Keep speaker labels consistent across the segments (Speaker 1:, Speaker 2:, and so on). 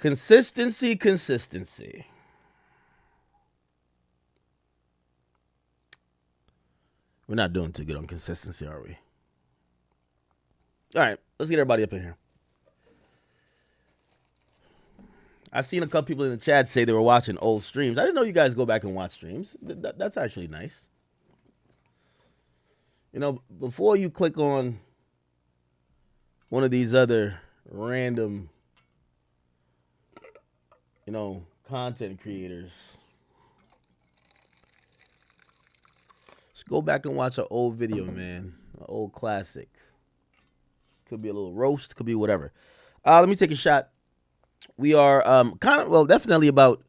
Speaker 1: Consistency. We're not doing too good on consistency, are we? All right, let's get everybody up in here. I've seen a couple people in the chat say they were watching old streams. I didn't know you guys go back and watch streams. That's actually nice. You know, before you click on one of these other random, you know, content creators, just go back and watch an old video, man. An old classic. Could be a little roast, could be whatever. Let me take a shot. We are definitely about,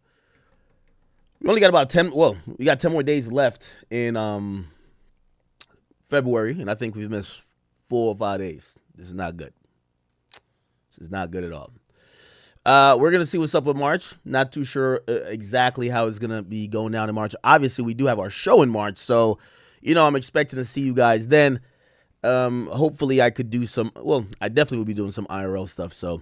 Speaker 1: we only got about 10, we got 10 more days left in February, and I think we've missed 4 or 5 days. This is not good. This is not good at all. We're going to see what's up with March. Not too sure exactly how it's going to be going down in March. Obviously, we do have our show in March, so, you know, I'm expecting to see you guys then. Hopefully I could do I definitely will be doing some IRL stuff, so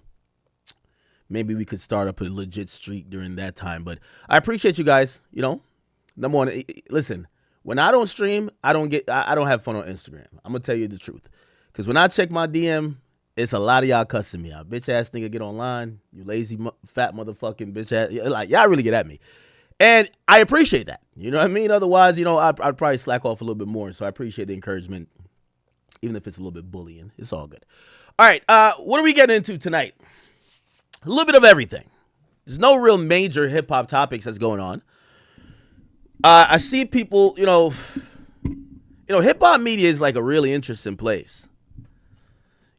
Speaker 1: maybe we could start up a legit streak during that time. But I appreciate you guys, you know. Number one, listen, when I don't stream, I don't have fun on Instagram. I'm going to tell you the truth. Because when I check my DM, it's a lot of y'all cussing me out. Bitch ass nigga, get online. You lazy, fat motherfucking bitch ass. Like, y'all really get at me. And I appreciate that. You know what I mean? Otherwise, you know, I'd probably slack off a little bit more. So I appreciate the encouragement, even if it's a little bit bullying. It's all good. All right, what are we getting into tonight? A little bit of everything. There's no real major hip-hop topics that's going on. I see people, you know, hip-hop media is like a really interesting place.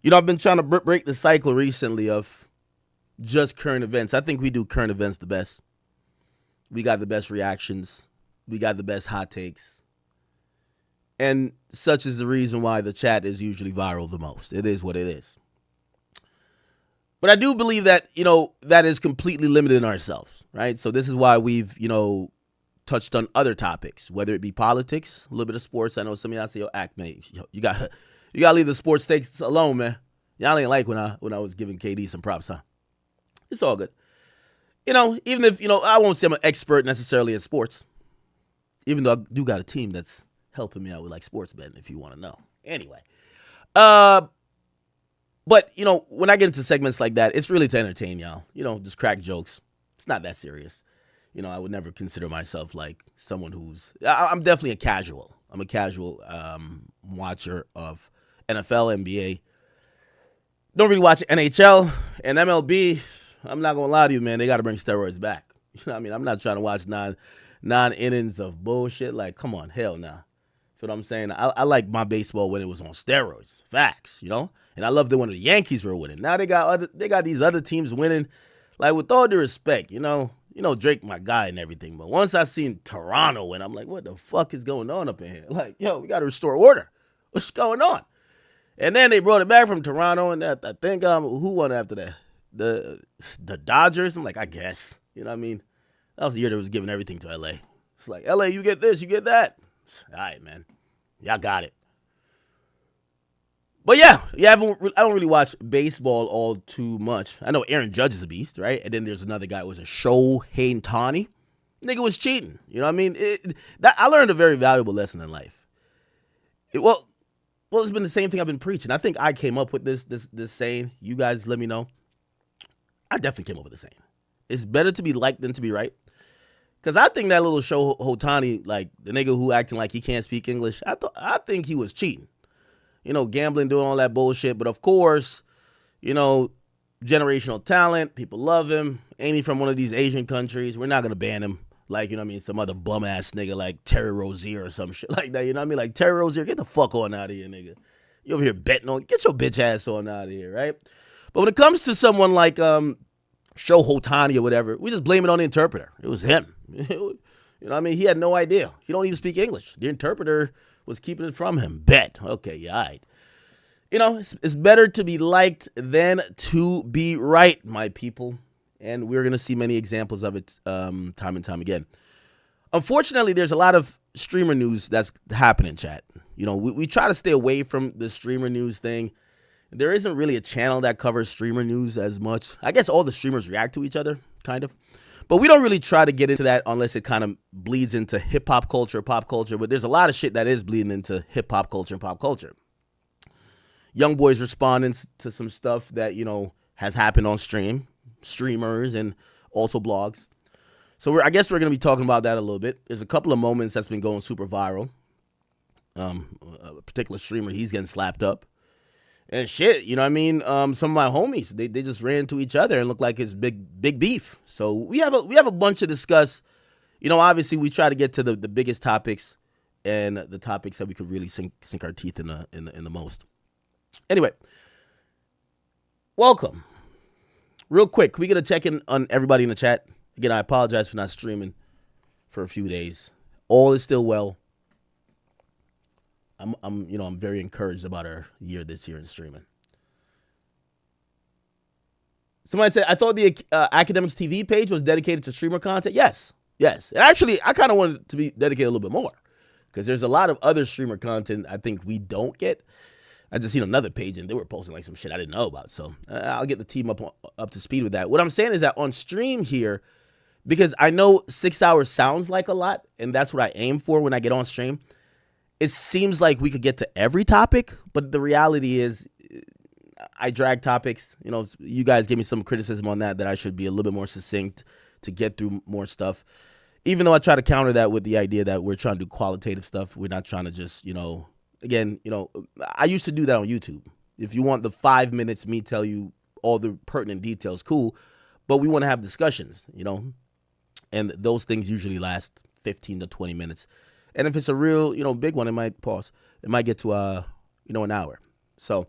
Speaker 1: You know, I've been trying to break the cycle recently of just current events. I think we do current events the best. We got the best reactions. We got the best hot takes. And such is the reason why the chat is usually viral the most. It is what it is. But I do believe that, you know, that is completely limited in ourselves, right? So this is why we've, you know, touched on other topics, whether it be politics, a little bit of sports. I know some of y'all say, yo, act, mate, you got to leave the sports takes alone, man. Y'all ain't like when I was giving KD some props, huh? It's all good. You know, even if, you know, I won't say I'm an expert necessarily in sports, even though I do got a team that's helping me out with like sports betting, if you want to know. Anyway, but, you know, when I get into segments like that, it's really to entertain y'all. You know, just crack jokes. It's not that serious. You know, I would never consider myself like someone I'm definitely a casual. I'm a casual watcher of NFL, NBA. Don't really watch NHL and MLB. I'm not going to lie to you, man. They got to bring steroids back. You know what I mean? I'm not trying to watch nine innings of bullshit. Like, come on, hell no. Feel what I'm saying? I like my baseball when it was on steroids. Facts, you know? And I loved it when the Yankees were winning. Now they got these other teams winning. Like, with all due respect, you know, Drake my guy and everything. But once I seen Toronto win, I'm like, what the fuck is going on up in here? Like, yo, we got to restore order. What's going on? And then they brought it back from Toronto, and I think who won after that? The Dodgers. I'm like, I guess. You know what I mean? That was the year that was giving everything to LA. It's like, LA, you get this, you get that. All right, man. Y'all got it. But yeah, I don't really watch baseball all too much. I know Aaron Judge is a beast, right? And then there's another guy who was a Shohei Ohtani. Nigga was cheating. You know what I mean? I learned a very valuable lesson in life. Well, it's been the same thing I've been preaching. I think I came up with this saying. You guys let me know. I definitely came up with the saying. It's better to be liked than to be right. Because I think that little Shohei Ohtani, like the nigga who acting like he can't speak English, I think he was cheating. You know, gambling, doing all that bullshit. But of course, you know, generational talent. People love him. Ain't he from one of these Asian countries? We're not going to ban him. Like, you know what I mean? Some other bum-ass nigga like Terry Rozier or some shit like that. You know what I mean? Like, Terry Rozier, get the fuck on out of here, nigga. You over here betting on. Get your bitch ass on out of here, right? But when it comes to someone like Shohei Ohtani or whatever, we just blame it on the interpreter. It was him. You know what I mean? He had no idea. He don't even speak English. The interpreter was keeping it from him. Bet. Okay, yeah, all right. You know, it's better to be liked than to be right, my people. And we're going to see many examples of it time and time again. Unfortunately, there's a lot of streamer news that's happening, chat. You know, we try to stay away from the streamer news thing. There isn't really a channel that covers streamer news as much. I guess all the streamers react to each other, kind of. But we don't really try to get into that unless it kind of bleeds into hip-hop culture, pop culture. But there's a lot of shit that is bleeding into hip-hop culture and pop culture. Youngboy's responding to some stuff that, you know, has happened on streamers, and also blogs. So I guess we're going to be talking about that a little bit. There's a couple of moments that's been going super viral. A particular streamer, he's getting slapped up. And shit, you know what I mean? Some of my homies, they just ran into each other and looked like it's big beef. So we have a bunch to discuss. You know, obviously we try to get to the biggest topics and the topics that we could really sink our teeth in the most. Anyway, welcome. Real quick, we get a check in on everybody in the chat. Again, I apologize for not streaming for a few days. All is still well. I'm very encouraged about our year this year in streaming. Somebody said, I thought the Academics TV page was dedicated to streamer content. Yes. And actually, I kind of wanted it to be dedicated a little bit more because there's a lot of other streamer content I think we don't get. I just seen another page and they were posting like some shit I didn't know about. So I'll get the team up to speed with that. What I'm saying is that on stream here, because I know 6 hours sounds like a lot, and that's what I aim for when I get on stream, it seems like we could get to every topic, but the reality is I drag topics. You know, you guys gave me some criticism on that I should be a little bit more succinct to get through more stuff. Even though I try to counter that with the idea that we're trying to do qualitative stuff. We're not trying to just, you know, again, you know, I used to do that on YouTube. If you want the 5 minutes, me tell you all the pertinent details, cool. But we want to have discussions, you know, and those things usually last 15 to 20 minutes. And if it's a real, you know, big one, it might pause. It might get to, you know, an hour. So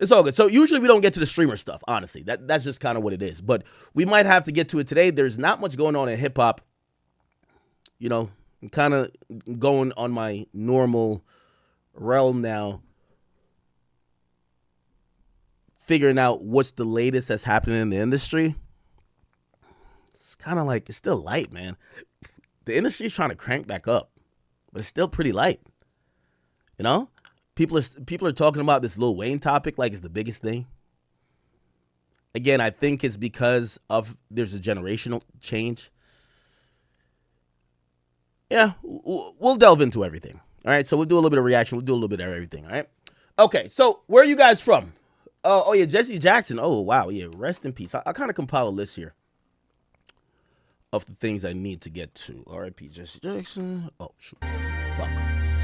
Speaker 1: it's all good. So usually we don't get to the streamer stuff, honestly. That's just kind of what it is. But we might have to get to it today. There's not much going on in hip hop. You know, I'm kind of going on my normal realm now, figuring out what's the latest that's happening in the industry. It's kind of like, it's still light, man. The industry's trying to crank back up, but it's still pretty light. You know, people are talking about this Lil Wayne topic like it's the biggest thing. Again, I think it's because of there's a generational change. Yeah, we'll delve into everything. All right, so we'll do a little bit of reaction. We'll do a little bit of everything. All right. Okay, so where are you guys from? Oh yeah, Jesse Jackson. Oh wow, yeah. Rest in peace. I'll kind of compile a list here of the things I need to get to. R.I.P. Jesse Jackson. Oh shoot. Fuck.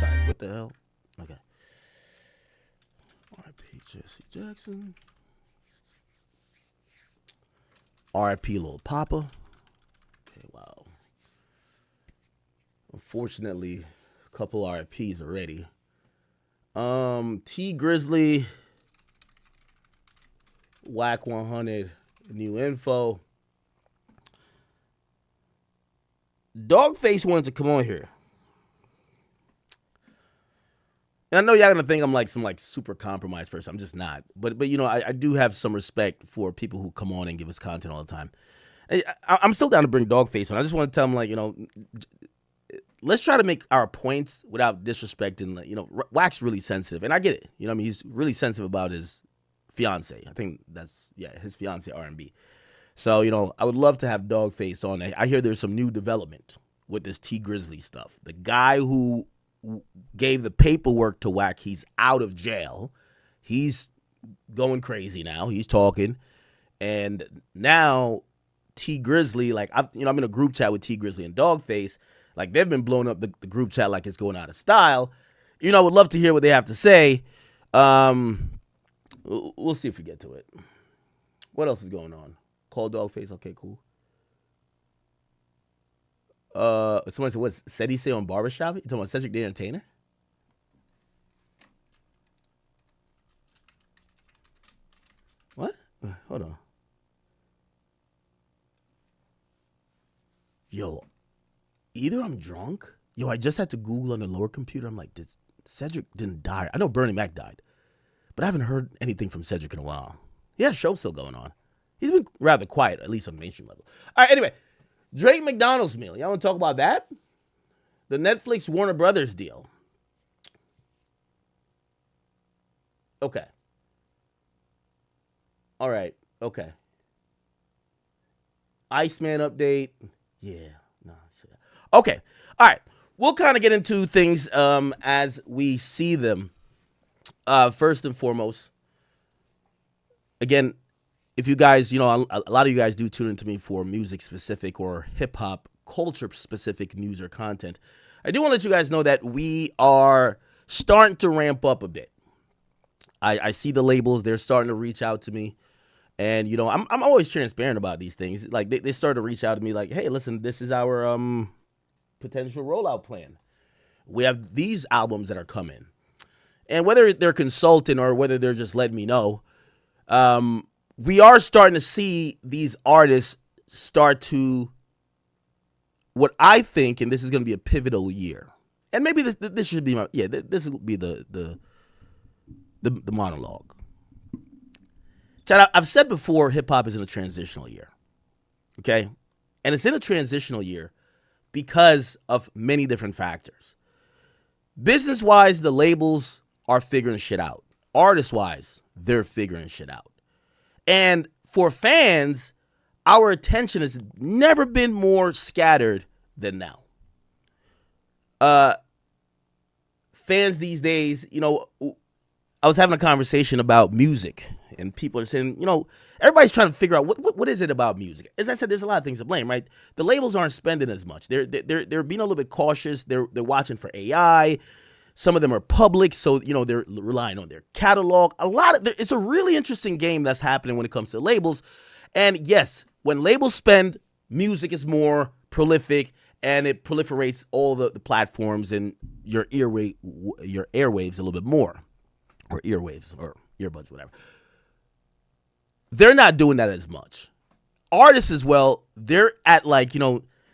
Speaker 1: Sorry. What the hell? Okay. R.I.P. Jesse Jackson. R.I.P. Lil Poppa. Okay. Wow. Unfortunately, a couple R.I.Ps already. T Grizzly. Whack 100. New info. Dogface wanted to come on here. And I know y'all gonna think I'm like some like super compromised person. I'm just not. But you know, I do have some respect for people who come on and give us content all the time. I'm still down to bring Dogface on. I just want to tell him, like, you know, let's try to make our points without disrespecting. You know, Wack's really sensitive, and I get it. You know what I mean? He's really sensitive about his fiance. I think that's, yeah, his fiance R&B. So, you know, I would love to have Dogface on. I hear there's some new development with this T Grizzly stuff. The guy who gave the paperwork to Wack, he's out of jail. He's going crazy now. He's talking. And now T Grizzly, like, I'm in a group chat with T Grizzly and Dogface. Like, they've been blowing up the group chat like it's going out of style. You know, I would love to hear what they have to say. We'll see if we get to it. What else is going on? Call Dogface. Okay, cool. Somebody said, what said he say on Barbershop? You talking about Cedric the Entertainer? What? Hold on. Yo, either I'm drunk. Yo, I just had to Google on the lower computer. I'm like, Cedric didn't die. I know Bernie Mac died, but I haven't heard anything from Cedric in a while. Yeah, show's still going on. He's been rather quiet, at least on the mainstream level. All right, anyway, Drake McDonald's meal. Y'all want to talk about that? The Netflix Warner Brothers deal. Okay. All right. Okay. Iceman update. Yeah. No. Okay. All right. We'll kind of get into things as we see them. First and foremost, again, if you guys, a lot of you guys do tune into me for music specific or hip hop culture specific news or content. I do want to let you guys know that we are starting to ramp up a bit. I see the labels, they're starting to reach out to me. And, I'm always transparent about these things. Like, they started to reach out to me like, hey, listen, this is our potential rollout plan. We have these albums that are coming. And whether they're consulting or whether they're just letting me know, we are starting to see these artists start to, what I think, and this is going to be a pivotal year. And maybe this should be this will be the monologue. Chad, I've said before, hip-hop is in a transitional year, okay? And it's in a transitional year because of many different factors. Business-wise, the labels are figuring shit out. Artist-wise, they're figuring shit out. And for fans, our attention has never been more scattered than now. Fans these days, I was having a conversation about music, and people are saying, everybody's trying to figure out what is it about music. As I said, there's a lot of things to blame, right? The labels aren't spending as much. They're being a little bit cautious. They're watching for AI. Some of them are public, so they're relying on their catalog. It's a really interesting game that's happening when it comes to labels. And yes, when labels spend, music is more prolific, and it proliferates all the platforms and your airwaves a little bit more. Or earwaves or earbuds, whatever. They're not doing that as much. Artists as well, they're at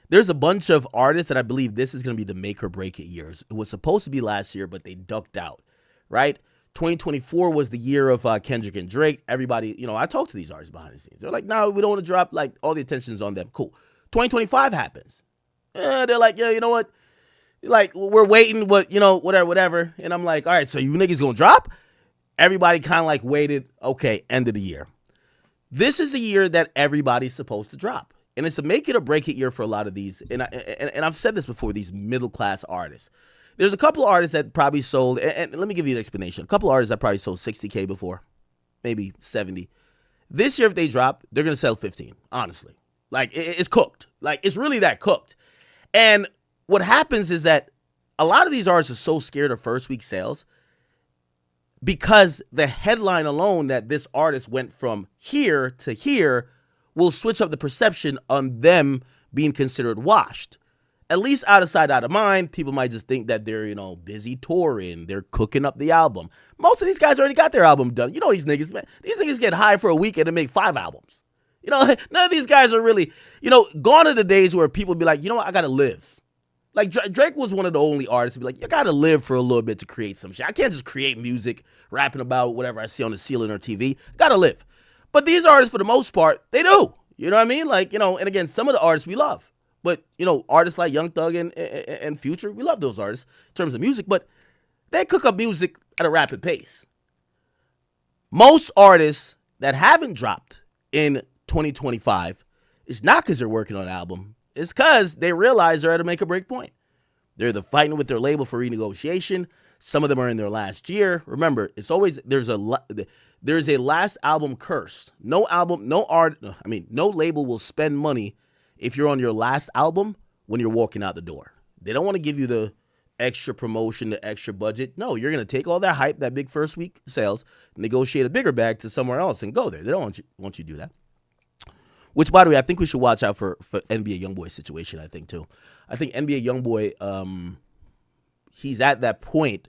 Speaker 1: there's a bunch of artists that I believe this is going to be the make or break it years. It was supposed to be last year, but they ducked out, right? 2024 was the year of Kendrick and Drake. Everybody, I talked to these artists behind the scenes. They're like, no, we don't want to drop, all the attention's on them. Cool. 2025 happens. They're like, yeah, you know what? We're waiting, but, whatever. And I'm like, all right, so you niggas going to drop? Everybody kind of waited. Okay, end of the year. This is a year that everybody's supposed to drop. And it's a make it or break it year for a lot of these. And I've said this before, these middle class artists. There's a couple of artists that probably sold, and let me give you an explanation. A couple of artists that probably sold 60K before, maybe 70. This year, if they drop, they're going to sell 15, honestly. It's cooked. It's really that cooked. And what happens is that a lot of these artists are so scared of first week sales because the headline alone that this artist went from here to here will switch up the perception on them being considered washed. At least out of sight, out of mind, people might just think that they're, busy touring, they're cooking up the album. Most of these guys already got their album done. These niggas, man, these niggas get high for a weekend and make 5 albums. None of these guys are really, gone are the days where people be like, I gotta live. Drake was one of the only artists to be like, you gotta live for a little bit to create some shit. I can't just create music, rapping about whatever I see on the ceiling or TV. Gotta live. But these artists, for the most part, they do. You know what I mean? And again, some of the artists we love. But, artists like Young Thug and Future, we love those artists in terms of music. But they cook up music at a rapid pace. Most artists that haven't dropped in 2025, it's not because they're working on an album. It's because they realize they're at a make or break point. They're either fighting with their label for renegotiation. Some of them are in their last year. Remember, it's always there's a last album curse. No label will spend money if you're on your last album when you're walking out the door. They don't want to give you the extra promotion, the extra budget. No, you're going to take all that hype, that big first week sales, negotiate a bigger bag to somewhere else and go there. They don't want you to do that. Which, by the way, I think we should watch out for NBA Youngboy situation, I think, too. I think NBA Youngboy, he's at that point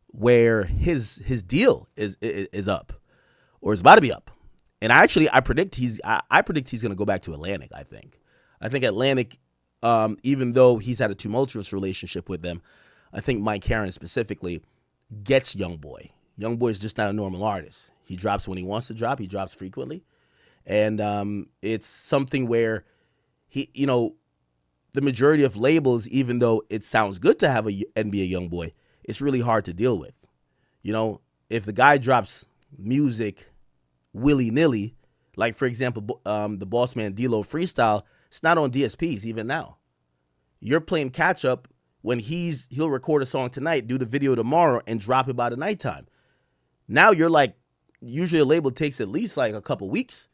Speaker 1: where his deal is up or is about to be up. And I predict he's going to go back to Atlantic, I think. I think Atlantic, even though he's had a tumultuous relationship with them, I think Mike Herron specifically gets Youngboy. Youngboy is just not a normal artist. He drops when he wants to drop. He drops frequently. And it's something where the majority of labels, even though it sounds good to have a NBA Youngboy, it's really hard to deal with. If the guy drops music willy-nilly. Like, for example, the Boss Man D-Lo freestyle, it's not on DSPs even now. You're playing catch-up when he'll record a song tonight, do the video tomorrow, and drop it by the nighttime. Now you're like, usually a label takes at least like a couple weeks.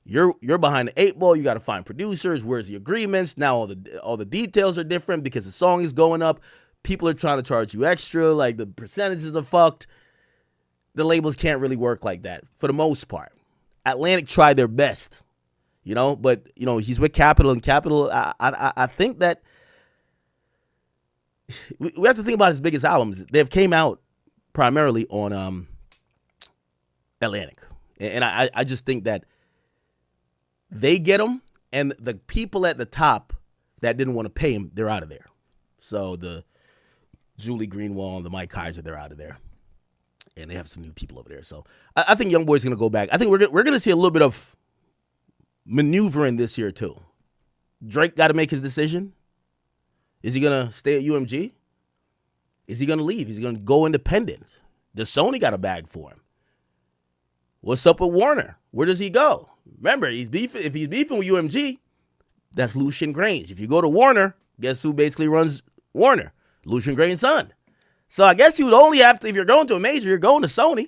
Speaker 1: You're behind the 8 ball. You got to find producers. Where's the agreements? Now all the details are different because the song is going up. People are trying to charge you extra. Like, the percentages are fucked. The labels can't really work like that for the most part. Atlantic tried their best, but he's with Capitol, and Capitol. I think that we have to think about his biggest albums. They've came out primarily on Atlantic, and I just think that they get him, and the people at the top that didn't want to pay him, they're out of there. So the Julie Greenwald and the Mike Kaiser, they're out of there. And they have some new people over there. So I think Youngboy's going to go back. I think we're going to see a little bit of maneuvering this year too. Drake got to make his decision. Is he going to stay at UMG? Is he going to leave? Is he going to go independent? Does Sony got a bag for him? What's up with Warner? Where does he go? Remember, if he's beefing with UMG, that's Lucian Grange. If you go to Warner, guess who basically runs Warner? Lucian Grange's son. So I guess you would only have to, if you're going to a major, you're going to Sony.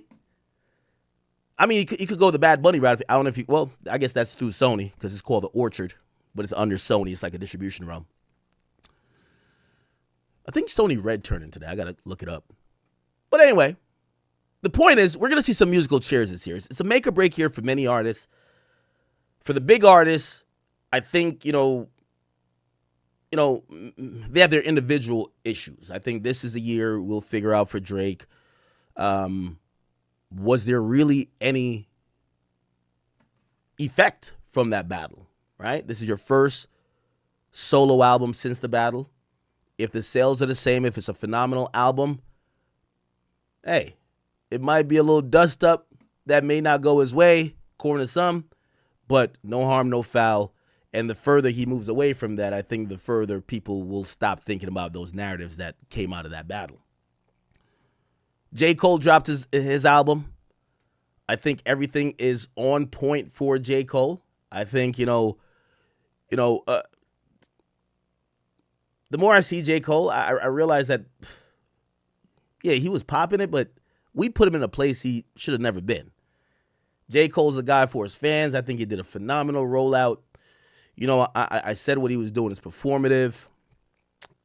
Speaker 1: I mean, you could go the Bad Bunny route. I don't know if well, I guess that's through Sony because it's called the Orchard, but it's under Sony. It's like a distribution realm. I think Sony Red turned into that. I got to look it up. But anyway, the point is we're going to see some musical chairs this year. It's a make or break year for many artists. For the big artists, I think, they have their individual issues. I think this is a year we'll figure out for Drake. Was there really any effect from that battle, right? This is your first solo album since the battle. If the sales are the same, if it's a phenomenal album, hey, it might be a little dust up that may not go his way, according to some, but no harm, no foul. And the further he moves away from that, I think the further people will stop thinking about those narratives that came out of that battle. J. Cole dropped his album. I think everything is on point for J. Cole. I think, the more I see J. Cole, I realize that, yeah, he was popping it, but we put him in a place he should have never been. J. Cole's a guy for his fans. I think he did a phenomenal rollout. I said what he was doing is performative.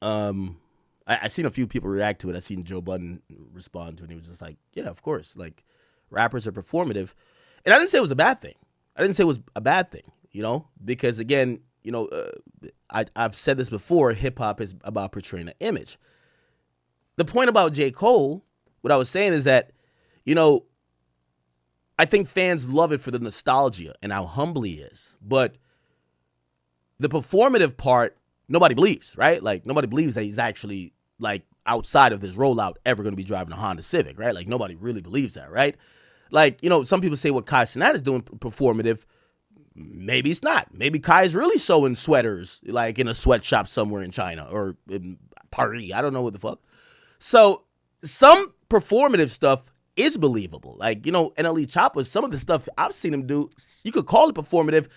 Speaker 1: I seen a few people react to it. I seen Joe Budden respond to it, and he was just like, yeah, of course. Like, rappers are performative. And I didn't say it was a bad thing. Because, again, I've said this before, hip-hop is about portraying an image. The point about J. Cole, what I was saying is that, I think fans love it for the nostalgia and how humble he is. But the performative part, nobody believes, right? Like, nobody believes that he's actually, like, outside of this rollout ever going to be driving a Honda Civic, right? Like, nobody really believes that, right? Like, some people say what Kaicenat is doing performative. Maybe it's not. Maybe Kai's really sewing sweaters, like, in a sweatshop somewhere in China or in Paris. I don't know what the fuck. So, some performative stuff is believable. Like, NLE Choppa, some of the stuff I've seen him do, you could call it performative.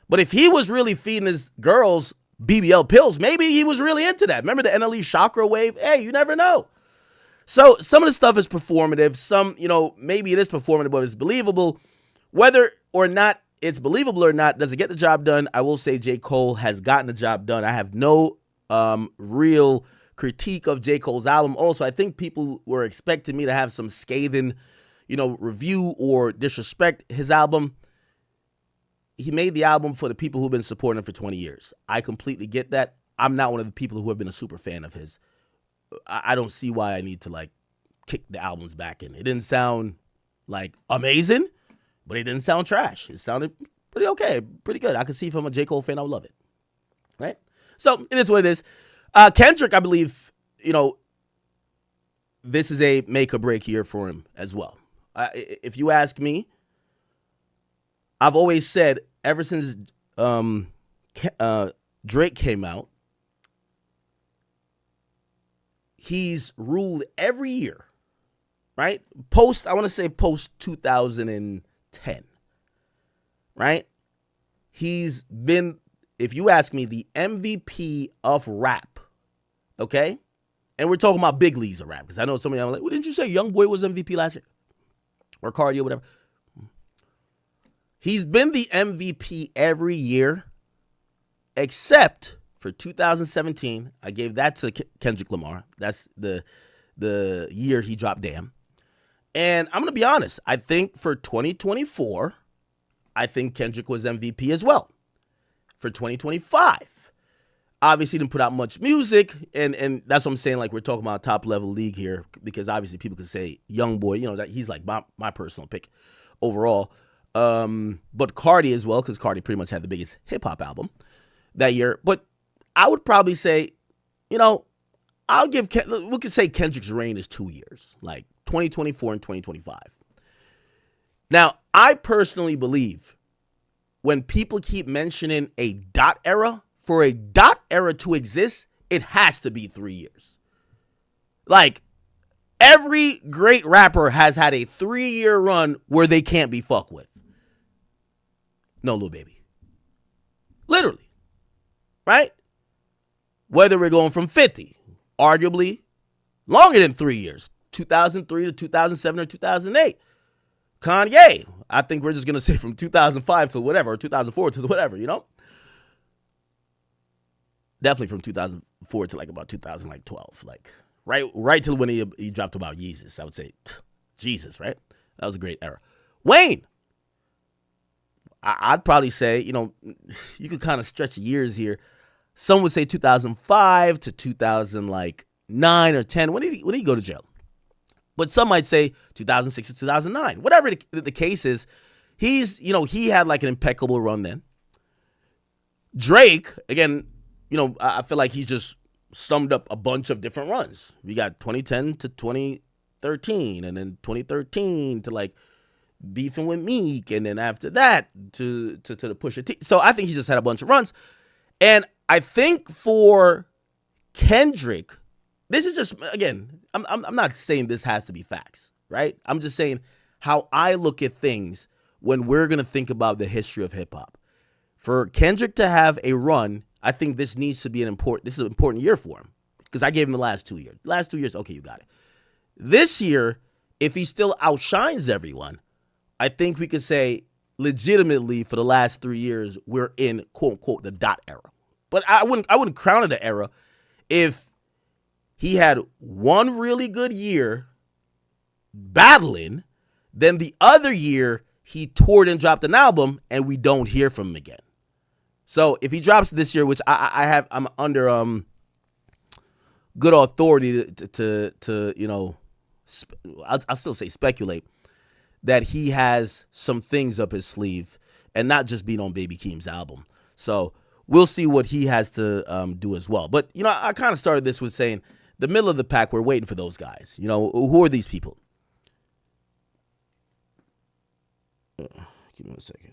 Speaker 1: But if he was really feeding his girls BBL pills, maybe he was really into that. Remember the NLE Chakra wave? Hey, you never know. So some of the stuff is performative. Some, maybe it is performative, but it's believable. Whether or not it's believable or not, does it get the job done? I will say J. Cole has gotten the job done. I have no real critique of J. Cole's album. Also, I think people were expecting me to have some scathing, review or disrespect his album. He made the album for the people who've been supporting him for 20 years. I completely get that. I'm not one of the people who have been a super fan of his. I don't see why I need to, like, kick the albums back in. It didn't sound, like, amazing, but it didn't sound trash. It sounded pretty okay, pretty good. I could see if I'm a J. Cole fan, I would love it, right? So it is what it is. Kendrick, I believe, this is a make or break year for him as well. If you ask me, I've always said ever since Drake came out, he's ruled every year, right? I want to say post 2010. right? He's been, if you ask me, the MVP of rap, okay? And we're talking about big leagues of rap, because I know some of y'all are like, well, didn't you say Youngboy was MVP last year? Or Cardi or whatever. He's been the MVP every year, except for 2017. I gave that to Kendrick Lamar. That's the year he dropped Damn. And I'm going to be honest. I think for 2024, I think Kendrick was MVP as well. For 2025, obviously didn't put out much music, and that's what I'm saying. Like, we're talking about a top level league here, because obviously people could say Youngboy, you know, that he's like my personal pick overall. But Cardi as well, because Cardi pretty much had the biggest hip hop album that year. But I would probably say, you know, we could say Kendrick's reign is 2 years, like 2024 and 2025. Now, I personally believe when people keep mentioning a dot era, for a dot era to exist, it has to be 3 years. Like, every great rapper has had a 3-year run where they can't be fucked with. No, Lil Baby. Literally. Right? Whether we're going from 50, arguably longer than 3 years, 2003 to 2007 or 2008. Kanye, I think we're just going to say from 2005 to whatever, or 2004 to whatever, you know? Definitely from 2004 to like about 2012, like right till when he dropped about Yeezus. I would say, Jesus, right? That was a great era. Wayne, I'd probably say, you know, you could kind of stretch years here. Some would say 2005 to 2009 or 10. When did he go to jail? But some might say 2006 to 2009. Whatever the case is, he had like an impeccable run then. Drake, again, you know, I feel like he's just summed up a bunch of different runs. We got 2010 to 2013, and then 2013 to like beefing with Meek, and then after that to the Pusha T. So I think he just had a bunch of runs. And I think for Kendrick, this is just, again, I'm not saying this has to be facts, right? I'm just saying how I look at things when we're going to think about the history of hip hop. For Kendrick to have a run, I think this needs to be an important year for him, because I gave him the last 2 years. Last 2 years, okay, you got it. This year, if he still outshines everyone, I think we could say legitimately for the last 3 years, we're in quote unquote the dot era. But I wouldn't crown it an era if he had one really good year battling, then the other year he toured and dropped an album and we don't hear from him again. So if he drops this year, which I'm under good authority to you know, I'll still say speculate that he has some things up his sleeve, and not just being on Baby Keem's album. So we'll see what he has to do as well. But, you know, I kind of started this with saying the middle of the pack, we're waiting for those guys. You know, who are these people? Give me a second.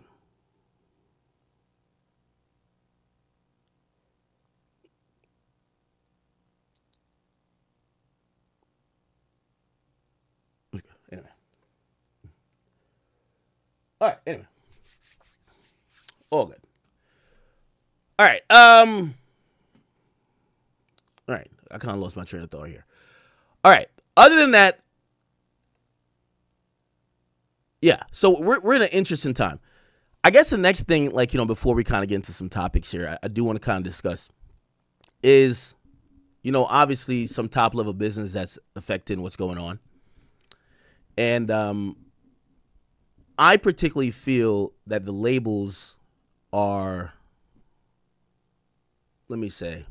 Speaker 1: Anyway. All right, anyway. All good. All right. All right. I kind of lost my train of thought here. All right. Other than that, yeah. So we're in an interesting time. I guess the next thing, like, you know, before we kind of get into some topics here, I do want to kind of discuss is, you know, obviously some top level business that's affecting what's going on. And I particularly feel that the labels are, let me say,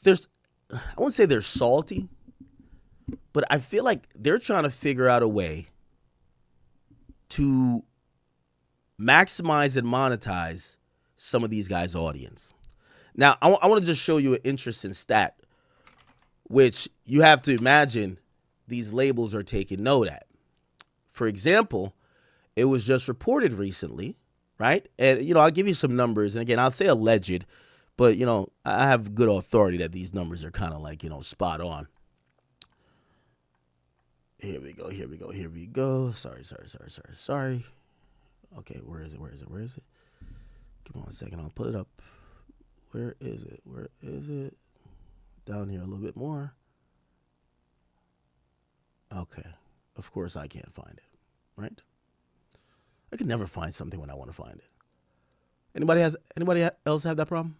Speaker 1: I wouldn't say they're salty, but I feel like they're trying to figure out a way to maximize and monetize some of these guys' audience. Now, I want to just show you an interesting stat, which you have to imagine these labels are taking note at. For example, it was just reported recently, right? And, you know, I'll give you some numbers. And again, I'll say alleged, but, you know, I have good authority that these numbers are kind of like, you know, spot on. Here we go. Sorry. Okay, where is it? Where is it? Where is it? Give me 1 second. I'll put it up. Where is it? Where is it? Down here a little bit more. Okay. Of course I can't find it, right? I can never find something when I want to find it. Anybody else have that problem?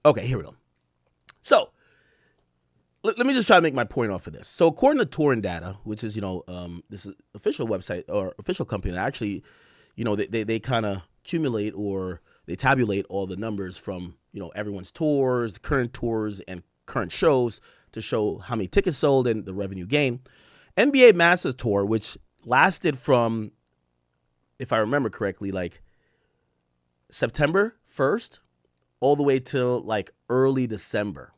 Speaker 1: Okay, here we go. So let me just try to make my point off of this. So according to Torrent Data, which is, this is official website or official company that actually, they kind of accumulate or they tabulate all the numbers from, everyone's tours, the current tours and current shows to show how many tickets sold and the revenue gain. NBA Masters Tour, which lasted from, if I remember correctly, like September 1st all the way till like early December,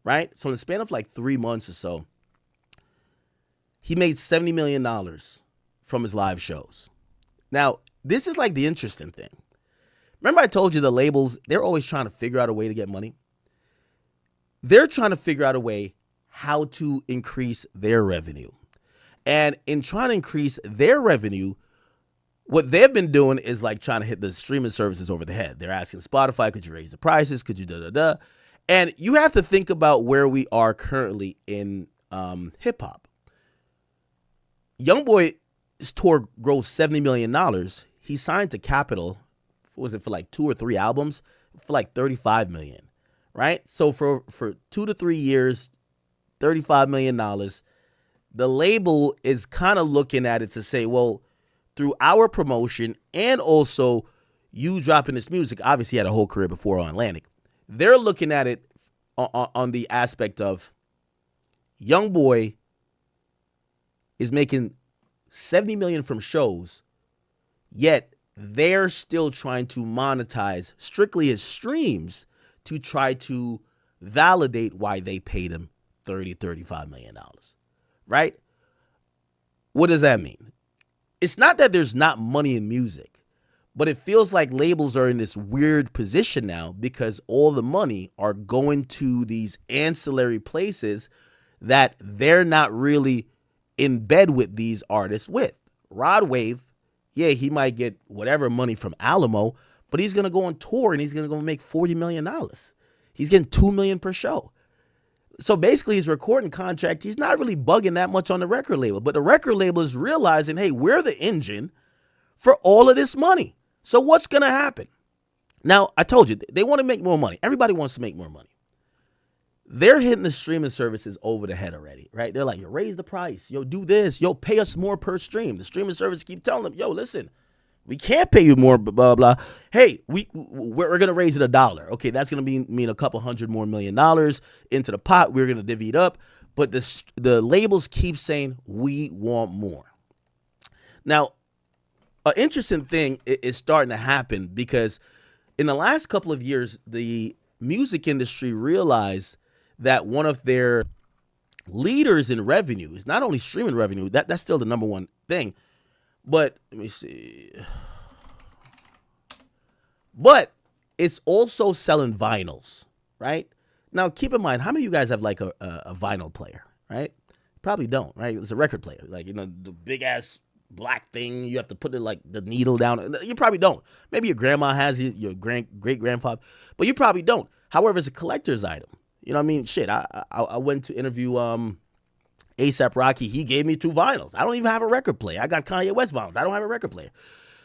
Speaker 1: right? So in the span of like 3 months or so, he made $70 million from his live shows. Now, this is like the interesting thing. Remember I told you the labels, they're always trying to figure out a way to get money. They're trying to figure out a way how to increase their revenue. And in trying to increase their revenue, what they've been doing is like trying to hit the streaming services over the head. They're asking Spotify, could you raise the prices? Could you da-da-da? And you have to think about where we are currently in hip hop. Youngboy's tour grossed $70 million. He signed to Capitol, was it for like 2 or 3 albums? For like $35 million, right? So for 2 to 3 years, $35 million, the label is kind of looking at it to say, well, through our promotion and also you dropping this music, obviously he had a whole career before on Atlantic. They're looking at it on the aspect of Youngboy is making $70 million from shows, yet they're still trying to monetize strictly his streams to try to validate why they paid him $35 million, right? What does that mean? It's not that there's not money in music, but it feels like labels are in this weird position now because all the money are going to these ancillary places that they're not really in bed with these artists with. Rod Wave, yeah, he might get whatever money from Alamo, but he's going to go on tour and he's going to go make $40 million. He's getting $2 million per show. So basically his recording contract, he's not really bugging that much on the record label, but the record label is realizing, hey, we're the engine for all of this money. So what's going to happen? Now, I told you, they want to make more money. Everybody wants to make more money. They're hitting the streaming services over the head already, right? They're like, yo, raise the price. Yo, do this. Yo, pay us more per stream. The streaming service keep telling them, yo, listen, we can't pay you more, blah, blah. Hey, we're going to raise it $1. Okay, that's going to mean a couple $100 more million into the pot. We're going to divvy it up. But the labels keep saying, we want more. Now, an interesting thing is starting to happen because in the last couple of years, the music industry realized that one of their leaders in revenue is not only streaming revenue, that's still the number one thing, but let me see. But it's also selling vinyls, right? Now, keep in mind, how many of you guys have like a vinyl player, right? Probably don't, right? It's a record player, like, the big ass black thing. You have to put it like the needle down. You probably don't. Maybe your grandma has it, your great grandfather, but you probably don't. However, it's a collector's item. You know what I mean? Shit, I went to interview A$AP Rocky. He gave me 2 vinyls. I don't even have a record player. I got Kanye West vinyls. I don't have a record player.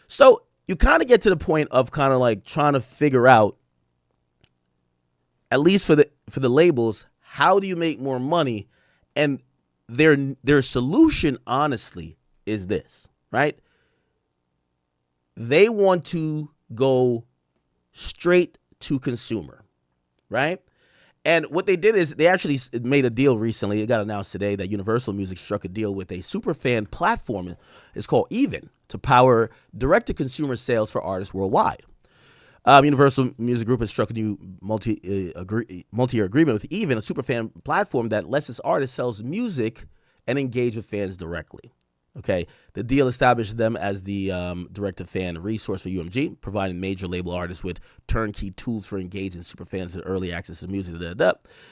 Speaker 1: So you kind of get to the point of kind of like trying to figure out, at least for the labels, how do you make more money? And their solution, honestly, is this, right? They want to go straight to consumer, right? And what they did is they actually made a deal recently. It got announced today that Universal Music struck a deal with a superfan platform. It's called Even to power direct-to-consumer sales for artists worldwide. Universal Music Group has struck a new multi-year agreement with Even, a superfan platform that lets its artists sell music and engage with fans directly. Okay, the deal established them as the direct-to-fan resource for UMG, providing major label artists with turnkey tools for engaging superfans in early access to music.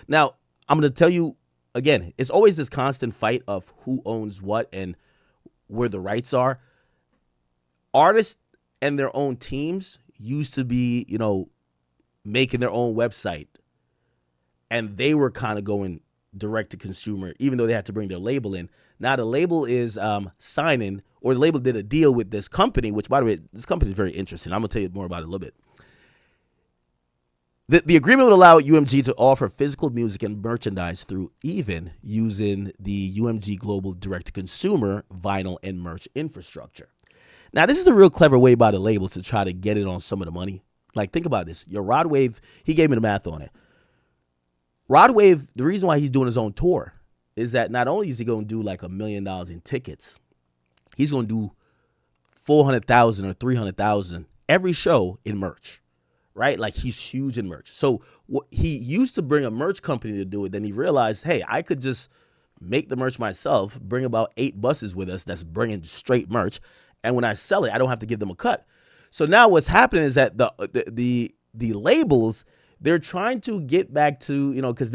Speaker 1: Now, I'm going to tell you, again, it's always this constant fight of who owns what and where the rights are. artists and their own teams used to be, making their own website, and they were kind of going direct to consumer, even though they had to bring their label in. Now the label is signing, or the label did a deal with this company, which, by the way, this company is very interesting. I'm going to tell you more about it in a little bit. The agreement would allow UMG to offer physical music and merchandise through Even using the UMG Global direct-to-consumer vinyl and merch infrastructure. Now, this is a real clever way by the labels to try to get in on some of the money. Like, think about this. Your Rod Wave, he gave me the math on it. Rod Wave, the reason why he's doing his own tour is that not only is he going to do like $1 million in tickets, he's going to do 400,000 or 300,000 every show in merch, right? Like, he's huge in merch. So he used to bring a merch company to do it. Then he realized, hey, I could just make the merch myself, bring about 8 buses with us that's bringing straight merch. And when I sell it, I don't have to give them a cut. So now what's happening is that the labels, they're trying to get back to, because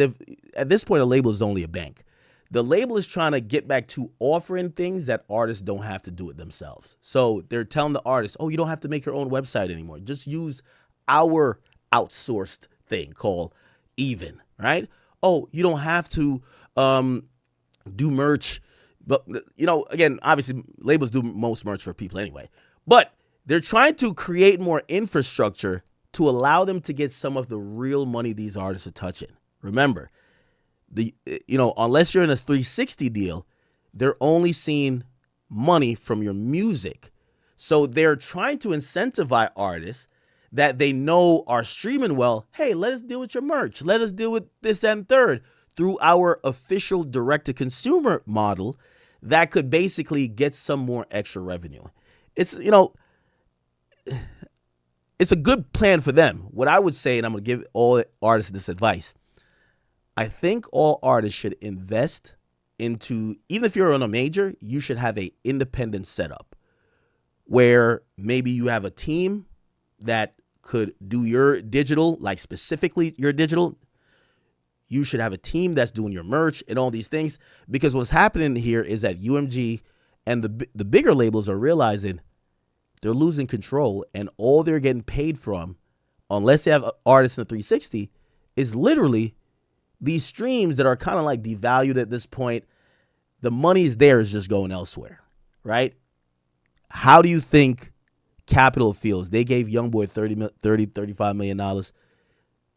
Speaker 1: at this point, a label is only a bank. The label is trying to get back to offering things that artists don't have to do it themselves. So they're telling the artists, oh, you don't have to make your own website anymore. Just use our outsourced thing called Even, right? Oh, you don't have to do merch. But, again, obviously, labels do most merch for people anyway. But they're trying to create more infrastructure to allow them to get some of the real money these artists are touching. Remember, unless you're in a 360 deal, they're only seeing money from your music. So they're trying to incentivize artists that they know are streaming well. Hey, let us deal with your merch. Let us deal with this and third through our official direct-to-consumer model that could basically get some more extra revenue. It's a good plan for them. What I would say, and I'm going to give all artists this advice, I think all artists should invest into, even if you're on a major, you should have a independent setup where maybe you have a team that could do your digital, like specifically your digital. You should have a team that's doing your merch and all these things, because what's happening here is that UMG and the bigger labels are realizing they're losing control, and all they're getting paid from, unless they have artists in the 360, is literally these streams that are kind of like devalued at this point. The money's there, is just going elsewhere, right? How do you think Capitol feels? They gave Youngboy $35 million.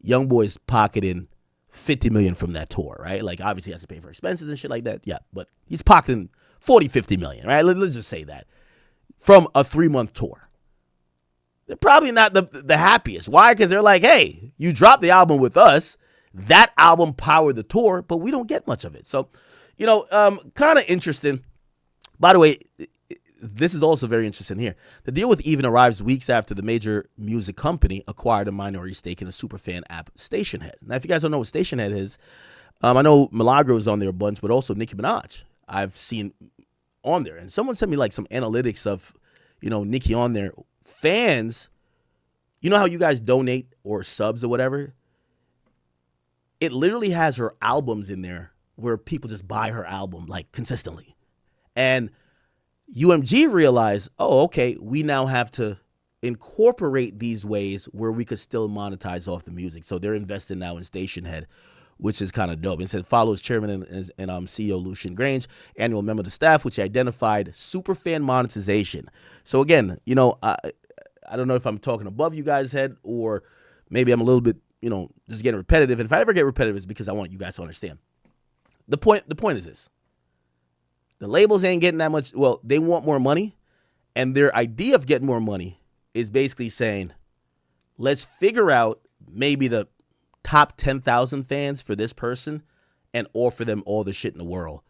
Speaker 1: Youngboy's pocketing $50 million from that tour, right? Like, obviously he has to pay for expenses and shit like that. Yeah, but he's pocketing $40-50 million, right? Let's just say that. From a 3-month tour. They're probably not the happiest. Why? Because they're like, hey, you dropped the album with us. That album powered the tour, but we don't get much of it. So, kind of interesting. By the way, this is also very interesting here. The deal with Even arrives weeks after the major music company acquired a minority stake in a superfan app, Stationhead. Now, if you guys don't know what Stationhead is, I know Milagro is on there a bunch, but also Nicki Minaj I've seen on there. And someone sent me like some analytics of, Nicki on there. Fans, you know how you guys donate or subs or whatever? It literally has her albums in there where people just buy her album like consistently. And UMG realized, oh, okay, we now have to incorporate these ways where we could still monetize off the music. So they're investing now in Stationhead, which is kind of dope. It said follows chairman and CEO Lucian Grange, annual member of the staff, which identified superfan monetization. So again, I don't know if I'm talking above you guys' head, or maybe I'm a little bit, just getting repetitive. And if I ever get repetitive, it's because I want you guys to understand. The point is this. The labels ain't getting that much. Well, they want more money, and their idea of getting more money is basically saying, let's figure out maybe the top 10,000 fans for this person and offer them all the shit in the world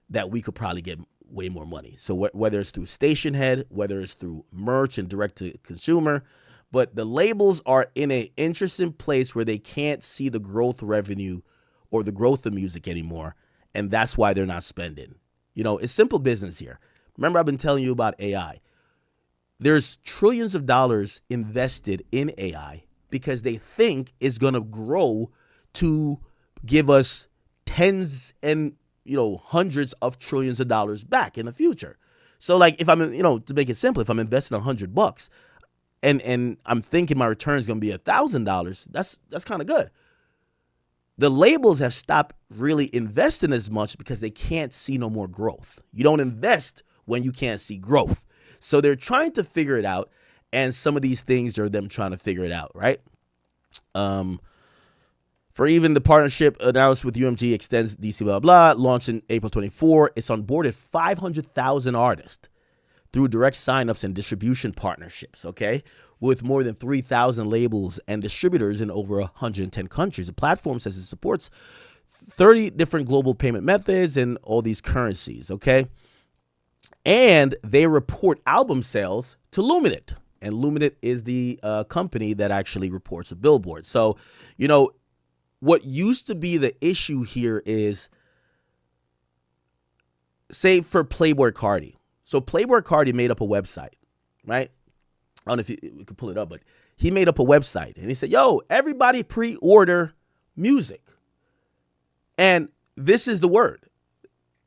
Speaker 1: that we could probably get way more money. So whether it's through Stationhead, whether it's through merch and direct to consumer, but the labels are in an interesting place where they can't see the growth revenue or the growth of music anymore, and that's why they're not spending. It's simple business here. Remember, I've been telling you about AI. There's trillions of dollars invested in AI because they think it's going to grow to give us tens and, hundreds of trillions of dollars back in the future. So like if I'm, to make it simple, if I'm investing $100 and I'm thinking my return is going to be $1,000, that's kind of good. The labels have stopped really investing as much because they can't see no more growth. You don't invest when you can't see growth. So they're trying to figure it out. And some of these things are them trying to figure it out, right? For even the partnership announced with UMG extends DC blah, blah, launched in April 24. It's onboarded 500,000 artists through direct signups and distribution partnerships, okay? With more than 3,000 labels and distributors in over 110 countries. The platform says it supports 30 different global payment methods and all these currencies, okay? And they report album sales to Luminate. And Luminate is the company that actually reports with Billboard. So, what used to be the issue here is, say for Playboi Carti. So Playboi Carti made up a website, right? I don't know if we could pull it up, but he made up a website. And he said, yo, everybody pre-order music. And this is the word.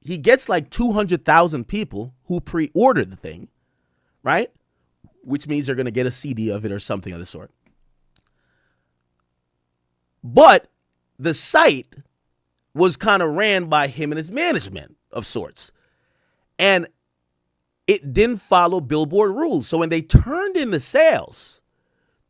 Speaker 1: He gets like 200,000 people who pre-order the thing, right? Which means they're going to get a CD of it or something of the sort. But the site was kind of ran by him and his management of sorts. And it didn't follow Billboard rules. So when they turned in the sales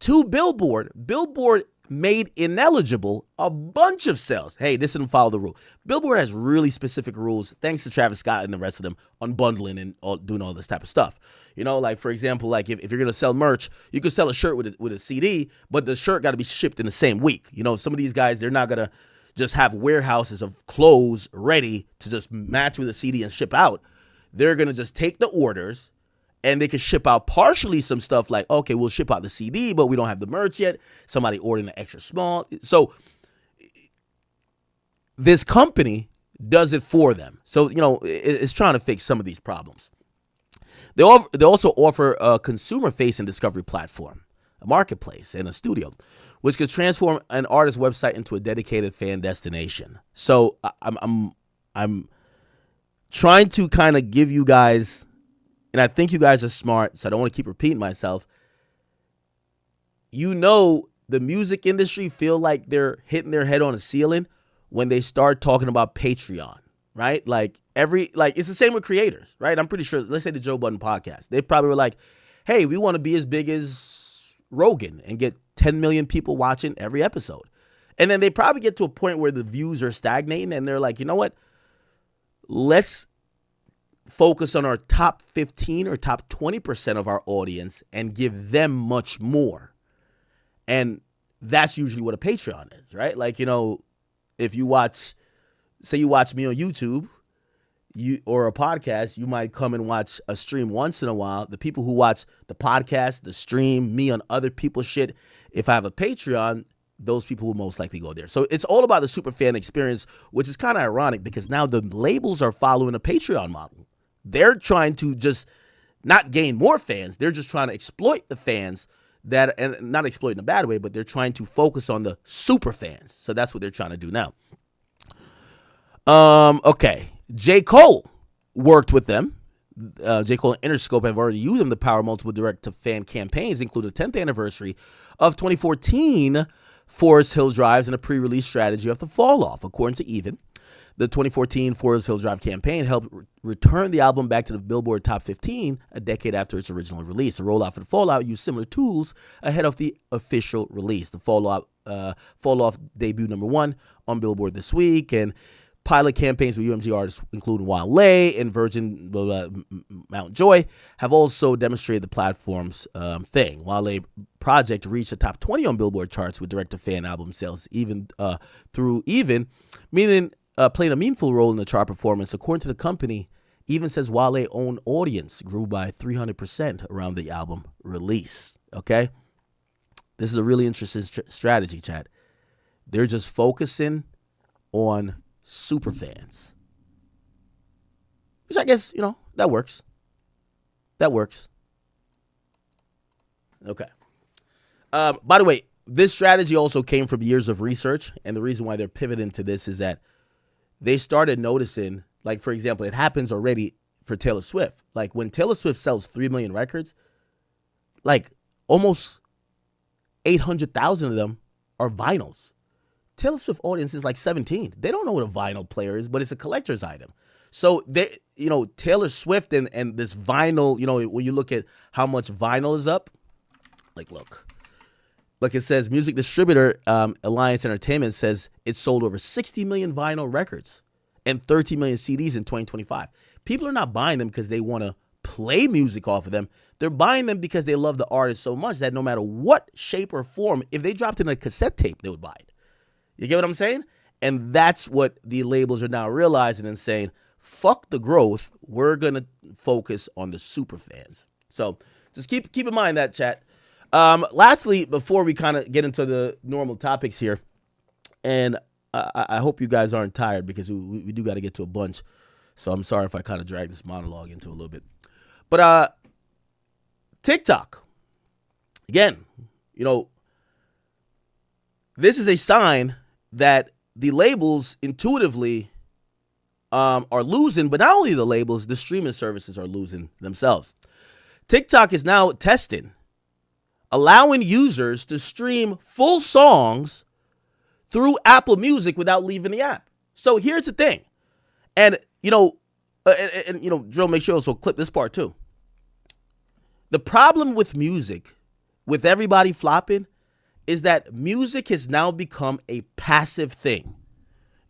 Speaker 1: to Billboard, Billboard made ineligible a bunch of sales. Hey, this didn't follow the rule. Billboard has really specific rules, thanks to Travis Scott and the rest of them, on bundling and doing all this type of stuff. Like, for example, like if you're going to sell merch, you could sell a shirt with a CD, but the shirt got to be shipped in the same week. Some of these guys, they're not going to just have warehouses of clothes ready to just match with a CD and ship out. They're going to just take the orders and they can ship out partially some stuff like, okay, we'll ship out the CD, but we don't have the merch yet. Somebody ordering an extra small. So this company does it for them. So, it's trying to fix some of these problems. They also offer a consumer-facing discovery platform, a marketplace, and a studio, which could transform an artist's website into a dedicated fan destination. So I'm trying to kind of give you guys, and I think you guys are smart, so I don't want to keep repeating myself. The music industry feel like they're hitting their head on a ceiling when they start talking about Patreon, right? Like it's the same with creators, right? I'm pretty sure, let's say the Joe Budden podcast, they probably were like, hey, we want to be as big as Rogan and get 10 million people watching every episode. And then they probably get to a point where the views are stagnating and they're like, you know what? Let's focus on our top 15 or top 20% of our audience and give them much more. And that's usually what a Patreon is, right? Like, if you watch, say you watch me on YouTube, or a podcast, you might come and watch a stream once in a while. The people who watch the podcast, the stream, me on other people's shit, if I have a Patreon, those people will most likely go there. So it's all about the super fan experience, which is kind of ironic because now the labels are following a Patreon model. They're trying to just not gain more fans. They're just trying to exploit the fans that, and not exploit in a bad way, but they're trying to focus on the super fans. So that's what they're trying to do now. Okay. J. Cole worked with them. J. Cole and Interscope have already used them to power multiple direct-to-fan campaigns, including the 10th anniversary of 2014 Forest Hill Drives and a pre-release strategy of the Fall Off. According to Even, the 2014 Forest Hill Drive campaign helped return the album back to the Billboard Top 15 a decade after its original release. The rollout for the Fallout used similar tools ahead of the official release. The Fall Off debuted #1 on Billboard this week, and pilot campaigns with UMG artists, including Wale and Virgin Mount Joy, have also demonstrated the platform's thing. Wale project reached the top 20 on Billboard charts with direct-to-fan album sales, even meaning playing a meaningful role in the chart performance. According to the company, Even says Wale's own audience grew by 300% around the album release. Okay, this is a really interesting strategy, chat. They're just focusing on super fans, which I guess, that works. Okay. By the way, this strategy also came from years of research, and the reason why they're pivoting to this is that they started noticing, like, for example, it happens already for Taylor Swift. Like when Taylor Swift sells 3 million records, like almost 800,000 of them are vinyls. Taylor Swift audience is like 17. They don't know what a vinyl player is, but it's a collector's item. So they, Taylor Swift and this vinyl, when you look at how much vinyl is up, like look, it says Music Distributor Alliance Entertainment says it sold over 60 million vinyl records and 13 million CDs in 2025. People are not buying them because they want to play music off of them. They're buying them because they love the artist so much that no matter what shape or form, if they dropped in a cassette tape, they would buy it. You get what I'm saying? And that's what the labels are now realizing and saying, fuck the growth. We're going to focus on the super fans. So just keep in mind that, chat. Lastly, before we kind of get into the normal topics here, and I hope you guys aren't tired because we do got to get to a bunch. So I'm sorry if I kind of drag this monologue into a little bit. But TikTok, again, this is a sign that the labels intuitively are losing, but not only the labels, the streaming services are losing themselves. TikTok is now testing, allowing users to stream full songs through Apple Music without leaving the app. So here's the thing. And, Drill, make sure also clip this part too. The problem with music, with everybody flopping, is that music has now become a passive thing.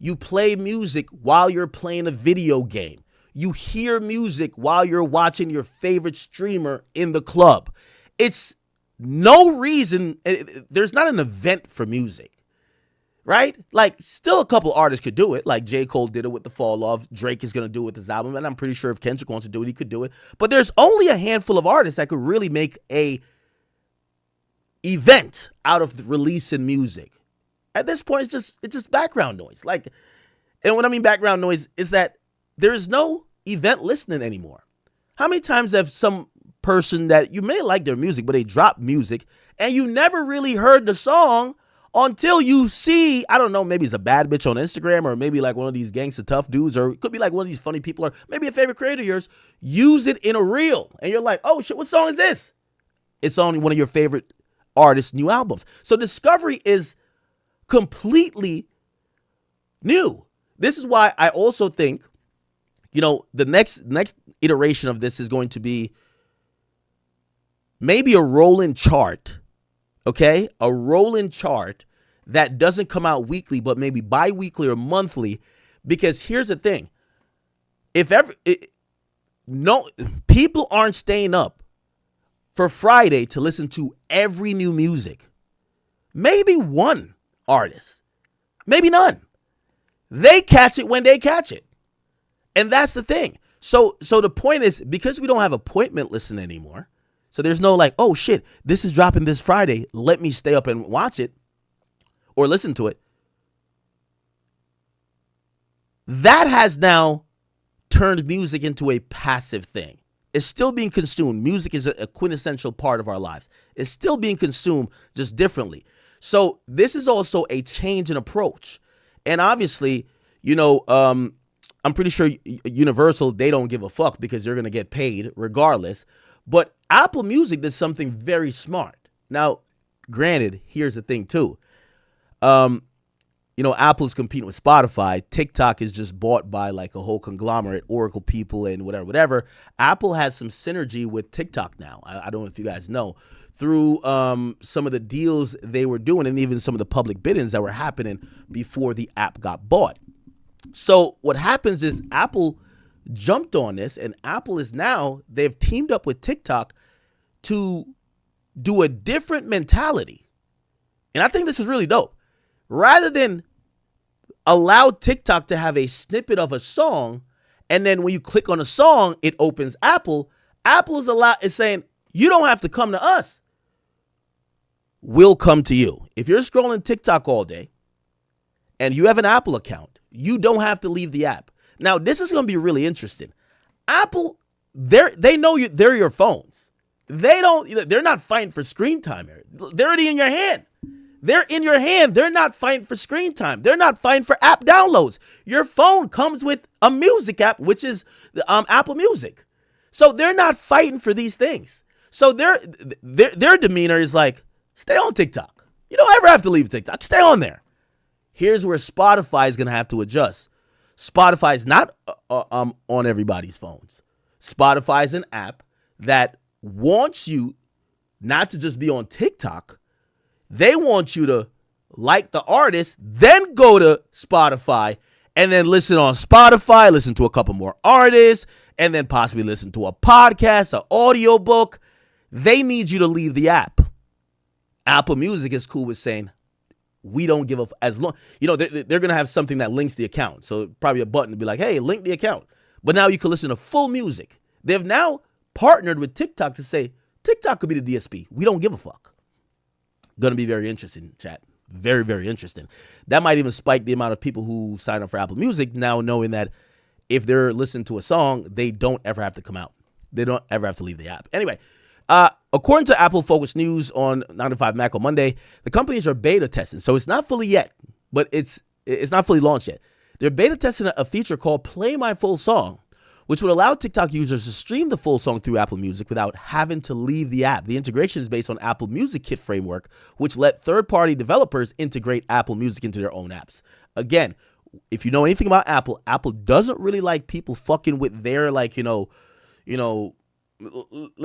Speaker 1: You play music while you're playing a video game. You hear music while you're watching your favorite streamer in the club. It's no reason. There's not an event for music, right? Like, still a couple artists could do it. Like J. Cole did it with The Fall Off. Drake is going to do it with his album. And I'm pretty sure if Kendrick wants to do it, he could do it. But there's only a handful of artists that could really make a event out of releasing music. At this point, it's just background noise. Like, and what I mean background noise is that there's no event listening anymore. How many times have some person that you may like their music, but they drop music and you never really heard the song until you see, I don't know, maybe it's a bad bitch on Instagram, or maybe like one of these gangsta tough dudes, or it could be like one of these funny people, or maybe a favorite creator of yours use it in a reel and you're like, oh shit, what song is this? It's on one of your favorite artists' new albums. So discovery is completely new. This is why I also think, the next iteration of this is going to be maybe a rolling chart, okay? A rolling chart that doesn't come out weekly, but maybe bi-weekly or monthly, because here's the thing. People aren't staying up for Friday to listen to every new music. Maybe one artist, maybe none. They catch it when they catch it. And that's the thing. So the point is, because we don't have appointment listening anymore, so there's no like, oh shit, this is dropping this Friday, let me stay up and watch it or listen to it. That has now turned music into a passive thing. It's still being consumed. Music is a quintessential part of our lives. It's still being consumed, just differently. So this is also a change in approach. And obviously, I'm pretty sure Universal, they don't give a fuck because they're going to get paid regardless. But Apple Music did something very smart. Now, granted, here's the thing too. Apple's competing with Spotify. TikTok is just bought by like a whole conglomerate, Oracle people and whatever. Apple has some synergy with TikTok now. I don't know if you guys know. Through some of the deals they were doing and even some of the public biddings that were happening before the app got bought. So what happens is Apple jumped on this, and Apple is now, they've teamed up with TikTok to do a different mentality. And I think this is really dope. Rather than allow TikTok to have a snippet of a song, and then when you click on a song, it opens Apple is saying, you don't have to come to us. We'll come to you. If you're scrolling TikTok all day and you have an Apple account, you don't have to leave the app. Now, this is going to be really interesting. Apple, they know they're your phones. They're not fighting for screen time here. They're already in your hand. They're in your hand. They're not fighting for screen time. They're not fighting for app downloads. Your phone comes with a music app, which is Apple Music. So they're not fighting for these things. So their demeanor is like, stay on TikTok. You don't ever have to leave TikTok. Stay on there. Here's where Spotify is going to have to adjust. Spotify is not on everybody's phones. Spotify is an app that wants you not to just be on TikTok. They want you to like the artist, then go to Spotify, and then listen on Spotify, listen to a couple more artists, and then possibly listen to a podcast, an audiobook. They need you to leave the app. Apple Music is cool with saying, we don't give a as long, they're going to have something that links the account. So probably a button to be like, hey, link the account. But now you can listen to full music. They've now partnered with TikTok to say, TikTok could be the DSP. We don't give a fuck. Going to be very interesting, chat. Very, very interesting. That might even spike the amount of people who sign up for Apple Music now, knowing that if they're listening to a song, they don't ever have to come out. They don't ever have to leave the app. Anyway, according to Apple Focus News on 9 to 5 Mac on Monday, the companies are beta testing. So it's not fully yet, but it's not fully launched yet. They're beta testing a feature called Play My Full Song, which would allow TikTok users to stream the full song through Apple Music without having to leave the app. The integration is based on Apple Music Kit framework, which let third-party developers integrate Apple Music into their own apps. Again, if you know anything about Apple, Apple doesn't really like people fucking with their, let's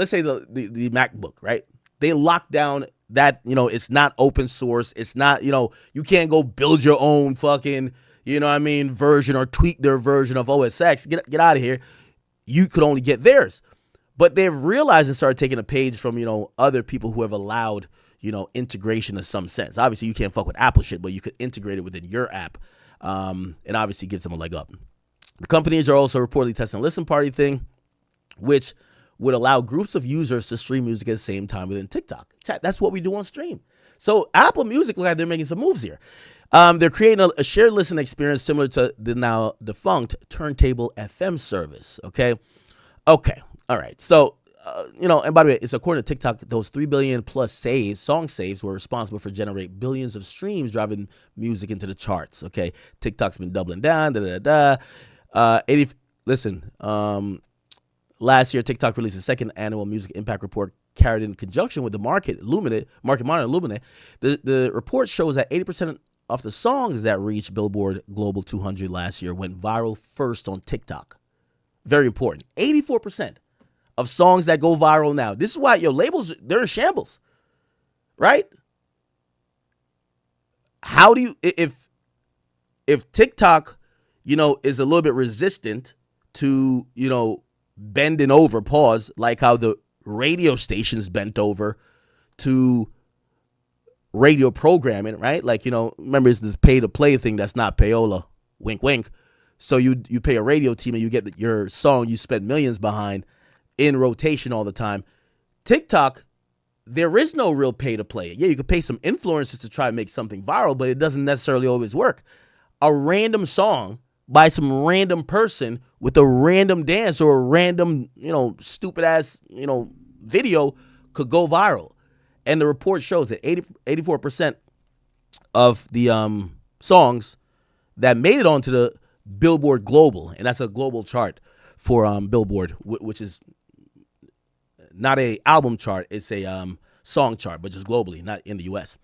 Speaker 1: say the MacBook, right? They lock down that, it's not open source. It's not, you can't go build your own fucking, version or tweak their version of OS X. Get out of here. You could only get theirs. But they've realized and started taking a page from, other people who have allowed, integration in some sense. Obviously, you can't fuck with Apple shit, but you could integrate it within your app. And obviously gives them a leg up. The companies are also reportedly testing a listen party thing, which would allow groups of users to stream music at the same time within TikTok. Chat, that's what we do on stream. So Apple Music, look like they're making some moves here. They're creating a shared listen experience similar to the now defunct Turntable FM service. Okay. All right. So, and by the way, it's according to TikTok, those 3 billion plus song saves were responsible for generate billions of streams, driving music into the charts. Okay. TikTok's been doubling down. Last year, TikTok released a second annual music impact report carried in conjunction with the market monitor Illuminate. The report shows that 80% of the songs that reached Billboard Global 200 last year went viral first on TikTok. Very important. 84% of songs that go viral now. This is why your labels, they're in shambles, right? How do you, if TikTok, is a little bit resistant to, bending over, like how the radio stations bent over to radio programming, right? Like, remember it's this pay to play thing that's not payola, wink, wink. So you pay a radio team and you get your song you spent millions behind in rotation all the time. TikTok, there is no real pay to play. Yeah, you could pay some influencers to try and make something viral, but it doesn't necessarily always work. A random song by some random person with a random dance or a random, stupid ass, video could go viral. And the report shows that 84% of the songs that made it onto the Billboard Global, and that's a global chart for Billboard, which is not a album chart, it's a song chart, but just globally, not in the US.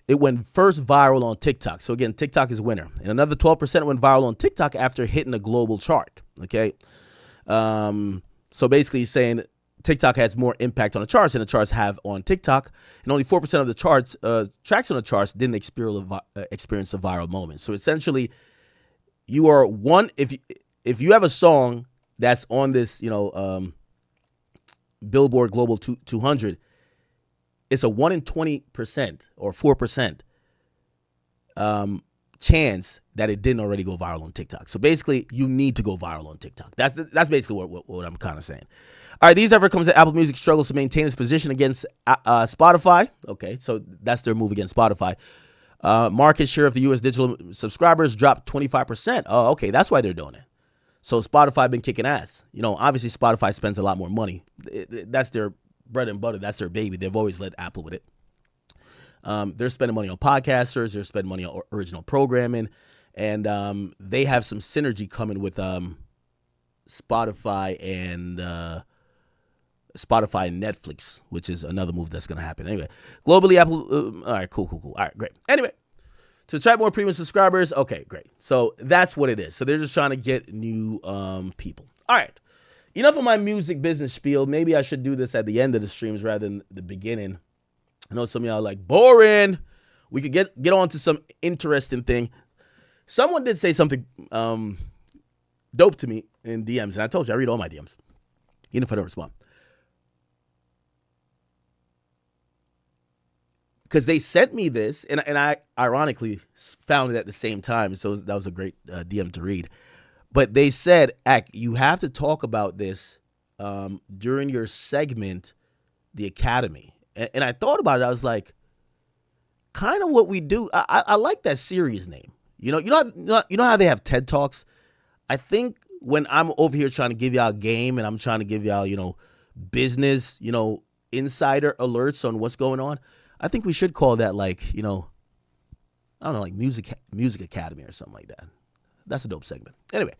Speaker 1: It went first viral on TikTok. So again, TikTok is winner. And another 12% went viral on TikTok after hitting a global chart. Okay. So basically saying TikTok has more impact on the charts than the charts have on TikTok. And only 4% of the charts, tracks on the charts didn't experience a viral moment. So essentially, you are one, if you have a song that's on this, Billboard Global 200, it's a 1 in 20% or 4% chance that it didn't already go viral on TikTok. So basically, you need to go viral on TikTok. That's basically what I'm kind of saying. All right, these ever comes that Apple Music struggles to maintain its position against Spotify. Okay, so that's their move against Spotify. Market share of the U.S. digital subscribers dropped 25%. Oh, okay, that's why they're doing it. So Spotify been kicking ass. Obviously Spotify spends a lot more money. That's their bread and butter. That's their baby. They've always led Apple with it. They're spending money on podcasters. They're spending money on original programming. And they have some synergy coming with Spotify and Netflix, which is another move that's going to happen. Anyway, globally, Apple. All right, cool. All right, great. Anyway, to attract more premium subscribers. Okay, great. So that's what it is. So they're just trying to get new people. All right. Enough of my music business spiel. Maybe I should do this at the end of the streams rather than the beginning. I know some of y'all are like, boring. We could get on to some interesting thing. Someone did say something dope to me in DMs, and I told you I read all my DMs, even if I don't respond. Because they sent me this, and I ironically found it at the same time, so that was a great DM to read. But they said, Ak, you have to talk about this during your segment, The Academy. And I thought about it. I was like, kind of what we do. I like that series name. You know how they have TED Talks? I think when I'm over here trying to give y'all a game and I'm trying to give y'all, business, insider alerts on what's going on, I think we should call that I don't know, like Music Academy or something like that. That's a dope segment. Anyway.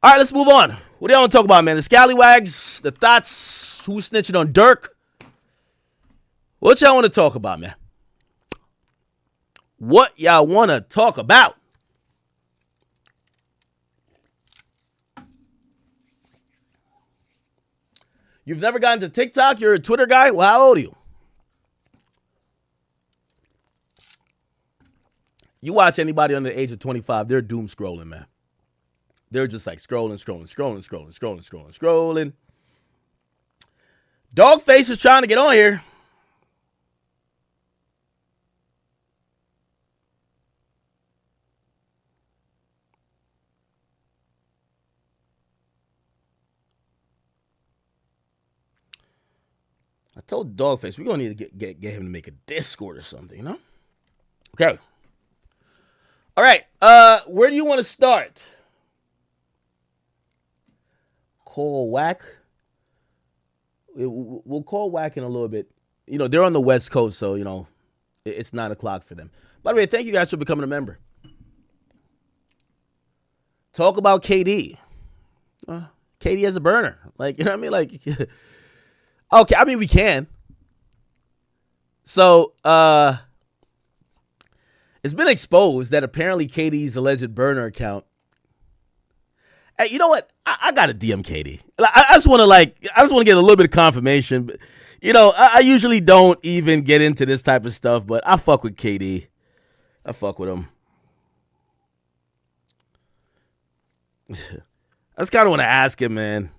Speaker 1: All right, let's move on. What do y'all want to talk about, man? The scallywags, the thoughts, who's snitching on Dirk? What y'all want to talk about, man? What y'all want to talk about? You've never gotten to TikTok? You're a Twitter guy? Well, how old are you? You watch anybody under the age of 25, they're doom scrolling, man. They're just like scrolling. Dogface is trying to get on here. I told Dogface we're gonna need to get him to make a Discord or something, Okay. All right. Where do you want to start? Call Whack. We'll call Whack in a little bit. They're on the West Coast, so it's 9 o'clock for them. By the way, thank you guys for becoming a member. Talk about KD. KD as a burner. Like, you know what I mean? Like, okay, I mean, we can. So, it's been exposed that apparently KD's alleged burner account. Hey, you know what? I got to DM KD. I just want to get a little bit of confirmation. But, I usually don't even get into this type of stuff, but I fuck with KD. I fuck with him. I just kind of want to ask him, man.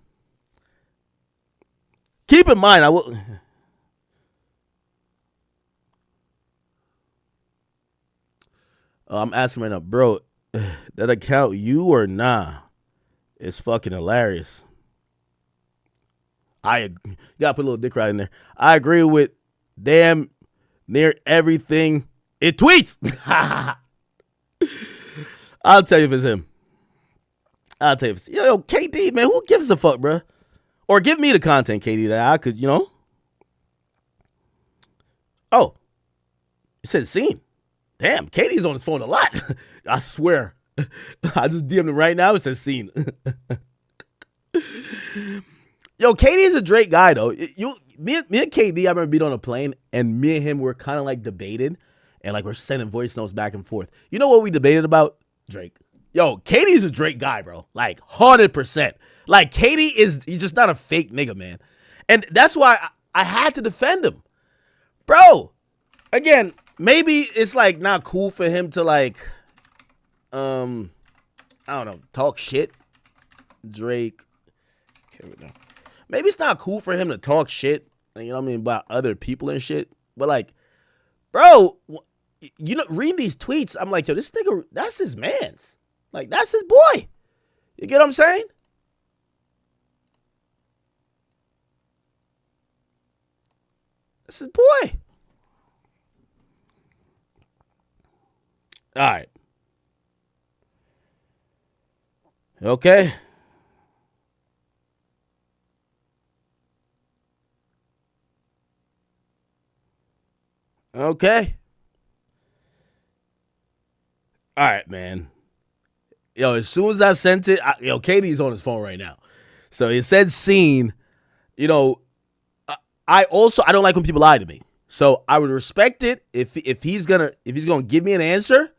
Speaker 1: Keep in mind, I'm asking right now, bro, that account you or nah? It's fucking hilarious. You gotta put a little dick right in there. I agree with damn near everything it tweets. I'll tell you if it's him. I'll tell you if it's yo KD, man. Who gives a fuck, bro? Or give me the content, KD, that I could, Oh, it says seen. Damn, KD's on his phone a lot. I swear. I just DM'd him right now. It says seen. Yo, KD is a Drake guy, though. Me and KD, I remember being on a plane, and me and him were kind of like debating, and like we're sending voice notes back and forth. You know what we debated about? Drake. Yo, KD's a Drake guy, bro. Like 100%. Like he's just not a fake nigga, man. And that's why I had to defend him. Bro, again, maybe it's like not cool for him to like, I don't know, talk shit. Drake. Maybe it's not cool for him to talk shit, about other people and shit. But like, bro, reading these tweets, I'm like, yo, this nigga, that's his man's. Like, that's his boy. You get what I'm saying? That's his boy. All right. Okay. Okay. All right, man. Yo, as soon as I sent it, Katie's on his phone right now. So it said seen. You know, I don't like when people lie to me. So I would respect it if he's gonna give me an answer,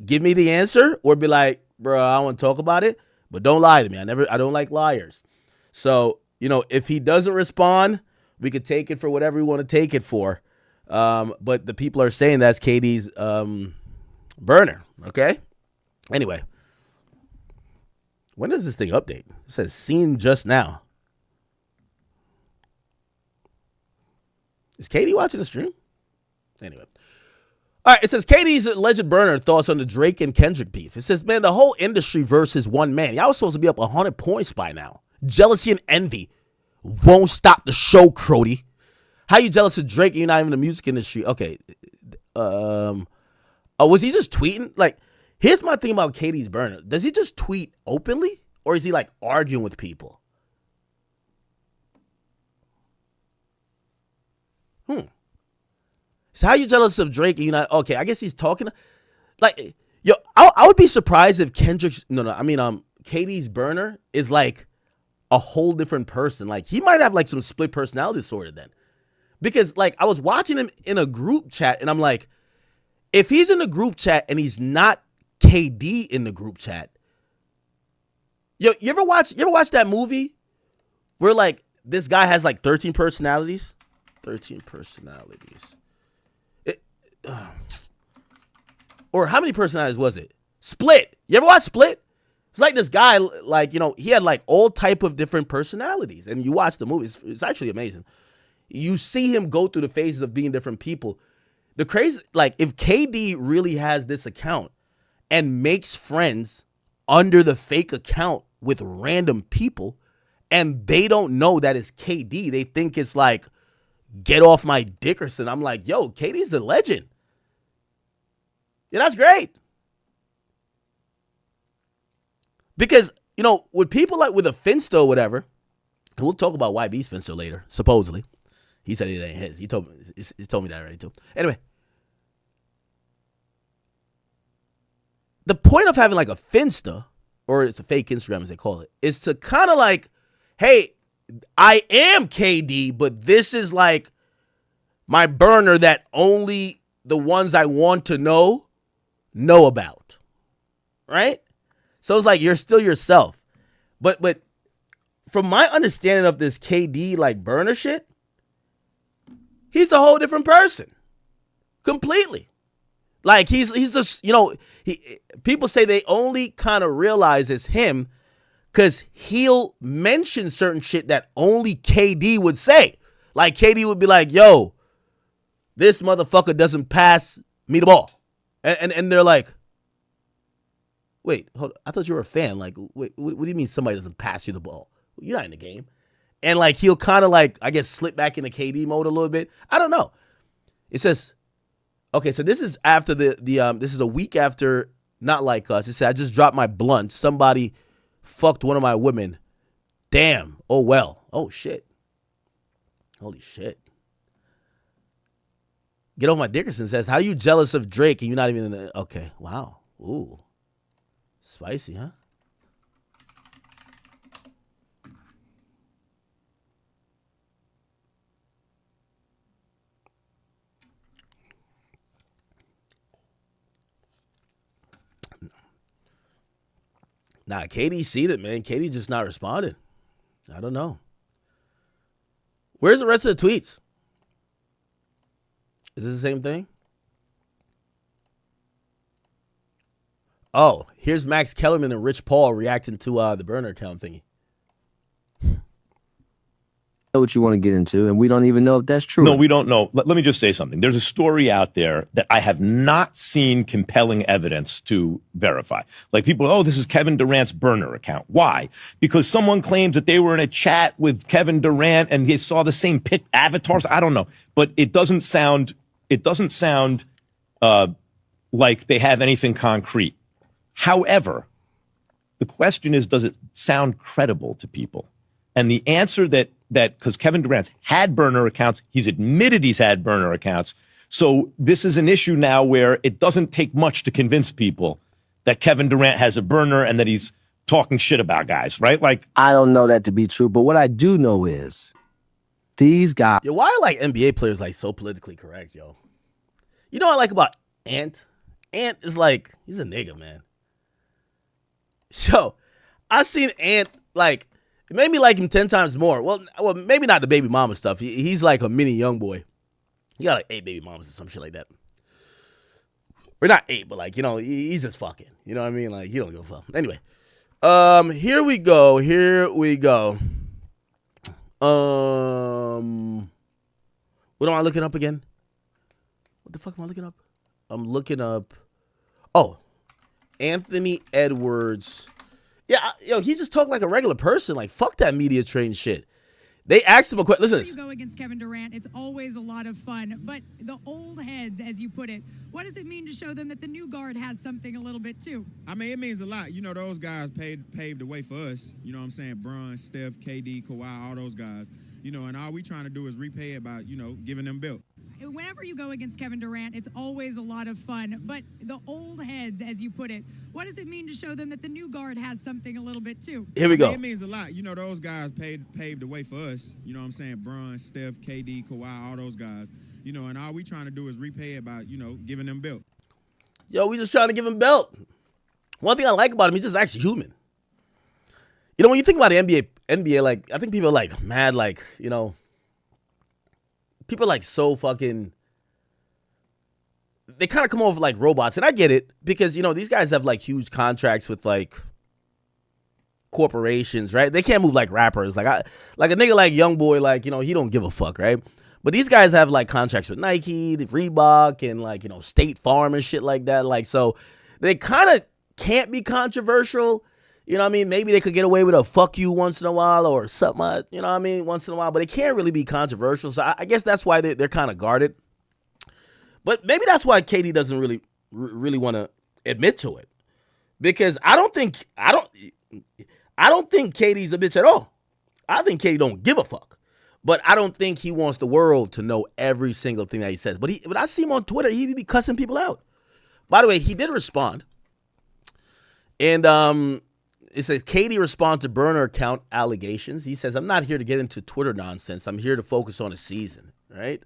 Speaker 1: give me the answer, or be like, bro, I don't want to talk about it, but don't lie to me. I don't like liars. So, if he doesn't respond, we could take it for whatever we want to take it for. But the people are saying that's KD's burner. Okay. Anyway, when does this thing update? It says seen just now. Is Katie watching the stream? Anyway. All right, it says KD's alleged burner thoughts on the Drake and Kendrick beef. It says, man, the whole industry versus one man. Y'all was supposed to be up 100 points by now. Jealousy and envy won't stop the show, Crody. How you jealous of Drake and you're not even in the music industry? Okay. Was he just tweeting? Like, here's my thing about KD's burner. Does he just tweet openly? Or is he like arguing with people? So how you jealous of Drake and you're not? Okay, I guess he's talking. Like, yo, I would be surprised if KD's burner is like a whole different person. Like, he might have like some split personality disorder then. Because like I was watching him in a group chat and I'm like, if he's in a group chat and he's not KD in the group chat, yo, you ever watch that movie where like this guy has like 13 personalities? 13 personalities. Or how many personalities was it? Split. You ever watch Split? It's like this guy, like, he had like all type of different personalities. And you watch the movie, it's actually amazing. You see him go through the phases of being different people. The crazy, like, if KD really has this account and makes friends under the fake account with random people, and they don't know that it's KD, they think it's like, get off my Dickerson. I'm like, yo, KD's a legend. Yeah, that's great. Because, with people like with a Finsta or whatever, and we'll talk about YB's Finsta later, supposedly. He said it ain't his. He told me that already too. Anyway. The point of having like a Finsta, or it's a fake Instagram as they call it, is to kind of like, hey, I am KD, but this is like my burner that only the ones I want to know about. Right? So it's like you're still yourself. But from my understanding of this KD like burner shit, he's a whole different person. Completely. Like he's just, people say they only kind of realize it's him because he'll mention certain shit that only KD would say. Like KD would be like, yo, this motherfucker doesn't pass me the ball. And they're like, wait, hold on. I thought you were a fan. Like, wait, what do you mean somebody doesn't pass you the ball? You're not in the game. And like, he'll kind of like, I guess, slip back into KD mode a little bit. I don't know. It says, okay, so this is after this is a week after Not Like Us. It said, I just dropped my blunt. Somebody fucked one of my women. Damn. Oh, well. Oh, shit. Holy shit. Get Off My Dickerson says, how you jealous of Drake and you're not even in the... Okay, wow. Ooh. Spicy, huh? Nah, KD seen it, man. KD just not responding. I don't know. Where's the rest of the tweets? Is this the same thing? Oh, here's Max Kellerman and Rich Paul reacting to the burner account thingy.
Speaker 2: Know what you want to get into, and we don't even know if that's true.
Speaker 3: No, we don't know. Let me just say something. There's a story out there that I have not seen compelling evidence to verify. Like people, oh, this is Kevin Durant's burner account. Why? Because someone claims that they were in a chat with Kevin Durant and they saw the same pit avatars. I don't know, but it doesn't sound like they have anything concrete. However, the question is, does it sound credible to people? And the answer that because Kevin Durant's had burner accounts, he's admitted he's had burner accounts. So this is an issue now where it doesn't take much to convince people that Kevin Durant has a burner and that he's talking shit about guys, right? Like,
Speaker 2: I don't know that to be true, but what I do know is these guys.
Speaker 1: Yo, why are like NBA players like so politically correct, yo? You know what I like about Ant? Ant is like, he's a nigga, man. Yo, I seen Ant, like, it made me like him 10 times more. Well, maybe not the baby mama stuff. He's like a mini Youngboy. He got like 8 baby mamas or some shit like that. Or not 8, but like, you know, he's just fucking. You know what I mean? Like, he don't give a fuck. Anyway, here we go. What am I looking up again? What the fuck am I looking up? I'm looking up. Oh, Anthony Edwards. Yeah, yo, he just talked like a regular person. Like, fuck that media train shit. They asked him a question. Listen to this.
Speaker 4: You go against Kevin Durant, it's always a lot of fun. But the old heads, as you put it, what does it mean to show them that the new guard has something a little bit too?
Speaker 5: I mean, it means a lot. You know, those guys paved the way for us. You know what I'm saying? Bron, Steph, KD, Kawhi, all those guys. You know, and all we trying to do is repay it by, you know, giving them built.
Speaker 4: Whenever you go against Kevin Durant, it's always a lot of fun. But the old heads, as you put it, what does it mean to show them that the new guard has something a little bit too?
Speaker 1: Here we go.
Speaker 5: It means a lot. You know, those guys paved the way for us. You know what I'm saying? Bron, Steph, KD, Kawhi, all those guys. You know, and all we trying to do is repay it by, you know, giving them built.
Speaker 1: Yo, we just trying to give him belt. One thing I like about him, he's just actually human. You know, when you think about the NBA, like, I think people are like mad, like, you know, people are like so fucking, they kind of come over like robots. And I get it because, you know, these guys have like huge contracts with like corporations, right? They can't move like rappers. Like a nigga like Youngboy, like, you know, he don't give a fuck, right? But these guys have like contracts with Nike, Reebok, and like, you know, State Farm and shit like that. Like, so they kind of can't be controversial. You know what I mean? Maybe they could get away with a fuck you once in a while or something, you know what I mean? Once in a while, but they can't really be controversial. So I guess that's why they're kind of guarded. But maybe that's why KD doesn't really want to admit to it. Because I don't think KD's a bitch at all. I think KD don't give a fuck. But I don't think he wants the world to know every single thing that he says. But I see him on Twitter, he be cussing people out. By the way, he did respond. And it says, KD responds to burner account allegations. He says, I'm not here to get into Twitter nonsense. I'm here to focus on the season, right?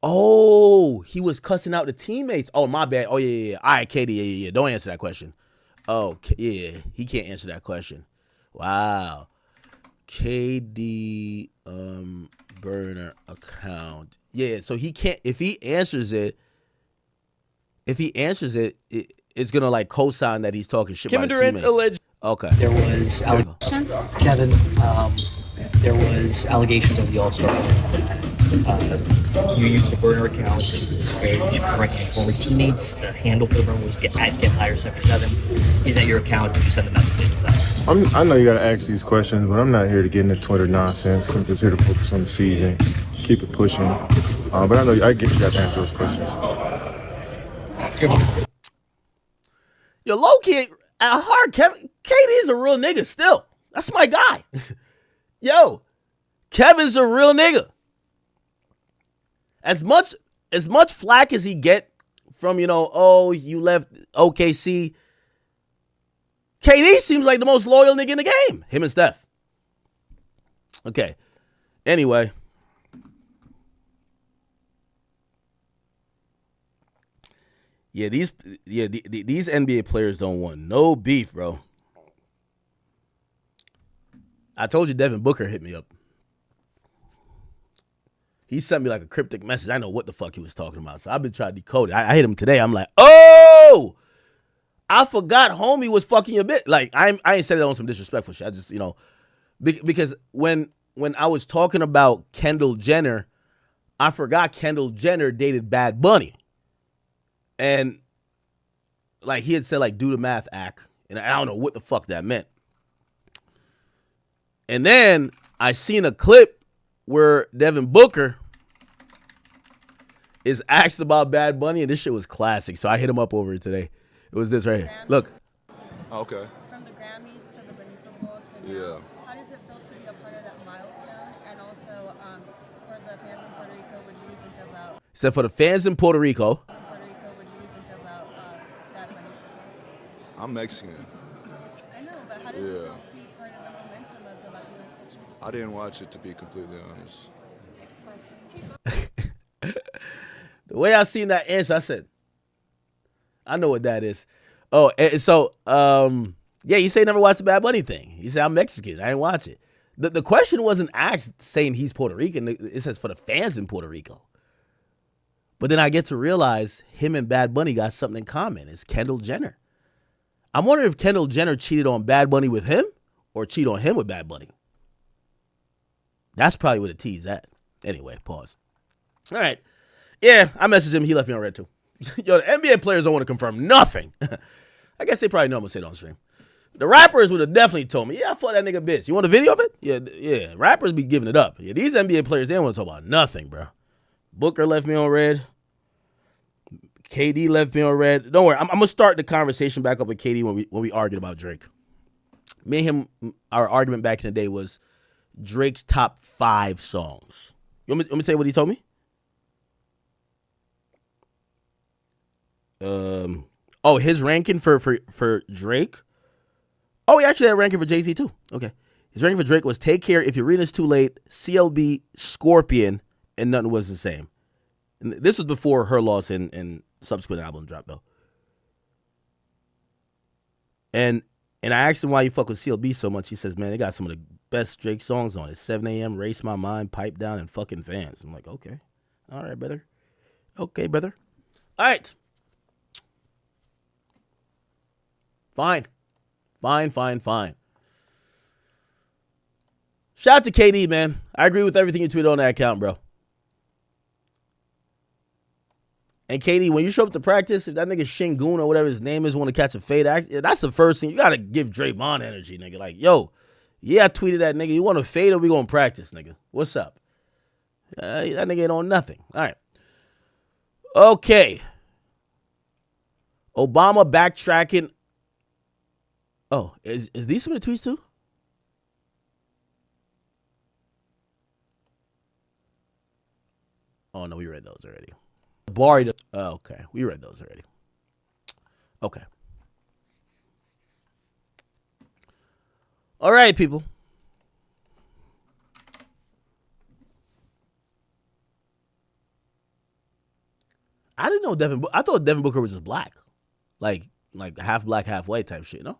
Speaker 1: Oh, he was cussing out the teammates. Oh, my bad. Oh, yeah. All right, KD, yeah. Don't answer that question. Oh, yeah. He can't answer that question. Wow. KD burner account. Yeah, so he can't, if he answers it, it's gonna like co-sign that he's talking shit
Speaker 6: Kevin
Speaker 1: about
Speaker 6: Durant's
Speaker 1: teammates.
Speaker 6: alleged.
Speaker 1: Okay.
Speaker 7: There was allegations, Kevin. There was allegations of the All-Star that you used a burner account to disparage current former teammates. The handle for the burner was @GetHigher77. Is that your account? Did you send the messages to that?
Speaker 8: I know you gotta ask these questions, but I'm not here to get into Twitter nonsense. I'm just here to focus on the season, keep it pushing. But I know I get you got to answer those questions.
Speaker 1: Yo, low key, at heart, KD is a real nigga still. That's my guy. Yo, Kevin's a real nigga. As much flack as he get from, you know, oh, you left OKC, KD seems like the most loyal nigga in the game. Him and Steph. Okay. Anyway. Yeah, these NBA players don't want no beef, bro. I told you Devin Booker hit me up. He sent me like a cryptic message. I know what the fuck he was talking about. So I've been trying to decode it. I hit him today. I'm like, oh, I forgot homie was fucking a bit. Like, I ain't said it on some disrespectful shit. I just, you know, because when I was talking about Kendall Jenner, I forgot Kendall Jenner dated Bad Bunny. And like he had said, like, do the math act. And I don't know what the fuck that meant. And then I seen a clip where Devin Booker is asked about Bad Bunny, and this shit was classic. So I hit him up over it today. It was this right here. Look.
Speaker 9: Okay.
Speaker 10: From the Grammys to the Benito Bowl to now,
Speaker 9: Yeah.
Speaker 10: how does it feel to be a part of that milestone? And also, for the fans in Puerto Rico, what do you think about?
Speaker 1: Said for the fans in Puerto Rico.
Speaker 10: Puerto Rico, what do you think about Bad Bunny's performance?
Speaker 6: I'm Mexican.
Speaker 10: I know, but how does it help be part of the momentum of the Latino culture?
Speaker 6: I didn't watch it, to be completely honest.
Speaker 10: Next question.
Speaker 1: The way I seen that answer, I said, I know what that is. Oh, and so, yeah, you say you never watched the Bad Bunny thing. You say I'm Mexican. I didn't watch it. The question wasn't asked saying he's Puerto Rican. It says for the fans in Puerto Rico. But then I get to realize him and Bad Bunny got something in common. It's Kendall Jenner. I'm wondering if Kendall Jenner cheated on Bad Bunny with him or cheated on him with Bad Bunny. That's probably what the T's at. Anyway, pause. All right. Yeah, I messaged him. He left me on red too. Yo, the NBA players don't want to confirm nothing. I guess they probably know I'm going to say it on stream. The rappers would have definitely told me, yeah, I fought that nigga bitch. You want a video of it? Yeah. Rappers be giving it up. Yeah, these NBA players, they don't want to talk about nothing, bro. Booker left me on red. KD left me on red. Don't worry, I'm going to start the conversation back up with KD when we argued about Drake. Me and him, our argument back in the day was Drake's top 5 songs. You want me to tell you what he told me? His ranking for Drake. Oh, he actually had a ranking for Jay-Z too. Okay. His ranking for Drake was Take Care, If Your Reading's Too Late, CLB, Scorpion, and Nothing Was the Same. And this was before Her Loss and subsequent album drop though. And I asked him why you fuck with CLB so much. He says, man, they got some of the best Drake songs on it. 7 a.m., Race My Mind, Pipe Down, and Fucking Fans. I'm like, okay. All right, brother. Okay, brother. All right. Fine. Shout out to KD, man. I agree with everything you tweeted on that account, bro. And KD, when you show up to practice, if that nigga Shingun or whatever his name is want to catch a fade, that's the first thing. You got to give Draymond energy, nigga. Like, yo, yeah, I tweeted that nigga. You want to fade or we going to practice, nigga? What's up? That nigga ain't on nothing. All right. Okay. Obama backtracking. Oh, is these some of the tweets too? Oh, no, we read those already. Barry. Okay, we read those already. Okay. All right, people. I didn't know Devin. I thought Devin Booker was just black, like half black, half white type shit. No.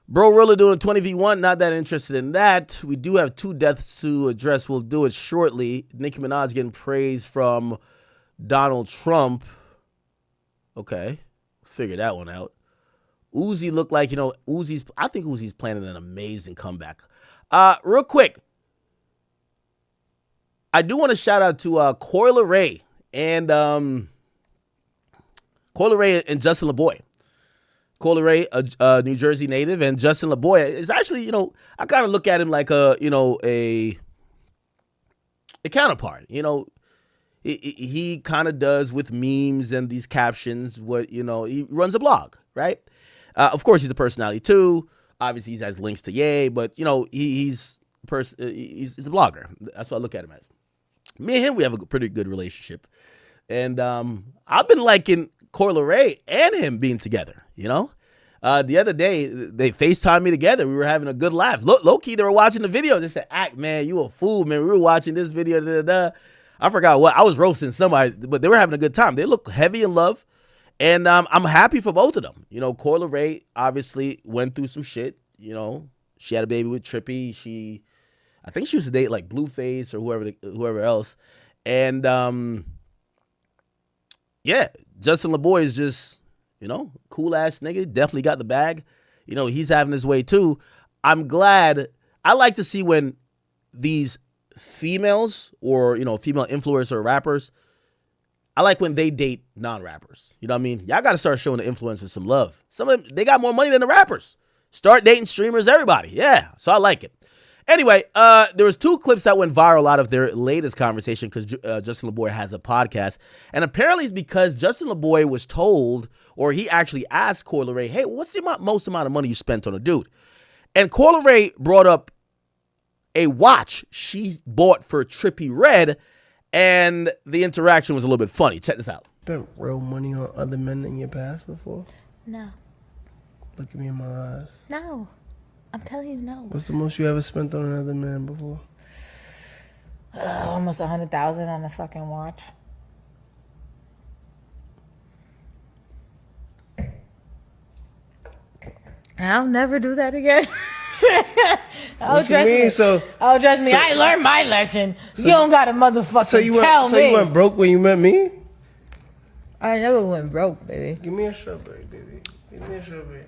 Speaker 1: Bro, really doing a 20v1. Not that interested in that. We do have 2 deaths to address. We'll do it shortly. Nicki Minaj getting praise from Donald Trump. Okay. Figure that one out. Uzi looked like, I think Uzi's planning an amazing comeback. Real quick. I do want to shout out to Coyle Ray and Justin LeBoy. Coyle Ray, a New Jersey native, and Justin LeBoy is actually, I kind of look at him like a counterpart. He kind of does with memes and these captions what, he runs a blog, right? Of course, he's a personality too. Obviously, he has links to Ye, but, he's a blogger. That's what I look at him as. Me and him, we have a pretty good relationship. And I've been liking Coyle Ray and him being together, The other day, they FaceTimed me together. We were having a good laugh. Low-key, they were watching the video. They said, "Act, man, you a fool, man. We were watching this video. I forgot what. I was roasting somebody, but they were having a good time. They look heavy in love, and I'm happy for both of them. Coyle Ray obviously went through some shit. She had a baby with Trippie. I think she was to date like Blueface or whoever else. And, yeah, Justin LeBoy is just, cool ass nigga. Definitely got the bag. He's having his way too. I'm glad. I like to see when these females or, female influencers or rappers, I like when they date non-rappers. You know what I mean? Y'all got to start showing the influencers some love. Some of them, they got more money than the rappers. Start dating streamers, everybody. Yeah. So I like it. Anyway, there was 2 clips that went viral out of their latest conversation because Justin LeBoy has a podcast. And apparently it's because Justin LeBoy was told, or he actually asked Coyle Ray, hey, what's the most amount of money you spent on a dude? And Coyle Ray brought up a watch she bought for Trippie Redd and the interaction was a little bit funny. Check this out.
Speaker 9: Spent real money on other men in your past before?
Speaker 11: No.
Speaker 9: Look at me in my eyes.
Speaker 11: No. I'm telling you no.
Speaker 9: What's the most you ever spent on another man before?
Speaker 11: Almost 100,000 on a fucking watch. I'll never do that again.
Speaker 9: What you mean?
Speaker 11: Trust me. I learned my lesson. You don't got to motherfucking tell me.
Speaker 9: So you went broke when you met me?
Speaker 11: I never went broke, baby.
Speaker 9: Give me a strawberry, baby. Give me a strawberry.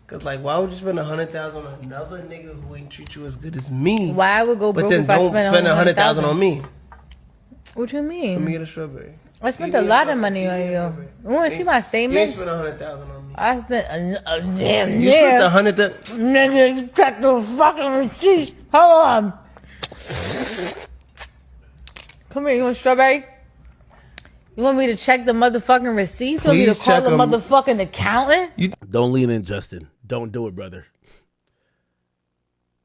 Speaker 9: Cause like, why would you spend 100,000 on another nigga who ain't treat you as good as me?
Speaker 11: Why I would go broke
Speaker 9: but then
Speaker 11: if I
Speaker 9: don't
Speaker 11: spent
Speaker 9: spend 100,000 on me?
Speaker 11: What you mean?
Speaker 9: Let me get a strawberry.
Speaker 11: I spent a lot of money on you. You want to see my
Speaker 9: You ain't
Speaker 11: statements?
Speaker 9: spent 100,000 on me.
Speaker 11: I spent a damn
Speaker 9: You spent 100,000.
Speaker 11: Nigga, check the fucking receipt. Hold on. Come here, you want strawberry? You want me to check the motherfucking receipts? You want me to
Speaker 9: Please
Speaker 11: call
Speaker 9: check
Speaker 11: the
Speaker 9: 'em.
Speaker 11: motherfucking accountant?
Speaker 1: Don't lean in, Justin. Don't do it, brother.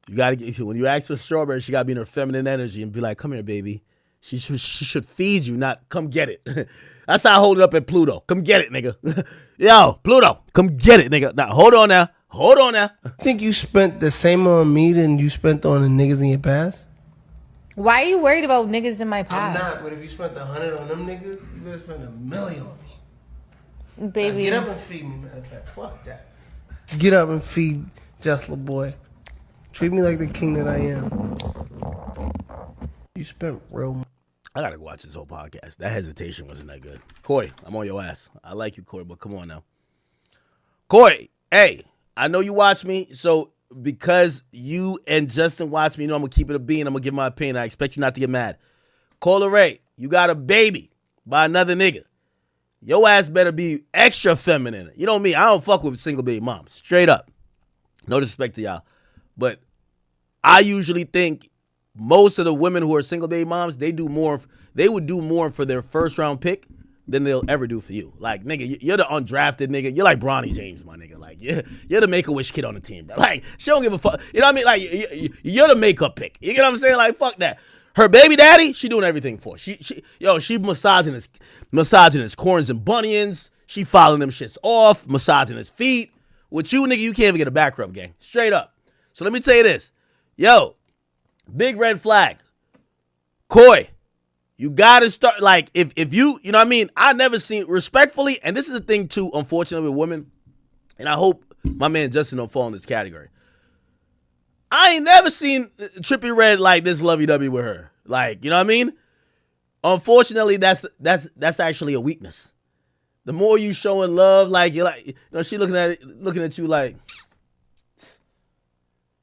Speaker 1: You gotta get, when you ask for strawberry, she gotta be in her feminine energy and be like, "Come here, baby." She should feed you, not come get it. That's how I hold it up at Pluto. Come get it, nigga. Yo, Pluto, come get it, nigga. Now hold on now. Hold on now.
Speaker 9: Think you spent the same on me than you spent on the niggas in your past?
Speaker 11: Why are you worried about niggas in my
Speaker 9: I'm
Speaker 11: past?
Speaker 9: not, but if you spent 100 on them niggas, you better spend $1 million on me.
Speaker 11: Baby.
Speaker 9: Now get up and feed me, matter of fact. Fuck that. Get up and feed Just LaBoy. Treat me like the king that I am. You spent real money.
Speaker 1: I gotta watch this whole podcast. That hesitation wasn't that good. Corey, I'm on your ass. I like you, Corey, but come on now. Corey, hey, I know you watch me, so because you and Justin watch me, you know I'm gonna keep it a bean. I'm gonna give my opinion. I expect you not to get mad. Cola Ray, you got a baby by another nigga. Your ass better be extra feminine. You know me, I don't fuck with single baby moms. Straight up. No disrespect to y'all. But I usually think most of the women who are single baby moms, they would do more for their first round pick than they'll ever do for you. Like, nigga, you're the undrafted nigga. You're like Bronny James, my nigga. Like, you're the Make-A-Wish kid on the team, bro. Like, she don't give a fuck. You know what I mean? Like, you're the makeup pick. You get what I'm saying? Like, fuck that. Her baby daddy, she doing everything for. She massaging his corns and bunions. She filing them shits off, massaging his feet. With you, nigga, you can't even get a back rub, gang. Straight up. So let me tell you this. Yo, big red flag. Coy, you gotta start, like, if you know what I mean? I never seen, respectfully, and this is the thing too, unfortunately, with women, and I hope my man Justin don't fall in this category. I ain't never seen Trippie Redd like this lovey-dovey with her. Like, you know what I mean? Unfortunately, that's actually a weakness. The more you showing love, like, you're like, you know, she looking at you like,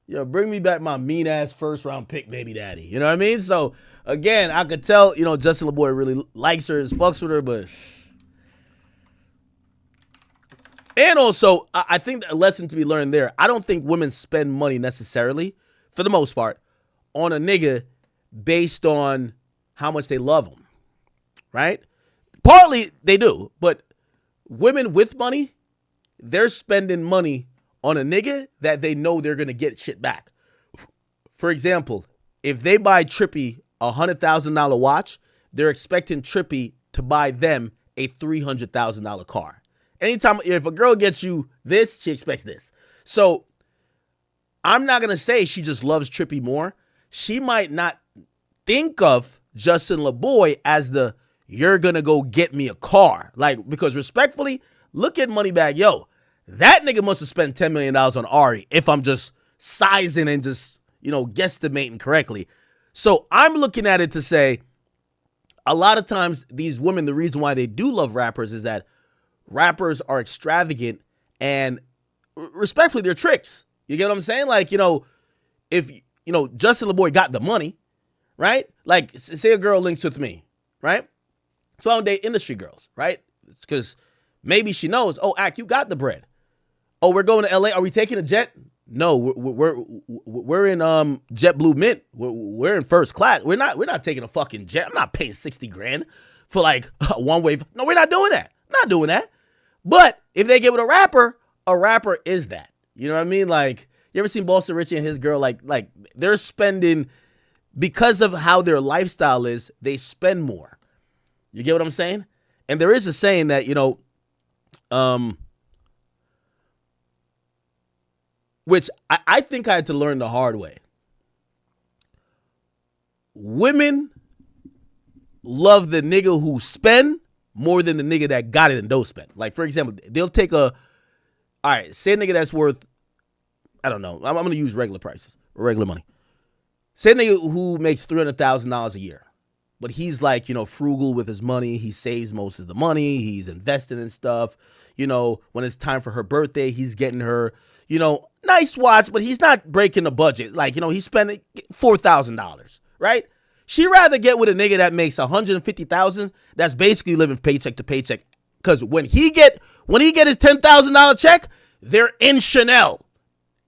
Speaker 1: yo, bring me back my mean ass first round pick baby daddy. You know what I mean? So again, I could tell, you know, Justin LaBoy really likes her, fucks with her, but. And also, I think a lesson to be learned there, I don't think women spend money necessarily, for the most part, on a nigga based on how much they love him, right? Partly they do, but women with money, they're spending money on a nigga that they know they're going to get shit back. For example, if they buy Trippie a $100,000 watch, they're expecting Trippie to buy them a $300,000 car. Anytime, if a girl gets you this, she expects this. So I'm not going to say she just loves Trippie more. She might not think of Justin LaBoy as the, you're going to go get me a car. Like, because respectfully, look at Moneybagg Yo. That nigga must have spent $10 million on Ari if I'm just sizing and just, you know, guesstimating correctly. So I'm looking at it to say, a lot of times these women, the reason why they do love rappers is that rappers are extravagant and respectfully, they're tricks. You get what I'm saying? Like, you know, if, you know, Justin LaBoy got the money, right? Like, say a girl links with me, right? So I don't date industry girls, right? Because maybe she knows, oh, Ak, you got the bread. Oh, we're going to LA. Are we taking a jet? No, we're in JetBlue Mint. We're in first class. We're not taking a fucking jet. I'm not paying $60,000 for like a one way. No, we're not doing that. Not doing that. But if they get with a rapper is that. You know what I mean? Like, you ever seen Boston Richie and his girl? Like they're spending because of how their lifestyle is, they spend more. You get what I'm saying? And there is a saying that, which I think I had to learn the hard way. Women love the nigga who spend more than the nigga that got it and don't spend. Like, for example, they'll take all right, say a nigga that's worth, I don't know, I'm going to use regular prices, regular money. Say a nigga who makes $300,000 a year, but he's like, frugal with his money. He saves most of the money. He's investing in stuff. When it's time for her birthday, he's getting her, nice watch, but he's not breaking the budget. Like, he's spending $4,000, right? She'd rather get with a nigga that makes $150,000 that's basically living paycheck to paycheck. Because when he get his $10,000 check, they're in Chanel.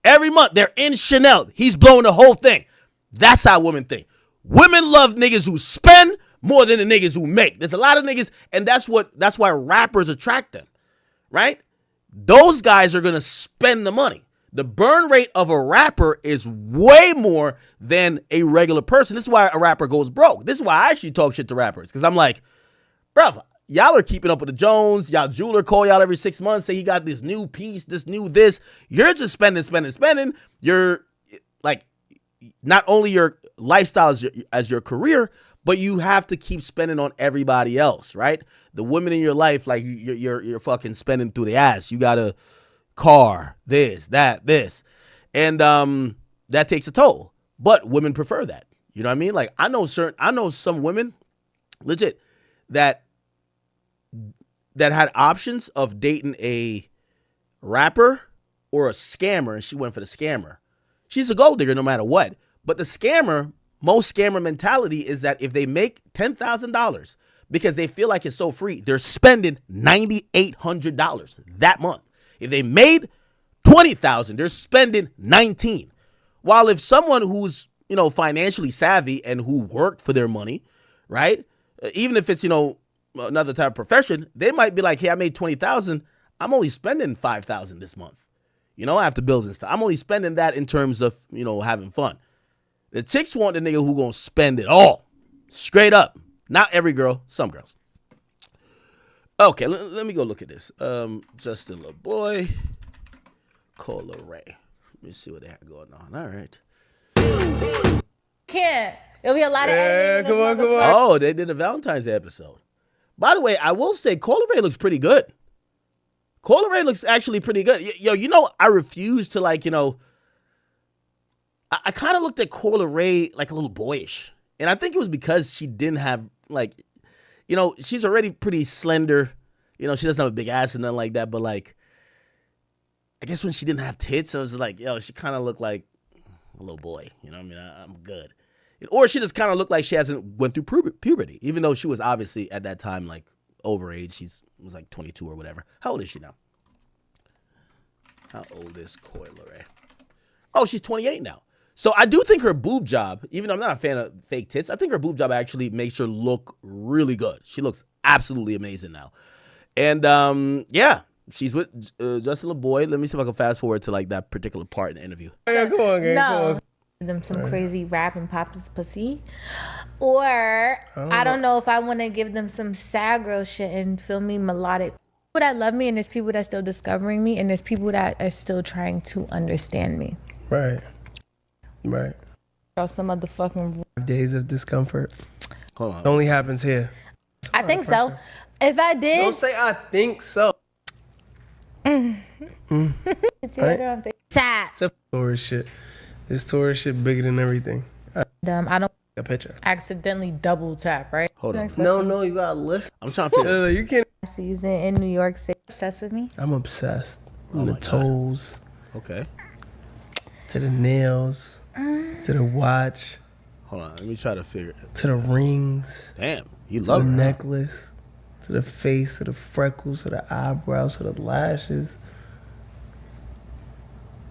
Speaker 1: Every month, they're in Chanel. He's blowing the whole thing. That's how women think. Women love niggas who spend more than the niggas who make. There's a lot of niggas, and that's why rappers attract them, right? Those guys are gonna spend the money. The burn rate of a rapper is way more than a regular person. This is why a rapper goes broke. This is why I actually talk shit to rappers, because I'm like, bruh, y'all are keeping up with the Jones. Y'all jeweler call y'all every 6 months, say he got this new piece, this. You're just spending. You're like, not only your lifestyle as your career, but you have to keep spending on everybody else, right? The women in your life, like you're fucking spending through the ass. You got a car, this. And that takes a toll. But women prefer that. You know what I mean? Like I know some women, legit, that had options of dating a rapper or a scammer, and she went for the scammer. She's a gold digger no matter what. But most scammer mentality is that if they make $10,000 because they feel like it's so free, they're spending $9,800 that month. If they made $20,000, they're spending $19,000. While if someone who's, financially savvy and who worked for their money, right? Even if it's, another type of profession, they might be like, hey, I made $20,000. I'm only spending $5,000 this month. After bills and stuff. I'm only spending that in terms of, having fun. The chicks want the nigga who gonna spend it all. Straight up. Not every girl, some girls. Okay, let me go look at this. Justin LaBoy, Cola Ray. Let me see what they have going on. All right.
Speaker 11: Can't. It'll be a lot of
Speaker 9: editing. Come on.
Speaker 1: Oh, they did a Valentine's Day episode. By the way, I will say Cola Ray looks pretty good. Cola Ray looks actually pretty good. Yo, I refuse to I kind of looked at Cola Ray like a little boyish. And I think it was because she didn't have she's already pretty slender. She doesn't have a big ass or nothing like that. But I guess when she didn't have tits, I was like, she kind of looked like a little boy. You know what I mean? I'm good. Or she just kind of looked like she hasn't went through puberty, even though she was obviously at that time overage. She was 22 or whatever. How old is she now? How old is Cola Ray? Oh, she's 28 now. So I do think her boob job, even though I'm not a fan of fake tits, I think her boob job actually makes her look really good. She looks absolutely amazing now. And she's with Justin LaBoy. Let me see if I can fast forward to that particular part in the interview.
Speaker 9: Yeah, come on, gang.
Speaker 11: No.
Speaker 9: Come on.
Speaker 11: Them some crazy rap and pop this pussy, or I don't know if I want to give them some sad girl shit and feel me melodic. People that love me, and there's people that still discovering me, and there's people that are still trying to understand me.
Speaker 9: Right.
Speaker 11: Or some motherfucking
Speaker 9: days of discomfort.
Speaker 1: Hold on.
Speaker 9: It only happens here.
Speaker 11: I think so. If I did,
Speaker 9: Don't say I think so.
Speaker 11: sad.
Speaker 9: It's a tourist shit. This tourist shit bigger than everything.
Speaker 11: I don't
Speaker 9: A picture.
Speaker 11: accidentally double tap, right?
Speaker 1: Hold on.
Speaker 9: No, you gotta listen.
Speaker 1: I'm trying to figure
Speaker 9: You can't.
Speaker 11: Season in New York City. Obsessed with me?
Speaker 9: I'm obsessed.
Speaker 1: Oh
Speaker 9: From the
Speaker 1: my God.
Speaker 9: toes
Speaker 1: Okay.
Speaker 9: to the nails to the watch
Speaker 1: Hold on. Let me try to figure it.
Speaker 9: to the rings
Speaker 1: Damn. You
Speaker 9: to
Speaker 1: love
Speaker 9: the
Speaker 1: her.
Speaker 9: necklace to the face to the freckles to the eyebrows to the lashes.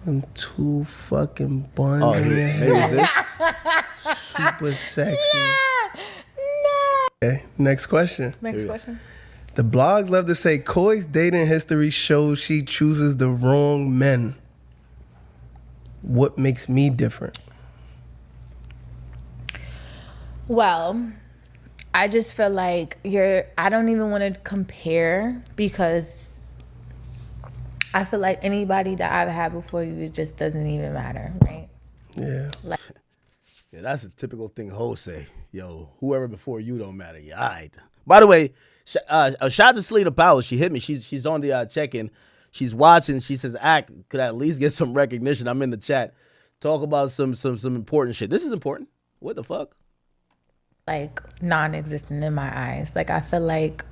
Speaker 9: Them two fucking buns
Speaker 1: Oh,
Speaker 9: in your
Speaker 1: maybe it's
Speaker 9: head.
Speaker 1: this?
Speaker 9: Super sexy.
Speaker 11: No.
Speaker 9: Okay, next question.
Speaker 11: Next question.
Speaker 9: The blogs love to say Koi's dating history shows she chooses the wrong men. What makes me different?
Speaker 11: Well, I just feel like I don't even want to compare because I feel like anybody that I've had before you, it just doesn't even matter, right?
Speaker 9: Yeah.
Speaker 11: Like,
Speaker 1: Yeah, that's a typical thing hoes say. Yo, whoever before you don't matter. Yeah, all right. By the way, shout out to Selena Powell. She hit me. She's on the check-in. She's watching. She says, could I at least get some recognition? I'm in the chat. Talk about some important shit. This is important. What the fuck?
Speaker 11: like non-existent in my eyes. Like I feel like,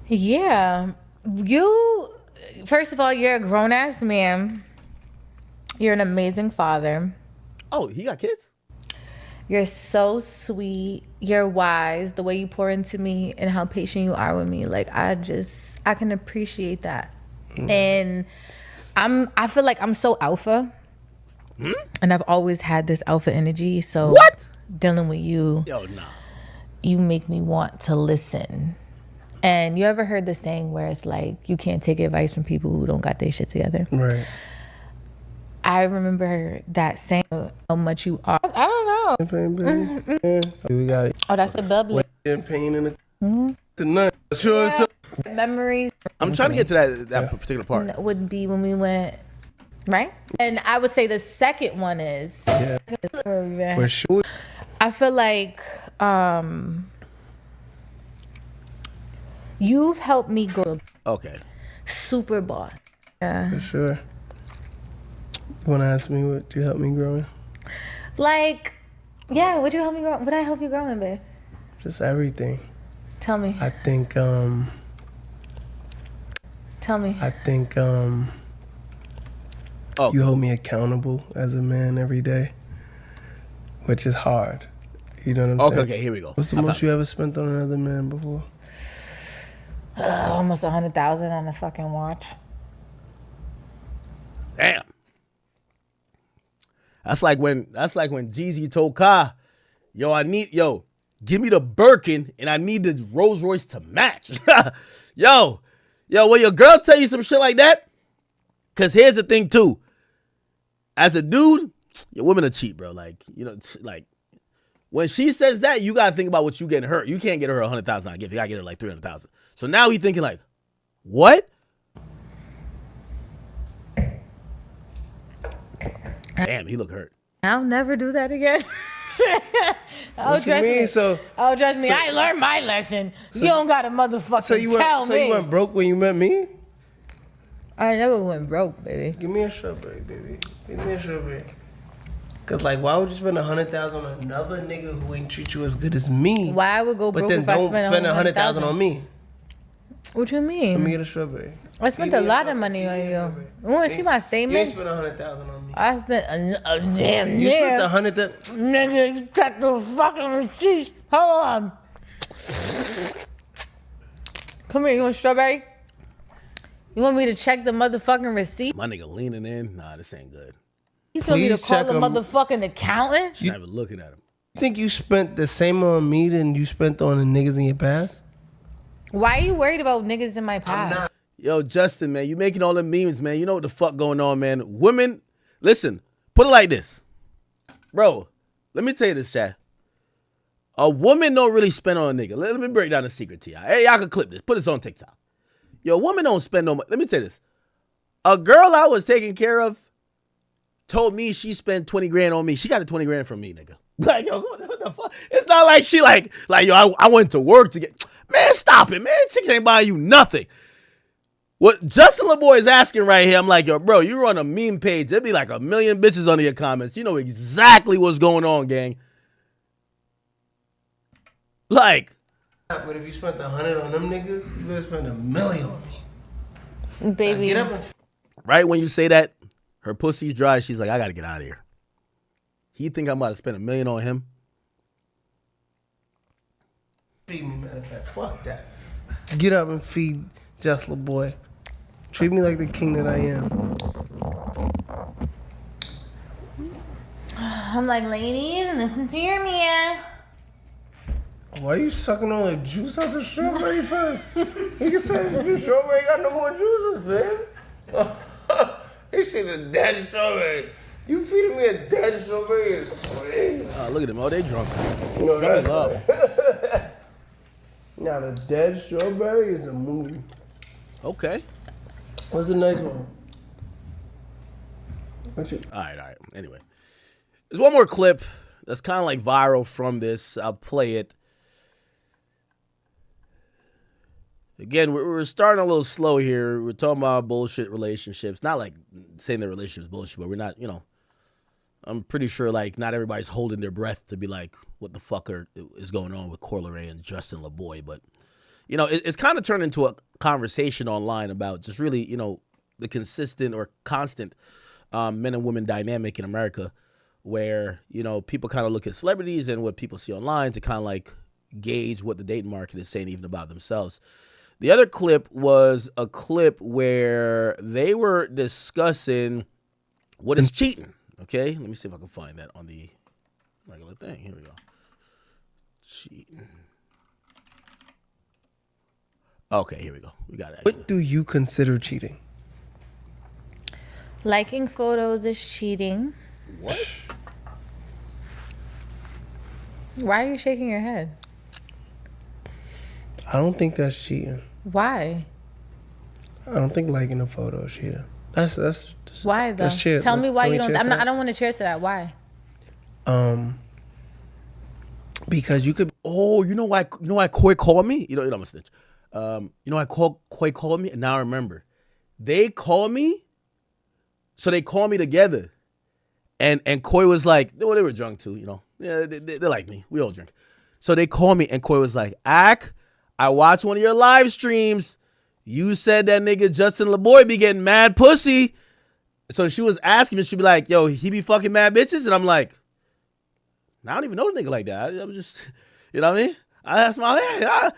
Speaker 11: yeah, you, first of all, you're a grown-ass man. You're an amazing father.
Speaker 1: Oh, he got kids?
Speaker 11: You're so sweet. You're wise. The way you pour into me and how patient you are with me. Like I can appreciate that. And I feel like I'm so alpha. And I've always had this alpha energy. So
Speaker 1: what?
Speaker 11: Dealing with you, you make me want to listen. And you ever heard the saying where it's like you can't take advice from people who don't got their shit together?
Speaker 9: Right.
Speaker 11: I remember that saying, how much you are. I don't know.
Speaker 9: We got it.
Speaker 11: Oh, that's the bubbly.
Speaker 9: Champagne in the nut. Sure.
Speaker 11: Memories.
Speaker 1: I'm trying to get to that particular part.
Speaker 11: Would be when we went, right? And I would say the second one is,
Speaker 9: For sure.
Speaker 11: I feel like you've helped me grow.
Speaker 1: Okay.
Speaker 11: Super boss. Yeah.
Speaker 9: For sure. You want to ask me what you helped me grow in?
Speaker 11: Like, yeah, would you help me grow? Would I help you grow in, babe?
Speaker 9: Just everything.
Speaker 11: Tell me.
Speaker 9: I think,
Speaker 11: Tell me.
Speaker 9: I think you hold me accountable as a man every day, which is hard. You know what I'm saying?
Speaker 1: Okay, here we go.
Speaker 9: What's the most you ever spent on another man before?
Speaker 11: Almost 100,000 on a fucking watch.
Speaker 1: Damn. That's like when Jeezy told Kai, give me the Birkin and I need the Rolls Royce to match. Yo, will your girl tell you some shit like that? Cause here's the thing too. As a dude, your women are cheap, bro. Like, like when she says that, you gotta think about what you getting her. You can't get her 100,000 on a gift. You gotta get her like 300,000. So now he thinking like, what? Damn, he look hurt.
Speaker 11: I'll never do that again.
Speaker 9: What you mean?
Speaker 11: Trust me. I learned my lesson. You don't gotta motherfucking tell me.
Speaker 9: So you went broke when you met me?
Speaker 11: I never went broke, baby.
Speaker 9: Give me a strawberry, baby. Give me a strawberry. Cause like, why would you spend 100,000 on another nigga who ain't treat you as good as me?
Speaker 11: Why I would go broke
Speaker 9: but then
Speaker 11: if I
Speaker 9: don't
Speaker 11: spent
Speaker 9: spend 100,000 on me?
Speaker 11: What you
Speaker 9: Let
Speaker 11: mean?
Speaker 9: me get a strawberry.
Speaker 11: I spent a lot of money on you. You want to see my
Speaker 9: You ain't
Speaker 11: statements?
Speaker 9: spent 100,000 on me.
Speaker 11: I spent a damn
Speaker 9: You spent
Speaker 11: near.
Speaker 9: 100,000.
Speaker 11: Nigga, check the fucking receipt. Hold on. Come here, you want strawberry? You want me to check the motherfucking receipt?
Speaker 1: My nigga leaning in. Nah, this ain't good.
Speaker 11: You want me to
Speaker 9: Please
Speaker 11: call
Speaker 9: check
Speaker 11: the
Speaker 9: 'em.
Speaker 11: motherfucking accountant?
Speaker 1: She's not even looking at him.
Speaker 9: You think you spent the same on me than you spent on the niggas in your past?
Speaker 11: Why are you worried about niggas in my past?
Speaker 1: Yo, Justin, man, you making all the memes, man. You know what the fuck going on, man. Women, listen, put it like this. Bro, let me tell you this, chat. A woman don't really spend on a nigga. Let me break down the secret to y'all. Hey, y'all can clip this. Put this on TikTok. Yo, a woman don't spend no money. Let me tell you this. A girl I was taking care of told me she spent 20 grand on me. She got a 20 grand from me, nigga. Like, yo, what the fuck? It's not like she like yo, I went to work to get... Man, stop it, man. Chicks ain't buying you nothing. What Justin LeBoy is asking right here, I'm like, yo, bro, you run a meme page. There'd be like 1 million bitches under your comments. You know exactly what's going on, gang. Like...
Speaker 9: But if you spent 100 on them niggas, you better spend 1 million on me.
Speaker 11: Baby.
Speaker 9: Now get up and
Speaker 1: Right when you say that, her pussy's dry. She's like, I got to get out of here. He think I'm about to spend 1 million on him?
Speaker 9: feed me, matter of fact. Fuck that. Get up and feed Just LeBoy. Treat me like the king that I am.
Speaker 11: I'm like, ladies, listen to your man.
Speaker 9: Why are you sucking all the juice out the strawberry first? Nigga said the strawberry got no more juices, man. He said the daddy strawberry. You feeding me a dead strawberry is crazy.
Speaker 1: Look at them. Oh, they drunk.
Speaker 9: No,
Speaker 1: Drunk in love.
Speaker 9: Now the dead strawberry is a movie.
Speaker 1: Okay.
Speaker 9: What's the next one?
Speaker 1: All right. Anyway, there's one more clip that's kind of like viral from this. I'll play it. Again, we're starting a little slow here. We're talking about bullshit relationships. Not like saying the relationship is bullshit, but we're not, I'm pretty sure like not everybody's holding their breath to be like, what the fuck is going on with Coi Leray and Justin LeBoy. But, it's kind of turned into a conversation online about just really, the consistent or constant men and women dynamic in America where, people kind of look at celebrities and what people see online to kind of like gauge what the dating market is saying even about themselves. The other clip was a clip where they were discussing what is cheating. Okay, let me see if I can find that on the regular thing. Here we go. Cheating. Okay, here we go. We got it. Actually.
Speaker 9: What do you consider cheating?
Speaker 11: Liking photos is cheating.
Speaker 1: What?
Speaker 11: Why are you shaking your head?
Speaker 9: I don't think that's cheating.
Speaker 11: Why?
Speaker 9: I don't think liking a photo is cheating. That's
Speaker 11: why though?
Speaker 9: That's cheating.
Speaker 11: Tell me why you don't. I don't want to cheers to that. Why?
Speaker 9: Because you could.
Speaker 1: Oh, you know why Coi called me? I'm a snitch. You know why Coi called me? And now I remember. They called me. So they called me together. And Coi was like, well, they were drunk too, Yeah, they like me. We all drink. So they called me and Coi was like, I watched one of your live streams. You said that nigga Justin LeBoy be getting mad pussy. So she was asking me, she'd be like, yo, he be fucking mad bitches? And I'm like, I don't even know a nigga like that. I was just, you know what I mean? I asked my man.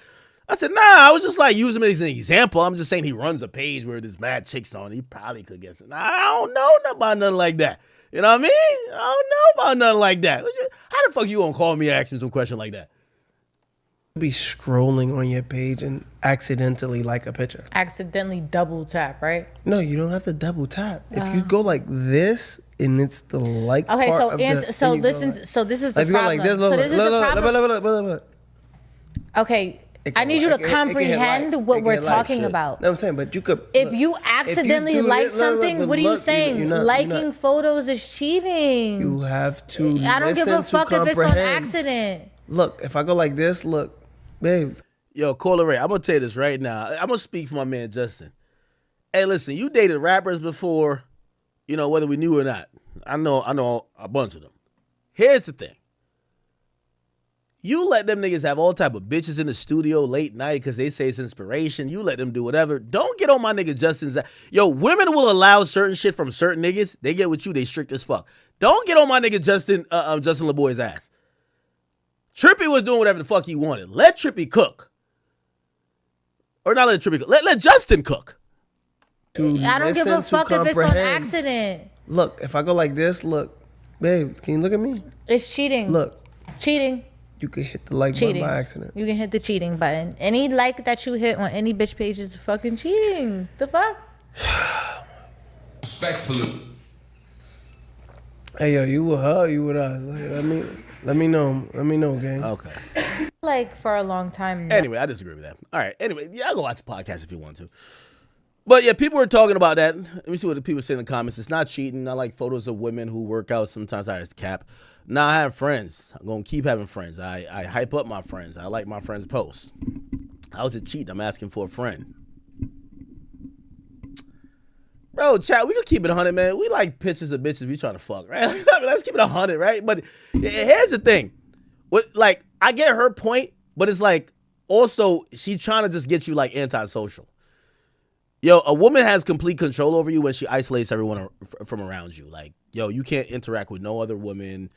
Speaker 1: I said, nah, I was just like using him as an example. I'm just saying he runs a page where there's mad chicks on. He probably could guess it. Nah, I don't know about nothing like that. You know what I mean? I don't know about nothing like that. How the fuck you gonna call me and ask me some question like that?
Speaker 9: Be scrolling on your page and accidentally like a picture.
Speaker 11: Accidentally double tap, right?
Speaker 9: No, you don't have to double tap. If you go like this and it's the like
Speaker 11: okay,
Speaker 9: part
Speaker 11: so
Speaker 9: of
Speaker 11: so this is the
Speaker 9: if you go
Speaker 11: problem.
Speaker 9: like this,
Speaker 11: so this is the problem.
Speaker 9: Look.
Speaker 11: Okay, I need you to comprehend what we're talking about.
Speaker 9: No, I'm saying, but you could.
Speaker 11: If you accidentally like something, what are you saying? Liking photos is cheating.
Speaker 9: You have to.
Speaker 11: I don't give a fuck if it's on accident.
Speaker 9: Look, if I go like this, look. Babe.
Speaker 1: Yo, Coi Leray, I'm going to tell you this right now. I'm going to speak for my man, Justin. Hey, listen, you dated rappers before, whether we knew or not. I know a bunch of them. Here's the thing. You let them niggas have all type of bitches in the studio late night because they say it's inspiration. You let them do whatever. Don't get on my nigga Justin's. Yo, women will allow certain shit from certain niggas. They get with you, they strict as fuck. Don't get on my nigga Justin LeBoy's ass. Trippy was doing whatever the fuck he wanted. Let Trippy cook. Or not let Trippy cook. Let Justin cook.
Speaker 11: I don't give a fuck if it's on accident.
Speaker 9: Look, if I go like this, look. Babe, can you look at me?
Speaker 11: It's cheating.
Speaker 9: Look.
Speaker 11: Cheating.
Speaker 9: You can hit the like button by accident.
Speaker 11: You can hit the cheating button. Any like that you hit on any bitch page is fucking cheating. The fuck?
Speaker 12: Respectfully.
Speaker 9: Hey, yo, you with her, you with us. Let me know, gang.
Speaker 1: Okay.
Speaker 11: Like for a long time now.
Speaker 1: Anyway, I disagree with that. All right. Anyway, yeah, I'll go watch the podcast if you want to. But yeah, people were talking about that. Let me see what the people say in the comments. It's not cheating. I like photos of women who work out. Sometimes I just cap. Now I have friends. I'm going to keep having friends. I hype up my friends. I like my friends' posts. How's it cheating? I'm asking for a friend. Bro, chat, we could keep it 100, man. We like pictures of bitches we trying to fuck, right? Let's keep it 100, right? But here's the thing. I get her point, but it's like, also, she's trying to just get you, like, antisocial. Yo, a woman has complete control over you when she isolates everyone from around you. Like, yo, you can't interact with no other woman.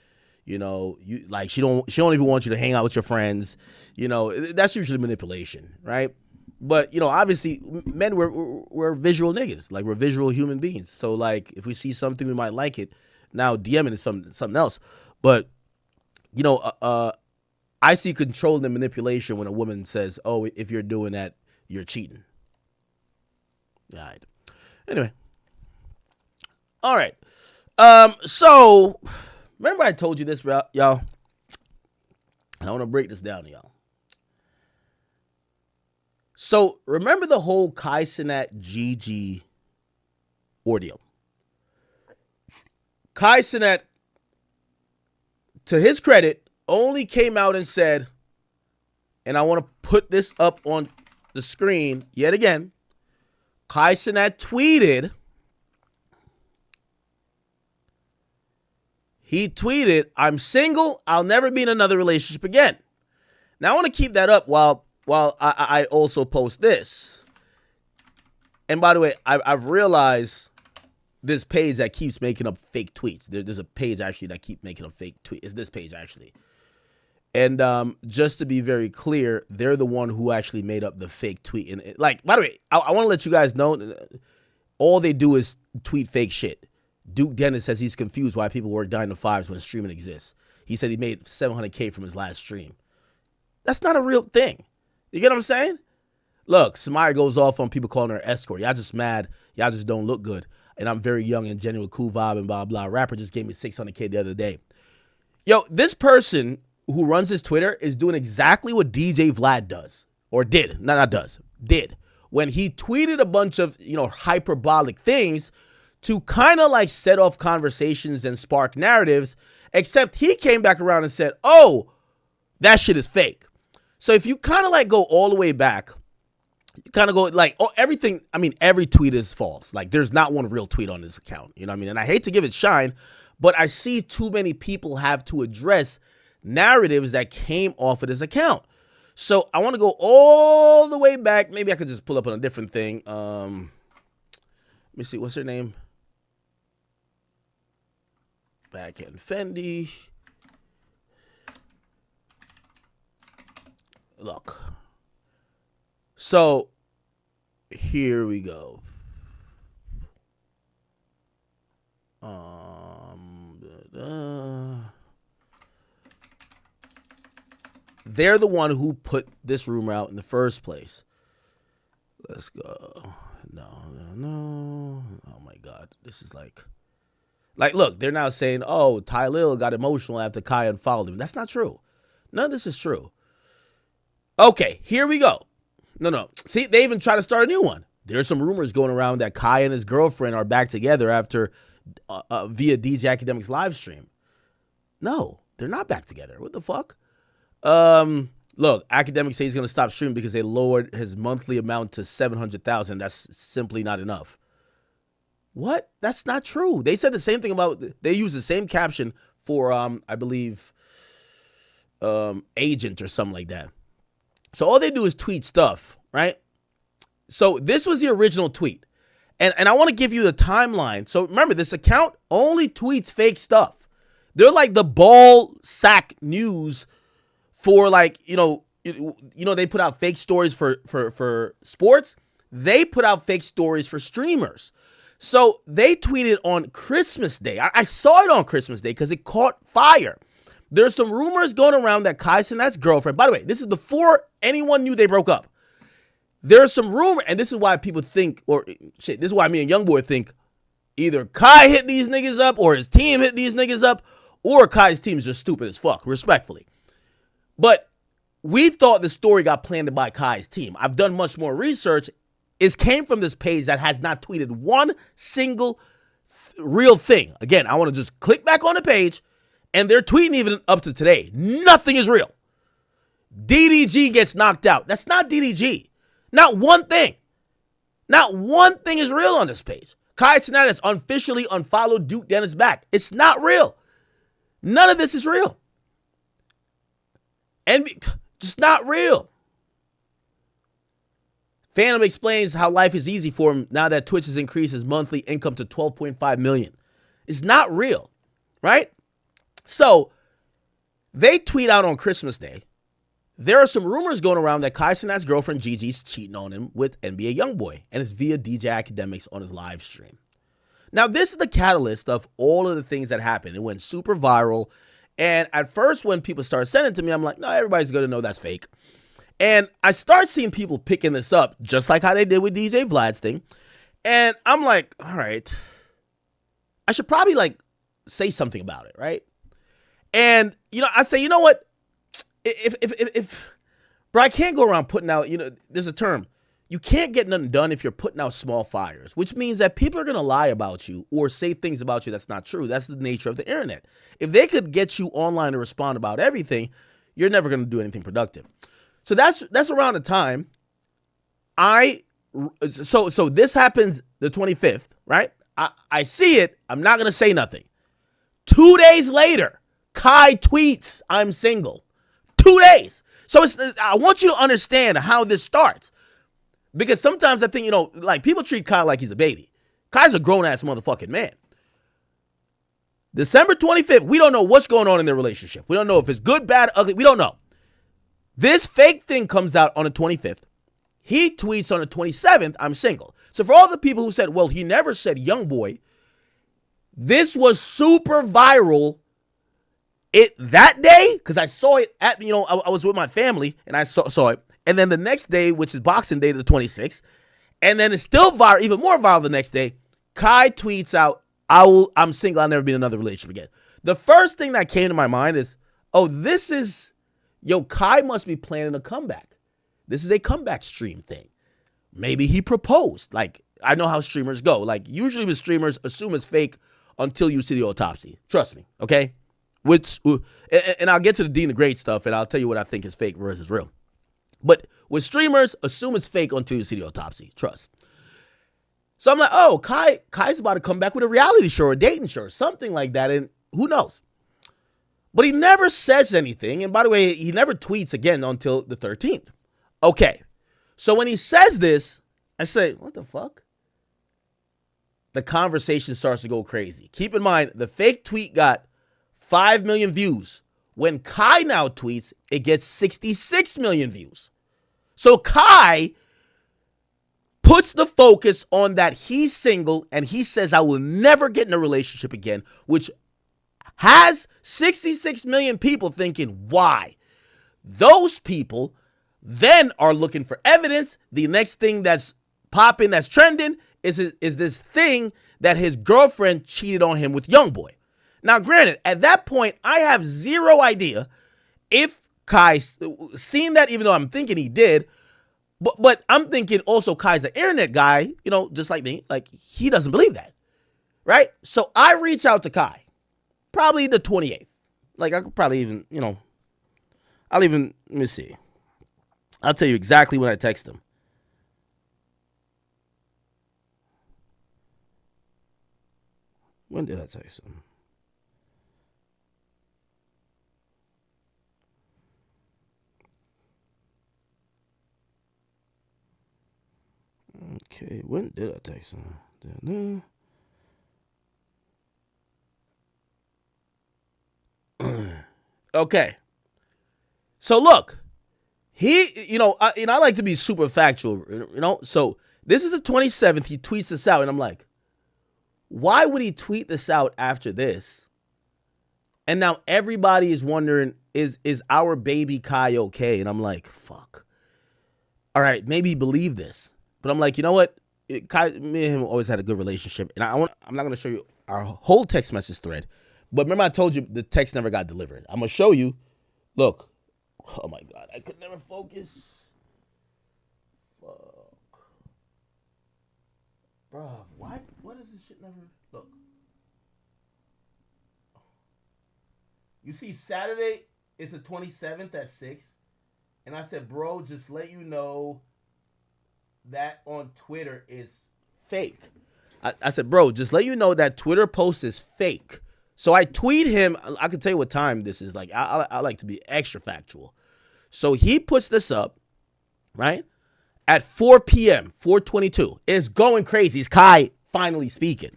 Speaker 1: She don't even want you to hang out with your friends. That's usually manipulation, right? But, obviously, men, we're visual niggas. Like, we're visual human beings. So, like, if we see something, we might like it. Now, DMing is something else. But, I see control and manipulation when a woman says, oh, if you're doing that, you're cheating. All right. Anyway. All right. So remember I told you this, y'all. I want to break this down, y'all. So remember the whole Kaicenat GG ordeal. Kaicenat, to his credit, only came out and said, and I want to put this up on the screen yet again. Kaicenat tweeted. He tweeted, "I'm single. I'll never be in another relationship again." Now I want to keep that up while I also post this. And by the way, I've realized this page that keeps making up fake tweets. There's a page actually that keeps making up fake tweets. It's this page actually. And just to be very clear, they're the one who actually made up the fake tweet. And like, by the way, I want to let you guys know, all they do is tweet fake shit. Duke Dennis says he's confused why people work 9 to 5s when streaming exists. He said he made $700K from his last stream. That's not a real thing. You get what I'm saying? Look, Samaya goes off on people calling her escort. Y'all just mad. Y'all just don't look good. And I'm very young and genuine, cool vibe and blah, blah. Rapper just gave me $600K the other day. Yo, this person who runs his Twitter is doing exactly what DJ Vlad does. Or did. Not does. Did. When he tweeted a bunch of, hyperbolic things to kind of like set off conversations and spark narratives, except he came back around and said, oh, that shit is fake. So if you kind of like go all the way back, you kind of go like, oh, everything, every tweet is false. Like there's not one real tweet on this account. You know what I mean? And I hate to give it shine, but I see too many people have to address narratives that came off of this account. So I want to go all the way back. Maybe I could just pull up on a different thing. Let me see. What's her name? Back in Fendi. Look. So here we go. They're the one who put this rumor out in the first place. Let's go. No. Oh my God. This is like, look, they're now saying, oh, Ty Lil got emotional after Kai unfollowed him. That's not true. None of this is true. Okay, here we go. No. See, they even try to start a new one. There's some rumors going around that Kai and his girlfriend are back together after via DJ Academic's live stream. No, they're not back together. What the fuck? Look, Academic says he's going to stop streaming because they lowered his monthly amount to $700,000. That's simply not enough. What? That's not true. They said the same thing about, they used the same caption for, I believe, Agent or something like that. So all they do is tweet stuff, right? So this was the original tweet. And I want to give you the timeline. So remember, this account only tweets fake stuff. They're like the ball sack news for like, they put out fake stories for sports. They put out fake stories for streamers. So they tweeted on Christmas Day. I saw it on Christmas Day because it caught fire. There's some rumors going around that Kaicenat's girlfriend, by the way, this is before anyone knew they broke up. There's some rumor, and this is why people think, this is why me and Youngboy think either Kai hit these niggas up or his team hit these niggas up, or Kai's team is just stupid as fuck, respectfully. But we thought the story got planted by Kai's team. I've done much more research. It came from this page that has not tweeted one single real thing. Again, I want to just click back on the page, and they're tweeting even up to today. Nothing is real. DDG gets knocked out. That's not DDG. Not one thing. Not one thing is real on this page. Kaicenat has officially unfollowed Duke Dennis back. It's not real. None of this is real. And just not real. Phantom explains how life is easy for him now that Twitch has increased his monthly income to $12.5 million. It's not real, right? So they tweet out on Christmas Day. There are some rumors going around that Kaicenat's girlfriend Gigi's cheating on him with NBA Youngboy, and it's via DJ Academics on his live stream. Now, this is the catalyst of all of the things that happened. It went super viral, and at first when people started sending it to me, I'm like, no, everybody's going to know that's fake. And I start seeing people picking this up, just like how they did with DJ Vlad's thing, and I'm like, all right, I should probably like say something about it, right? And, you know, I say, you know what? If bro, I can't go around putting out, you know, there's a term. You can't get nothing done if you're putting out small fires, which means that people are going to lie about you or say things about you that's not true. That's the nature of the internet. If they could get you online to respond about everything, you're never going to do anything productive. So that's around the time so this happens the 25th, right? I see it. I'm not going to say nothing. 2 days later, Kai tweets, I'm single. 2 days. So I want you to understand how this starts. Because sometimes I think, you know, like people treat Kai like he's a baby. Kai's a grown-ass motherfucking man. December 25th, we don't know what's going on in their relationship. We don't know if it's good, bad, ugly. We don't know. This fake thing comes out on the 25th. He tweets on the 27th, I'm single. So for all the people who said, well, he never said Youngboy, this was super viral that day, because I saw it at, you know, I was with my family and I saw it. And then the next day, which is Boxing Day, the 26th, and then it's still viral, even more viral the next day, Kai tweets out, I'm single, I'll never be in another relationship again. The first thing that came to my mind is, Kai must be planning a comeback. This is a comeback stream thing. Maybe he proposed. Like, I know how streamers go. Like, usually with streamers, assume it's fake until you see the autopsy. Trust me, okay? And I'll get to the Dean the Great stuff, and I'll tell you what I think is fake versus real. But with streamers, assume it's fake until you see the autopsy. Trust. So I'm like, Kai's about to come back with a reality show or a dating show or something like that, and who knows? But he never says anything, and by the way, he never tweets again until the 13th. Okay, so when he says this, I say, what the fuck? The conversation starts to go crazy. Keep in mind, the fake tweet got 5 million views. When Kai now tweets, it gets 66 million views. So Kai puts the focus on that he's single and he says, I will never get in a relationship again, which has 66 million people thinking, why? Those people then are looking for evidence. The next thing that's popping, that's trending, is this thing that his girlfriend cheated on him with Youngboy. Now, granted, at that point, I have zero idea if Kai seen that, even though I'm thinking he did. But I'm thinking also Kai's an internet guy, you know, just like me. Like, he doesn't believe that, right? So I reach out to Kai, probably the 28th. Like, I could probably even, you know, let me see. I'll tell you exactly when I text him. When did I text him? Okay, when did I text him? Okay. So look, I like to be super factual, you know? So this is the 27th. He tweets this out, and I'm like, why would he tweet this out after this? And now everybody is wondering, is our baby Kai okay? And I'm like, fuck. All right, maybe he believed this. But I'm like, you know what? Kai, me and him always had a good relationship. And I'm not going to show you our whole text message thread. But remember I told you the text never got delivered. I'm going to show you. Look. Oh, my God. I could never focus. Fuck. Bro, why does this shit never... Look. You see, Saturday is the 27th at 6. And I said, bro, just let you know that on Twitter is fake. I said, bro, just let you know that Twitter post is fake. So I tweet him. I can tell you what time this is. Like, I like to be extra factual. So he puts this up, right, at 4 p.m., 4:22. It's going crazy. It's Kai finally speaking.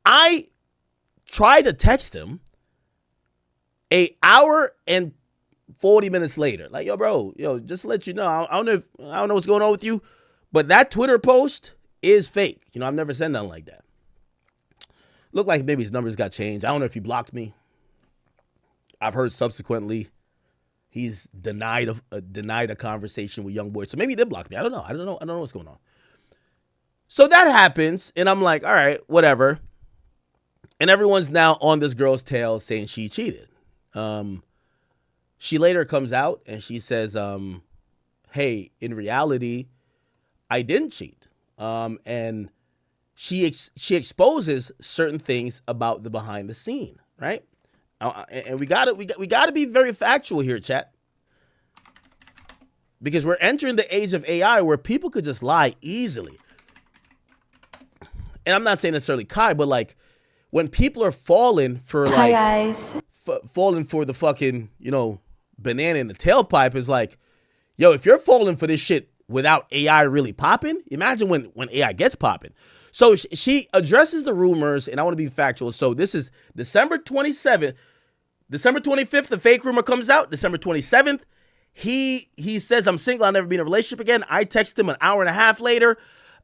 Speaker 1: I tried to text him an hour and 40 minutes later. Like, yo, bro, just to let you know, I don't know what's going on with you, but that Twitter post is fake. You know, I've never said nothing like that. Looked like maybe his numbers got changed. I don't know if he blocked me. I've heard subsequently he's denied a conversation with Youngboy. So maybe he did block me. I don't know what's going on. So that happens, and I'm like, all right, whatever. And everyone's now on this girl's tail saying she cheated. She later comes out and she says, hey, in reality, I didn't cheat. And she exposes certain things about the behind the scene, right? And we got to be very factual here, chat. Because we're entering the age of AI where people could just lie easily. And I'm not saying necessarily Kai, but like when people are falling for like,
Speaker 11: Hi guys.
Speaker 1: Falling for the fucking, banana in the tailpipe is like, yo, if you're falling for this shit without AI really popping, imagine when AI gets popping. So she addresses the rumors, and I want to be factual. So this is December 27th. December 25th, the fake rumor comes out. December 27th, he says, I'm single, I'll never be in a relationship again. I text him an hour and a half later,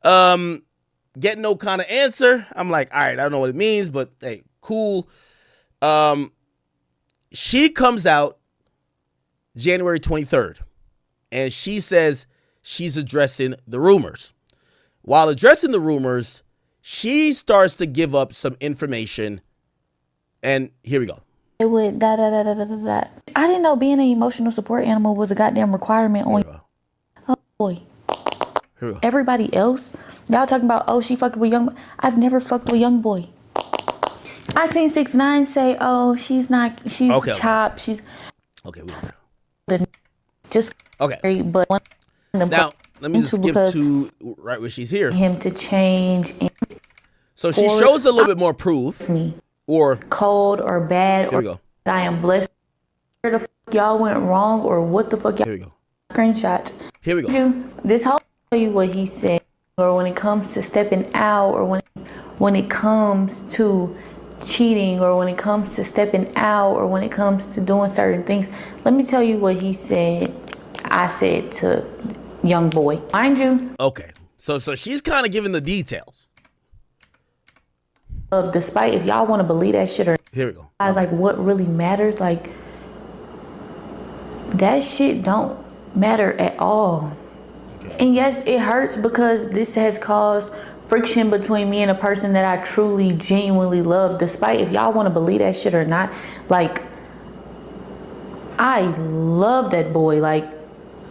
Speaker 1: get no kind of answer. I'm like, all right, I don't know what it means, but hey, cool. She comes out January 23rd, and she says she's addressing the rumors. While addressing the rumors, she starts to give up some information, and here we go.
Speaker 12: It would I didn't know being an emotional support animal was a goddamn requirement on. Oh boy. Everybody else, y'all talking about, oh, she fucking with Youngboy. I've never fucked with Youngboy. I seen 6ix9ine say, oh, she's chopped. She's
Speaker 1: okay.
Speaker 12: Just
Speaker 1: okay.
Speaker 12: But
Speaker 1: now let me just skip to right where she's here.
Speaker 12: Him to change.
Speaker 1: So she shows a little bit more proof. Or
Speaker 12: cold or bad,
Speaker 1: here
Speaker 12: or
Speaker 1: we go.
Speaker 12: I am blessed. Where the fuck y'all went wrong, or what the fuck y'all?
Speaker 1: Here we go.
Speaker 12: Screenshot.
Speaker 1: Here we go.
Speaker 12: This whole tell you what he said, or when it comes to stepping out, or when it comes to cheating, or when it comes to stepping out, or when it comes to doing certain things. Let me tell you what he said. I said to Youngboy, mind you.
Speaker 1: Okay, so she's kind of giving the details.
Speaker 12: Despite if y'all want to believe that shit or
Speaker 1: here we go.
Speaker 12: I was like, what really matters? Like that shit don't matter at all. Okay. And yes, it hurts because this has caused friction between me and a person that I truly, genuinely love. Despite if y'all want to believe that shit or not, like I love that boy. Like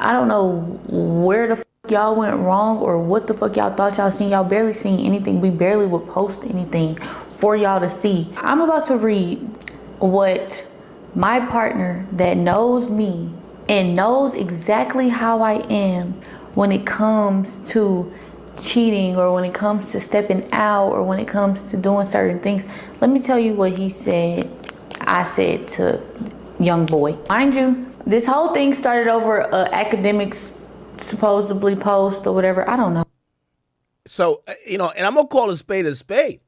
Speaker 12: I don't know where the fuck y'all went wrong or what the fuck y'all thought y'all seen. Y'all barely seen anything. We barely would post anything for y'all to see. I'm about to read what my partner that knows me and knows exactly how I am when it comes to cheating, or when it comes to stepping out, or when it comes to doing certain things. Let me tell you what he said. I said to Youngboy, mind you, this whole thing started over academics supposedly post or whatever. I don't know.
Speaker 1: So, and I'm going to call a spade a spade.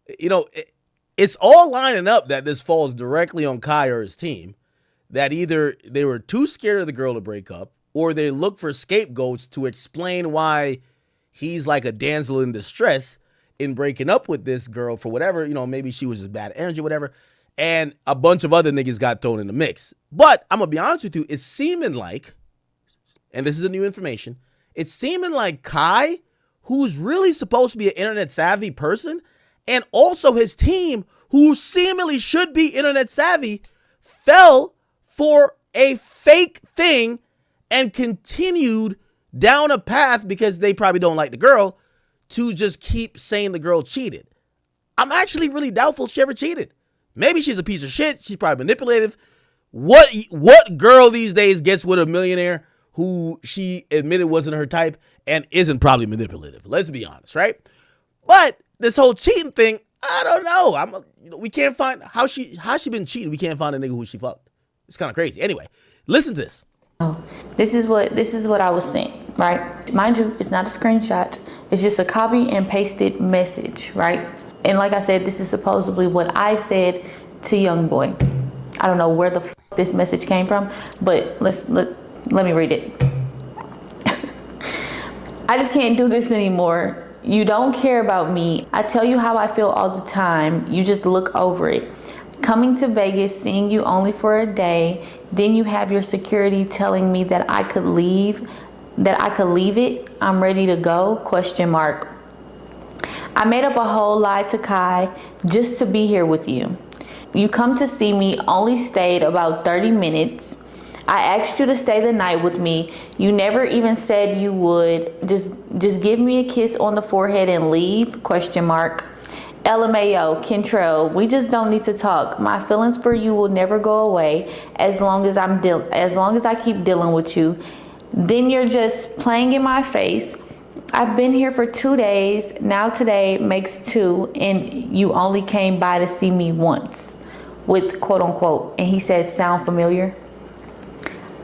Speaker 1: It's all lining up that this falls directly on Kai or his team, that either they were too scared of the girl to break up, or they look for scapegoats to explain why he's like a damsel in distress in breaking up with this girl for whatever, maybe she was just bad energy, whatever. And a bunch of other niggas got thrown in the mix. But I'm going to be honest with you, it's seeming like, and this is a new information, it's seeming like Kai, who's really supposed to be an internet savvy person, and also his team, who seemingly should be internet savvy, fell for a fake thing and continued down a path because they probably don't like the girl to just keep saying the girl cheated. I'm actually really doubtful she ever cheated. Maybe she's a piece of shit. She's probably manipulative. What girl these days gets with a millionaire who she admitted wasn't her type and isn't probably manipulative? Let's be honest, right? But this whole cheating thing, I don't know. We can't find how she been cheating. We can't find a nigga who she fucked. It's kind of crazy. Anyway, listen to this.
Speaker 12: This is what I was saying, right? Mind you, it's not a screenshot. It's just a copy and pasted message, right? And like I said, this is supposedly what I said to Youngboy. I don't know where the this message came from, but let me read it. I just can't do this anymore. You don't care about me. I tell you how I feel all the time. You just look over it. Coming to Vegas, seeing you only for a day, then you have your security telling me that I could leave it. I'm ready to go, ? I made up a whole lie to Kai just to be here with you. You come to see me, only stayed about 30 minutes. I asked you to stay the night with me. You never even said you would. Just give me a kiss on the forehead and leave? Question mark. LMAO, Kentrell, we just don't need to talk. My feelings for you will never go away as long as I keep dealing with you. Then you're just playing in my face. I've been here for 2 days. Now today makes 2, and you only came by to see me once with quote unquote. And he says, sound familiar?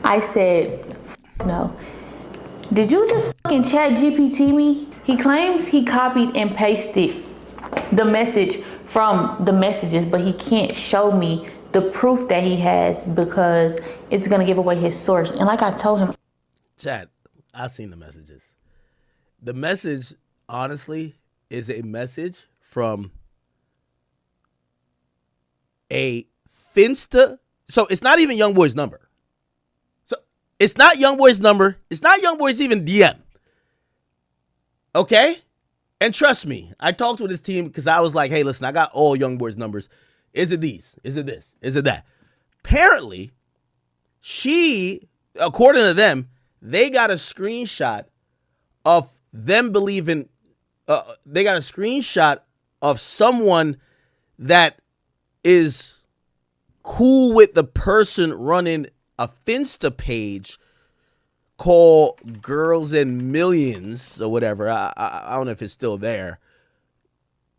Speaker 12: I said, no. Did you just fucking chat GPT me? He claims he copied and pasted the message from the messages, but he can't show me the proof that he has because it's going to give away his source. And like I told him,
Speaker 1: Chat, I've seen the messages. The message, honestly, is a message from a Finsta. So it's not even Youngboy's number. So it's not Youngboy's number. It's not Youngboy's even DM. Okay? And trust me, I talked with his team because I was like, hey, listen, I got all Youngboy's numbers. Is it these? Is it this? Is it that? Apparently, she, according to them, they got a screenshot of them believing, they got a screenshot of someone that is cool with the person running a Finsta page called Girls and Millions or whatever. I don't know if it's still there.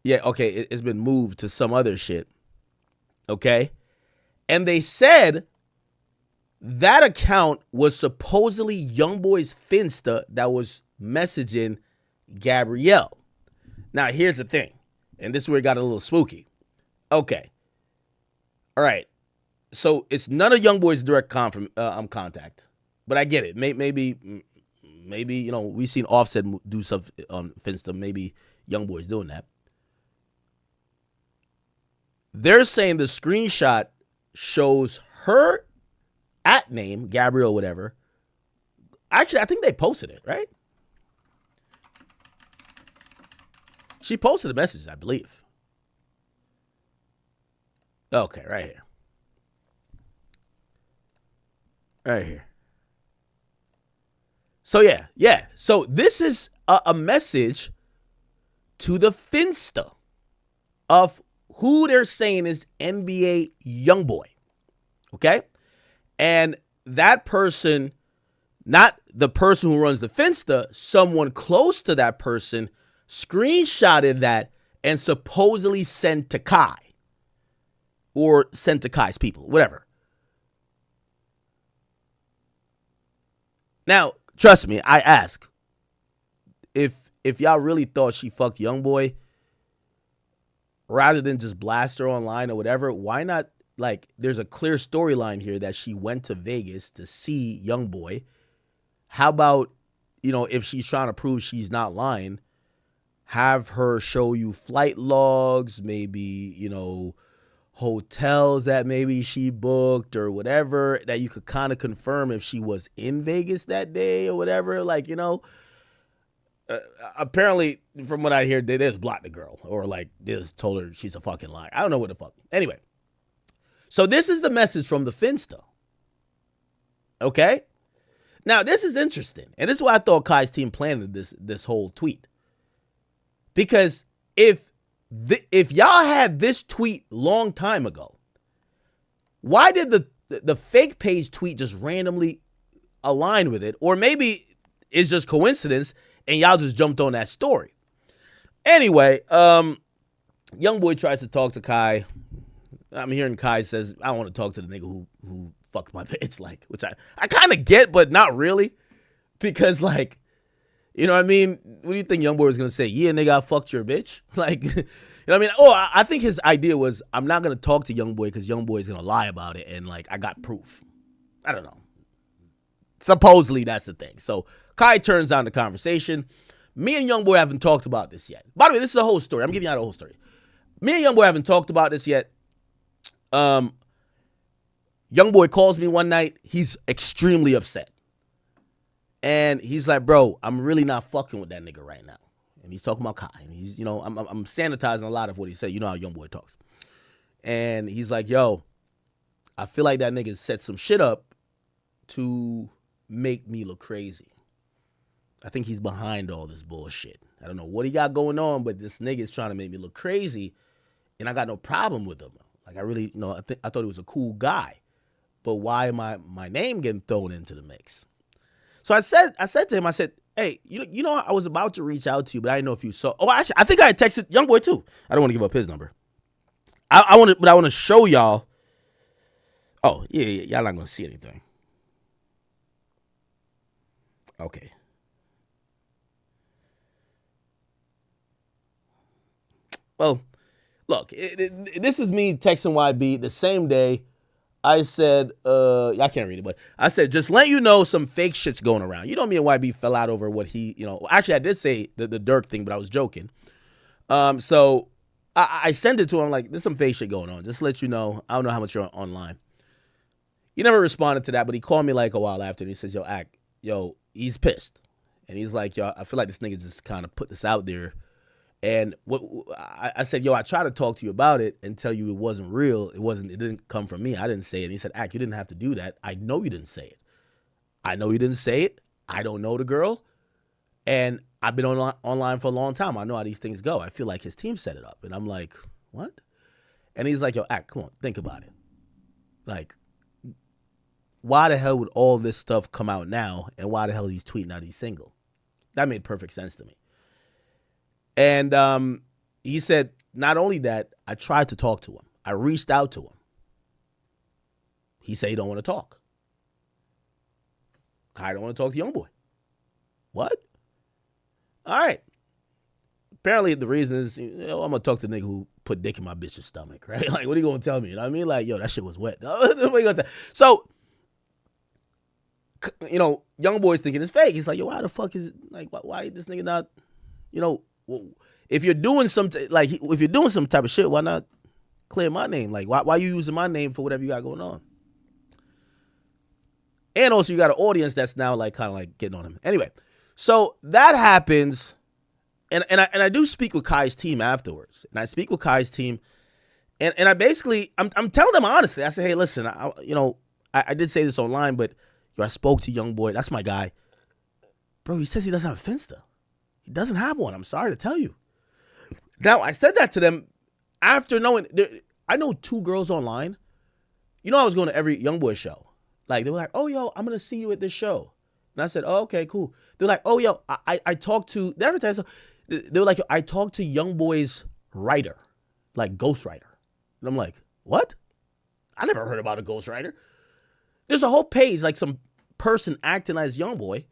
Speaker 1: Yeah, okay, it's been moved to some other shit. Okay? And they said that account was supposedly Youngboy's Finsta that was messaging Gabrielle. Now, here's the thing. And this is where it got a little spooky. Okay. All right. So it's none of Youngboy's direct contact. But I get it. Maybe, you know, we've seen Offset do stuff on Finsta. Maybe Youngboy's doing that. They're saying the screenshot shows her at name, Gabrielle, whatever. Actually, I think they posted it, right? She posted the message, I believe. Okay, right here. Right here. So, yeah. So, this is a message to the Finsta of who they're saying is NBA Youngboy. Okay? And that person, not the person who runs the Finsta, someone close to that person screenshotted that and supposedly sent to Kai. Or sent to Kai's people, whatever. Now, trust me, I ask, if y'all really thought she fucked Youngboy, rather than just blast her online or whatever, why not, like, there's a clear storyline here that she went to Vegas to see Youngboy. How about, you know, if she's trying to prove she's not lying, have her show you flight logs, maybe, you know, hotels that maybe she booked or whatever, that you could kind of confirm if she was in Vegas that day or whatever. Like, you know, apparently from what I hear, they just blocked the girl or like they just told her she's a fucking liar. I don't know what the fuck. Anyway, so this is the message from the Finsta. Okay? Now, this is interesting. And this is why I thought Kai's team planted this whole tweet. Because if y'all had this tweet long time ago, why did the fake page tweet just randomly align with it? Or maybe it's just coincidence and y'all just jumped on that story. Anyway, Youngboy tries to talk to Kai. I'm hearing Kai says, I don't want to talk to the nigga who fucked my bitch, like, which I kind of get, but not really. Because, like, you know what I mean? What do you think Youngboy was going to say? Yeah, nigga, I fucked your bitch? Like, you know what I mean? Oh, I think his idea was, I'm not going to talk to Youngboy because Youngboy is going to lie about it. And, like, I got proof. I don't know. Supposedly, that's the thing. So, Kai turns down the conversation. Me and Youngboy haven't talked about this yet. By the way, this is a whole story. I'm giving you the whole story. Me and Youngboy haven't talked about this yet. Youngboy calls me one night. He's extremely upset. And he's like, bro, I'm really not fucking with that nigga right now. and he's talking about Kai, and he's, I'm sanitizing a lot of what he said. You know how Youngboy talks. And he's like, yo, I feel like that nigga set some shit up to make me look crazy. I think he's behind all this bullshit. I don't know what he got going on, but this nigga is trying to make me look crazy, and I got no problem with him. Like, I really, I thought he was a cool guy, but why am my name getting thrown into the mix? So I said to him, I said, hey, I was about to reach out to you, but I didn't know if you saw. Oh, actually, I think I had texted Youngboy too. I don't want to give up his number. I want to show y'all. Oh, yeah, y'all not gonna see anything. Okay. Well, look, this is me texting YB the same day. I said, I can't read it, but I said, just let you know some fake shit's going around. You know, me and YB fell out over what he, actually I did say the Dirk thing, but I was joking. So I sent it to him like, there's some fake shit going on. Just to let you know, I don't know how much you're online. He never responded to that, but he called me like a while after, and he says, yo, he's pissed. And he's like, yo, I feel like this nigga just kind of put this out there. And what I said, yo, I tried to talk to you about it and tell you it wasn't real. It didn't come from me. I didn't say it. And he said, you didn't have to do that. I know you didn't say it. I know you didn't say it. I don't know the girl. And I've been online for a long time. I know how these things go. I feel like his team set it up. And I'm like, what? And he's like, yo, come on, think about it. Like, why the hell would all this stuff come out now? And why the hell he's tweeting out he's single? That made perfect sense to me. And he said, not only that, I tried to talk to him. I reached out to him. He said he don't want to talk. I don't want to talk to Youngboy. What? All right. Apparently the reason is, I'm going to talk to the nigga who put dick in my bitch's stomach, right? Like, what are you going to tell me? You know what I mean? Like, yo, that shit was wet. So, Youngboy's thinking it's fake. He's like, yo, why the fuck is, like, why this nigga not, if you're doing some type of shit, why not clear my name? Like, why you using my name for whatever you got going on? And also, you got an audience that's now like kind of like getting on him. Anyway, so that happens, and I do speak with Kai's team afterwards, and I speak with Kai's team, and I basically I'm telling them honestly. I say, hey, listen, I did say this online, but I spoke to Youngboy. That's my guy, bro. He says he doesn't have a Finsta. He doesn't have one. I'm sorry to tell you. Now, I said that to them after knowing, I know 2 girls online. I was going to every Youngboy show. Like, they were like, oh, yo, I'm going to see you at this show. And I said, oh, okay, cool. They're like, oh, yo, I talked to, they were like, I talked to Youngboy's writer, like ghostwriter. And I'm like, what? I never heard about a ghostwriter. There's a whole page, like some person acting as Youngboy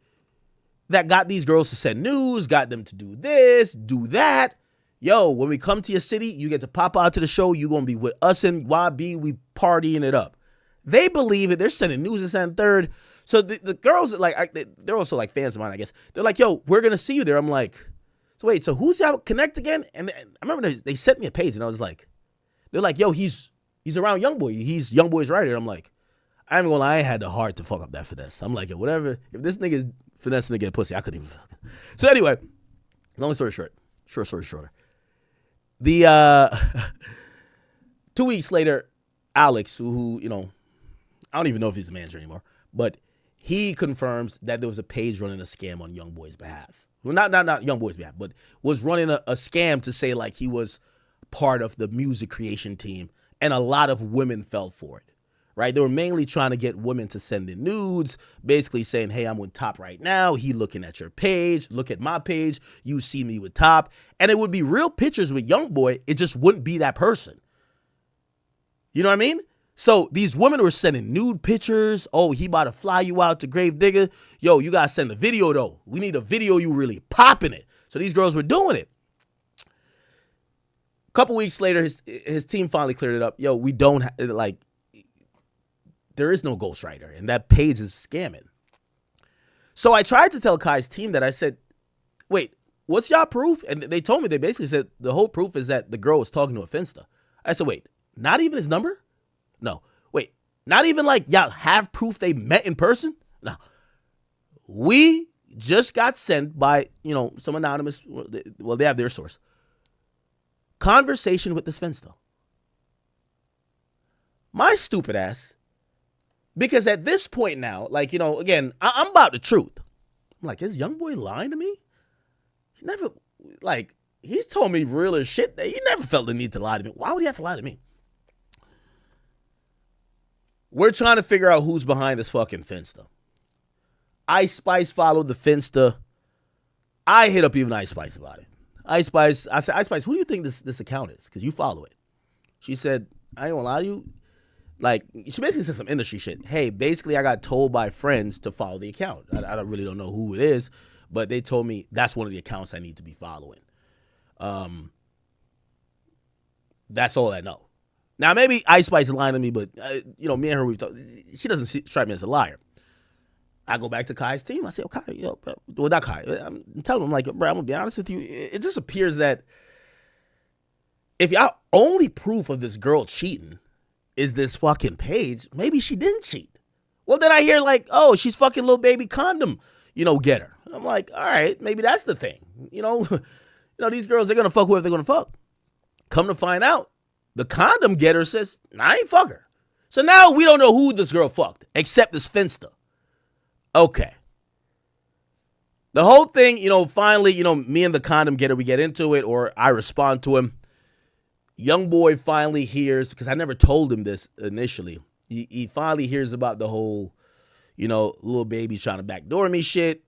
Speaker 1: that got these girls to send news, got them to do this, do that. Yo, when we come to your city, you get to pop out to the show. You're going to be with us and YB. We partying it up. They believe it. They're sending news and sending third. So the girls, like, they're also like fans of mine, I guess. They're like, yo, we're going to see you there. I'm like, so wait, so who's y'all connect again? And I remember they sent me a page and I was like, they're like, yo, he's around Youngboy. He's Youngboy's writer. I'm like, I ain't gonna lie, I had the heart to fuck up that finesse. I'm like, yo, whatever. If this nigga's finessing to get pussy, I couldn't even. So anyway, long story short, short story shorter. The 2 weeks later, Alex, who I don't even know if he's a manager anymore, but he confirms that there was a page running a scam on Youngboy's behalf. Well, not Youngboy's behalf, but was running a scam to say like he was part of the music creation team, and a lot of women fell for it. Right? They were mainly trying to get women to send in nudes, basically saying, hey, I'm with Top right now. He looking at your page. Look at my page. You see me with Top. And it would be real pictures with Youngboy. It just wouldn't be that person. You know what I mean? So these women were sending nude pictures. Oh, he about to fly you out to Grave Digger. Yo, you got to send a video, though. We need a video you really popping it. So these girls were doing it. A couple weeks later, his team finally cleared it up. Yo, we don't, there is no ghostwriter, and that page is scamming. So I tried to tell Kai's team that. I said, wait, what's y'all proof? And they told me, they basically said the whole proof is that the girl was talking to a Finsta. I said, wait, not even his number? No. Wait, not even like y'all have proof they met in person? No. We just got sent by, some anonymous, well, they have their source. Conversation with this Finsta. My stupid ass, because at this point now, like, again, I'm about the truth. I'm like, is Youngboy lying to me? He never, like, he's told me realer shit that he never felt the need to lie to me. Why would he have to lie to me? We're trying to figure out who's behind this fucking Finsta. Ice Spice followed the Finsta. I hit up even Ice Spice about it. Ice Spice, I said, Ice Spice, who do you think this account is? Because you follow it. She said, I ain't gonna lie to you. Like, she basically said some industry shit. Hey, basically, I got told by friends to follow the account. I really don't know who it is, but they told me that's one of the accounts I need to be following. That's all I know. Now, maybe Ice Spice is lying to me, but, me and her, we've talked. She doesn't strike me as a liar. I go back to Kai's team. I say, oh, Kai, bro. Well, not Kai. I'm telling him, like, bro, I'm going to be honest with you. It just appears that if y'all only proof of this girl cheating is this fucking page, maybe she didn't cheat. Well, then I hear, like, oh, she's fucking little baby condom, getter. And I'm like, all right, maybe that's the thing. These girls, they're going to fuck whoever they're going to fuck. Come to find out, the condom getter says, I ain't fuck her. So now we don't know who this girl fucked, except this Finsta. Okay. The whole thing, finally, me and the condom getter, we get into it, or I respond to him. Youngboy finally hears, because I never told him this initially. He finally hears about the whole, little baby trying to backdoor me shit.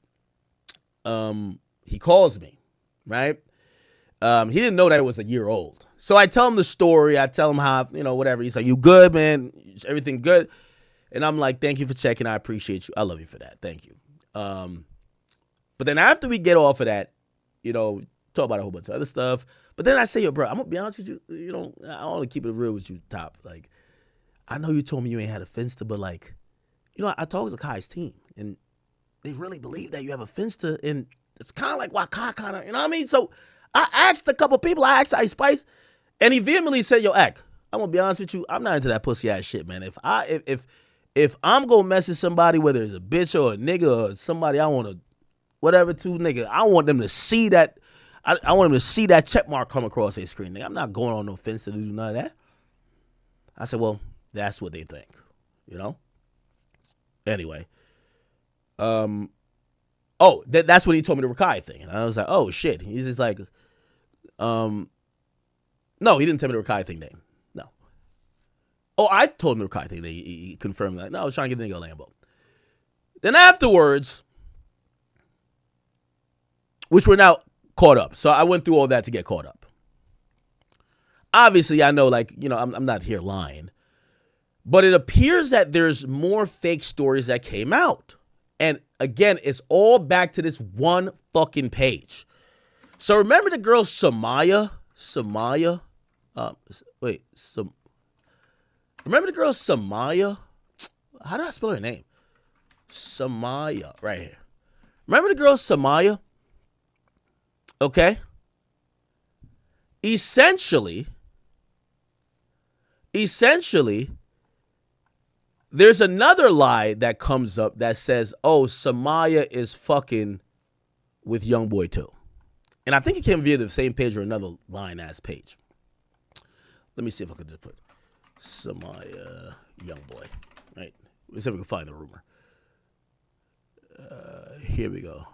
Speaker 1: He calls me, right? He didn't know that it was a year old. So I tell him the story. I tell him how, whatever. He's like, you good, man? Everything good? And I'm like, thank you for checking. I appreciate you. I love you for that. Thank you. But then after we get off of that, talk about a whole bunch of other stuff. But then I say, yo, bro, I'm going to be honest with you. I want to keep it real with you, Top. Like, I know you told me you ain't had a Finsta, but like, I talked to Kai's team and they really believe that you have a Finsta. And it's kind of like why Kai kind of, you know what I mean? So I asked a couple people. I asked Ice Spice and he vehemently said, yo, Ak, I'm going to be honest with you. I'm not into that pussy ass shit, man. If I'm going to message somebody, whether it's a bitch or a nigga or somebody I want to, whatever, nigga, I want them to see that. I want them to see that check mark come across their screen. Nigga, I'm not going on no fence to do none of that. I said, well, that's what they think, Anyway. That's when he told me the Rakai thing. And I was like, oh, shit. He's just like, no, he didn't tell me the Rakai thing name. No. Oh, I told him the Rakai thing. He confirmed that. No, I was trying to get the nigga a Lambo. Then afterwards, which we're now caught up. So I went through all that to get caught up. Obviously, I know, like, I'm not here lying. But it appears that there's more fake stories that came out. And again, it's all back to this one fucking page. So remember the girl Samaya? Remember the girl Samaya? How do I spell her name? Samaya, right here. Remember the girl Samaya? Okay. Essentially, there's another lie that comes up that says, oh, Samaya is fucking with Youngboy too. And I think it came via the same page or another line-ass page. Let me see if I can just put Samaya Youngboy. Right? Let's see if we can find the rumor. Here we go.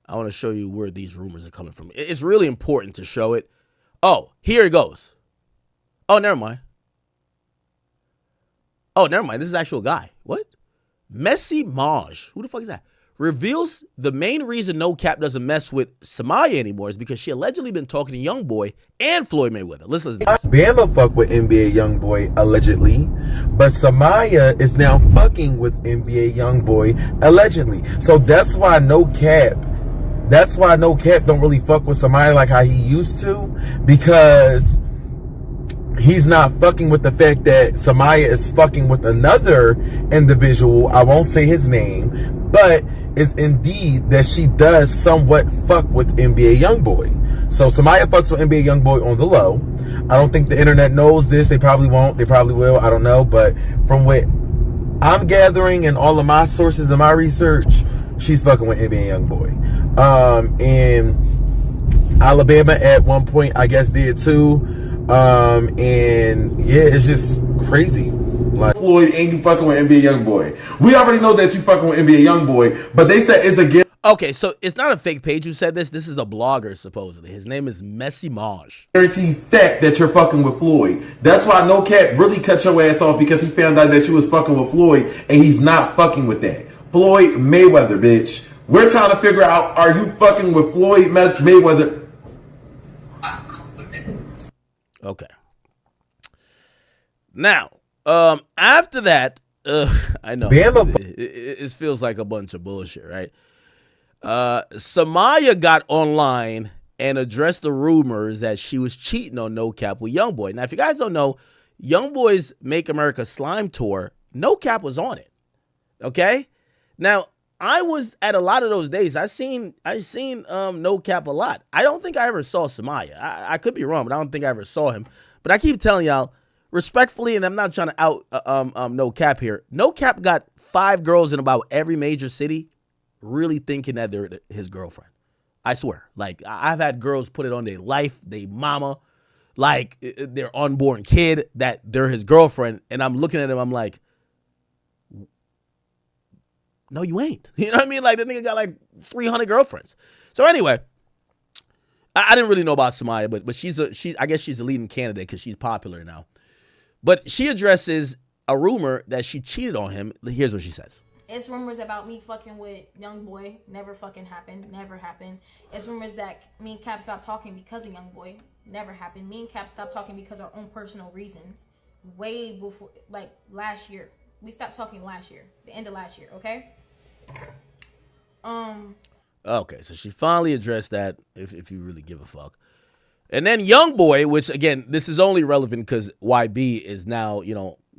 Speaker 1: I want to show you where these rumors are coming from. It's really important to show it. Oh, here it goes. Oh, never mind. This is an actual guy. What? Messy Maj. Who the fuck is that? Reveals the main reason No Cap doesn't mess with Samaya anymore is because she allegedly been talking to Youngboy and Floyd Mayweather. Listen to this.
Speaker 13: Bama fuck with NBA Youngboy allegedly, but Samaya is now fucking with NBA Youngboy allegedly. So that's why No Cap don't really fuck with Samaya like how he used to, because he's not fucking with the fact that Samaya is fucking with another individual. I won't say his name, but it's indeed that she does somewhat fuck with NBA Youngboy. So Samaya fucks with NBA Youngboy on the low. I don't think the internet knows this. They probably won't. They probably will. I don't know. But from what I'm gathering and all of my sources and my research, she's fucking with NBA Youngboy. And Alabama at one point, I guess, did too. And yeah, it's just crazy. Like, Floyd ain't you fucking with NBA Youngboy. We already know that you fucking with NBA Youngboy, but they said it's a
Speaker 1: Okay, so it's not a fake page who said this. This is the blogger, supposedly. His name is Messy Maj.
Speaker 13: guaranteed fact that you're fucking with Floyd. That's why No Cap really cut your ass off, because he found out that you was fucking with Floyd, and he's not fucking with that. Floyd Mayweather, bitch. We're trying to figure out, are you fucking with Floyd Mayweather?
Speaker 1: Okay. Now, after that, I know it feels like a bunch of bullshit, right? Samaya got online and addressed the rumors that she was cheating on No Cap with Youngboy. Now, if you guys don't know, Youngboy's Make America Slime tour, No Cap was on it. Okay? Now, I was at a lot of those days. I seen No Cap a lot. I don't think I ever saw Samaya. I could be wrong, but I don't think I ever saw him. But I keep telling y'all, respectfully, and I'm not trying to out No Cap here. No Cap got 5 girls in about every major city, really thinking that they're his girlfriend. I swear. Like, I've had girls put it on their life, their mama, like their unborn kid, that they're his girlfriend. And I'm looking at him, I'm like, no, you ain't. You know what I mean? Like, the nigga got like 300 girlfriends. So anyway, I didn't really know about Samaya, but I guess she's a leading candidate because she's popular now. But she addresses a rumor that she cheated on him. Here's what she says.
Speaker 14: It's rumors about me fucking with Youngboy. Never fucking happened. Never happened. It's rumors that me and Cap stopped talking because of Youngboy. Never happened. Me and Cap stopped talking because of our own personal reasons. Way before, like, last year. We stopped talking last year. The end of last year, okay?
Speaker 1: Okay, so she finally addressed that, if you really give a fuck. And then Youngboy, which, again, this is only relevant because YB is now,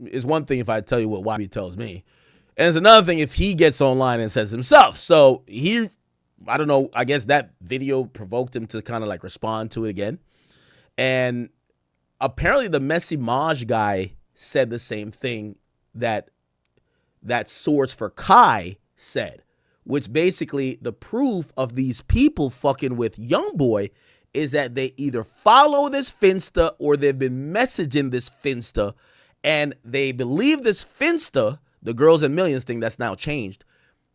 Speaker 1: is one thing if I tell you what YB tells me. And it's another thing if he gets online and says himself. So I don't know, I guess that video provoked him to kind of like respond to it again. And apparently the Messy Maj guy said the same thing that source for Kai said, which basically the proof of these people fucking with Youngboy is that they either follow this Finsta or they've been messaging this Finsta, and they believe this Finsta, the Girls and Millions thing that's now changed,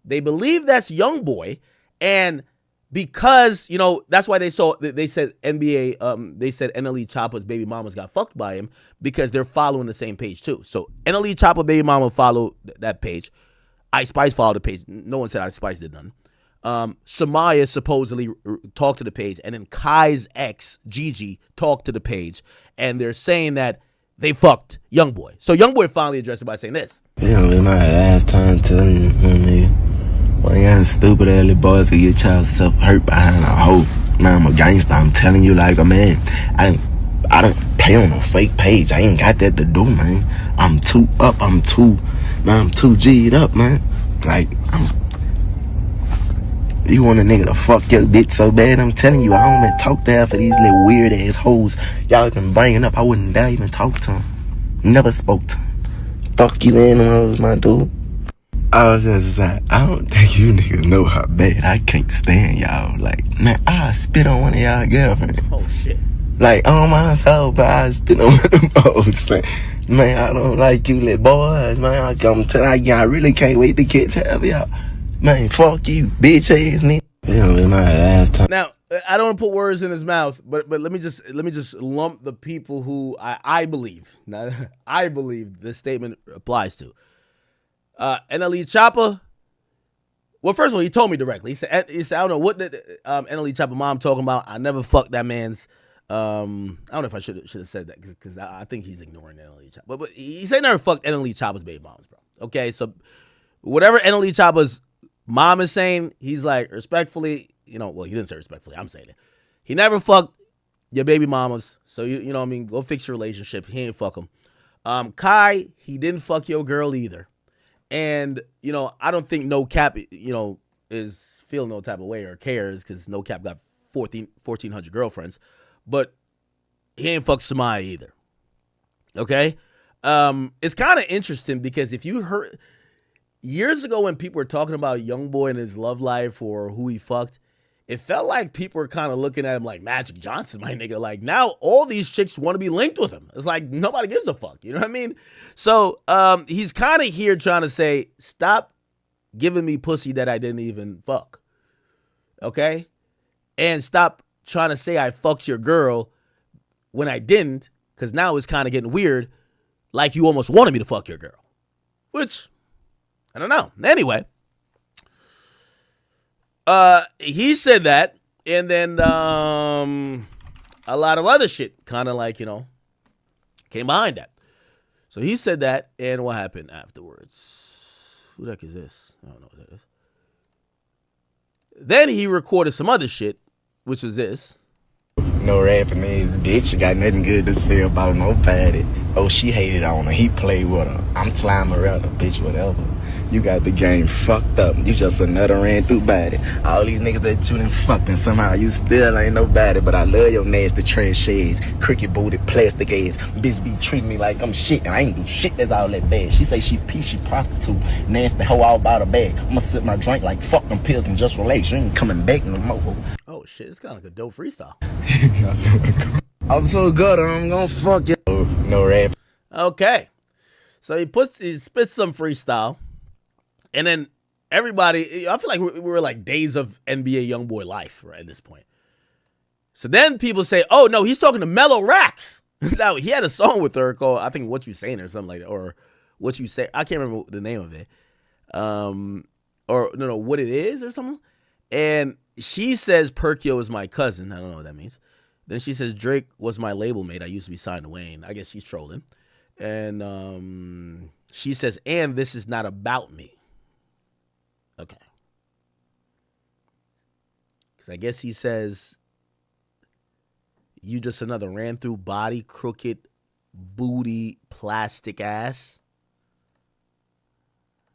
Speaker 1: they believe that's Youngboy, and because, that's why they said NBA, they said NLE Choppa's baby mamas got fucked by him because they're following the same page too. So NLE Choppa baby mama followed that page. Ice Spice followed the page. No one said Ice Spice did nothing. Samaya supposedly talked to the page, and then Kai's ex, Gigi, talked to the page, and they're saying that they fucked Youngboy. So Youngboy finally addressed it by saying this.
Speaker 2: In my last time telling you, nigga, why you stupid ass little boys to get yourself hurt behind a hoe? Man, I'm a gangster. I'm telling you like a man. I don't play on a fake page. I ain't got that to do, man. I'm too up. I'm too G'd up, man. Like, you want a nigga to fuck your bitch so bad, I'm telling you, I don't even talk to half of these little weird ass hoes y'all been bringing up. I wouldn't dare even talk to them. Never spoke to them. Fuck you animals, my dude. I was just saying, I don't think you niggas know how bad I can't stand y'all. Like, man, I spit on one of y'all girlfriends.
Speaker 1: Oh, shit.
Speaker 2: Like, on my soul, but I spit on one of them hoes. Like, man, I don't like you little boys, man. I come tell you, I really can't wait to catch half of y'all. Man, fuck you, bitch ass nigga. In my last time.
Speaker 1: Now, I don't want to put words in his mouth, but let me just lump the people who I believe the statement applies to. NLE Choppa. Well, first of all, he told me directly. He said I don't know what the NLE Choppa mom talking about. I never fucked that man's. I don't know if I should have said that because I think he's ignoring NLE Choppa. But he said never fucked NLE Choppa's baby moms, bro. Okay, so whatever NLE Choppa's mom is saying, he's like, respectfully, well, he didn't say respectfully, I'm saying it. He never fucked your baby mamas. So, you know what I mean? Go fix your relationship. He ain't fuck them. Kai, he didn't fuck your girl either. And, I don't think No Cap, is feeling no type of way or cares because No Cap got 1,400 girlfriends. But he ain't fucked Samaya either. Okay? It's kind of interesting because if you heard... years ago when people were talking about Youngboy and his love life or who he fucked, it felt like people were kind of looking at him like Magic Johnson, my nigga. Like now all these chicks want to be linked with him. It's like nobody gives a fuck. You know what I mean? So he's kind of here trying to say, stop giving me pussy that I didn't even fuck. Okay? And stop trying to say I fucked your girl when I didn't, because now it's kind of getting weird, like you almost wanted me to fuck your girl. Which, I don't know. Anyway, he said that, and then a lot of other shit kind of like, came behind that. So he said that, and what happened afterwards? Who the heck is this? I don't know what that is. Then he recorded some other shit, which was this.
Speaker 2: No rapping is bitch got nothing good to say about nobody. Oh, she hated on her. He played with her. I'm slimy around her, bitch, whatever. You got the game fucked up. You just another ran through body. All these niggas that you done fucked and somehow you still ain't nobody. But I love your nasty trash shades. Cricket booted, plastic ass. Bitch be treating me like I'm shit. And I ain't do shit that's all that bad. She say she pee, she prostitute. Nasty hoe all about her bag. I'ma sip my drink like fuck them pills and just relax. You ain't coming back no more.
Speaker 1: Oh shit, it's kind of like a dope freestyle.
Speaker 2: I'm so good, I'm gonna fuck you. No rap.
Speaker 1: Okay. So he spits some freestyle. And then everybody, I feel like we were like days of NBA Youngboy life right at this point. So then people say, oh no, he's talking to Mellow Rax. Now he had a song with her called, I think What You Saying or something like that. Or What You Say. I can't remember the name of it. Or no, What It Is or something. And she says Perkyo is my cousin. I don't know what that means. Then she says Drake was my label mate. I used to be signed to Wayne. I guess she's trolling. And she says, and this is not about me. Okay. Because I guess he says, you just another ran through body, crooked, booty, plastic ass.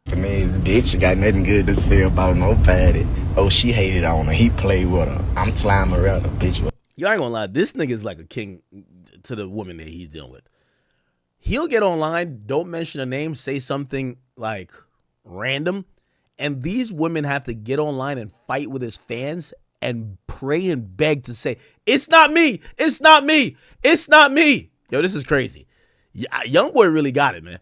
Speaker 2: For me, bitch got nothing good to say about nobody. Oh, she hated on her. He played with her. I'm slimy around her, bitch.
Speaker 1: You ain't gonna lie, this nigga is like a king to the woman that he's dealing with. He'll get online, don't mention a name, say something like random, and these women have to get online and fight with his fans and pray and beg to say, it's not me, it's not me, it's not me. Yo, this is crazy. Youngboy really got it, man.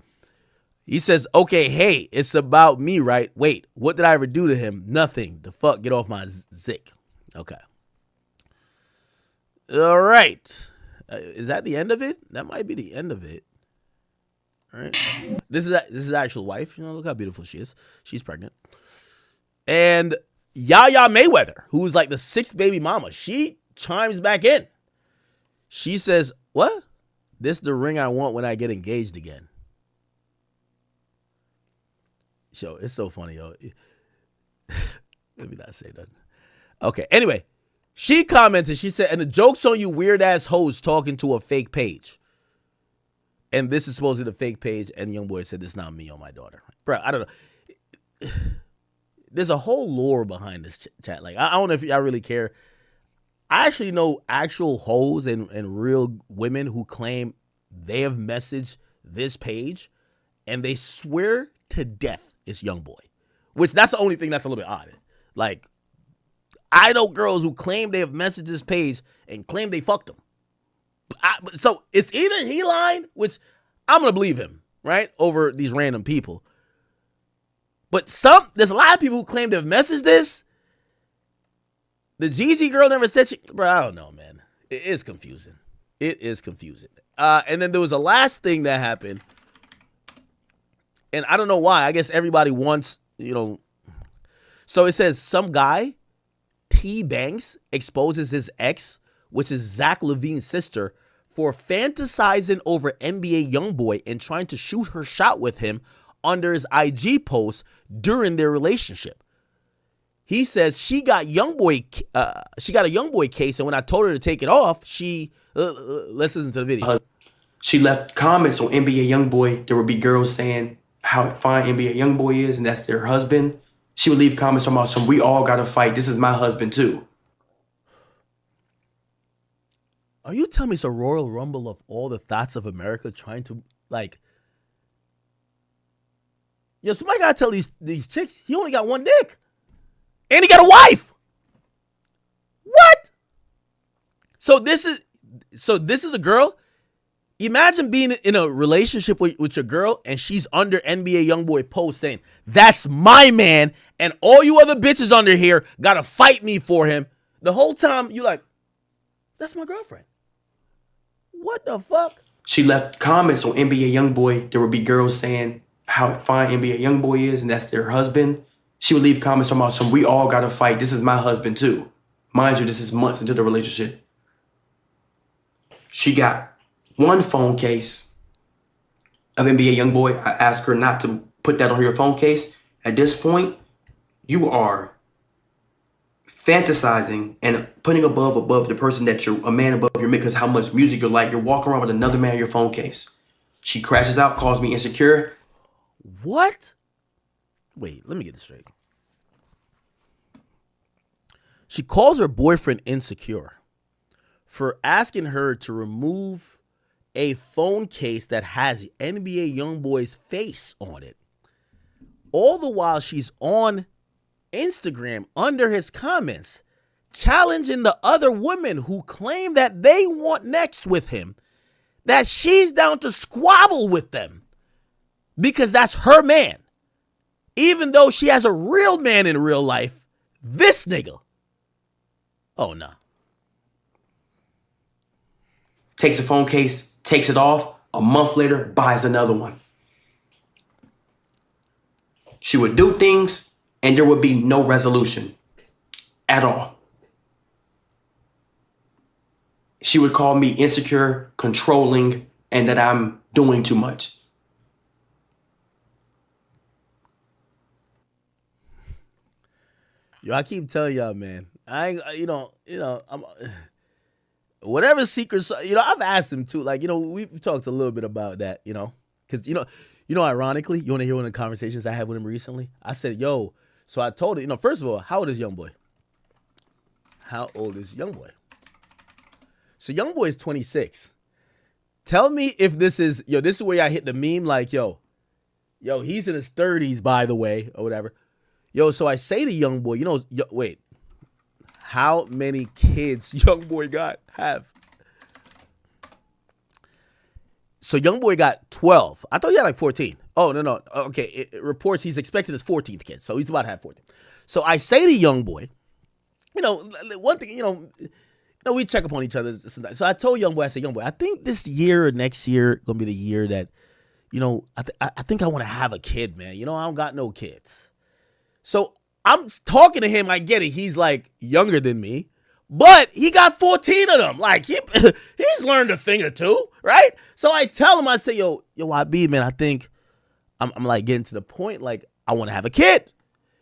Speaker 1: He says, okay, hey, it's about me, right? Wait, what did I ever do to him? Nothing. The fuck, get off my zick. Okay. All right. Is that the end of it? That might be the end of it. All right. This is actual wife. Look how beautiful she is. She's pregnant. And Yaya Mayweather, who's like the 6th baby mama, she chimes back in. She says, what? This the ring I want when I get engaged again. Yo, it's so funny, yo. Let me not say that. Okay, anyway. She commented, she said, and the joke's on you weird ass hoes talking to a fake page. And this is supposedly the fake page, and Youngboy said, this is not me on my daughter. Bro, I don't know. There's a whole lore behind this chat. Like, I don't know if y'all really care. I actually know actual hoes and real women who claim they have messaged this page, and they swear to death it's Youngboy. Which, that's the only thing that's a little bit odd. Like, I know girls who claim they have messaged this page and claim they fucked him. So it's either he lying, which I'm going to believe him, right, over these random people. But there's a lot of people who claim to have messaged this. The Gigi girl never said she, bro, I don't know, man. It is confusing. It is confusing. And then there was a last thing that happened. And I don't know why. I guess everybody wants, So it says some guy, T. Banks, exposes his ex, which is Zach LaVine's sister, for fantasizing over NBA Youngboy and trying to shoot her shot with him under his IG post during their relationship. He says she got a Youngboy case, and when I told her to take it off, she let's listen to the video.
Speaker 15: She left comments on NBA Youngboy. There would be girls saying how fine NBA Youngboy is, and that's their husband. She would leave comments about some, we all gotta fight. This is my husband too.
Speaker 1: Are you telling me it's a Royal Rumble of all the thoughts of America trying to, like, Yo, somebody gotta tell these chicks he only got one dick. And he got a wife. What? So this is a girl. Imagine being in a relationship with your girl and she's under NBA Youngboy post saying, that's my man, and all you other bitches under here gotta fight me for him. The whole time you like, that's my girlfriend. What the fuck?
Speaker 15: She left comments on NBA Youngboy. There would be girls saying how fine NBA Youngboy is and that's their husband. She would leave comments talking about we all gotta fight. This is my husband too. Mind you, this is months into the relationship. She got one phone case of NBA Youngboy. I asked her not to put that on your phone case. At this point, you are fantasizing and putting above the person that you're a man above your mate because how much music you like. You're walking around with another man in your phone case. She crashes out, calls me insecure.
Speaker 1: What? Wait, let me get this straight. She calls her boyfriend insecure for asking her to remove a phone case that has NBA Youngboy's face on it. All the while she's on Instagram under his comments, challenging the other women who claim that they want next with him, that she's down to squabble with them because that's her man. Even though she has a real man in real life, this nigga. Oh, no.
Speaker 15: Takes a phone case, takes it off. A month later, buys another one. She would do things and there would be no resolution at all. She would call me insecure, controlling, and that I'm doing too much.
Speaker 1: Yo, I keep telling y'all, man. I'm whatever secrets. I've asked him too. Like, we've talked a little bit about that. Because ironically, you want to hear one of the conversations I had with him recently? I said, yo. So I told her, first of all, how old is Youngboy? How old is Youngboy? So Youngboy is 26. Tell me if this is where I hit the meme like, yo, he's in his 30s, by the way, or whatever. Yo, so I say to Youngboy, wait, how many kids Youngboy have? So Youngboy got 12. I thought he had like 14. Oh, no. Okay, it reports he's expecting his 14th kid, so he's about to have 14. So I say to Youngboy, one thing, we check up on each other sometimes. So I told Youngboy, I said, Youngboy, I think this year or next year gonna be the year that, I think I want to have a kid, man. I don't got no kids. So I'm talking to him. I get it. He's like younger than me, but he got 14 of them. Like he's learned a thing or two, right? So I tell him, I say, yo, YB, man, I think I'm like getting to the point, like I want to have a kid.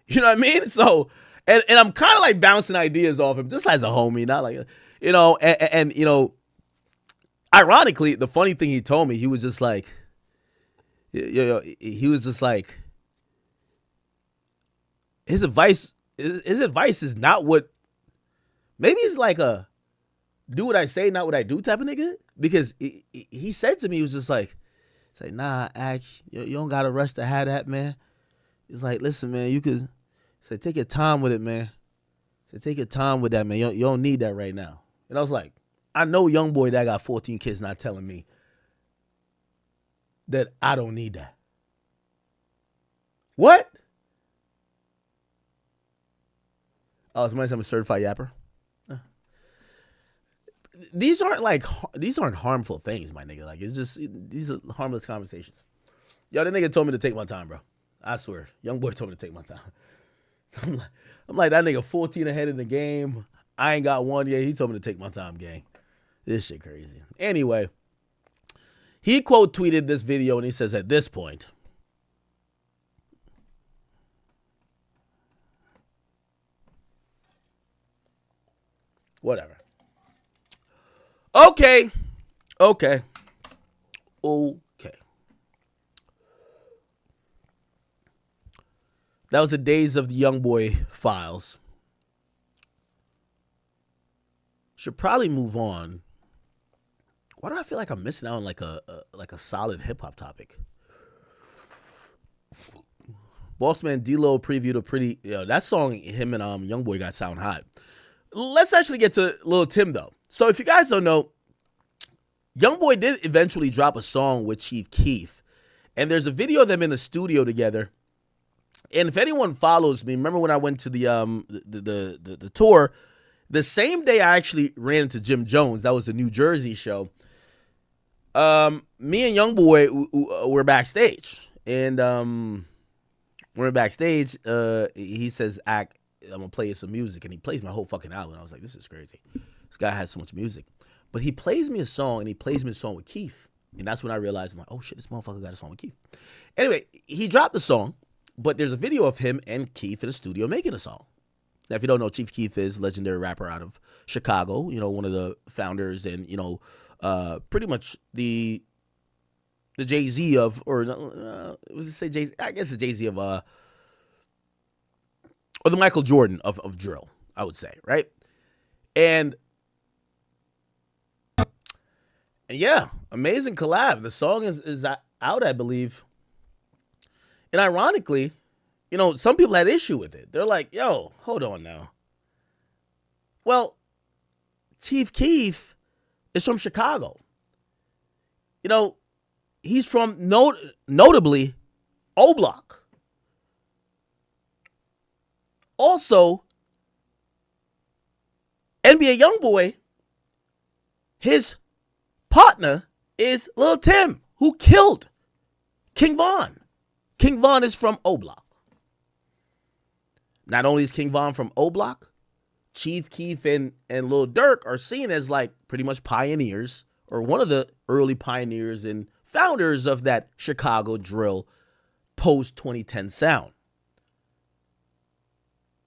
Speaker 1: You know what I mean? So, and I'm kind of like bouncing ideas off him just as a homie, not like, ironically, the funny thing he told me, he was just like, his advice is not what, maybe it's like a do what I say, not what I do type of nigga. Because he said to me, he was just like, nah, Ash, you don't got to rush to have that, man. He's like, listen, man, you could say, take your time with it, man. Take your time with that, man. You don't need that right now. And I was like, I know Youngboy that got 14 kids not telling me that I don't need that. What? Oh, somebody's I'm a certified yapper. These aren't harmful things, my nigga. Like, it's just, these are harmless conversations. Yo, that nigga told me to take my time, bro. I swear. Youngboy told me to take my time. So I'm like, that nigga 14 ahead in the game. I ain't got one yet. He told me to take my time, gang. This shit crazy. Anyway, he quote tweeted this video and he says, at this point, whatever. Okay. That was the days of the Youngboy files. Should probably move on. Why do I feel like I'm missing out on like a solid hip hop topic? Bossman D-Lo previewed a pretty, that song, him and Youngboy got sound hot. Let's actually get to Lil Tim, though. So if you guys don't know, Youngboy did eventually drop a song with Chief Keef. And there's a video of them in the studio together. And if anyone follows me, remember when I went to the tour, the same day I actually ran into Jim Jones. That was the New Jersey show. Me and Youngboy were backstage. And we're backstage. He says, I'm going to play you some music. And he plays my whole fucking album. I was like, this is crazy. This guy has so much music. But he plays me a song, and he plays me a song with Keef. And that's when I realized, I'm like, oh shit, this motherfucker got a song with Keef. Anyway, he dropped the song, but there's a video of him and Keef in the studio making a song. Now, if you don't know, Chief Keef is a legendary rapper out of Chicago, one of the founders and, pretty much the Jay-Z of, or was it say Jay-Z? I guess it's Jay-Z of, or the Michael Jordan of drill, I would say, right? And yeah, amazing collab. The song is out, I believe. And ironically, some people had issue with it. They're like, yo, hold on now. Well, Chief Keef is from Chicago. He's from notably O Block. Also, NBA Youngboy, his partner is Lil Tim, who killed King Von. King Von is from O Block. Not only is King Von from O Block, Chief Keef and Lil Durk are seen as like pretty much pioneers, or one of the early pioneers and founders of that Chicago drill post-2010 sound.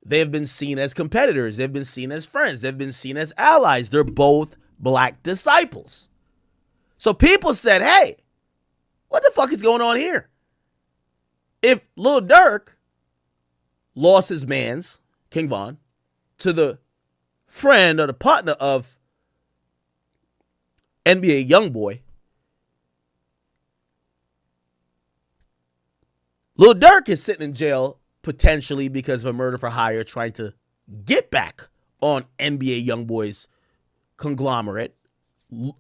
Speaker 1: They have been seen as competitors. They've been seen as friends. They've been seen as allies. They're both black disciples. So people said, hey, what the fuck is going on here? If Lil Durk lost his mans, King Von, to the friend or the partner of NBA Youngboy, Lil Durk is sitting in jail potentially because of a murder for hire, trying to get back on NBA Youngboy's conglomerate,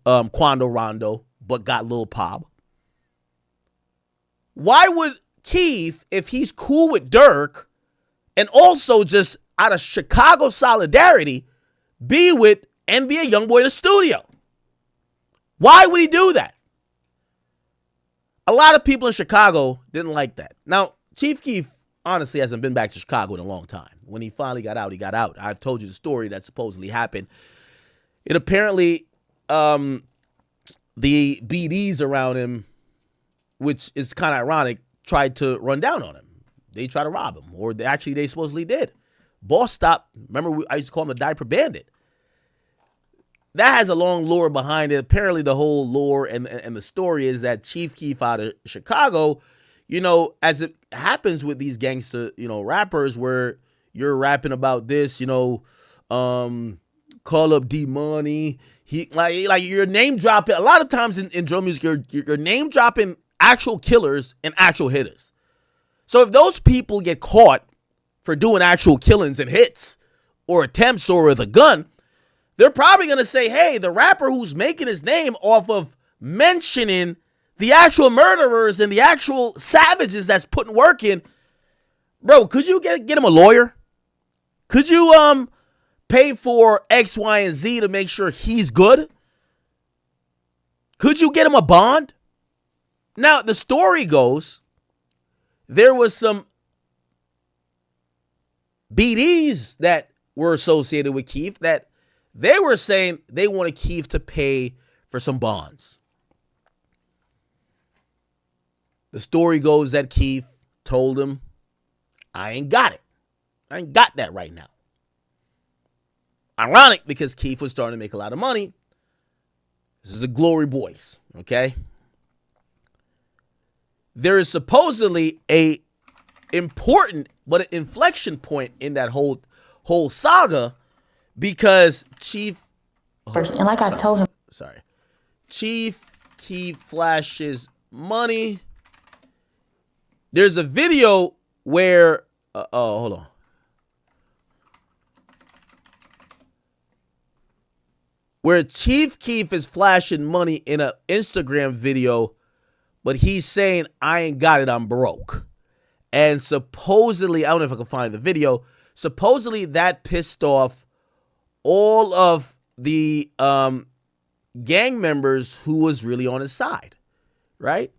Speaker 1: Quando Rondo, but got Lil Pop. Why would Keef, if he's cool with Durk, and also just out of Chicago solidarity, be with NBA Youngboy in the studio? Why would he do that? A lot of people in Chicago didn't like that. Now, Chief Keef honestly hasn't been back to Chicago in a long time. When he finally got out, he got out. I've told you the story that supposedly happened. It apparently, the BDs around him, which is kind of ironic, tried to run down on him. They tried to rob him, or they supposedly did. Boss Stop, remember I used to call him the Diaper Bandit. That has a long lore behind it. Apparently the whole lore and the story is that Chief Keef out of Chicago, as it happens with these gangster, rappers, where you're rapping about this, call up D-Money. He like you're name dropping. A lot of times in drill music, you're name dropping actual killers and actual hitters. So if those people get caught for doing actual killings and hits or attempts or with a gun, they're probably going to say, hey, the rapper who's making his name off of mentioning the actual murderers and the actual savages that's putting work in, bro, could you get him a lawyer? Could you pay for X, Y, and Z to make sure he's good? Could you get him a bond? Now, the story goes, there was some BDs that were associated with Keef that they were saying they wanted Keef to pay for some bonds. The story goes that Keef told him, I ain't got it. I ain't got that right now. Ironic, because Keef was starting to make a lot of money. This is the Glory Boys, okay? There is supposedly a important but an inflection point in that whole saga, because Chief,
Speaker 12: and like I told him,
Speaker 1: Chief Keef flashes money. There's a video where hold on. Where Chief Keef is flashing money in an Instagram video, but he's saying, I ain't got it, I'm broke. And supposedly, I don't know if I can find the video, supposedly that pissed off all of the gang members who was really on his side, right?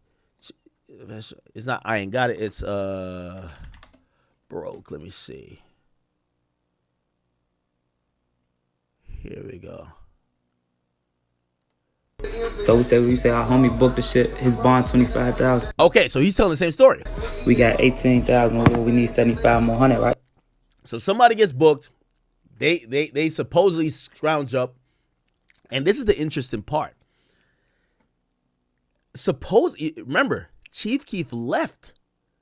Speaker 1: It's not, I ain't got it, it's broke. Let me see. Here we go.
Speaker 16: So we say our homie booked the shit. His bond 25,000.
Speaker 1: Okay, so he's telling the same story.
Speaker 16: We got 18,000. We need 75 more hundred, right?
Speaker 1: So somebody gets booked. They supposedly scrounge up, and this is the interesting part. Remember, Chief Keef left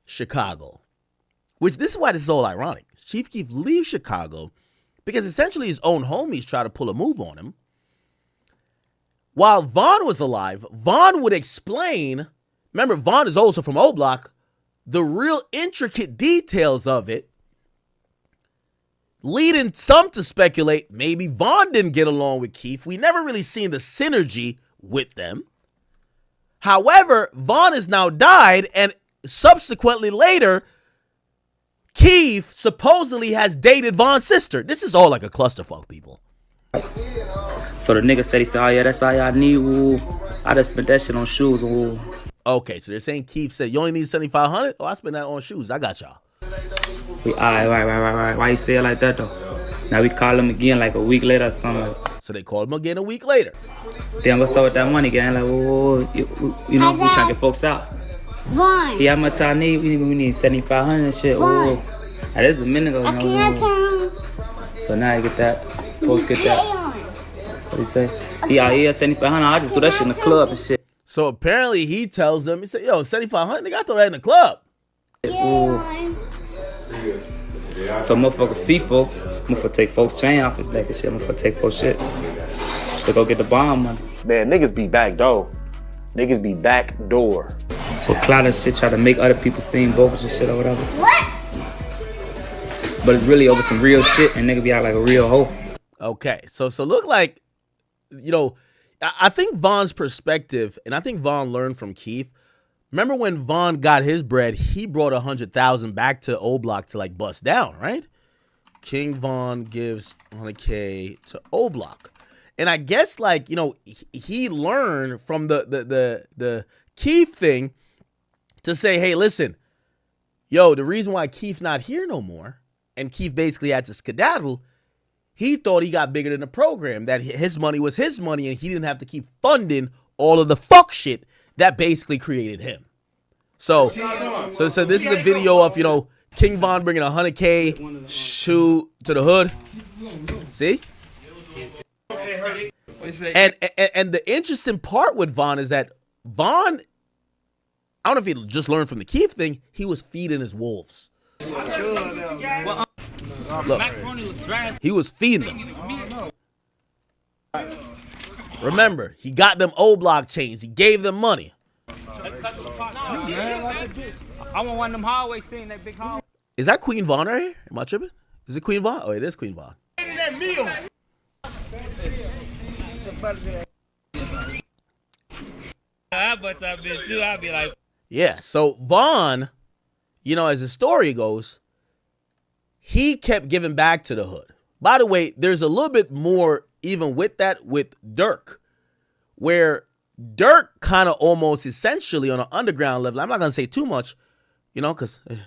Speaker 1: Chicago, which this is why this is all ironic. Chief Keef leaves Chicago because essentially his own homies try to pull a move on him. While Vaughn was alive, Vaughn would explain, remember, Vaughn is also from O Block, the real intricate details of it, leading some to speculate maybe Vaughn didn't get along with Keef. We never really seen the synergy with them. However, Vaughn has now died, and subsequently later, Keef supposedly has dated Vaughn's sister. This is all like a clusterfuck, people.
Speaker 16: So the nigga said, he said, oh yeah, that's all y'all need. Ooh. I just spent that shit on shoes. Ooh.
Speaker 1: Okay, so they're saying Keef said, you only need 7,500? Oh, I spent that on shoes. I got y'all.
Speaker 16: Right. Why you say it like that, though? Now we call him again like a week later or something.
Speaker 1: So they called him again a week later.
Speaker 16: Damn, what's up with that money, gang? Like, you know, we trying to get folks out.
Speaker 17: Vaughn.
Speaker 16: Yeah, how much y'all need? We need 7,500 and shit. Ooh. Now, this is a minute ago. So now you get that. Folks get that. What do you say? Yeah, 7,500. I just threw that shit in the club and shit.
Speaker 1: So apparently he tells them, he said, yo, 7,500, nigga, I throw that in the club.
Speaker 16: Ooh. So motherfuckers see folks. Motherfucker take folks' chain off his neck and shit. Motherfucker take folks' shit to go get the bomb money.
Speaker 18: Man, niggas be back door. Niggas be back door.
Speaker 16: For clout and shit, try to make other people seem bogus and shit or whatever. What? But it's really over some real shit, and nigga be out like a real hoe.
Speaker 1: Okay, so look like, you know, I think Vaughn's perspective, and I think Vaughn learned from Keef. Remember when Vaughn got his bread, he brought 100,000 back to O Block to like bust down, right? King Vaughn gives 100K to O Block. And I guess, like, you know, he learned from the Keef thing to say, hey, listen, yo, the reason why Keef's not here no more, and Keef basically had to skedaddle, he thought he got bigger than the program, that his money was his money, and he didn't have to keep funding all of the fuck shit that basically created him. So this is a video of, you know, King Von bringing 100K to the hood. See? And the interesting part with Vaughn is that Vaughn, I don't know if he just learned from the Keef thing, he was feeding his wolves. Look, he was feeding them. Remember, he got them O-Block chains. He gave them money.
Speaker 19: I want one of them hallway scenes, that big hallway.
Speaker 1: Is that Queen Vaughn right here? Am I tripping? Is it Queen Vaughn? Oh, it is Queen Vaughn.
Speaker 19: I'd be like,
Speaker 1: yeah, so Vaughn, you know, as the story goes, he kept giving back to the hood. By the way, there's a little bit more even with that with Dirk, where Dirk kind of almost essentially on an underground level, I'm not going to say too much, you know, because I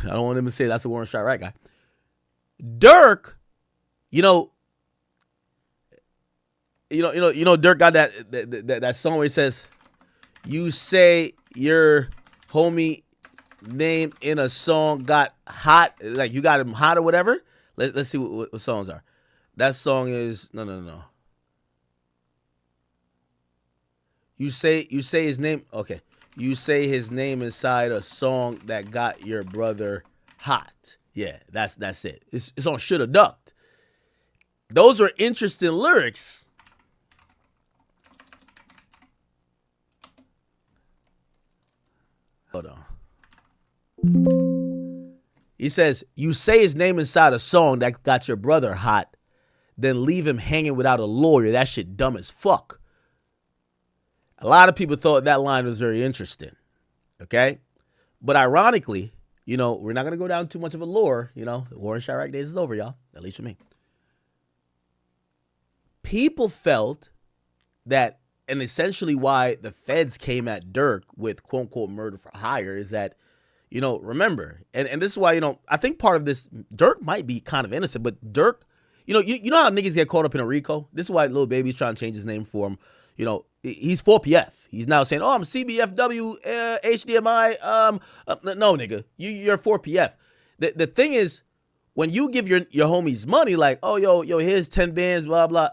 Speaker 1: don't want him to say that's a Warren Shot Right guy. Dirk, Dirk got that song where he says, you say your homie name in a song got hot, like you got him hot or whatever. Let's see what songs are. That song is no. You say his name. Okay, you say his name inside a song that got your brother hot. Yeah, that's it. It's on Shoulda Ducked. Those are interesting lyrics. Hold on. He says, you say his name inside a song that got your brother hot, then leave him hanging without a lawyer. That shit dumb as fuck. A lot of people thought that line was very interesting. Okay? But ironically, you know, we're not going to go down too much of a lore. You know, the War in Chirac days is over, y'all. At least for me. People felt that, and essentially why the feds came at Dirk with quote-unquote murder for hire is that, you know, remember, and this is why, you know, I think part of this, Dirk might be kind of innocent, but Dirk, you know how niggas get caught up in a RICO? This is why Lil Baby's trying to change his name for him. You know, he's 4PF. He's now saying, oh, I'm CBFW, HDMI. No, nigga, you're 4PF. The thing is, when you give your homies money, like, oh, yo, here's 10 bands, blah, blah,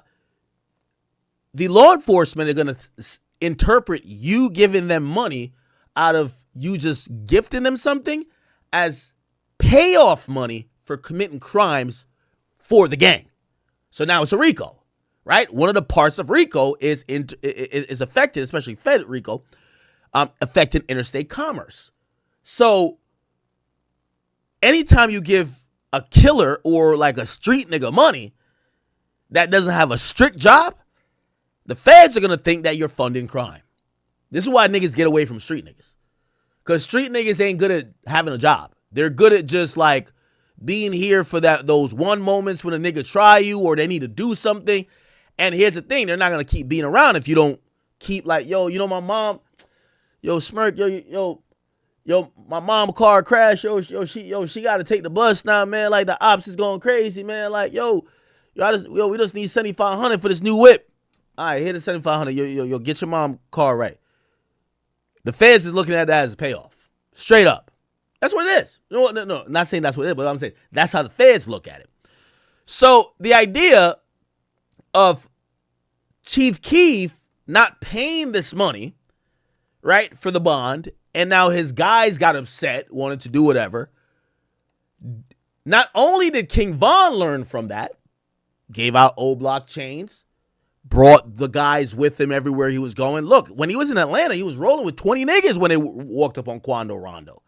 Speaker 1: the law enforcement are going to interpret you giving them money out of you just gifting them something as payoff money for committing crimes for the gang. So now it's a RICO, right? One of the parts of RICO is affected, especially Fed RICO, affecting interstate commerce. So anytime you give a killer or like a street nigga money that doesn't have a strict job, the feds are going to think that you're funding crime. This is why niggas get away from street niggas. Because street niggas ain't good at having a job. They're good at just like being here for those one moments when a nigga try you or they need to do something. And here's the thing. They're not going to keep being around if you don't keep like, yo, you know my mom, yo, Smirk, yo, my mom car crashed, yo, she got to take the bus now, man. Like the ops is going crazy, man. Like, we just need $7,500 for this new whip. All right, here the $7,500. Yo, get your mom car right. The feds is looking at that as a payoff. Straight up. That's what it is. No, not saying that's what it is, but I'm saying that's how the feds look at it. So the idea of Chief Keef not paying this money, right, for the bond, and now his guys got upset, wanted to do whatever. Not only did King Von learn from that, gave out O-Block chains, brought the guys with him everywhere he was going. Look, when he was in Atlanta, he was rolling with 20 niggas when they walked up on Quando Rondo,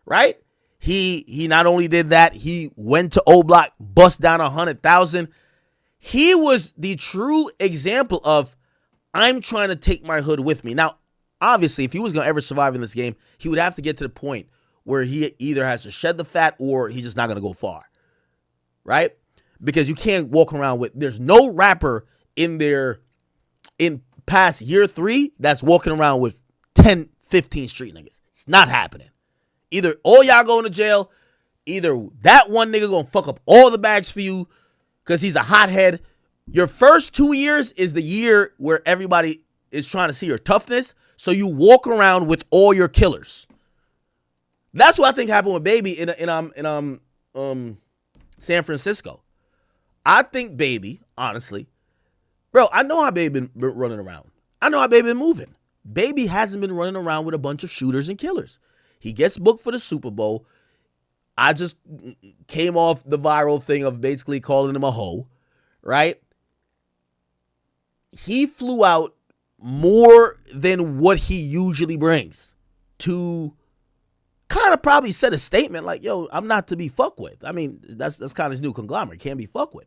Speaker 1: right? He not only did that, he went to O-Block, bust down 100,000. He was the true example of, I'm trying to take my hood with me. Now, obviously, if he was going to ever survive in this game, he would have to get to the point where he either has to shed the fat or he's just not going to go far, right? Because you can't walk around with, there's no rapper in past year 3 that's walking around with 10, 15 street niggas. It's not happening. Either all y'all going to jail, either that one nigga gonna fuck up all the bags for you because he's a hothead. Your first 2 years is the year where everybody is trying to see your toughness, so you walk around with all your killers. That's what I think happened with Baby in San Francisco. I think Baby, honestly, bro, I know how Baby been running around. I know how Baby been moving. Baby hasn't been running around with a bunch of shooters and killers. He gets booked for the Super Bowl. I just came off the viral thing of basically calling him a hoe, right? He flew out more than what he usually brings to kind of probably set a statement like, yo, I'm not to be fucked with. I mean, that's kind of his new conglomerate. Can't be fucked with.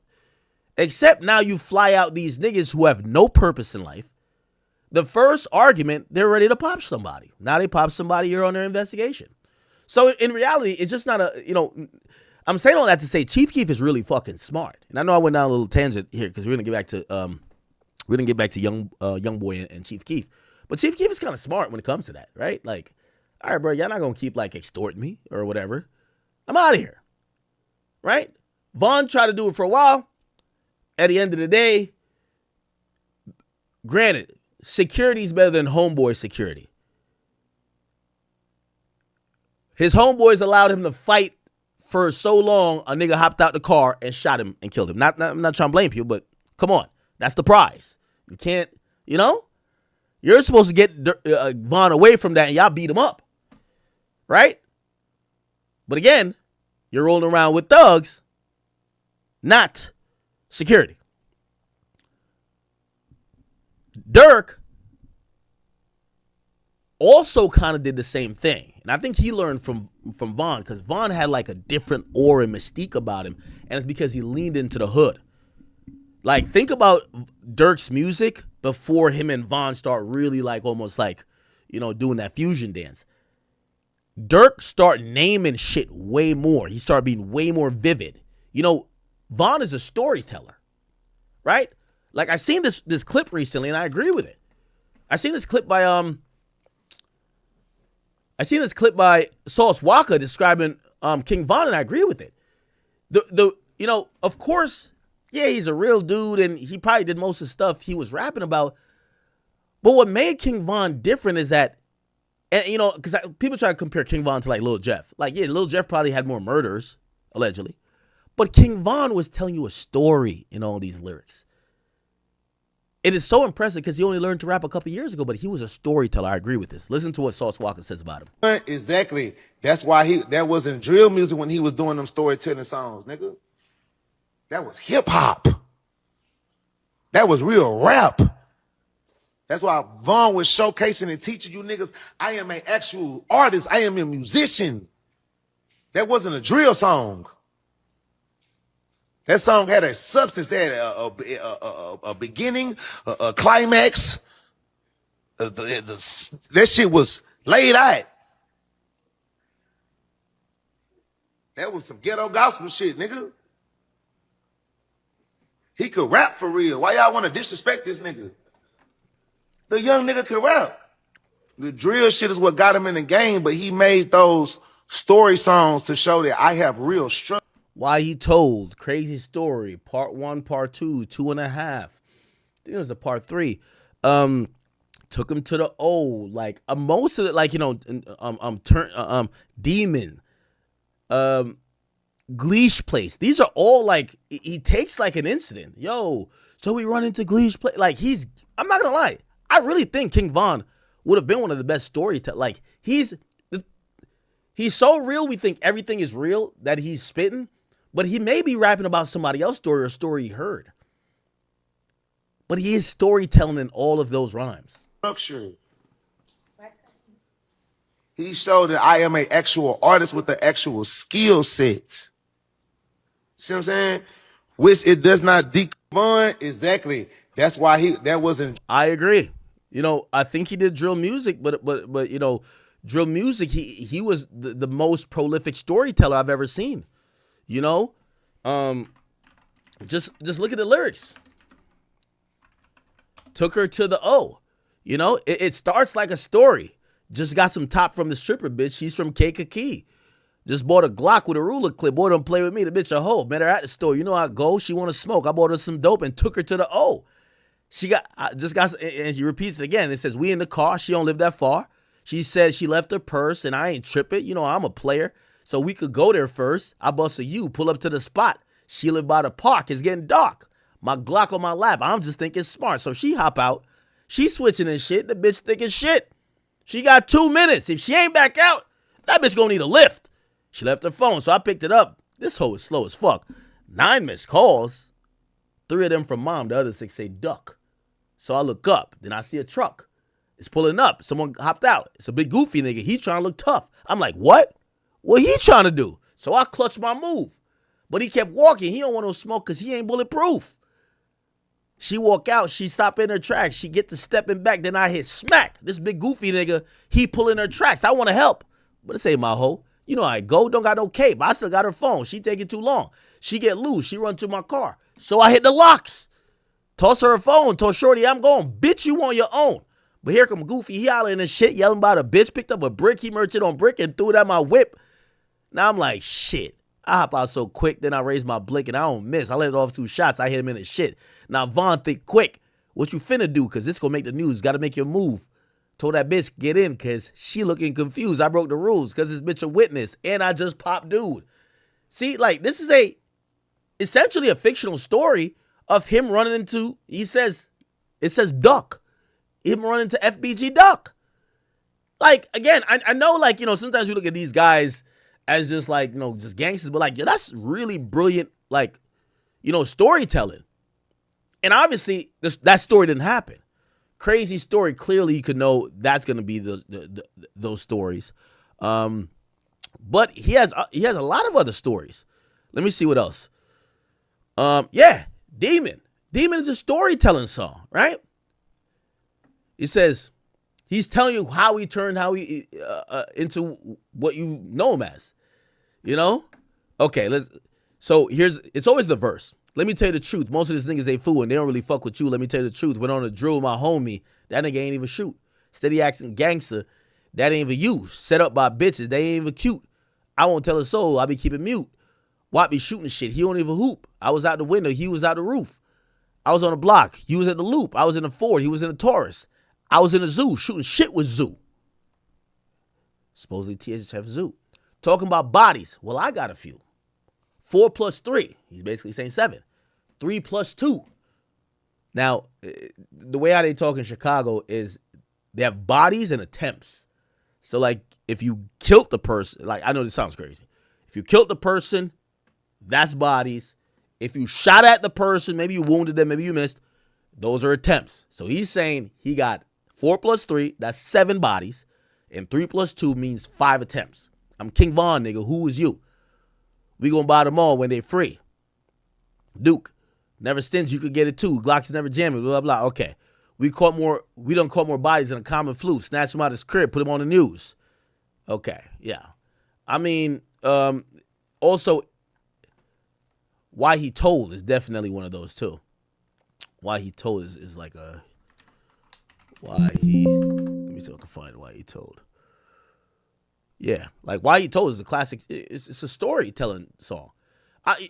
Speaker 1: Except now you fly out these niggas who have no purpose in life. The first argument, they're ready to pop somebody. Now they pop somebody, you're on their investigation. So in reality, it's just not I'm saying all that to say Chief Keef is really fucking smart. And I know I went down a little tangent here because we're gonna get back to Youngboy and Chief Keef. But Chief Keef is kind of smart when it comes to that, right? Like, all right, bro, y'all not gonna keep like extorting me or whatever. I'm out of here. Right? Vaughn tried to do it for a while. At the end of the day, granted, security is better than homeboy security. His homeboys allowed him to fight for so long, a nigga hopped out the car and shot him and killed him. I'm not trying to blame people, but come on. That's the prize. You can't, you're supposed to get Vaughn away from that and y'all beat him up. Right? But again, you're rolling around with thugs, not security. Dirk also kind of did the same thing. And I think he learned from Von, because Von had like a different aura and mystique about him. And it's because he leaned into the hood. Like, think about Dirk's music before him and Von start really like almost like, doing that fusion dance. Dirk start naming shit way more. He started being way more vivid. Von is a storyteller, right? Like, I seen this clip recently, and I agree with it. I seen this clip by Sauce Walker describing King Von, and I agree with it. Of course, yeah, he's a real dude, and he probably did most of the stuff he was rapping about. But what made King Von different is that, and because people try to compare King Von to like Lil Jeff. Like, yeah, Lil Jeff probably had more murders, allegedly. But King Von was telling you a story in all these lyrics. It is so impressive because he only learned to rap a couple years ago, but he was a storyteller. I agree with this. Listen to what Sauce Walker says about him.
Speaker 13: Exactly. That's why that wasn't drill music when he was doing them storytelling songs, nigga. That was hip hop. That was real rap. That's why Von was showcasing and teaching you niggas, I am an actual artist. I am a musician. That wasn't a drill song. That song had a substance, it had a beginning, a climax. That shit was laid out. That was some ghetto gospel shit, nigga. He could rap for real. Why y'all want to disrespect this nigga? The young nigga could rap. The drill shit is what got him in the game, but he made those story songs to show that I have real struggle.
Speaker 1: Why He Told, Crazy Story, Part 1, Part 2, 2.5. I think it was a Part 3. Took him to the O. Like, most of it, like, Demon, Gleesh Place. These are all, like, he takes, like, an incident. Yo, so we run into Gleesh Place. Like, I'm not gonna lie. I really think King Von would have been one of the best storytellers. Like, he's so real, we think everything is real that he's spitting. But he may be rapping about somebody else's story or a story he heard. But he is storytelling in all of those rhymes.
Speaker 13: Structure. He showed that I am an actual artist with an actual skill set. See what I'm saying? Which it does not decon. Exactly. That's why that wasn't.
Speaker 1: I agree. I think he did drill music, but drill music, he was the most prolific storyteller I've ever seen. Just look at the lyrics. Took her to the O. It starts like a story. Just got some top from the stripper bitch. She's from KEEF. Just bought a Glock with a ruler clip. Boy, don't play with me. The bitch a hoe. Met her at the store. You know how I go. She want to smoke. I bought her some dope and took her to the O. And she repeats it again. It says, we in the car. She don't live that far. She said she left her purse and I ain't tripping. I'm a player. So we could go there first. I bust a U, pull up to the spot. She live by the park. It's getting dark. My Glock on my lap. I'm just thinking smart. So she hop out. She switching and shit. The bitch thinking shit. She got 2 minutes. If she ain't back out, that bitch gonna need a lift. She left her phone, so I picked it up. This hoe is slow as fuck. 9 missed calls. 3 of them from mom. The other 6 say duck. So I look up. Then I see a truck. It's pulling up. Someone hopped out. It's a big goofy nigga. He's trying to look tough. I'm like, what? What he trying to do? So I clutched my move. But he kept walking. He don't want no smoke because he ain't bulletproof. She walk out. She stop in her tracks. She get to stepping back. Then I hit smack. This big goofy nigga, he pulling her tracks. I want to help. But this ain't my hoe. You know how I go. Don't got no cape. I still got her phone. She taking too long. She get loose. She run to my car. So I hit the locks. Toss her phone. Told Shorty, I'm going. Bitch, you on your own. But here come Goofy. He hollering and shit, yelling about a bitch. Picked up a brick. He merchant on brick and threw it at my whip. Now I'm like, shit. I hop out so quick. Then I raise my blick and I don't miss. I let it off 2 shots. I hit him in the shit. Now Von think quick. What you finna do? Because this gonna make the news. Got to make your move. Told that bitch get in because she looking confused. I broke the rules because this bitch a witness. And I just popped dude. See, like, this is essentially a fictional story of him running into, it says duck. Him running to FBG Duck. Like, again, I know, like, sometimes you look at these guys as just like, just gangsters, but like, that's really brilliant, like, storytelling. And obviously, that story didn't happen. Crazy story. Clearly, you could know that's going to be those stories. But he has a lot of other stories. Let me see what else. Yeah, Demon. Demon is a storytelling song, right? He says he's telling you how he turned into what you know him as. You know? Okay, it's always the verse. Let me tell you the truth. Most of these niggas they fool and they don't really fuck with you. Let me tell you the truth. Went on a drill with my homie. That nigga ain't even shoot. Steady accent gangster. That ain't even you. Set up by bitches. They ain't even cute. I won't tell a soul. I be keeping mute. Watt be shooting shit. He don't even hoop. I was out the window. He was out the roof. I was on the block. He was at the loop. I was in the Ford. He was in the Taurus. I was in the zoo shooting shit with Zoo. Supposedly THF Zoo. Talking about bodies. Well, I got a few. 4 plus 3. He's basically saying 7. 3 plus 2. Now, the way how they talk in Chicago is they have bodies and attempts. So, like, if you killed the person, like, I know this sounds crazy. If you killed the person, that's bodies. If you shot at the person, maybe you wounded them, maybe you missed, those are attempts. So he's saying he got 4 plus 3, that's 7 bodies, and 3 plus 2 means 5 attempts. I'm King Von, nigga. Who is you? We gonna buy them all when they free. Duke, never stingy, you could get it too. Glocks never jamming, blah, blah, blah. Okay. We done caught more bodies than a common flu. Snatch them out of his crib, put them on the news. Okay, yeah. I mean, also, why he told is definitely one of those too. Why he told is like a, let me see if I can find why he told. Yeah, like why he told is a classic. It's a storytelling song.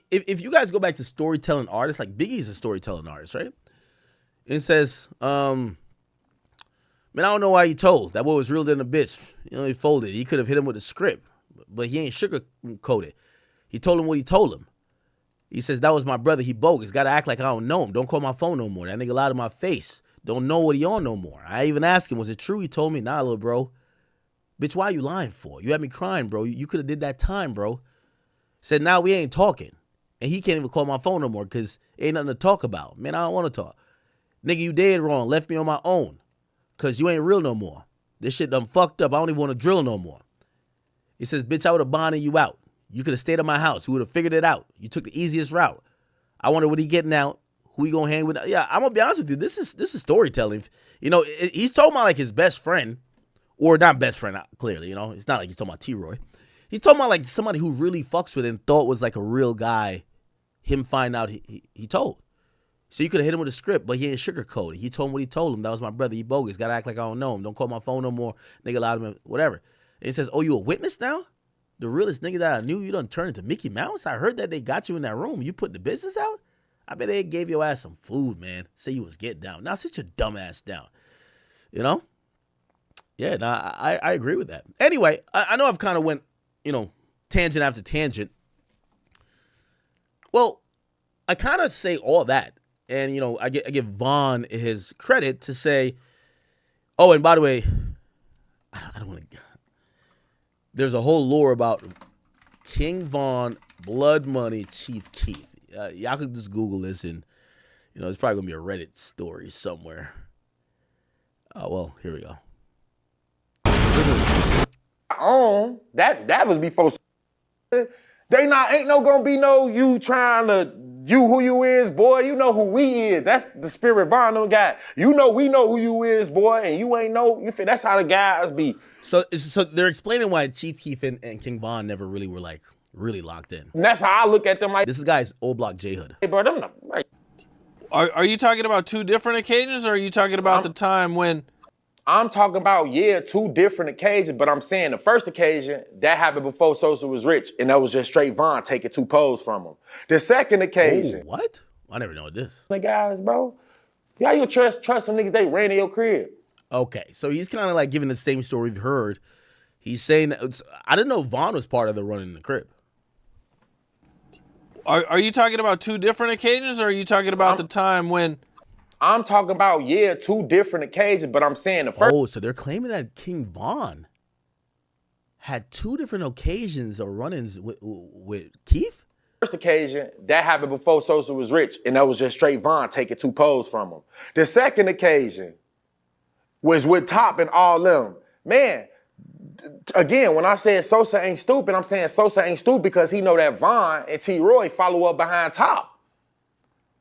Speaker 1: If you guys go back to storytelling artists, like Biggie's a storytelling artist, right? It says, man, I don't know why he told. That boy was realer than a bitch. You know, he folded. He could have hit him with a script, but he ain't sugarcoated. He told him what he told him. He says, that was my brother. He bogus. Got to act like I don't know him. Don't call my phone no more. That nigga lied to my face. Don't know what he on no more. I even asked him, was it true? He told me, nah, little bro. Bitch, why you lying for? You had me crying, bro. You could have did that time, bro. Said, now we ain't talking. And he can't even call my phone no more because ain't nothing to talk about. Man, I don't want to talk. Nigga, you dead wrong. Left me on my own. Because you ain't real no more. This shit done fucked up. I don't even want to drill no more. He says, bitch, I would have bonded you out. You could have stayed at my house. You would have figured it out. You took the easiest route. I wonder what he getting out. Who he gonna hang with? Yeah, I'm gonna be honest with you. This is storytelling. You know, he's talking about like his best friend. Or not best friend, clearly, you know. It's not like he's talking about T-Roy. He's talking about like somebody who really fucks with it and thought was like a real guy. Him find out he told. So you could have hit him with a script, but he ain't sugarcoated. He told him what he told him. That was my brother. He bogus. Got to act like I don't know him. Don't call my phone no more. Nigga lied to me. Whatever. And he says, oh, you a witness now? The realest nigga that I knew, you done turned into Mickey Mouse? I heard that they got you in that room. You put the business out? I bet they gave your ass some food, man. Say you was get down. Now sit your dumb ass down. You know? Yeah, no, I agree with that. Anyway, I know I've kind of went, you know, tangent after tangent. Well, I kind of say all that. And, you know, I give Vaughn his credit to say, oh, and by the way, I don't want to, there's a whole lore about King Vaughn, Blood Money, Chief Keef. Y'all could just Google this and, you know, it's probably going to be a Reddit story somewhere. Well, here we go.
Speaker 17: On that was before they ain't gonna be no you trying to you who you is, boy. You know who we is. That's the spirit Von them got. You know we know who you is, boy, and you ain't know. You feel that's how the guys be.
Speaker 1: So they're explaining why Chief Keef and King Von never really were like really locked in.
Speaker 17: And that's how I look at them. Like
Speaker 1: this guy's old block J Hood.
Speaker 17: Hey, bro, them not, right.
Speaker 20: Are you talking about 2 different occasions, or are you talking about the time when?
Speaker 17: I'm talking about, 2 different occasions, but I'm saying the first occasion, that happened before Sosa was rich, and that was just straight Von taking 2 poles from him. The second occasion.
Speaker 1: Oh, what? I never know this.
Speaker 17: The guys, bro. How you trust some niggas they ran in your crib?
Speaker 1: Okay, so he's kind of like giving the same story we've heard. He's saying, that I didn't know Von was part of the running the crib.
Speaker 20: Are you talking about 2 different occasions, or are you talking about the time when?
Speaker 17: I'm talking about, 2 different occasions, but I'm saying the first.
Speaker 1: Oh, so they're claiming that King Von had 2 different occasions or run-ins with Keef?
Speaker 17: First occasion, that happened before Sosa was rich, and that was just straight Von taking 2 poles from him. The second occasion was with Top and all them. Man, again, when I said Sosa ain't stupid, I'm saying Sosa ain't stupid because he know that Von and T-Roy follow up behind Top.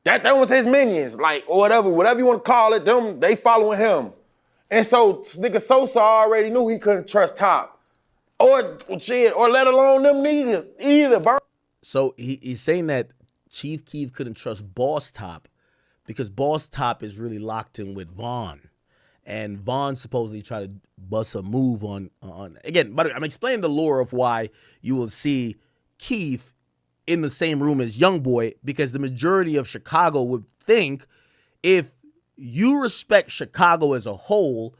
Speaker 17: That was his minions, like, or whatever you want to call it, they following him. And so nigga Sosa already knew he couldn't trust Top. Or shit, or let alone them either. Von.
Speaker 1: So he's saying that Chief Keef couldn't trust Boss Top because Boss Top is really locked in with Von. And Von supposedly tried to bust a move on again, but I'm explaining the lore of why you will see Keef in the same room as Youngboy, because the majority of Chicago would think if you respect Chicago as a whole,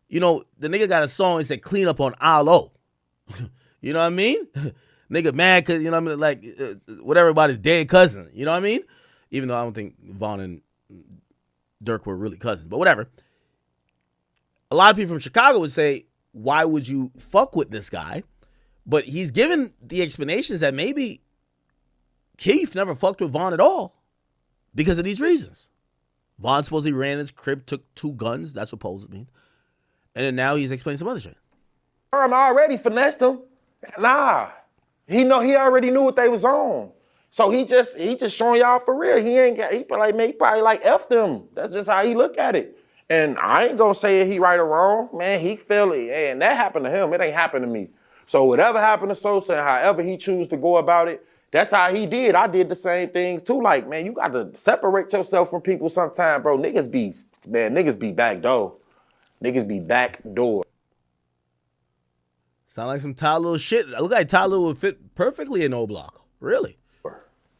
Speaker 1: you know, the nigga got a song that said clean up on Alo. You know what I mean? Nigga mad because, you know what I mean, like whatever about his dead cousin, you know what I mean? Even though I don't think Von and Dirk were really cousins, but whatever. A lot of people from Chicago would say, why would you fuck with this guy? But he's given the explanations that maybe Keef never fucked with Von at all because of these reasons. Von supposedly ran his crib, took 2 guns. That's what polls mean. And then now he's explaining some other shit.
Speaker 17: Von already finessed him. Nah. He already knew what they was on. So he just showing y'all for real. He probably like F them. That's just how he look at it. And I ain't gonna say he right or wrong, man. He feel it, and that happened to him. It ain't happened to me. So whatever happened to Sosa, and however he choose to go about it, that's how he did. I did the same things too. Like, man, you got to separate yourself from people sometime, bro. Niggas be back door. Niggas be back door.
Speaker 1: Sound like some Ty Lue shit. It look like Ty Lue would fit perfectly in O-Block. Really.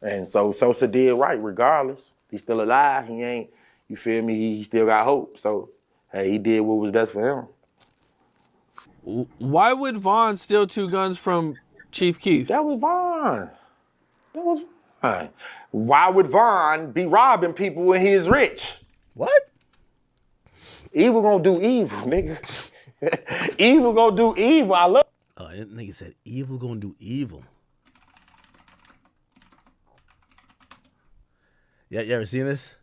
Speaker 17: And so Sosa did right regardless. He's still alive. He ain't. You feel me? He still got hope. So, hey, he did what was best for
Speaker 20: him. Why would Von steal 2 guns from Chief Keef?
Speaker 17: That was Von. Why would Von be robbing people when he's rich?
Speaker 1: What?
Speaker 17: Evil gonna do evil, nigga. Evil gonna do evil. I love.
Speaker 1: Oh, that nigga said evil gonna do evil. Yeah, you ever seen this?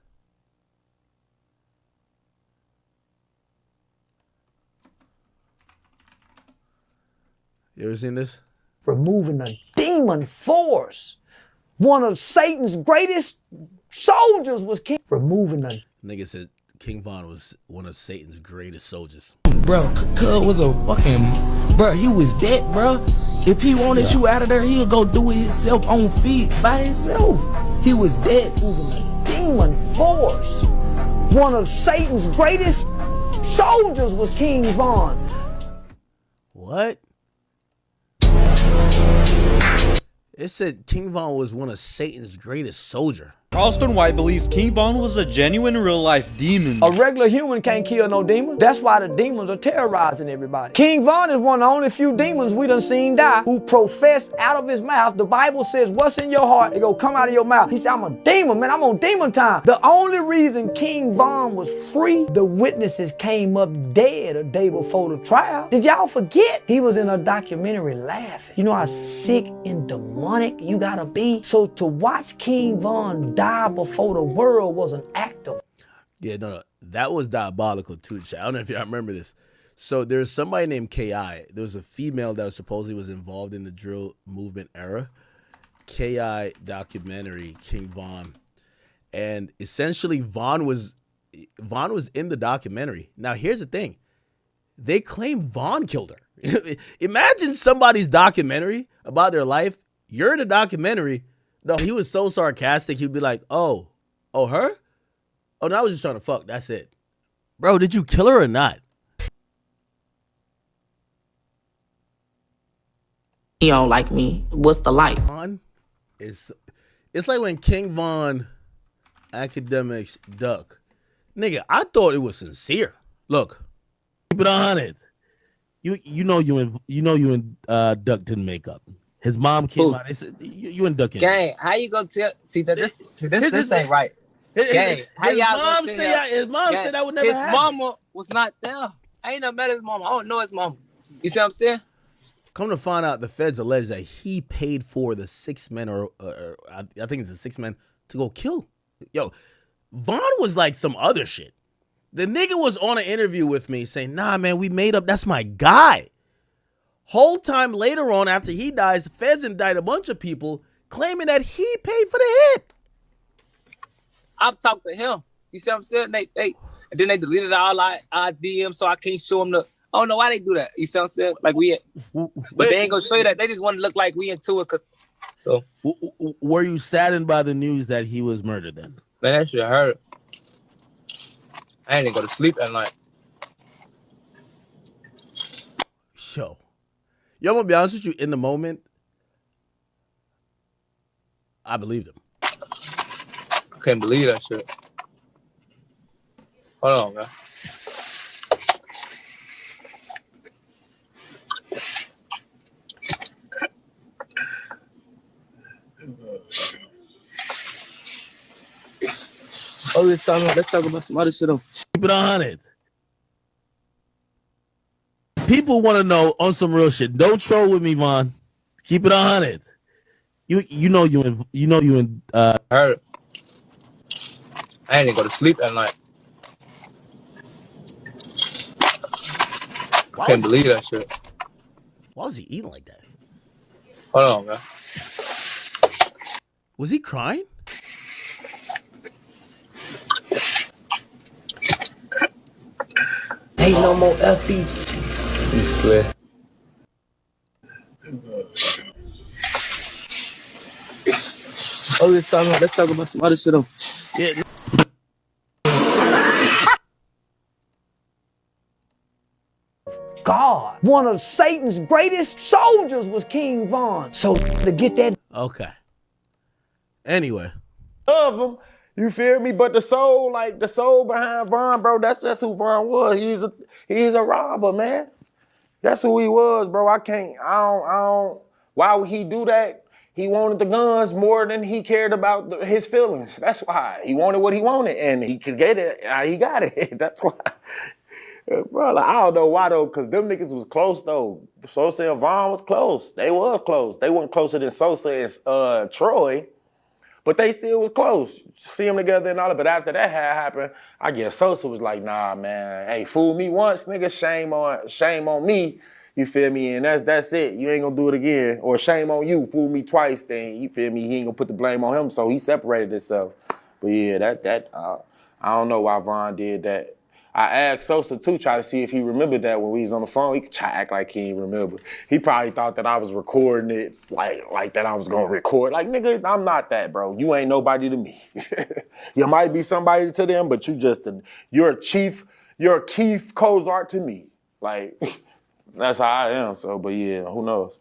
Speaker 1: You ever seen this?
Speaker 21: Removing a demon force. One of Satan's greatest soldiers was King. Removing a...
Speaker 1: Nigga said King Von was one of Satan's greatest soldiers.
Speaker 22: Bro, Cub was a fucking... Bro, he was dead, bro. If he wanted you out of there, he'll go do it himself on feet by himself. He was dead.
Speaker 21: Removing a demon force. One of Satan's greatest soldiers was King Von.
Speaker 1: What? It said King Von was one of Satan's greatest soldiers.
Speaker 23: Charleston White believes King Von was a genuine real-life demon.
Speaker 21: A regular human can't kill no demon. That's why the demons are terrorizing everybody. King Von is one of the only few demons we done seen die who professed out of his mouth. The Bible says, what's in your heart, it go come out of your mouth. He said, I'm a demon, man. I'm on demon time. The only reason King Von was free, the witnesses came up dead a day before the trial. Did y'all forget? He was in a documentary laughing. You know how sick and demonic you gotta be? So to watch King Von die before the world was an act of...
Speaker 1: Yeah, no, that was diabolical too. I don't know if y'all remember this. So there's somebody named K.I. There was a female that supposedly was involved in the drill movement era. K.I. documentary, King Von. And essentially Von was in the documentary. Now here's the thing. They claim Von killed her. Imagine somebody's documentary about their life. You're in a documentary. No, he was so sarcastic. He'd be like, oh, her? Oh, no, I was just trying to fuck. That's it. Bro, did you kill her or not?
Speaker 24: He don't like me. What's the life?
Speaker 1: It's like when King Von academics duck. Nigga, I thought it was sincere. Look, keep it on it. You know you and Duck didn't make up. His mom came out. They said, you and Duck.
Speaker 25: Gang, how you gonna tell? See that this ain't right. Gang, how y'all gonna say that?
Speaker 1: His mom said that would never happen.
Speaker 25: His mama was not there. I ain't never met his mama. I don't know his mama. You see what I'm saying?
Speaker 1: Come to find out, the feds allege that he paid for the 6 men, or I think it's the 6 men, to go kill. Yo, Von was like some other shit. The nigga was on an interview with me saying, nah, man, we made up. That's my guy. Whole time later on, after he dies, the feds indict a bunch of people claiming that he paid for the hit.
Speaker 25: I've talked to him. You see what I'm saying? They and then they deleted all our DMs, so I can't show them the. I don't know why they do that. You see what I'm saying? Like but they ain't gonna show you that. They just want to look like we into it. So
Speaker 1: were you saddened by the news that he was murdered then?
Speaker 25: Man, that shit hurt. I ain't even go to sleep at night.
Speaker 1: Yo, I'm gonna be honest with you. In the moment, I believed him.
Speaker 25: I can't believe that shit. Hold on, man. Oh, let's talk about some other shit.
Speaker 1: Keep it 100. People want to know on some real shit. Don't troll with me, Vaughn. Keep it 100. You know you
Speaker 25: hurt. I ain't even go to sleep at night. I can't believe that shit.
Speaker 1: Why was he eating like that?
Speaker 25: Hold on, man.
Speaker 1: Was he crying?
Speaker 21: Ain't no more FB.
Speaker 25: You swear. Oh, let's talk about some other shit.
Speaker 1: Yeah.
Speaker 21: God, one of Satan's greatest soldiers was King Von. So to get that.
Speaker 1: Okay. Anyway.
Speaker 17: Love him. You feel me? But the soul behind Von, bro, that's just who Von was. He's a robber, man. That's who he was, bro. I don't. Why would he do that? He wanted the guns more than he cared about his feelings. That's why. He wanted what he wanted, and he could get it. He got it. That's why. Bro, like, I don't know why, though, because them niggas was close, though. Sosa and Von was close. They were close. They weren't closer than Sosa and Troy, but they still was close. See them together and all that. But after that had happened, I guess Sosa was like, nah, man. Hey, fool me once, nigga. Shame on me. You feel me? And that's it. You ain't gonna do it again. Or shame on you. Fool me twice, then you feel me? He ain't gonna put the blame on him. So he separated himself. But yeah, I don't know why Von did that. I asked Sosa too, try to see if he remembered that when we was on the phone. He could try to act like he didn't remember. He probably thought that I was recording it, like that I was gonna record. Like, nigga, I'm not that, bro. You ain't nobody to me. You might be somebody to them, but you're a KEEF Cozart to me. Like, that's how I am. So, but yeah, who knows?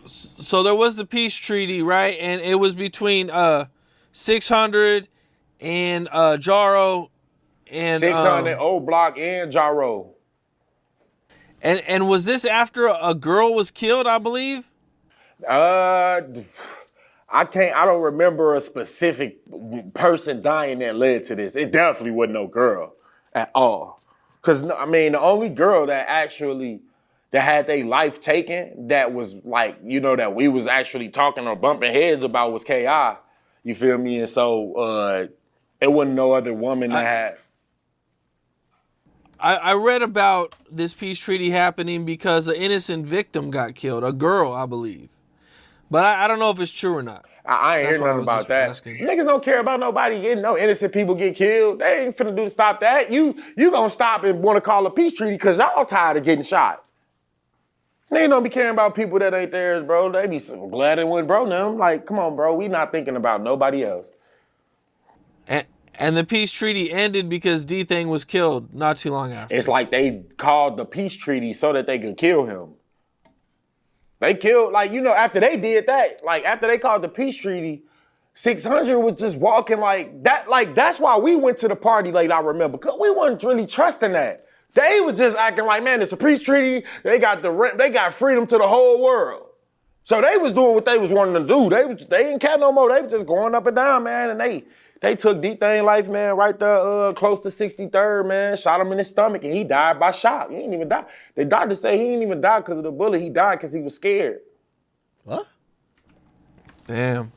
Speaker 20: So there was the peace treaty, right? And it was between 600 and Jaro and
Speaker 17: 600 Old Block and Jaro.
Speaker 20: And was this after a girl was killed, I believe?
Speaker 17: I don't remember a specific person dying that led to this. It definitely wasn't no girl at all. Cause I mean, the only girl that had their life taken that was like, that we was actually talking or bumping heads about was K.I. You feel me? And so it wasn't no other woman that had.
Speaker 20: I read about this peace treaty happening because an innocent victim got killed, a girl, I believe. But I don't know if it's true or not.
Speaker 17: I ain't hear nothing about that. Niggas don't care about nobody getting no innocent people get killed. They ain't finna do to stop that. You gonna stop and want to call a peace treaty because y'all tired of getting shot. They don't be caring about people that ain't theirs, bro. They be so glad it went, bro. Them like, come on, bro. We not thinking about nobody else.
Speaker 20: And the peace treaty ended because D-Thing was killed not too long after.
Speaker 17: It's like they called the peace treaty so that they could kill him. They killed, after they did that, after they called the peace treaty, 600 was just walking like that. Like, that's why we went to the party late, I remember, because we wasn't really trusting that. They was just acting like, man, it's a peace treaty. They got freedom to the whole world. So they was doing what they was wanting to do. They didn't care no more. They was just going up and down, man, and they took D-Thing life, man, right there close to 63rd, man. Shot him in his stomach, and he died by shot. He didn't even die. The doctor say he didn't even die because of the bullet. He died because he was scared.
Speaker 1: What?
Speaker 20: Damn.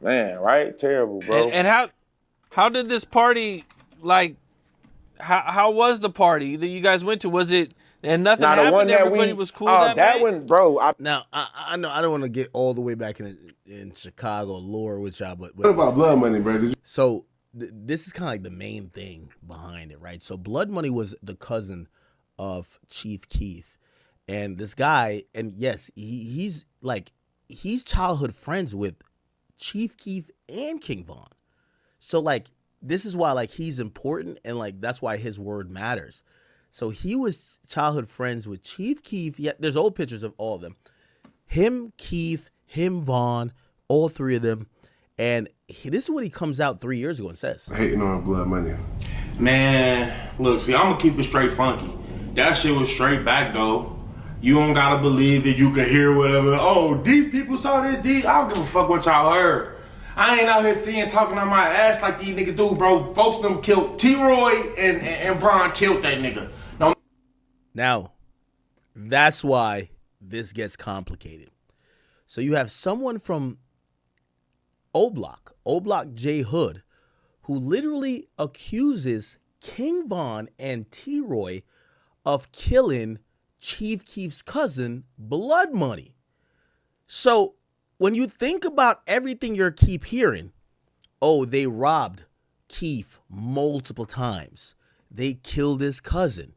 Speaker 17: Man, right? Terrible, bro.
Speaker 20: And how did this party, How was the party that you guys went to? Was it and nothing
Speaker 17: Nah, the
Speaker 20: happened?
Speaker 17: one that
Speaker 20: Everybody was cool that night?
Speaker 17: one, bro.
Speaker 1: Now I know I don't want to get all the way back in Chicago lore with y'all, but
Speaker 3: What about Blood Money, bro?
Speaker 1: So this is kind of like the main thing behind it, right? So Blood Money was the cousin of Chief Keef, and this guy, and yes, he's childhood friends with Chief Keef and King Von. So like this is why like he's important, and like that's why his word matters. So he was childhood friends with Chief Keef. Yeah, there's old pictures of all of them. Him, Keef, him, Von, all three of them. And this is what he comes out 3 years ago and says.
Speaker 3: Hating on Blood Money.
Speaker 4: Man, look, see, I'm gonna keep it straight funky. That shit was straight back though. You don't gotta believe it. You can hear whatever. Oh, these people saw this. I don't give a fuck what y'all heard. I ain't out here seeing talking on my ass like these niggas do, bro. Folks them killed T-Roy and Von killed that nigga. No.
Speaker 1: Now, that's why this gets complicated. So you have someone from O Block J Hood, who literally accuses King Von and T-Roy of killing Chief Keef's cousin, Blood Money. So when you think about everything you keep hearing, oh, they robbed Keef multiple times. They killed his cousin.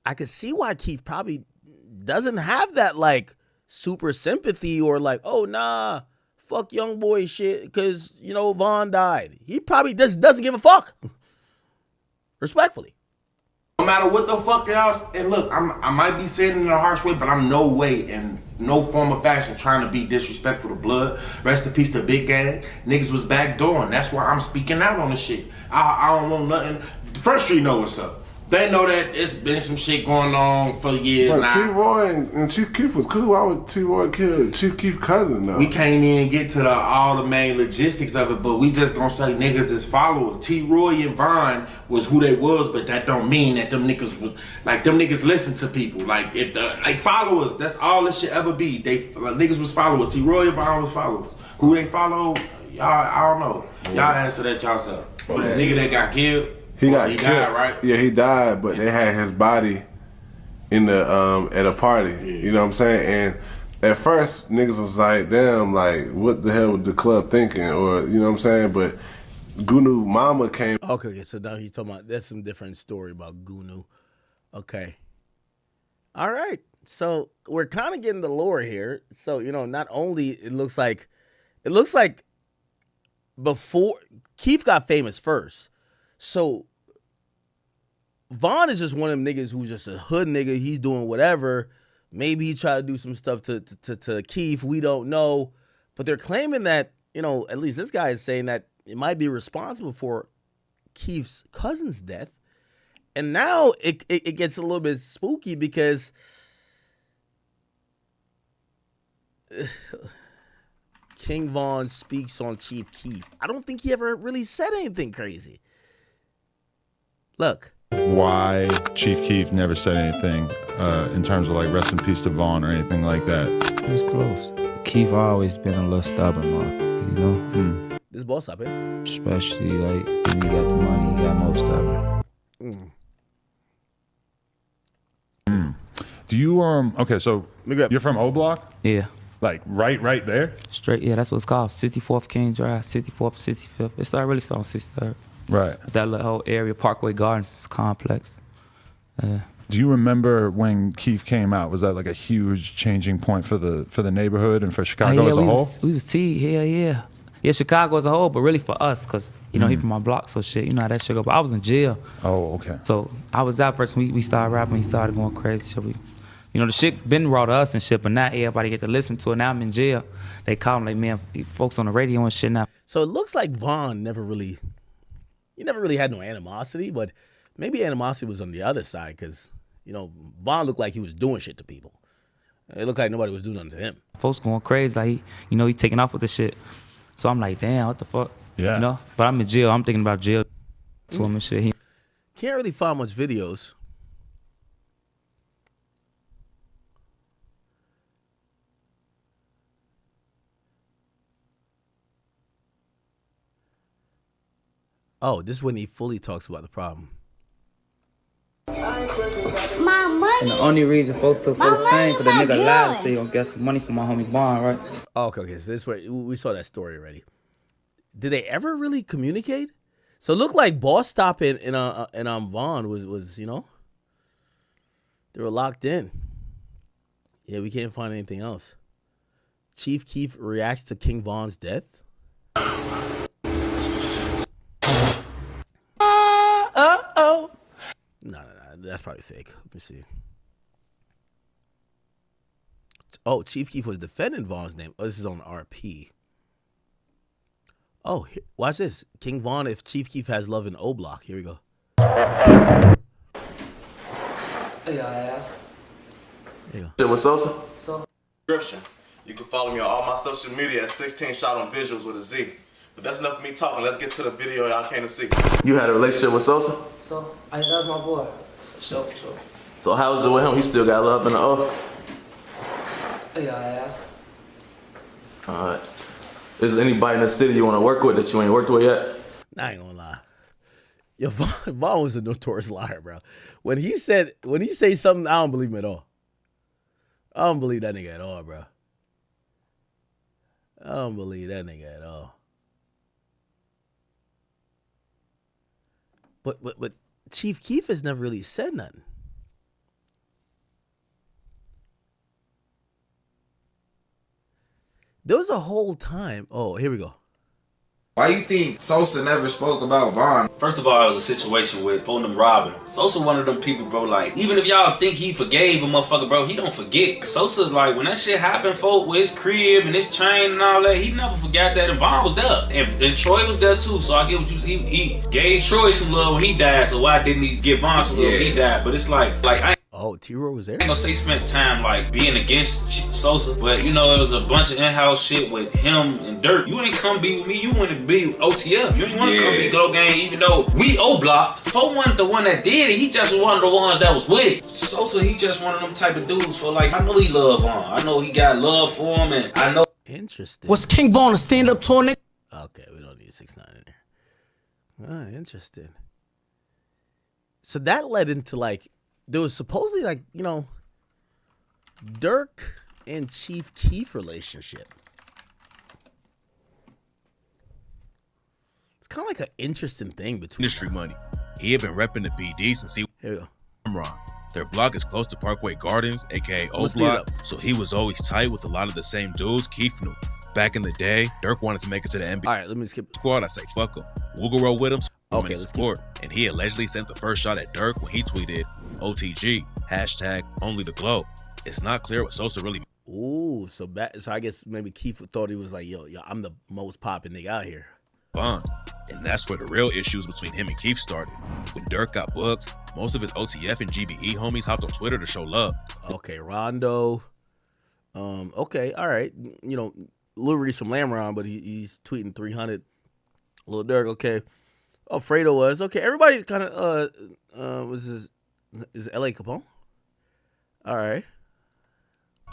Speaker 1: I could see why Keef probably doesn't have that like super sympathy or like, oh, nah, fuck Youngboy shit because, you know, Von died. He probably just doesn't give a fuck. Respectfully.
Speaker 4: No matter what the fuck else, and look, I might be saying it in a harsh way, but I'm no way in no form of fashion trying to be disrespectful to Blood. Rest in peace to Big Gang. Niggas was backdooring. That's why I'm speaking out on the shit. I don't know nothing. First Street know what's up. They know that it's been some shit going on for years now.
Speaker 3: T-Roy and Chief Keef was cool. Why would T-Roy kill Chief Keef's cousin, though?
Speaker 4: We can't even get to all the main logistics of it, but we just gonna say niggas is followers. T-Roy and Von was who they was, but that don't mean that them niggas was, like, them niggas listen to people. Like, if the, like, followers, that's all this should ever be. Niggas was followers. T-Roy and Von was followers. Who they follow, y'all, I don't know. Y'all answer that yourself. But the nigga that got killed,
Speaker 3: He killed.
Speaker 4: Died, right?
Speaker 3: Yeah, he died, but they had his body in the at a party. Yeah. You know what I'm saying? And at first, niggas was like, damn, like, what the hell was the club thinking? Or, you know what I'm saying? But Gunu Mama came.
Speaker 1: Okay, so now he's talking about, that's some different story about Gunu. Okay. All right. So we're kind of getting the lore here. So, you know, not only it looks like before Keef got famous first. So Von is just one of them niggas who's just a hood nigga. He's doing whatever. Maybe he tried to do some stuff to Keef. We don't know. But they're claiming that, you know, at least this guy is saying that it might be responsible for Keef's cousin's death. And now it gets a little bit spooky because King Von speaks on Chief Keef. I don't think he ever really said anything crazy. Look.
Speaker 5: Why Chief Keef never said anything in terms of like rest in peace to Von or anything like that?
Speaker 22: It was close. Keef always been a little stubborn, man. You know?
Speaker 1: This boss up, eh?
Speaker 22: Especially like when he got the money, he got more stubborn.
Speaker 5: Do you okay? So you're from O Block?
Speaker 22: Yeah.
Speaker 5: Like right there?
Speaker 22: Straight, yeah. That's what it's called. 64th King Drive, 64th, 65th. It started really on 63rd.
Speaker 5: Right.
Speaker 22: That little whole area, Parkway Gardens complex.
Speaker 5: Do you remember when Keef came out? Was that like a huge changing point for the neighborhood and for Chicago as a whole?
Speaker 22: We was hell yeah. Yeah, Chicago as a whole, but really for us, because, you know, he from my block, so shit, you know how that shit go. But I was in jail.
Speaker 5: Oh, okay.
Speaker 22: So I was out first when we started rapping, he started going crazy. So you know, the shit been raw to us and shit, but now everybody get to listen to it. Now I'm in jail. They call him like, man, folks on the radio and shit now.
Speaker 1: So it looks like Von never really had no animosity, but maybe animosity was on the other side because, you know, Von looked like he was doing shit to people. It looked like nobody was doing nothing to him.
Speaker 22: Folks going crazy, like he taking off with the shit. So I'm like, damn, what the fuck?
Speaker 5: Yeah.
Speaker 22: You know? But I'm in jail. I'm thinking about jail. Swimming shit.
Speaker 1: Can't really find much videos. Oh, this is when he fully talks about the problem.
Speaker 24: my money.
Speaker 16: And the only reason folks took folks' chain because the
Speaker 24: my
Speaker 16: nigga lied to
Speaker 24: gun.
Speaker 16: say he gonna get some money from my homie Bond, right?
Speaker 1: Okay, so this way we saw that story already. Did they ever really communicate? So it looked like Boss Stop and Vaughn was you know, they were locked in. Yeah, we can't find anything else. Chief Keef reacts to King Von's death. No, that's probably fake. Let me see. Oh, Chief Keef was defending Von's name. Oh, this is on RP. Oh, watch this. King Von, if Chief Keef has love in O Block. Here we go.
Speaker 6: Hey, yeah.
Speaker 1: There you go.
Speaker 6: Shit with Sosa? So, description. You can follow me on all my social media at 16 shot on visuals with a Z. But that's enough for me talking. Let's get to the video y'all came to see. You had a relationship with Sosa? So, that was my boy. For sure. So how was it with him? He still got love in the O? Hey, yeah. Alright. Is there anybody in the city you want to work with that you ain't worked with yet?
Speaker 1: I ain't gonna lie. Yo, Von was a notorious liar, bro. When he say something, I don't believe him at all. I don't believe that nigga at all, bro. I don't believe that nigga at all. But Chief Keef has never really said nothing. There was a whole time. Oh, here we go.
Speaker 7: Why you think Sosa never spoke about Von?
Speaker 8: First of all, it was a situation with them robbing. Sosa one of them people, bro, like, even if y'all think he forgave a motherfucker, bro, he don't forget. Sosa, like, when that shit happened, folk, with his crib and his chain and all that, he never forgot that, and Von was there. And Troy was there, too, so I get what you see. He gave Troy some love when he died, so why didn't he give Von some love when he died? But it's like I
Speaker 1: Oh, T-Roy was there?
Speaker 8: I ain't gonna say spent time like being against Sosa, but you know, it was a bunch of in-house shit with him and Dirt. You ain't come be with me, you wanna be OTF. You ain't wanna come be Glow Gang, even though we O-Block. Fo wasn't the one that did it, he just was one of the ones that was with it. Sosa, he just one of them type of dudes for like, I know he love on. I know he got love for him, and I know.
Speaker 1: Interesting.
Speaker 9: Was King Von a stand-up tour, nigga?
Speaker 1: Okay, we don't need 6ix9ine in there. Ah, interesting. So that led into like, there was supposedly like, you know, Dirk and Chief Keef relationship. It's kind of like an interesting thing between
Speaker 10: industry money. He had been repping the BD since he
Speaker 1: was
Speaker 10: wrong. Their block is close to Parkway Gardens, aka O Block, so he was always tight with a lot of the same dudes Keef knew. Back in the day, Dirk wanted to make it to the NBA.
Speaker 1: All right, let me skip
Speaker 10: squad. I say fuck him. We'll go roll with him.
Speaker 1: Okay, let's
Speaker 10: support. And he allegedly sent the first shot at Dirk when he tweeted OTG #only the glow. It's not clear what Sosa really.
Speaker 1: Ooh, so I guess maybe Keef thought he was like, yo, I'm the most popping nigga out here.
Speaker 10: Bond. And that's where the real issues between him and Keef started. When Dirk got booked, most of his OTF and GBE homies hopped on Twitter to show love.
Speaker 1: Okay, Rondo. Okay, all right. You know, Lil Reese from Lamron, but he's tweeting 300. Lil Durk, okay. Oh, Fredo was. Okay, everybody kind of was is LA Capone? All right.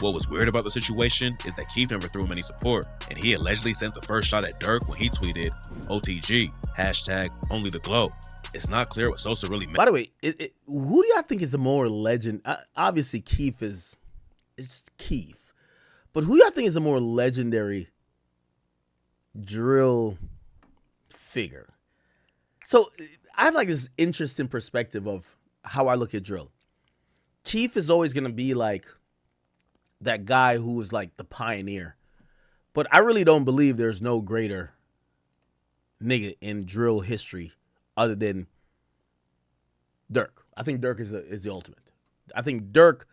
Speaker 10: What was weird about the situation is that Keef never threw him any support, and he allegedly sent the first shot at Dirk when he tweeted OTG #only the glow. It's not clear what Sosa really meant.
Speaker 1: By the way, who do y'all think is a more legend? Obviously, Keef is Keef, but who y'all think is a more legendary drill figure? So I have like this interesting perspective of how I look at drill. Keef is always gonna be like that guy who was like the pioneer, but I really don't believe there's no greater nigga in drill history other than Dirk. I think Dirk is the ultimate. I think Dirk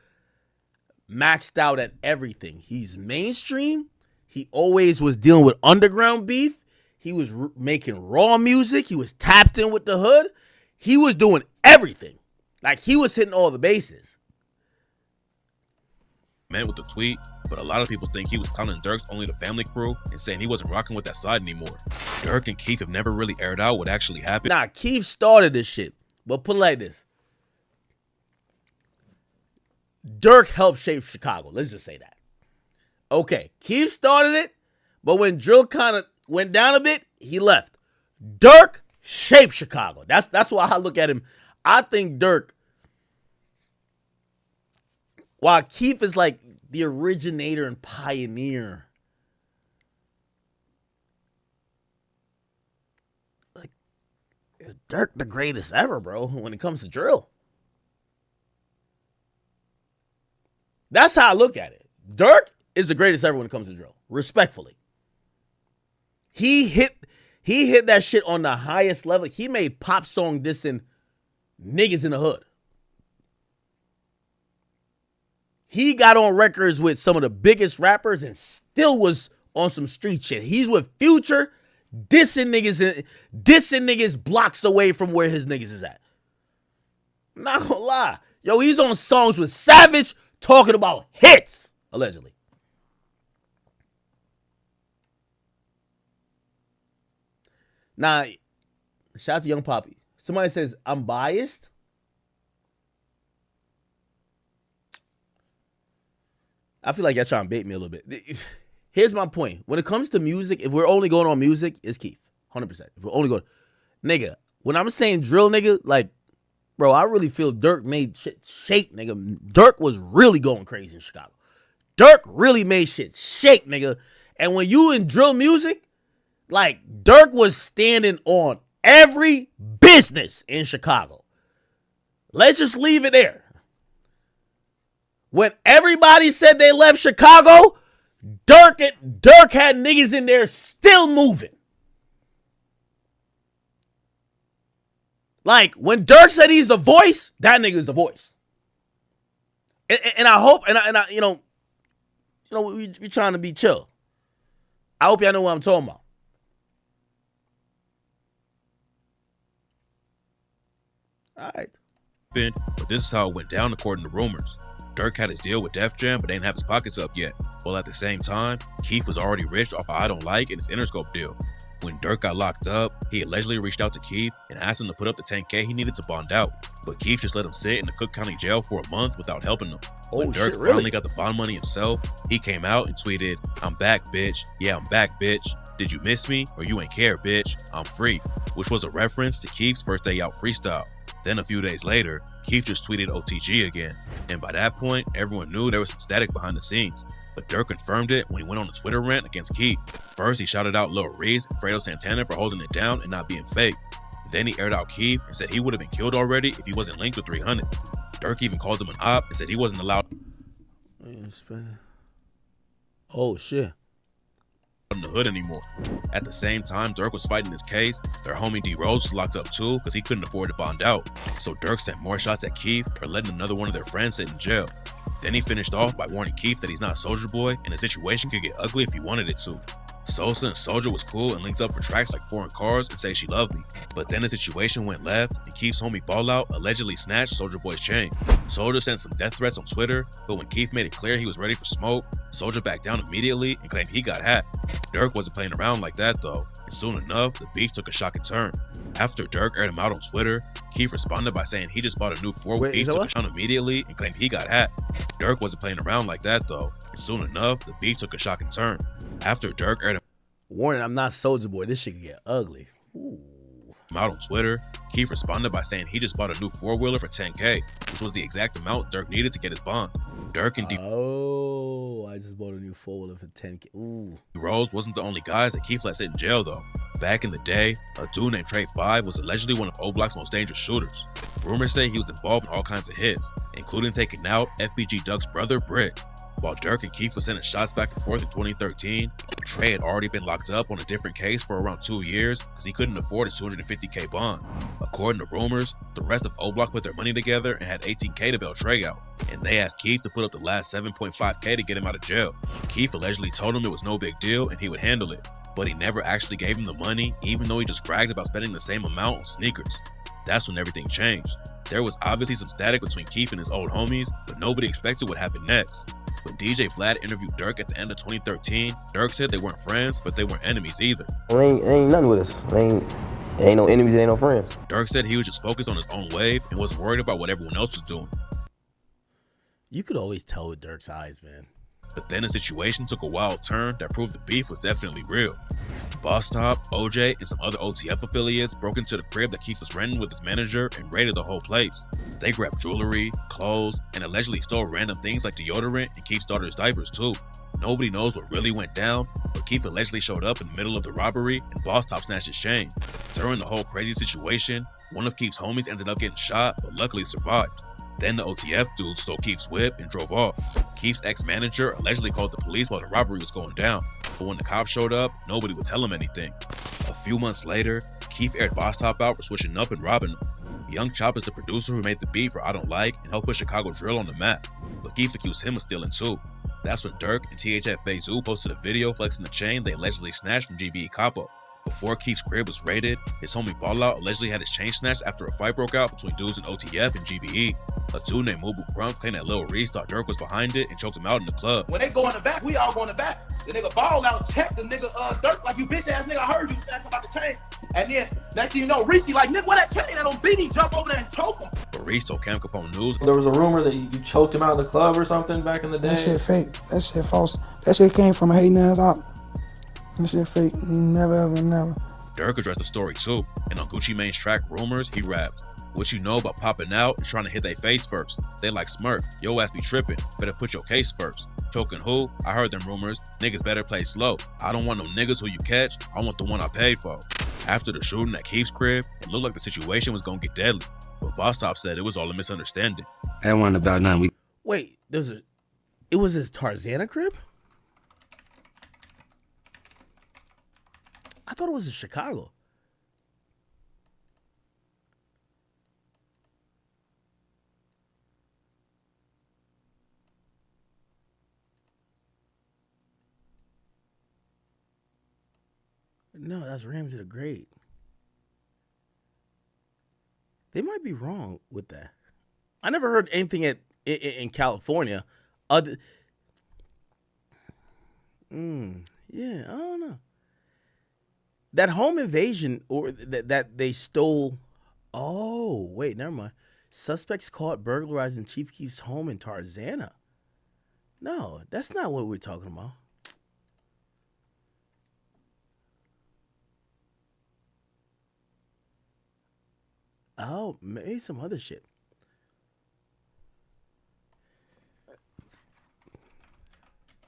Speaker 1: maxed out at everything. He's mainstream. He always was dealing with underground beef. He was making raw music. He was tapped in with the hood. He was doing everything. Like, he was hitting all the bases.
Speaker 10: Meant with the tweet, but a lot of people think he was calling Dirk's only the family crew and saying he wasn't rocking with that side anymore. Dirk and Keef have never really aired out what actually happened.
Speaker 1: Nah, Keef started this shit. But put it like this. Dirk helped shape Chicago. Let's just say that. Okay, Keef started it, but when drill kind of went down a bit, he left. Dirk shaped Chicago. That's why I look at him. I think Dirk while Keef is like the originator and pioneer, like Dirk the greatest ever, bro, when it comes to drill. That's how I look at it. Dirk is the greatest ever when it comes to drill. Respectfully. He hit that shit on the highest level. He made pop song dissing niggas in the hood. He got on records with some of the biggest rappers and still was on some street shit. He's with Future, dissing niggas blocks away from where his niggas is at. I'm not gonna lie. Yo, he's on songs with Savage talking about hits, allegedly. Now, shout out to Young Poppy. Somebody says, I'm biased. I feel like y'all trying to bait me a little bit. Here's my point. When it comes to music, if we're only going on music, it's KEEF. 100%. If we're only going... Nigga, when I'm saying drill, nigga, like, bro, I really feel Dirk made shit shake, nigga. Dirk was really going crazy in Chicago. Dirk really made shit shake, nigga. And when you in drill music, like, Dirk was standing on every business in Chicago. Let's just leave it there. When everybody said they left Chicago, Dirk had niggas in there still moving. Like, when Dirk said he's the voice, that nigga is the voice. And I hope, and I you know, we trying to be chill. I hope y'all know what I'm talking about. All right.
Speaker 10: But this is how it went down according to rumors. Dirk had his deal with Def Jam, but they didn't have his pockets up yet. While at the same time, KEEF was already rich off of I Don't Like and his Interscope deal. When Dirk got locked up, he allegedly reached out to KEEF and asked him to put up the 10K he needed to bond out. But KEEF just let him sit in the Cook County jail for a month without helping him. When Dirk finally got the bond money himself, he came out and tweeted, "I'm back, bitch. Yeah, I'm back, bitch. Did you miss me? Or you ain't care, bitch. I'm free," which was a reference to KEEF's first day out freestyle. Then a few days later, KEEF just tweeted OTG again. And by that point, everyone knew there was some static behind the scenes. But Dirk confirmed it when he went on a Twitter rant against KEEF. First, he shouted out Lil Reese and Fredo Santana for holding it down and not being fake. Then he aired out KEEF and said he would have been killed already if he wasn't linked with 300. Dirk even called him an op and said he wasn't allowed
Speaker 1: Oh, shit.
Speaker 10: in the hood anymore. At the same time Dirk was fighting his case, their homie D Rose was locked up too because he couldn't afford to bond out. So Dirk sent more shots at KEEF for letting another one of their friends sit in jail. Then he finished off by warning KEEF that he's not Soulja Boy and the situation could get ugly if he wanted it to. Sosa and Soulja was cool and linked up for tracks like Foreign Cars and Say She Loved Me. But then the situation went left and KEEF's homie Ball Out allegedly snatched Soulja Boy's chain. Soulja sent some death threats on Twitter, but when KEEF made it clear he was ready for smoke, Soulja backed down immediately and claimed he got hacked. Dirk wasn't playing around like that though, and soon enough, the beef took a shocking turn. After Dirk aired him out on Twitter, KEEF responded by saying he just bought a new 4-wheel. Beef took a shot immediately and claimed he got hacked. Dirk wasn't playing around like that though, and soon enough, the beef took a shocking turn. After Dirk aired him
Speaker 1: Warning, I'm not Soulja Boy. This shit can get ugly. Ooh.
Speaker 10: out on Twitter, KEEF responded by saying he just bought a new 4-wheeler for 10K, which was the exact amount Dirk needed to get his bond. Dirk and D
Speaker 1: I just bought a new 4-wheeler for 10K. Ooh.
Speaker 10: Rose wasn't the only guys that KEEF let sit in jail though. Back in the day, a dude named Trey 5 was allegedly one of O Block's most dangerous shooters. Rumors say he was involved in all kinds of hits, including taking out FBG Duck's brother Brick. While Dirk and KEEF were sending shots back and forth in 2013, Trey had already been locked up on a different case for around 2 years because he couldn't afford his $250K bond. According to rumors, the rest of O Block put their money together and had $18K to bail Trey out, and they asked KEEF to put up the last $7.5K to get him out of jail. KEEF allegedly told him it was no big deal and he would handle it, but he never actually gave him the money, even though he just bragged about spending the same amount on sneakers. That's when everything changed. There was obviously some static between KEEF and his old homies, but nobody expected what happened next. When DJ Vlad interviewed Dirk at the end of 2013, Dirk said they weren't friends, but they weren't enemies either.
Speaker 2: Ain't nothing with us. Ain't no enemies, ain't no friends.
Speaker 10: Dirk said he was just focused on his own wave and wasn't worried about what everyone else was doing.
Speaker 1: You could always tell with Dirk's eyes, man.
Speaker 10: But then the situation took a wild turn that proved the beef was definitely real. Boss Top, OJ, and some other OTF affiliates broke into the crib that Keef was renting with his manager and raided the whole place. They grabbed jewelry, clothes, and allegedly stole random things like deodorant and Keef's daughter's diapers too. Nobody knows what really went down, but Keef allegedly showed up in the middle of the robbery and Boss Top snatched his chain. During the whole crazy situation, one of Keef's homies ended up getting shot, but luckily survived. Then the OTF dude stole Keef's whip and drove off. Keef's ex-manager allegedly called the police while the robbery was going down, but when the cops showed up, nobody would tell him anything. A few months later, Keef aired Boss Top out for switching up and robbing him. Young Chop is the producer who made the beat for I Don't Like and helped put Chicago drill on the map, but Keef accused him of stealing too. That's when Dirk and THF Bezoo posted a video flexing the chain they allegedly snatched from GBE Capo. Before Keef's crib was raided, his homie Ball Out allegedly had his chain snatched after a fight broke out between dudes in OTF and GBE. A dude named Mubu Crump claimed that Lil Reese thought Dirk was behind it and choked him out in the club.
Speaker 11: When they go in the back, we all go in the back. The nigga Ball Out checked the nigga Dirk like, you bitch ass nigga, I heard you saying something about the chain. And then next thing you know, Reese like, nigga, what that chain? That on BD jump over there and choke him.
Speaker 10: But Reese told Cam Capone News.
Speaker 20: There was a rumor that you choked him out of the club or something back in the day.
Speaker 12: That shit fake. That shit false. That shit came from a hating ass op. That shit fake. Never ever never.
Speaker 10: Dirk addressed the story too, and on Gucci Mane's track Rumors, he rapped, "What you know about popping out and trying to hit their face first? They like smirk, yo ass be tripping, better put your case first. Choking who? I heard them rumors, niggas better play slow. I don't want no niggas who you catch, I want the one I paid for." After the shooting at Keef's crib, it looked like the situation was gonna get deadly, but Boss Top said it was all a misunderstanding.
Speaker 14: That wasn't about nothing.
Speaker 1: Wait, it was his Tarzana crib? I thought it was in Chicago. No, that's Ramsey the Great. They might be wrong with that. I never heard anything in California. Yeah, I don't know. That home invasion or that they stole. Oh, wait, never mind. Suspects caught burglarizing Chief Keef's home in Tarzana. No, that's not what we're talking about. Oh, maybe some other shit.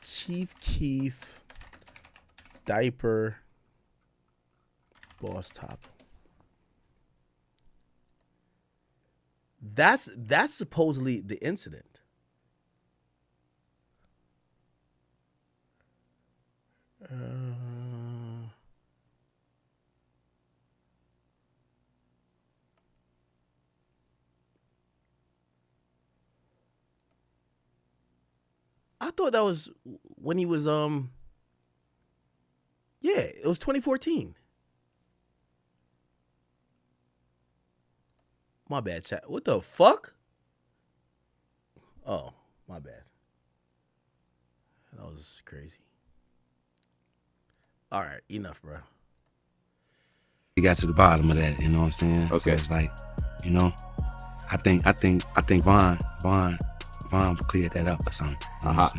Speaker 1: Chief Keef, diaper, Boss Top. That's supposedly the incident. I thought that was when he was yeah, it was 2014. My bad, chat. What the fuck? Oh, my bad. That was crazy. All right, enough, bro.
Speaker 14: We got to the bottom of that, you know what I'm saying? Okay. So it's like, you know, I think Vaughn cleared that up or something. You know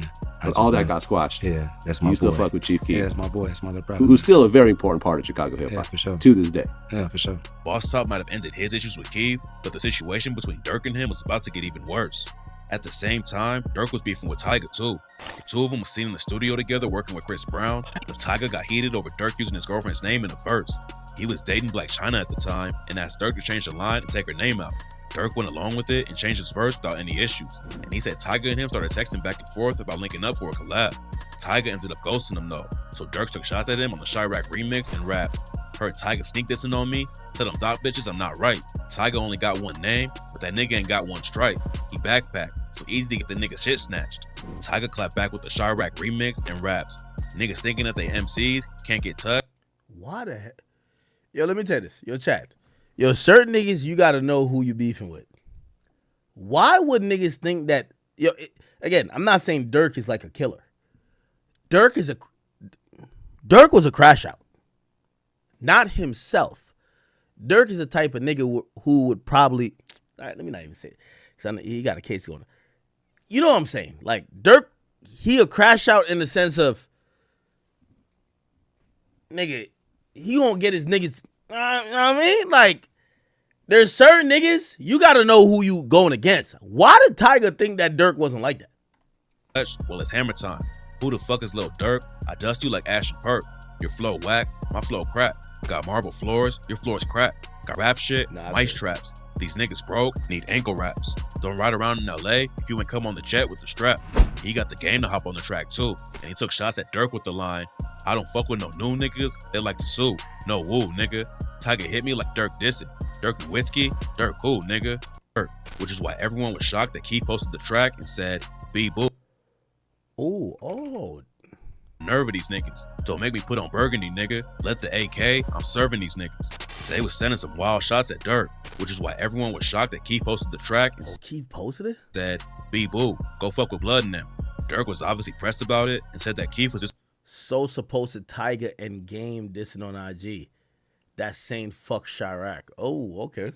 Speaker 15: But all that got squashed.
Speaker 14: Yeah, that's my boy.
Speaker 15: You still fuck with Chief Keef.
Speaker 14: Yeah, that's my boy. That's my little brother.
Speaker 15: Who's still a very important part of Chicago hip hop.
Speaker 14: Yeah, for sure.
Speaker 15: To this day.
Speaker 14: Yeah, for sure.
Speaker 10: Boss Top might have ended his issues with Keef, but the situation between Dirk and him was about to get even worse. At the same time, Dirk was beefing with Tyga too. The two of them were seen in the studio together working with Chris Brown, but Tyga got heated over Dirk using his girlfriend's name in the verse. He was dating Black China at the time and asked Dirk to change the line and take her name out. Dirk went along with it and changed his verse without any issues, and he said Tyga and him started texting back and forth about linking up for a collab. Tyga ended up ghosting him though, so Dirk took shots at him on the Chirac remix and rapped. Heard Tyga sneak dissing on me, tell them doc bitches I'm not right. Tyga only got one name, but that nigga ain't got one stripe. He backpacked, so easy to get the nigga shit snatched. Tyga clapped back with the Chirac remix and raps. Niggas thinking that they MCs can't get touched.
Speaker 1: Why the heck? Yo, let me tell you this. Yo, chat. Yo, certain niggas, you gotta know who you beefing with. Why would niggas think that? Yo, again, I'm not saying Dirk is like a killer. Dirk was a crash out. Not himself. Dirk is the type of nigga who would probably. All right, let me not even say it, because he got a case going. You know what I'm saying? Like Dirk, he a crash out in the sense of, nigga, he gonna get his niggas. You know what I mean? Like, there's certain niggas, you gotta know who you going against. Why did Tyga think that Dirk wasn't like that?
Speaker 10: Well, it's hammer time. Who the fuck is Lil Durk? I dust you like Ash and Perk. Your flow whack, my flow crap. Got marble floors, your floor's crap. Got rap shit, mice traps. These niggas broke, need ankle wraps. Don't ride around in LA if you ain't come on the jet with the strap. He got the game to hop on the track too, and he took shots at Dirk with the line. I don't fuck with no new niggas, they like to sue. No woo, nigga. Tyga hit me like Dirk dissing. Dirk Nowitzki, Dirk who, nigga? Dirk, which is why everyone was shocked that Keith posted the track and said, "Be boo."
Speaker 1: Oh.
Speaker 10: Nerve of these niggas. Don't make me put on burgundy, nigga. Let the AK, I'm serving these niggas. They was sending some wild shots at Dirk, which is why everyone was shocked that Keith posted the track and
Speaker 1: Keith posted it?
Speaker 10: Said, "Be boo, go fuck with Blood in them." Dirk was obviously pressed about it and said that Keith was just
Speaker 1: Sosa posted Tyga and Game dissing on IG. That saying fuck Chirac. Oh, okay.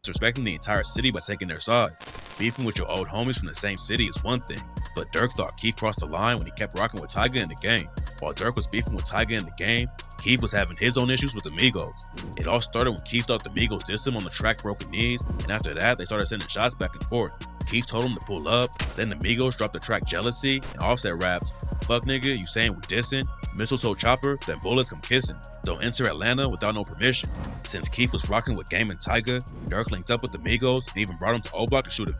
Speaker 10: disrespecting the entire city by taking their side. Beefing with your old homies from the same city is one thing, but Dirk thought Keith crossed the line when he kept rocking with Tyga in the game. While Dirk was beefing with Tyga in the game, Keith was having his own issues with the Migos. It all started when Keith thought the Migos dissed him on the track Broken Knees, and after that, they started sending shots back and forth. Keith told him to pull up, then the Migos dropped the track Jealousy, and Offset raps, "Fuck nigga, you saying we dissing? Mistletoe chopper, then bullets come kissing. Don't enter Atlanta without no permission." Since Keith was rocking with Game and Tyga, Dirk linked up with the Migos and even brought him to O Block to shoot a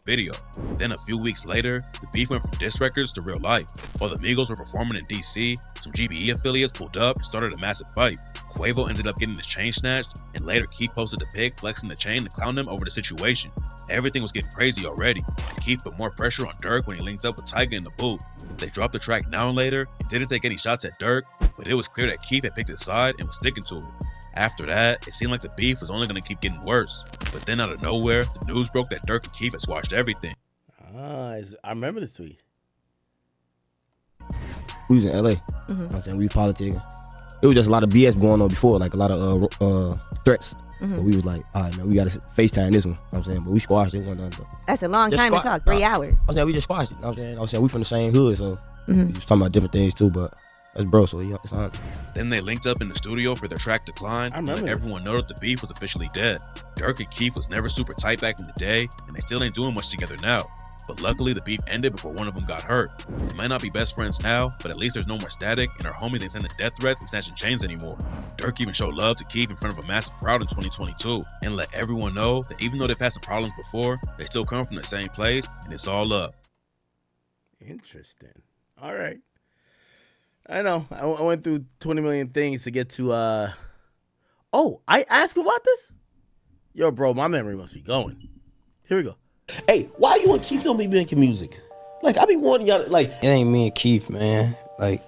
Speaker 10: video. Then a few weeks later, the beef went from diss records to real life. While the Migos were performing in DC, some GBE affiliates pulled up and started a massive fight. Quavo ended up getting his chain snatched, and later Keith posted a pic flexing the chain to clown them over the situation. Everything was getting crazy already, and Keith put more pressure on Dirk when he linked up with Tyga in the booth. They dropped the track Now and Later and didn't take any shots at Dirk, but it was clear that Keith had picked his side and was sticking to it. After that, it seemed like the beef was only going to keep getting worse. But then out of nowhere, the news broke that Dirk and Keith had squashed everything.
Speaker 1: I remember this tweet.
Speaker 2: We was in LA. You know what I'm saying? We politicking. It was just a lot of BS going on before, like a lot of threats. So we was like, all right, man, we got to FaceTime this one. You know what I'm saying? But we squashed it one time.
Speaker 13: That's a long time to talk, 3 hours.
Speaker 2: I'm saying we just squashed it. You know what I'm saying? We from the same hood, so we was talking about different things too, but that's bro, so it's on.
Speaker 10: Then they linked up in the studio for their track Decline, and let everyone know that the beef was officially dead. Dirk and Keith was never super tight back in the day, and they still ain't doing much together now. But luckily, the beef ended before one of them got hurt. They might not be best friends now, but at least there's no more static, and our homies ain't sending death threats and snatching chains anymore. Dirk even showed love to Keith in front of a massive crowd in 2022, and let everyone know that even though they've had some problems before, they still come from the same place, and it's all love.
Speaker 1: Interesting. All right. I know. I went through 20 million things to get to, Oh, I asked you about this? Yo, bro, my memory must be going. Here we go.
Speaker 9: Hey, why you and Keith don't be making music? Like, I be wanting y'all, like...
Speaker 2: It ain't me and Keith, man. Like,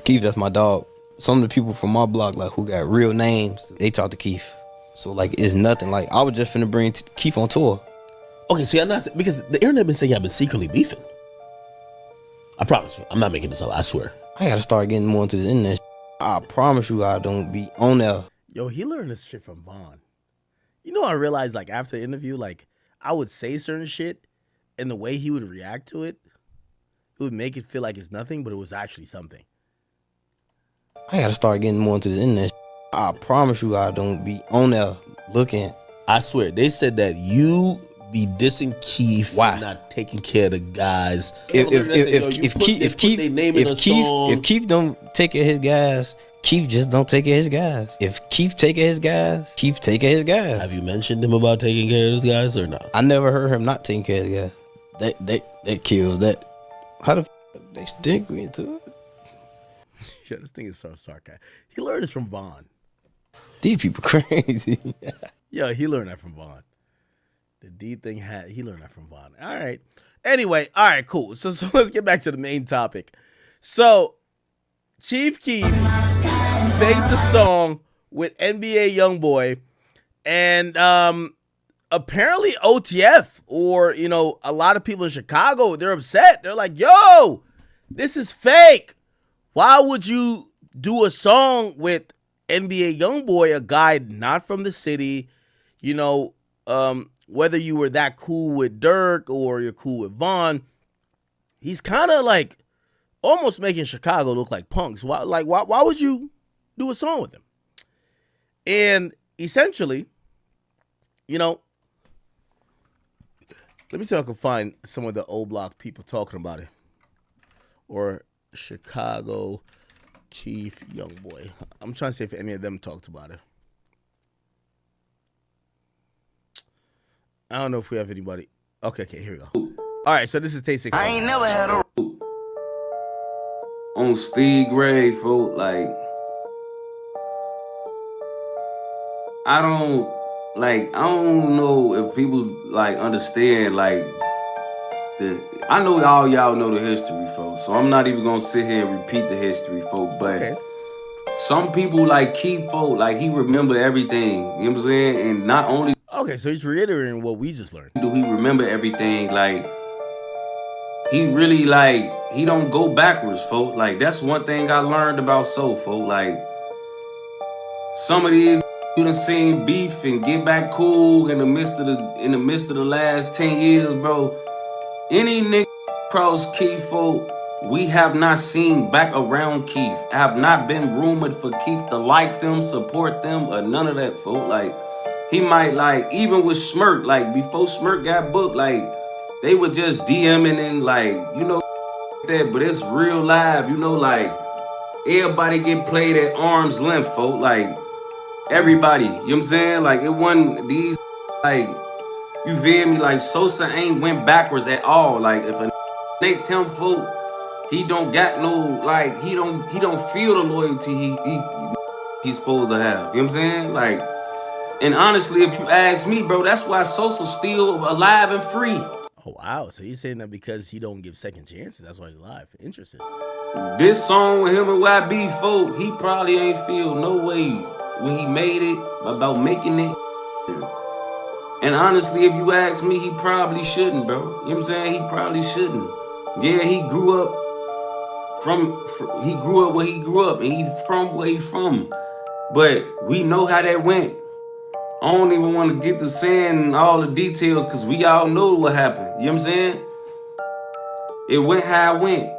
Speaker 2: Keith, that's my dog. Some of the people from my block, like, who got real names, they talk to Keith. So, like, it's nothing. Like, I was just finna bring Keith on tour.
Speaker 9: Okay, see, I'm not... Because the internet been saying y'all been secretly beefing. I promise you. I'm not making this up. I swear.
Speaker 2: I gotta start getting more into the internet. I promise you I don't be on there.
Speaker 1: Yo, he learned this shit from Vaughn. You know, I realized, like, after the interview, like, I would say certain shit, and the way he would react to it, it would make it feel like it's nothing, but it was actually something.
Speaker 2: I gotta start getting more into the internet. I promise you I don't be on there looking.
Speaker 9: I swear, they said that you be dissing Keith for not taking care of the guys.
Speaker 2: If Keith don't take care of his guys, Keith just don't take care of his guys. If Keith take care of his guys, Keith take care of his guys.
Speaker 9: Have you mentioned him about taking care of his guys or not?
Speaker 2: I never heard him not taking care of his guys. That kills that. How the f they stick me into it?
Speaker 1: Yeah, this thing is so sarcastic. He learned this from Vaughn.
Speaker 2: These people crazy.
Speaker 1: Yo, he learned that from Vaughn. The D thing he learned that from Vaughn. All right. Anyway, all right, cool. So let's get back to the main topic. So Chief Keef makes a song with NBA Youngboy, and apparently OTF, or a lot of people in Chicago, they're upset. They're like, "Yo, this is fake. Why would you do a song with NBA Youngboy, a guy not from the city? Whether you were that cool with Dirk or you're cool with Vaughn, he's kind of like almost making Chicago look like punks. Why would you do a song with him? And essentially, you know, let me see if I can find some of the old block people talking about it. Or Chicago, KEEF, Youngboy. I'm trying to see if any of them talked about it. I don't know if we have anybody. Okay, here we go. All right, so this is Tay 6.
Speaker 18: I ain't never had a
Speaker 8: on Steve Gray, folk. Like, I don't know if people like understand like I know all y'all know the history, folks. So I'm not even gonna sit here and repeat the history, folks. But some people like KEEF, folk, like he remember everything. You know what I'm saying? And not only
Speaker 1: okay, so he's reiterating what we just learned.
Speaker 8: Do he remember everything? Like he really like he don't go backwards, folks. Like that's one thing I learned about Soul, folks. Like some of these you done seen beef and get back cool in the midst of the last 10 years, bro. Any nigga cross KEEF, folk, we have not seen back around KEEF. I have not been rumored for KEEF to like them, support them, or none of that, folk. Like he might like even with Smirk, like before Smirk got booked, like they were just DMing and like you know that, but it's real live, you know, like everybody get played at arm's length, folk. Like everybody, you know what I'm saying? Like it wasn't these like you feel me? Like Sosa ain't went backwards at all. Like if a Nate him folk, he don't got no like he don't feel the loyalty he's supposed to have. You know what I'm saying? Like, and honestly, if you ask me, bro, that's why Sosa's still alive and free.
Speaker 1: Oh wow, so you're saying that because he don't give second chances, that's why he's alive. Interesting.
Speaker 8: This song with him and YB folk, he probably ain't feel no way when he made it about making it. And honestly, if you ask me, he probably shouldn't, bro. You know what I'm saying? He probably shouldn't. Yeah, he grew up where he grew up, and he from where he from. But we know how that went. I don't even want to get to saying all the details because we all know what happened. You know what I'm saying? It went how it went.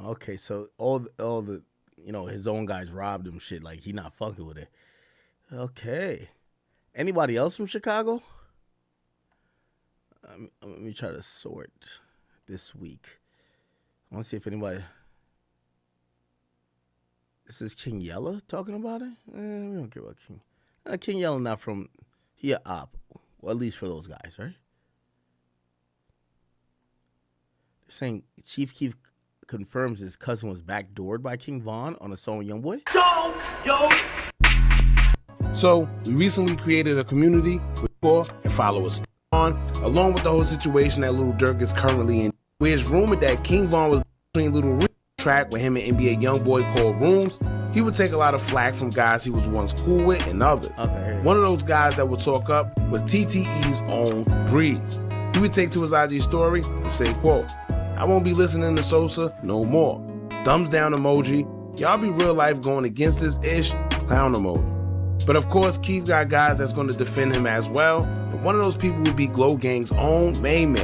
Speaker 1: Okay, so all the you know, his own guys robbed him shit, like he not fucking with it. Okay. Anybody else from Chicago? Let me try to sort this week. I want to see if anybody. This is King Yella talking about it? We don't care about King. King Yella not from. He a op. Well, at least for those guys, right? They're saying Chief Keef confirms his cousin was backdoored by King Von on a song with Youngboy.
Speaker 11: Yo.
Speaker 17: So we recently created a community with and followers on, along with the whole situation that Lil Durk is currently in, where it's rumored that King Von was between Lil track with him and NBA Youngboy called Rooms. He would take a lot of flack from guys he was once cool with and others. One of those guys that would talk up was TTE's own Breeze. He would take to his IG story and say, quote, "I won't be listening to Sosa no more. Thumbs down emoji. Y'all be real life going against this ish. Clown emoji." But of course, KEEF got guys that's going to defend him as well. And one of those people would be Glow Gang's own Main.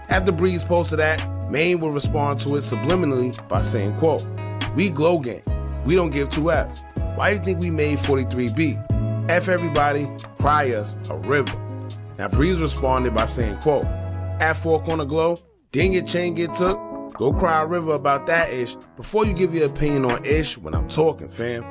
Speaker 17: After Breeze posted that, Main would respond to it subliminally by saying, quote, "We Glow Gang. We don't give two F's. Why you think we made 43B? F everybody, cry us a river." Now Breeze responded by saying, quote, "At Four Corner Glow, didn't your chain get took? Go cry a river about that ish before you give your opinion on ish when I'm talking, fam."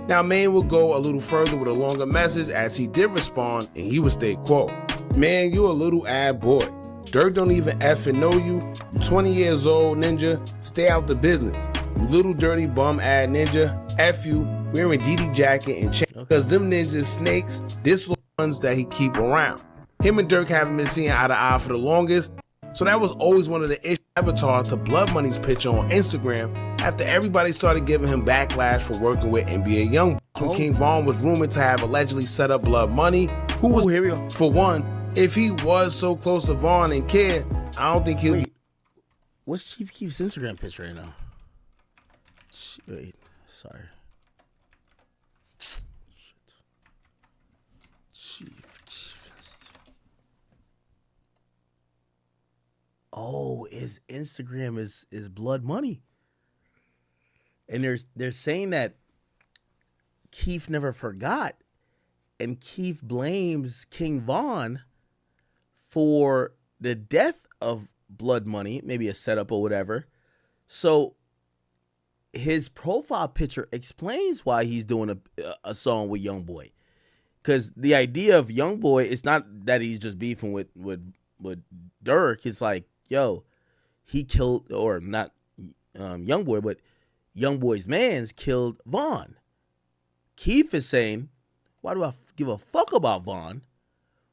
Speaker 17: Now Main will go a little further with a longer message as he did respond, and he would state, quote, "Man, you a little ad boy. Dirk don't even effing know you. You 20 years old, ninja. Stay out the business. You little dirty bum ad ninja. F you, wearing DD jacket and chain. Because them ninjas snakes, this ones that he keep around." Him and Dirk haven't been seeing eye to eye for the longest, so that was always one of the issues avatar to Blood Money's picture on Instagram after everybody started giving him backlash for working with NBA Youngboy. When King Von was rumored to have allegedly set up Blood Money, who was, here we go. For one, if he was so close to Von and cared, I don't think he'll be.
Speaker 1: What's Chief Keef's Instagram picture right now? Wait, sorry. Shit. Chief. Oh, his Instagram is Blood Money. And they're saying that KEEF never forgot, and KEEF blames King Von for the death of Blood Money, maybe a setup or whatever. So his profile picture explains why he's doing a song with Youngboy. Because the idea of Youngboy is not that he's just beefing with Dirk. It's like, yo, he killed, or not Youngboy, but Youngboy's mans killed Von. KEEF is saying, why do I give a fuck about Von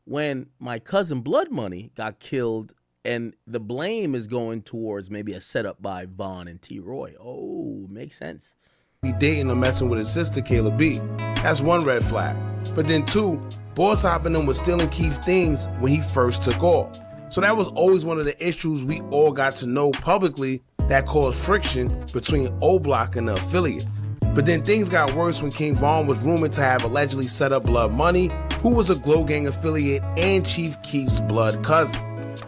Speaker 1: when my cousin Blood Money got killed, and the blame is going towards maybe a setup by Von and T-Roy? Oh, makes sense.
Speaker 18: Be dating or messing with his sister Kayla B. That's one red flag. But then two, Boss Hopping them was stealing KEEF things when he first took off. So that was always one of the issues we all got to know publicly that caused friction between O-Block and the affiliates. But then things got worse when King Von was rumored to have allegedly set up Blood Money, who was a Glow Gang affiliate and Chief Keef's blood cousin.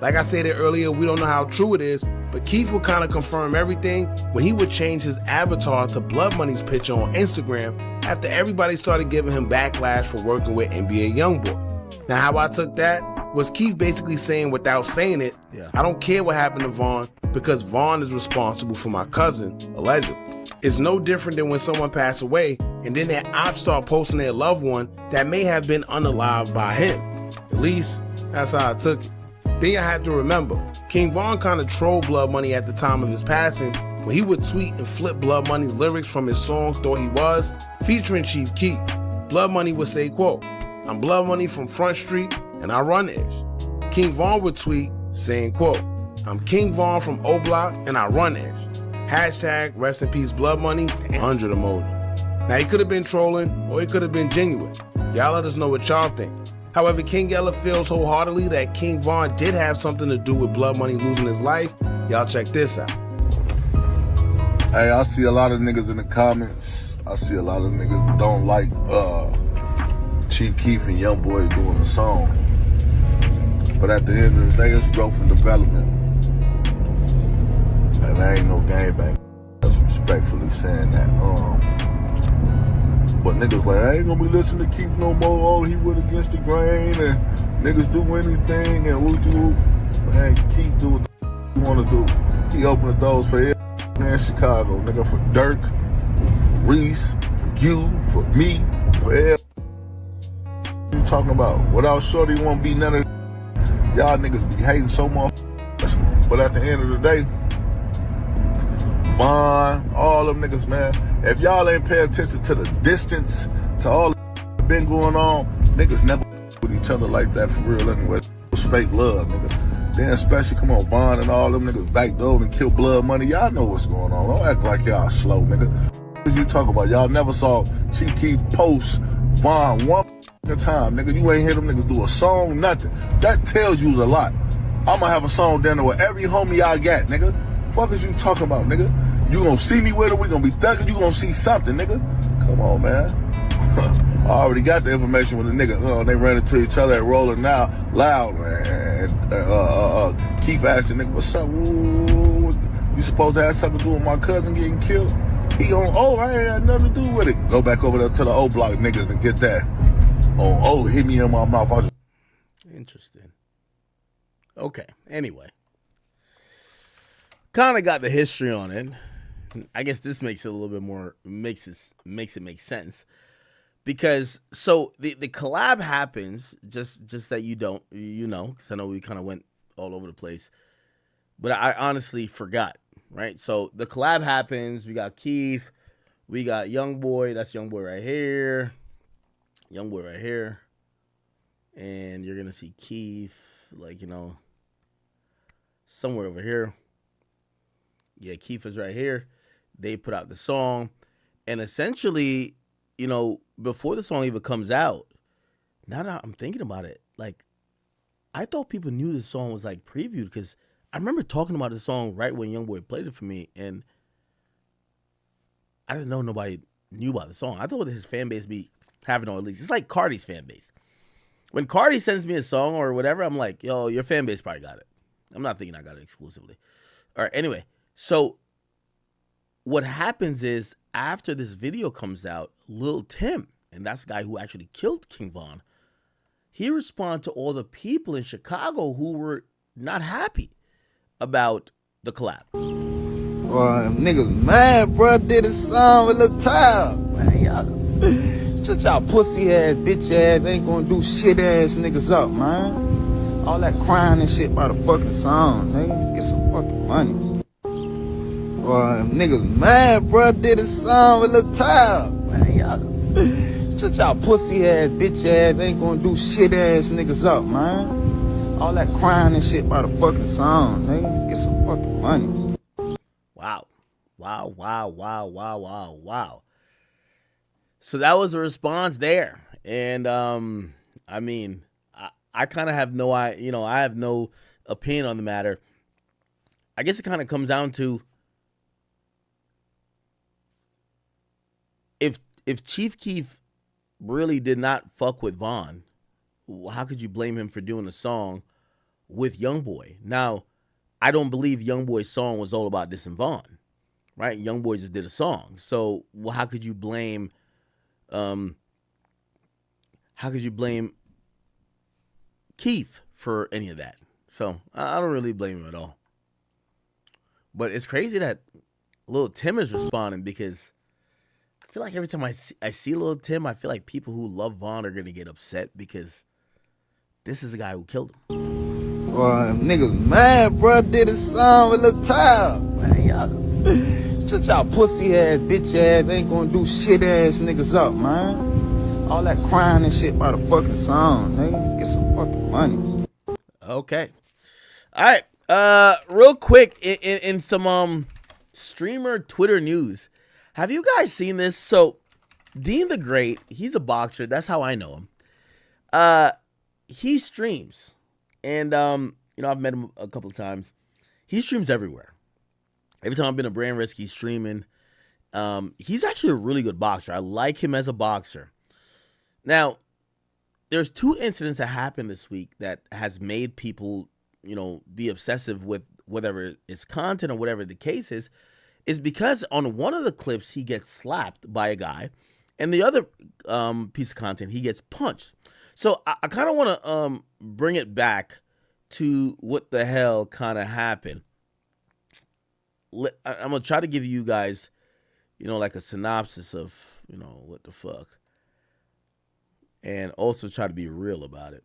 Speaker 18: Like I stated earlier, we don't know how true it is, but KEEF would kind of confirm everything when he would change his avatar to Blood Money's picture on Instagram after everybody started giving him backlash for working with NBA Youngboy. Now, how I took that was KEEF basically saying without saying it, I don't care what happened to Von because Von is responsible for my cousin, allegedly. It's no different than when someone passed away and then their ops start posting their loved one that may have been unalived by him. At least, that's how I took it. Then you have to remember, King Von kind of trolled Blood Money at the time of his passing when he would tweet and flip Blood Money's lyrics from his song Thought He Was, featuring Chief Keef. Blood Money would say, quote, I'm Blood Money from Front Street and I run ish. King Von would tweet saying, quote, I'm King Von from O-Block and I run ish. Hashtag rest in peace Blood Money, 100 emoji. Now he could have been trolling or he could have been genuine. Y'all let us know what y'all think. However, King Yella feels wholeheartedly that King Von did have something to do with Blood Money losing his life. Y'all check this out.
Speaker 19: Hey, I see a lot of niggas in the comments. I see a lot of niggas don't like Chief Keef and Youngboy doing a song. But at the end of the day, it's growth and development. And there ain't no gangbang. That's respectfully saying that. But niggas like, I ain't gonna be listening to Keef no more. Oh, he went against the grain and niggas do anything and woo-doo. Man, Keef do what he wanna do. He opened the doors for everyone in Chicago, nigga, for Dirk, for Reese, for you, for me, for everyone. What you talking about? Without Shorty won't be none of y'all niggas be hating so much. But at the end of the day, Von, all them niggas, man. If y'all ain't pay attention to the distance, to all that been going on, niggas never with each other like that for real anyway. It was fake love, niggas. Then especially, come on, Von and all them niggas backdoored and killed Blood Money. Y'all know what's going on. Don't act like y'all slow, nigga. What you talking about? Y'all never saw Chief Keef post Von one time, nigga. You ain't hear them niggas do a song, nothing. That tells you a lot. I'ma have a song down there with every homie I got, nigga. Fuck is you talking about, nigga? You gonna see me with it, we gonna be thugging, you gonna see something, nigga. Come on, man. I already got the information with the nigga. They ran into each other at Rolling Now loud, man. And Keef asked the nigga, what's up? Ooh, you supposed to have something to do with my cousin getting killed? He on, I ain't had nothing to do with it. Go back over there to the O-Block niggas and get that. Hit me in my mouth.
Speaker 1: Interesting. Okay, anyway. Kind of got the history on it. I guess this makes it a little bit more, makes it make sense. Because, so, the collab happens, just that you know, because I know we kind of went all over the place. But I honestly forgot, right? So, the collab happens, we got KEEF, we got Youngboy, that's Youngboy right here. Youngboy right here. And you're going to see KEEF, like, somewhere over here. Yeah, KEEF is right here. They put out the song. And essentially, before the song even comes out, now that I'm thinking about it, like, I thought people knew the song was, like, previewed. Because I remember talking about the song right when Youngboy played it for me. And I didn't know nobody knew about the song. I thought his fan base be having on release. It's like Cardi's fan base. When Cardi sends me a song or whatever, I'm like, yo, your fan base probably got it. I'm not thinking I got it exclusively. All right, anyway. So what happens is after this video comes out, Lil Tim, and that's the guy who actually killed King Von, he responded to all the people in Chicago who were not happy about the collab.
Speaker 22: Boy, niggas mad, bro. Did a song with Lil Tim. Man, y'all, shut y'all pussy ass, bitch ass, ain't gonna do shit ass niggas up, man. All that crying and shit about a fucking song, nigga. Get some fucking money. Boy, niggas mad, bro. Did a song with Lil Tim. Man, y'all, shut y'all pussy ass, bitch ass, ain't gonna do shit ass niggas up, man. All that crying and shit about a fucking song, nigga. Get some fucking money.
Speaker 1: Wow. Wow, wow, wow, wow, wow, wow. So that was a response there. And I mean, I kind of have no I have no opinion on the matter. I guess it kind of comes down to if Chief Keef really did not fuck with Von, how could you blame him for doing a song with Youngboy? Now, I don't believe Youngboy's song was all about dissing Von, right? Youngboy just did a song. So how could you blame Keef for any of that? So I don't really blame him at all. But it's crazy that Lil Tim is responding, because I feel like every time I see Lil Tim, I feel like people who love Von are going to get upset, because this is a guy who killed him.
Speaker 22: Boy, niggas mad, bro. Did a song with Lil Tim. Man, y'all, shut y'all pussy ass, bitch ass, ain't gonna do shit ass niggas up, man. All that crying and shit about a fucking song, nigga. Get some fucking money.
Speaker 1: Okay. All right. Real quick, in some streamer Twitter news, have you guys seen this? So, Dean the Great, he's a boxer. That's how I know him. He streams. And, I've met him a couple of times. He streams everywhere. Every time I've been to Brand Risk, he's streaming. He's actually a really good boxer. I like him as a boxer. Now, there's 2 incidents that happened this week that has made people, be obsessive with whatever is content or whatever the case is because on one of the clips, he gets slapped by a guy. And the other piece of content, he gets punched. So I kind of want to bring it back to what the hell kind of happened. I'm going to try to give you guys, like a synopsis of, what the fuck. And also try to be real about it.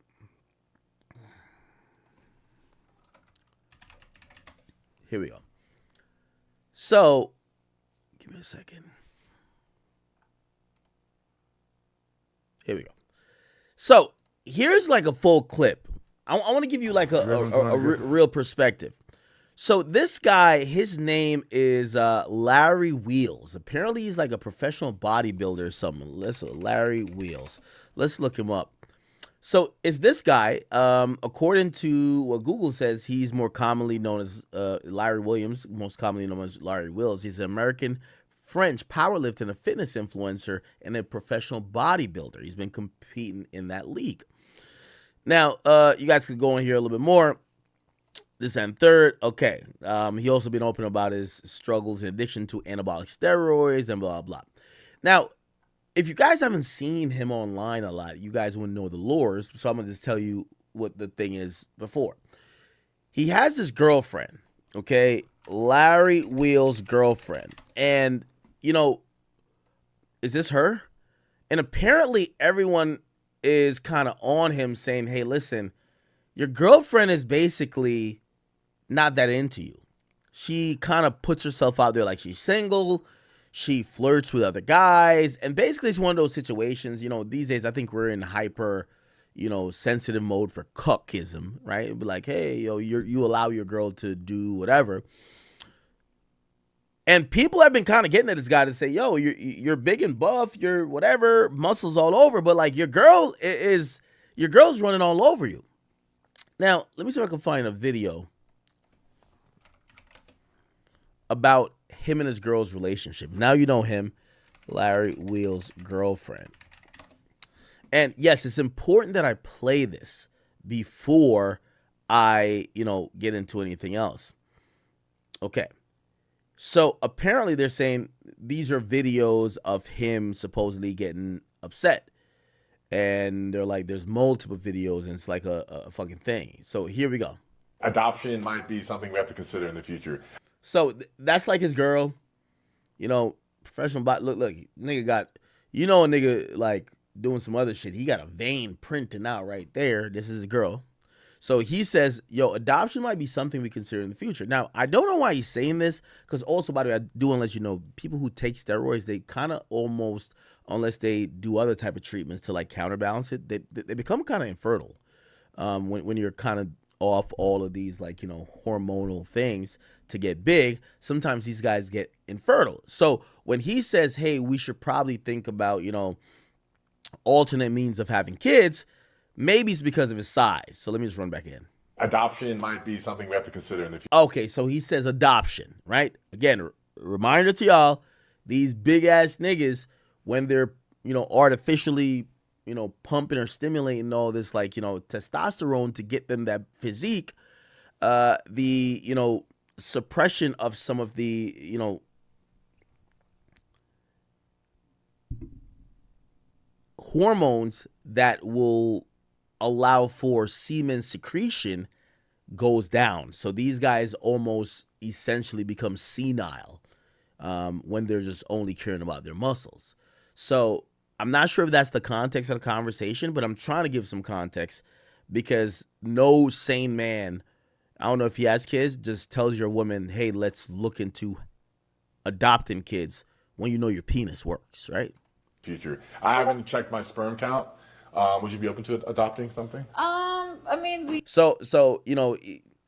Speaker 1: Here we go. So, give me a second. Here we go. So, here's like a full clip. I want to give you like a real perspective. So, this guy, his name is Larry Wheels. Apparently, he's like a professional bodybuilder or something. Larry Wheels. Let's look him up. So, it's this guy. According to what Google says, he's more commonly known as Larry Williams, most commonly known as Larry Wheels. He's an American French powerlifter and a fitness influencer and a professional bodybuilder. He's been competing in that league. Now, you guys could go in here a little bit more. This and third, okay. He also been open about his struggles in addiction to anabolic steroids and blah, blah. Now, if you guys haven't seen him online a lot, you guys wouldn't know the lores. So I'm going to just tell you what the thing is before. He has this girlfriend, okay? Larry Wheels' girlfriend. And, is this her? And apparently everyone is kind of on him saying, hey, listen, your girlfriend is basically not that into you. She kind of puts herself out there like she's single. She flirts with other guys. And basically it's one of those situations, these days I think we're in hyper, sensitive mode for cuckism, right? It'd be like, hey, you allow your girl to do whatever. And people have been kind of getting at this guy to say, yo, you're big and buff, you're whatever, muscles all over, but like your girl's running all over you. Now, let me see if I can find a video about him and his girl's relationship. Now you know him, Larry Wheels' girlfriend. And yes, it's important that I play this before I, get into anything else. Okay. So apparently they're saying these are videos of him supposedly getting upset. And they're like, there's multiple videos and it's like a fucking thing. So here we go.
Speaker 3: Adoption might be something we have to consider in the future.
Speaker 1: So that's like his girl, you know, professional bot. Look, nigga got, you know, a nigga like doing some other shit. He got a vein printing out right there. This is his girl. So he says, yo, adoption might be something we consider in the future. Now, I don't know why he's saying this, because also, by the way, I do want to let you know, people who take steroids, they kind of almost, unless they do other type of treatments to like counterbalance it, they become kind of infertile when you're kind of off all of these like, you know, hormonal things to get big. Sometimes these guys get infertile. So when he says, hey, we should probably think about, you know, alternate means of having kids, maybe it's because of his size. So let me just run back in.
Speaker 3: Adoption might be something we have to consider in the future.
Speaker 1: Okay, so he says adoption, right? Again, reminder to y'all, these big ass niggas, when they're, you know, artificially, you know, pumping or stimulating all this, like, you know, testosterone to get them that physique, the, you know, suppression of some of the, you know, hormones that will allow for semen secretion goes down. So these guys almost essentially become senile when they're just only caring about their muscles. So I'm not sure if that's the context of the conversation, but I'm trying to give some context because no sane man, I don't know if he has kids, just tells your woman, hey, let's look into adopting kids when you know your penis works, right?
Speaker 3: Future. I haven't checked my sperm count. Would you be open to adopting something?
Speaker 4: I mean, we.
Speaker 1: So you know,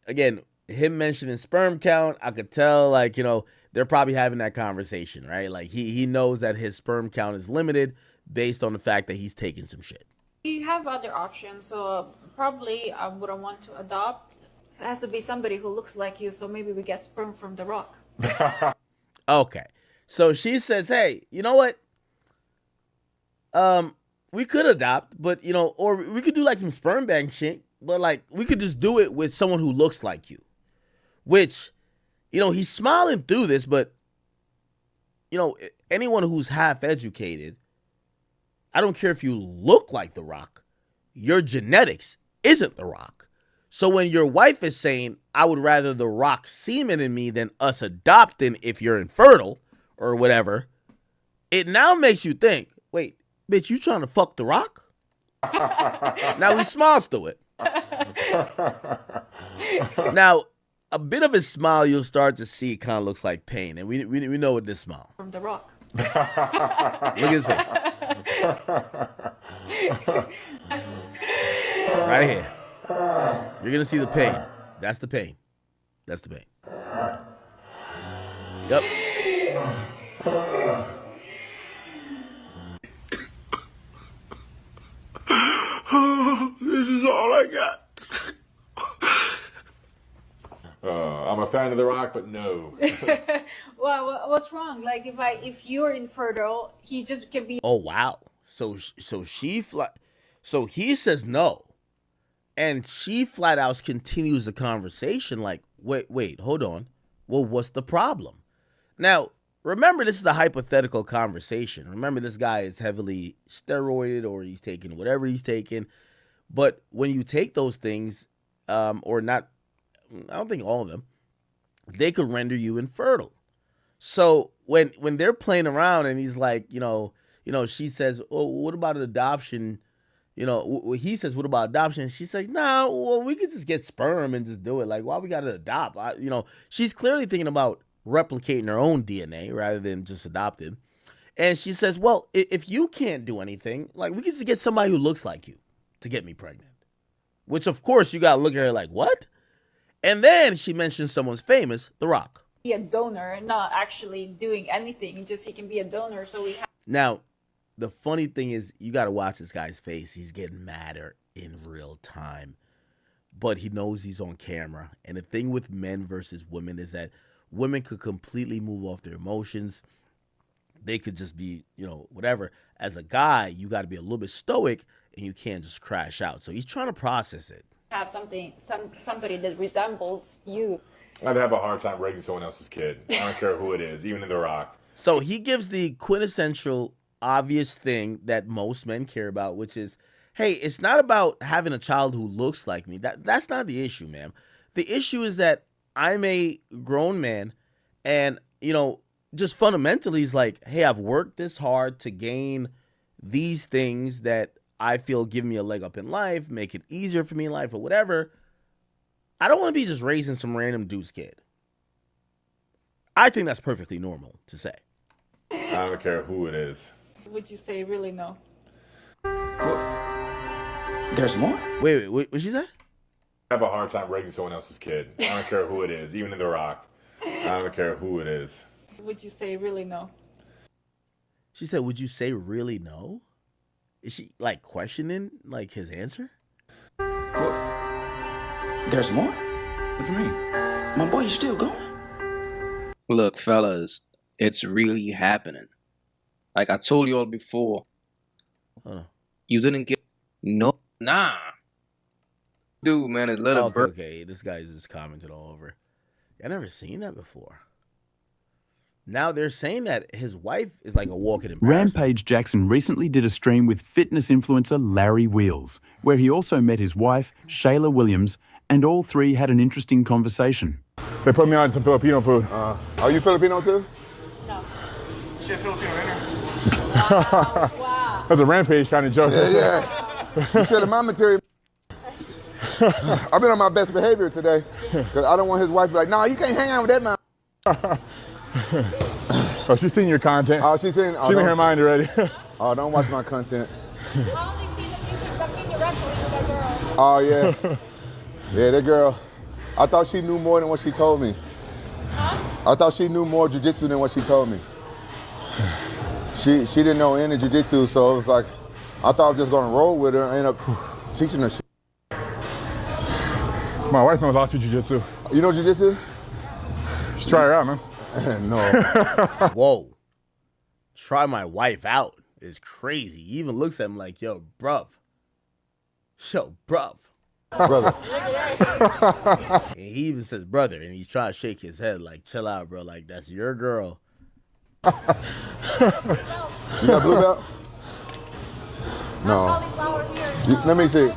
Speaker 1: again, him mentioning sperm count, I could tell, like, you know, they're probably having that conversation, right? Like he knows that his sperm count is limited based on the fact that he's taking some shit.
Speaker 4: We have other options, so probably I wouldn't want to adopt. It has to be somebody who looks like you, so maybe we get sperm from The Rock.
Speaker 1: Okay, so she says, hey, you know what? We could adopt, but, you know, or we could do like some sperm bank shit, but like we could just do it with someone who looks like you, which, you know, he's smiling through this, but, you know, anyone who's half educated, I don't care if you look like The Rock, your genetics isn't The Rock. So when your wife is saying, I would rather The Rock semen in me than us adopting if you're infertile or whatever, it now makes you think, wait, bitch, you trying to fuck The Rock? Now he smiles through it. Now, a bit of his smile you'll start to see kind of looks like pain, and we know what this smile.
Speaker 4: From The Rock.
Speaker 1: Look at his face. Right here. You're gonna see the pain. That's the pain. That's the pain. Yep.
Speaker 3: This is all I got. I'm a fan of The Rock, but no.
Speaker 4: Well, what's wrong? Like if you're infertile, he just can be.
Speaker 1: Oh wow. So he says no, and she flat out continues the conversation. Like, wait, hold on. Well, what's the problem? Now, remember, this is a hypothetical conversation. Remember, this guy is heavily steroided, or he's taking whatever he's taking. But when you take those things, or not, I don't think all of them, they could render you infertile. So when they're playing around and he's like, you know, she says, oh, what about an adoption? You know, he says, what about adoption? And she says, no, well, we could just get sperm and just do it. Like, why we got to adopt? You know, she's clearly thinking about replicating her own DNA rather than just adopting. And she says, well, if you can't do anything, like, we could just get somebody who looks like you to get me pregnant. Which, of course, you got to look at her like, what? And then she mentions someone's famous, The Rock.
Speaker 4: Be a donor, not actually doing anything. Just he can be a donor, so we have.
Speaker 1: Now, the funny thing is, you got to watch this guy's face. He's getting madder in real time. But he knows he's on camera. And the thing with men versus women is that women could completely move off their emotions. They could just be, you know, whatever. As a guy, you got to be a little bit stoic, and you can't just crash out. So he's trying to process it.
Speaker 4: Have somebody that resembles you,
Speaker 3: I'd have a hard time raising someone else's kid. I don't care who it is, even in The Rock.
Speaker 1: So he gives the quintessential obvious thing that most men care about, which is, hey, it's not about having a child who looks like me. That's not the issue, ma'am. The issue is that I'm a grown man, and, you know, just fundamentally is like, hey, I've worked this hard to gain these things that I feel give me a leg up in life, make it easier for me in life or whatever. I don't want to be just raising some random dude's kid. I think that's perfectly normal to say.
Speaker 3: I don't care who it is.
Speaker 4: Would you say really no?
Speaker 1: There's more? Wait, what'd she say?
Speaker 3: I have a hard time raising someone else's kid. I don't care who it is, even in The Rock. I don't care who it is.
Speaker 4: Would you say really no?
Speaker 1: She said, would you say really no? Is she like questioning like his answer?
Speaker 5: There's more? What do you mean? My boy, you still going?
Speaker 21: Look, fellas, it's really happening. Like I told you all before.
Speaker 1: Hold on.
Speaker 21: You didn't get no. Nah. Dude, man, it's little bird.
Speaker 1: Okay, this guy's just commented all over. I never seen that before. Now they're saying that his wife is like a walking embarrassment.
Speaker 23: Rampage Jackson recently did a stream with fitness influencer Larry Wheels, where he also met his wife, Shayla Williams, and all three had an interesting conversation.
Speaker 3: They put me on some Filipino food.
Speaker 24: Are you Filipino too?
Speaker 4: No.
Speaker 24: She a Filipino dinner.
Speaker 4: Wow.
Speaker 3: That's a Rampage kind of joke.
Speaker 24: Yeah. You said my material. I've been on my best behavior today because I don't want his wife to be like, nah, you can't hang out with that man.
Speaker 3: Oh, she's seen your content.
Speaker 24: Oh, she's seen.
Speaker 3: She's in her mind already.
Speaker 24: Oh, don't watch my content.
Speaker 4: I only seen a few things. I've seen you wrestling with that girl.
Speaker 24: Oh yeah, yeah, that girl. I thought she knew more than what she told me.
Speaker 4: Huh?
Speaker 24: I thought she knew more jiu-jitsu than what she told me. She didn't know any jiu-jitsu, so it was like, I thought I was just gonna roll with her and end up teaching her shit.
Speaker 3: My wife knows how to jiu-jitsu.
Speaker 24: You know jiu-jitsu?
Speaker 3: Just try her out, man.
Speaker 24: No.
Speaker 1: Whoa. Try my wife out is crazy. He even looks at him like, yo, bruv. Yo, bruv.
Speaker 24: Brother.
Speaker 1: And he even says brother, and he's trying to shake his head like, chill out, bro. Like, that's your girl.
Speaker 24: You got blue belt? No. Let me see.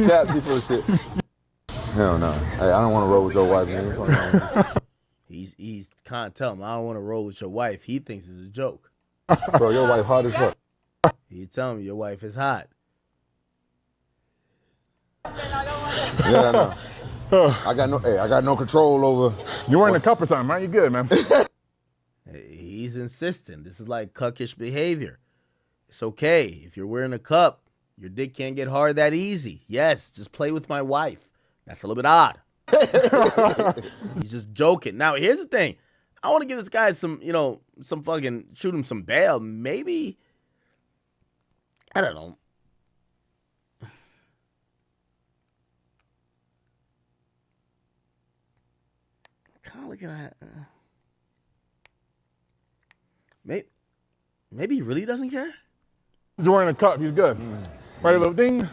Speaker 24: Caps you full of shit. Hell no. Hey, I don't want to roll with your wife, man.
Speaker 1: He's can't tell him, I don't want to roll with your wife. He thinks it's a joke.
Speaker 24: Bro, your wife hot as fuck.
Speaker 1: He tell him your wife is hot.
Speaker 24: Yeah, I know. I got no control over.
Speaker 3: You're wearing a cup or something, right? You good, man.
Speaker 1: He's insistent. This is like cuckish behavior. It's okay. If you're wearing a cup, your dick can't get hard that easy. Yes, just play with my wife. That's a little bit odd. He's just joking. Now, here's the thing. I want to give this guy some fucking, shoot him some bail. Maybe, I don't know. Kind of looking at, maybe he really doesn't care.
Speaker 3: He's wearing a cup. He's good. Right, a little ding.
Speaker 24: Ain't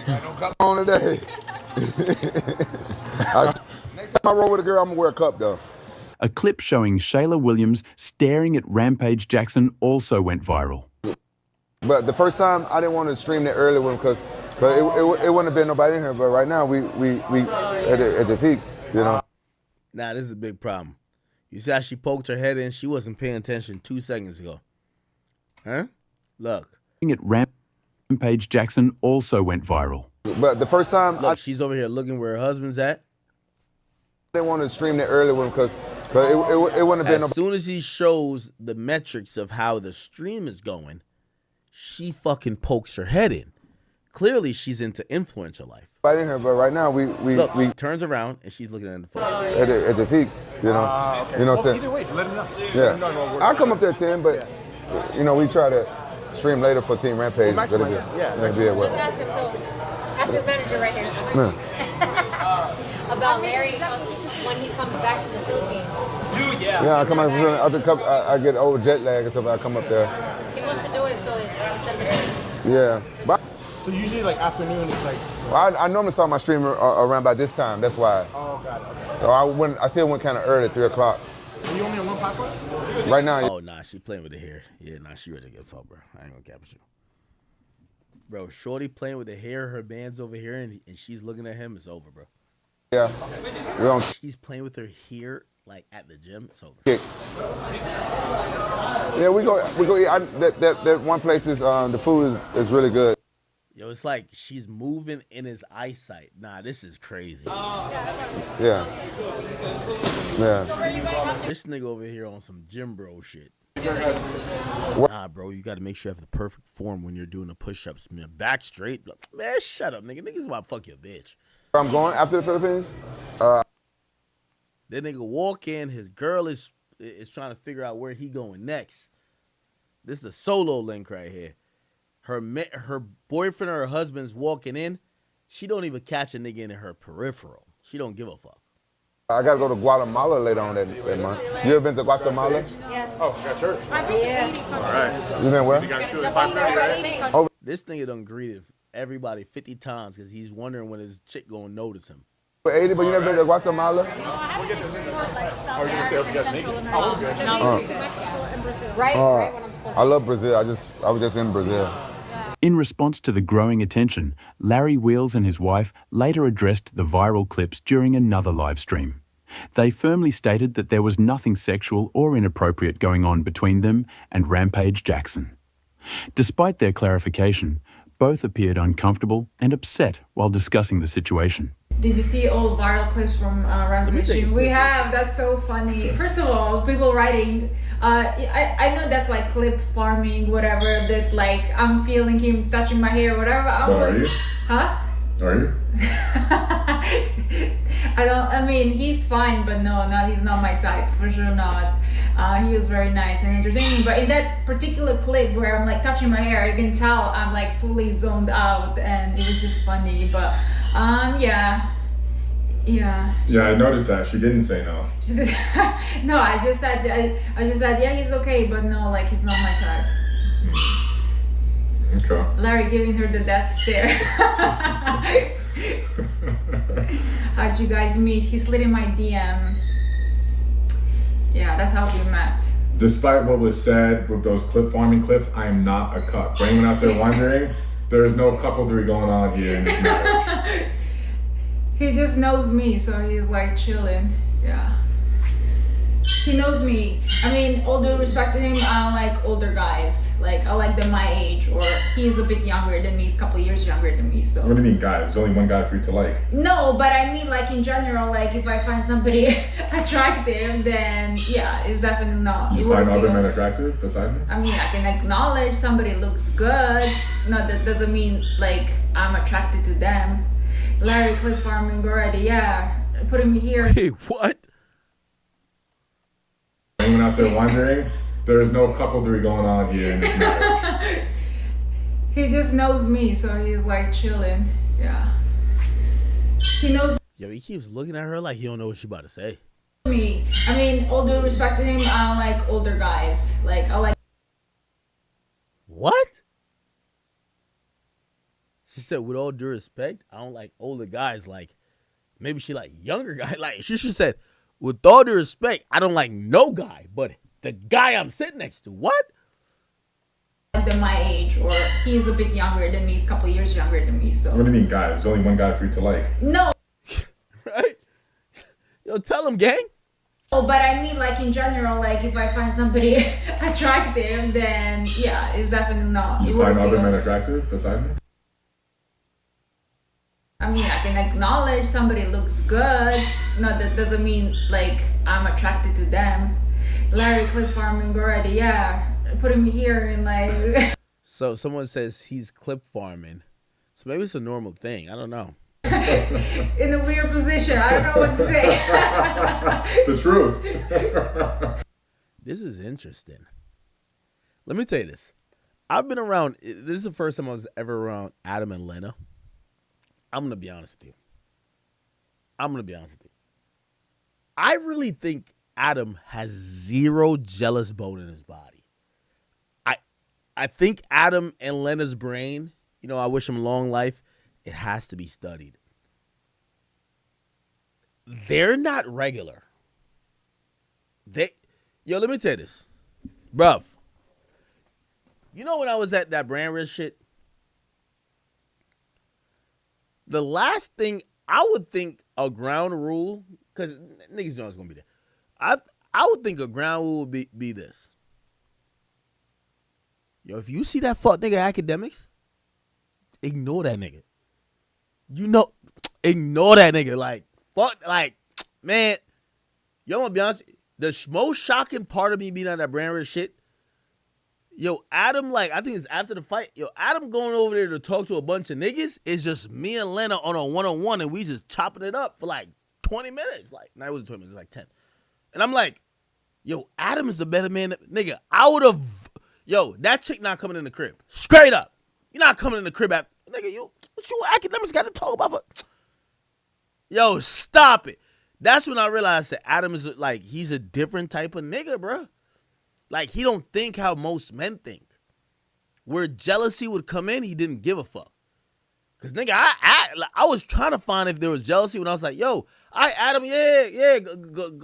Speaker 24: got no cup on today. Next time I roll with a girl, I'm gonna wear a cup though.
Speaker 23: A clip showing Shayla Williams staring at Rampage Jackson also went viral.
Speaker 24: But the first time, I didn't want to stream that early one because it wouldn't have been nobody in here. But right now, we at the peak, you know.
Speaker 1: Nah, this is a big problem. You see how she poked her head in? She wasn't paying attention 2 seconds ago. Huh? Look.
Speaker 23: At Rampage Jackson also went viral.
Speaker 24: But the first time,
Speaker 1: look, she's over here looking where her husband's at.
Speaker 24: I didn't want to stream that early one because it wouldn't have been.
Speaker 1: As soon as he shows the metrics of how the stream is going, she fucking pokes her head in. Clearly, she's into influencer life.
Speaker 24: Right in here, but right now we
Speaker 1: she turns around and she's looking at the phone.
Speaker 24: At the peak, you know.
Speaker 3: Okay.
Speaker 24: You know what I'm saying?
Speaker 3: Either way, let him know.
Speaker 24: Yeah. I'll come up there at 10, but you know we try to stream later for Team Rampage.
Speaker 4: Just ask him, ask his manager right here. About Larry when he comes back from the Philippines.
Speaker 24: Dude, yeah, I come out from I get old jet lag and stuff. I come up there.
Speaker 4: He wants to do it so it's a
Speaker 24: Yeah. But
Speaker 6: So usually like afternoon is like.
Speaker 24: Well, I normally start my stream around about this time. That's why.
Speaker 6: Oh, got it. Okay.
Speaker 24: So I still went kind of early, 3 o'clock.
Speaker 6: Are you only on one platform?
Speaker 24: Right now.
Speaker 1: Oh, nah, she playing with the hair. Yeah, nah, she ready to get fucked, bro. I ain't gonna cap with you. Bro, shorty playing with the hair, her band's over here, and she's looking at him, it's over, bro.
Speaker 24: Yeah. We're on.
Speaker 1: She's playing with her hair, like, at the gym, it's over.
Speaker 24: Kick. Yeah, we go eat. That one place is, the food is really good.
Speaker 1: Yo, it's like she's moving in his eyesight. Nah, this is crazy.
Speaker 24: Yeah. Yeah.
Speaker 1: This nigga over here on some gym bro shit. Nah, bro, you got to make sure you have the perfect form when you're doing the push-ups. Man, back straight. Man, shut up, nigga. Niggas want to fuck your bitch.
Speaker 24: Where I'm going after the Philippines?
Speaker 1: That nigga walk in, his girl is trying to figure out where he going next. This is a solo link right here. Her boyfriend or her husband's walking in. She don't even catch a nigga in her peripheral. She don't give a fuck.
Speaker 24: I gotta go to Guatemala later on that month. You ever been to Guatemala?
Speaker 6: Yes. Oh, got church.
Speaker 4: I've been to 80 countries.
Speaker 24: All right. You been where?
Speaker 1: Oh, this nigga done greeted everybody 50 times because he's wondering when his chick gonna notice him.
Speaker 24: 80, but you never been to Guatemala?
Speaker 4: No, I haven't explored like South
Speaker 6: gonna say,
Speaker 4: America and Central America. And I was just to Mexico and Brazil. Right when I'm supposed to.
Speaker 24: I love Brazil. I was just in Brazil.
Speaker 23: In response to the growing attention, Larry Wheels and his wife later addressed the viral clips during another live stream. They firmly stated that there was nothing sexual or inappropriate going on between them and Rampage Jackson. Despite their clarification, both appeared uncomfortable and upset while discussing the situation.
Speaker 4: Did you see all viral clips from Rampage? We have. That's so funny. First of all, people writing. I know that's like clip farming, whatever. That like I'm feeling him touching my hair, whatever.
Speaker 3: Are you?
Speaker 4: Huh?
Speaker 3: Are you?
Speaker 4: I mean, he's fine, but no, he's not my type, for sure not. He was very nice and entertaining, but in that particular clip where I'm like touching my hair, you can tell I'm like fully zoned out, and it was just funny. But yeah.
Speaker 3: Yeah, I noticed that. She didn't say no.
Speaker 4: No, I just said yeah, he's okay, but no, like he's not my type.
Speaker 3: Okay.
Speaker 4: Larry giving her the death stare. How'd you guys meet? He slid in my DMs. Yeah, that's how we met.
Speaker 3: Despite what was said with those clip farming clips, I am not a cuck. For anyone out there wondering, there is no cuckoldry going on here in this marriage.
Speaker 4: He just knows me, so he's like chilling. Yeah. He knows me. I mean, all due respect to him, I don't like older guys. Like, I like them my age, or he's a bit younger than me. He's a couple years younger than me, so.
Speaker 3: What do you mean, guys? There's only one guy for you to like.
Speaker 4: No, but I mean, like, in general, like, if I find somebody attractive, then, yeah, it's definitely not.
Speaker 3: You find other men attractive beside me?
Speaker 4: I mean, I can acknowledge somebody looks good. No, that doesn't mean, like, I'm attracted to them. Larry clip farming already, yeah. Putting me here.
Speaker 1: Hey, what?
Speaker 3: Anyone out there wondering, there is no cuckoldry going on here in this marriage.
Speaker 4: He just knows me, so he's like chilling. Yeah. He knows.
Speaker 1: Yo, he keeps looking at her like he don't know what she about to say.
Speaker 4: Me. I mean, all due respect to him, I don't like older guys. Like, I like.
Speaker 1: What? She said, with all due respect, I don't like older guys. Like, maybe she like younger guys. Like, she said, with all due respect, I don't like no guy, but the guy I'm sitting next to. What?
Speaker 4: Like them my age, or he's a bit younger than me. He's a couple years younger than me, so.
Speaker 3: What do you mean, guys? There's only one guy for you to like.
Speaker 4: No.
Speaker 1: Right? Yo, tell him, gang.
Speaker 4: Oh, but I mean, like, in general, like, if I find somebody attractive, then, yeah, it's definitely not.
Speaker 3: You find other men attractive beside me?
Speaker 4: I mean, I can acknowledge somebody looks good. No, that doesn't mean, like, I'm attracted to them. Larry clip farming already, yeah. Putting me here in, like...
Speaker 1: So someone says he's clip farming. So maybe it's a normal thing. I don't know.
Speaker 4: In a weird position. I don't know what to say.
Speaker 3: The truth.
Speaker 1: This is interesting. Let me tell you this. I've been around... This is the first time I was ever around Adam and Lena. I'm going to be honest with you. I really think Adam has zero jealous bone in his body. I think Adam and Lena's brain, you know, I wish him long life. It has to be studied. They're not regular. Yo, let me tell you this. Bruv. You know when I was at that brand risk shit? The last thing I would think a ground rule, because niggas know it's going to be there. I would think a ground rule would be this. Yo, if you see that fuck nigga academics, ignore that nigga. You know, ignore that nigga. Like, fuck, like, man, yo, I'm gonna be honest. The most shocking part of me being on that brand risk shit, yo, Adam, like, I think it's after the fight, yo, Adam going over there to talk to a bunch of niggas is just me and Lena on a one-on-one, and we just chopping it up for like 20 minutes. Like, no, it wasn't 20 minutes, it was like 10. And I'm like, yo, Adam is the better man. Nigga, I would have, yo, that chick not coming in the crib. Straight up. You're not coming in the crib after, nigga, what you academics got to talk about for? Yo, stop it. That's when I realized that Adam is like, he's a different type of nigga, bro. Like, he don't think how most men think. Where jealousy would come in, he didn't give a fuck. Because, nigga, I was trying to find if there was jealousy when I was like, yo, Adam,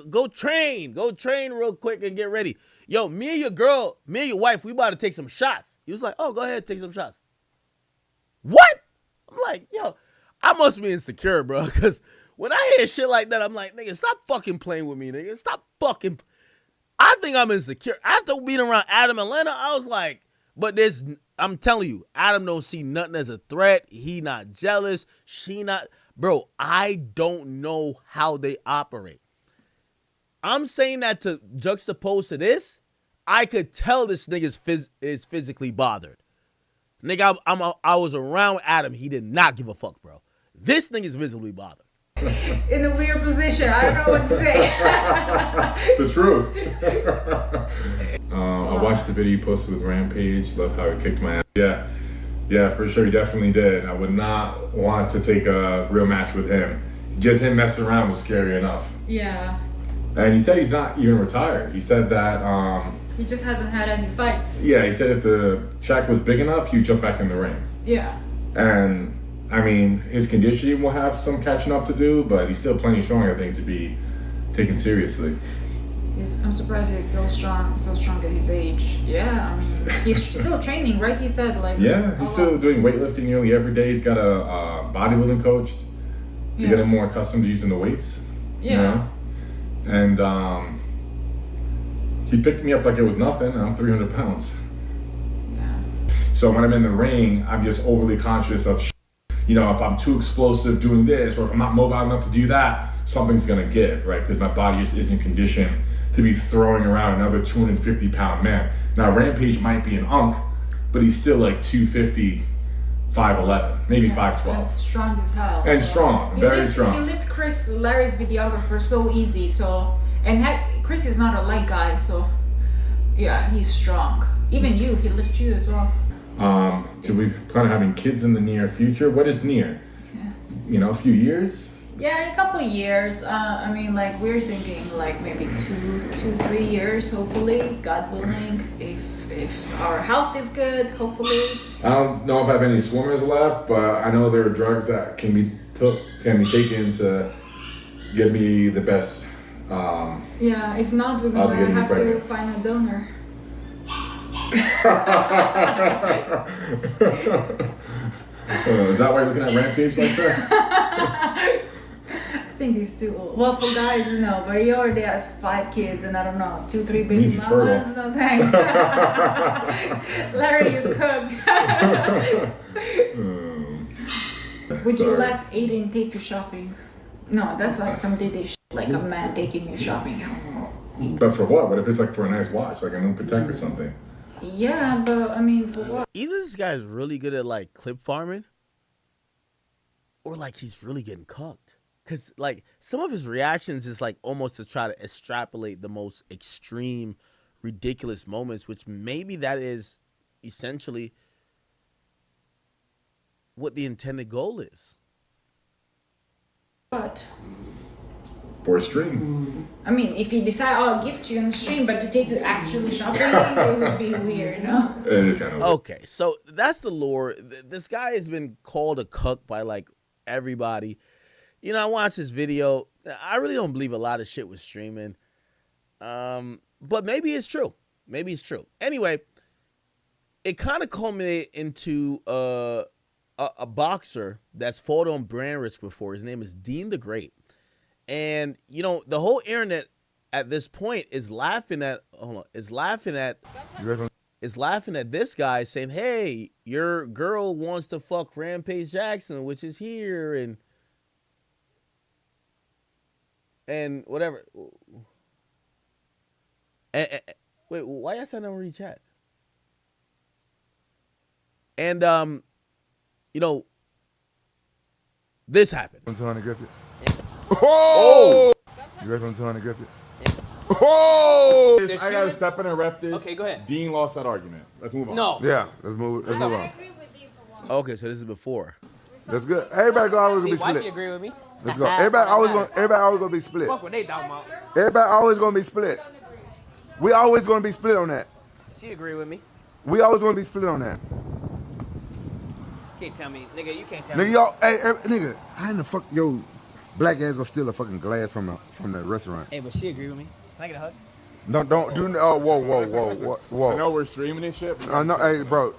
Speaker 1: go train. Go train real quick and get ready. Yo, me and your wife, we about to take some shots. He was like, oh, go ahead, take some shots. What? I'm like, yo, I must be insecure, bro. Because when I hear shit like that, I'm like, nigga, stop fucking playing with me, nigga. Stop fucking. I think I'm insecure. After being around Adam and Lena, I was like, but I'm telling you, Adam don't see nothing as a threat. He not jealous. She not. Bro, I don't know how they operate. I'm saying that to juxtapose to this, I could tell this nigga is physically bothered. Nigga, I was around Adam. He did not give a fuck, bro. This thing is visibly bothered.
Speaker 4: In a weird position. I don't know what to say.
Speaker 3: The truth. I watched the video he posted with Rampage. Love how he kicked my ass. Yeah, for sure. He definitely did. I would not want to take a real match with him. Just him messing around was scary enough.
Speaker 4: Yeah.
Speaker 3: And he said he's not even retired. He said that...
Speaker 4: he just hasn't had any fights.
Speaker 3: Yeah, he said if the check was big enough, he'd jump back in the ring.
Speaker 4: Yeah.
Speaker 3: And, I mean, his conditioning will have some catching up to do, but he's still plenty strong, I think, to be taken seriously.
Speaker 4: I'm surprised he's still strong at his age. Yeah, I mean, he's still training, right? He said, like...
Speaker 3: Yeah, he's still doing weightlifting nearly every day. He's got a bodybuilding coach to get him more accustomed to using the weights.
Speaker 4: Yeah.
Speaker 3: You know? And, he picked me up like it was nothing, and I'm 300 pounds.
Speaker 4: Yeah.
Speaker 3: So when I'm in the ring, I'm just overly conscious of, you know, if I'm too explosive doing this, or if I'm not mobile enough to do that, something's gonna give, right? Because my body just isn't conditioned to be throwing around another 250-pound man. Now, Rampage might be an unk, but he's still like 250, 5'11", maybe 5'12".
Speaker 4: And strong as hell.
Speaker 3: And strong, very strong.
Speaker 4: He lifted Larry's videographer so easy, so... And Chris is not a light guy, so yeah, he's strong. Even you, he lifts you as well.
Speaker 3: Do we plan on having kids in the near future? What is near?
Speaker 4: Yeah.
Speaker 3: You know, a few years?
Speaker 4: Yeah, a couple of years. I mean, like, we're thinking like maybe 3 years, hopefully, God willing, if our health is good, hopefully.
Speaker 3: I don't know if I have any swimmers left, but I know there are drugs that can be taken to get me the best.
Speaker 4: Yeah, if not, we're gonna have to find a donor.
Speaker 3: Is that why you're looking at Rampage like that?
Speaker 4: I think he's too old. Well, for guys, no, but he already has 5 kids, and I don't know, 2, 3 baby
Speaker 3: Means he's
Speaker 4: mamas.
Speaker 3: fertile.
Speaker 4: No thanks. Larry, you cooked. Would you let Aiden take you shopping? No, that's like some Diddy shit, like a man taking you shopping.
Speaker 3: But for what? What if it's like for a nice watch, like a new Patek or something?
Speaker 4: Yeah, but I mean, for what?
Speaker 1: Either this guy's really good at like clip farming, or like he's really getting cooked. Cause like some of his reactions is like almost to try to extrapolate the most extreme, ridiculous moments, which maybe that is essentially what the intended goal is.
Speaker 4: But
Speaker 3: for a stream.
Speaker 4: I mean, if you decide, oh, I'll gift you on the stream, but to take you actually shopping, it would be weird, no?
Speaker 3: It is kind of
Speaker 1: Okay, so that's the lore. This guy has been called a cuck by like everybody. You know, I watched this video. I really don't believe a lot of shit was streaming. But maybe it's true. Maybe it's true. Anyway, it kind of culminated into a boxer that's fought on brand risk before. His name is Dean the Great. And, you know, the whole internet at this point is laughing at this guy saying, hey, your girl wants to fuck Rampage Jackson, which is here, and whatever. Wait, why y'all saying I don't read chat? And you know, this happened.
Speaker 24: 200 gets it. Oh! You guys want 200 gets it? Oh!
Speaker 6: I gotta step in and ref this.
Speaker 21: Okay, go ahead.
Speaker 6: Dean lost that argument. Let's move on.
Speaker 21: No.
Speaker 24: Yeah, let's move on.
Speaker 1: Okay, so this is before.
Speaker 24: That's good. Everybody always gonna be
Speaker 21: Wifey
Speaker 24: split.
Speaker 21: agree with me.
Speaker 24: Let's go. Everybody always gonna be split.
Speaker 21: Fuck what they talking about.
Speaker 24: Everybody always gonna be split. We always gonna be split on that.
Speaker 21: She agree with me.
Speaker 24: We always gonna be split on that.
Speaker 21: You can't tell me, nigga. You can't tell
Speaker 24: Nigga,
Speaker 21: me.
Speaker 24: y'all, hey, nigga, how in the fuck, yo, black ass gonna steal a fucking glass from the restaurant?
Speaker 21: Hey, but she agree with me. Can I get a hug?
Speaker 24: Don't do. Oh, whoa.
Speaker 6: I know we're streaming this shit.
Speaker 24: I know, hey, bro.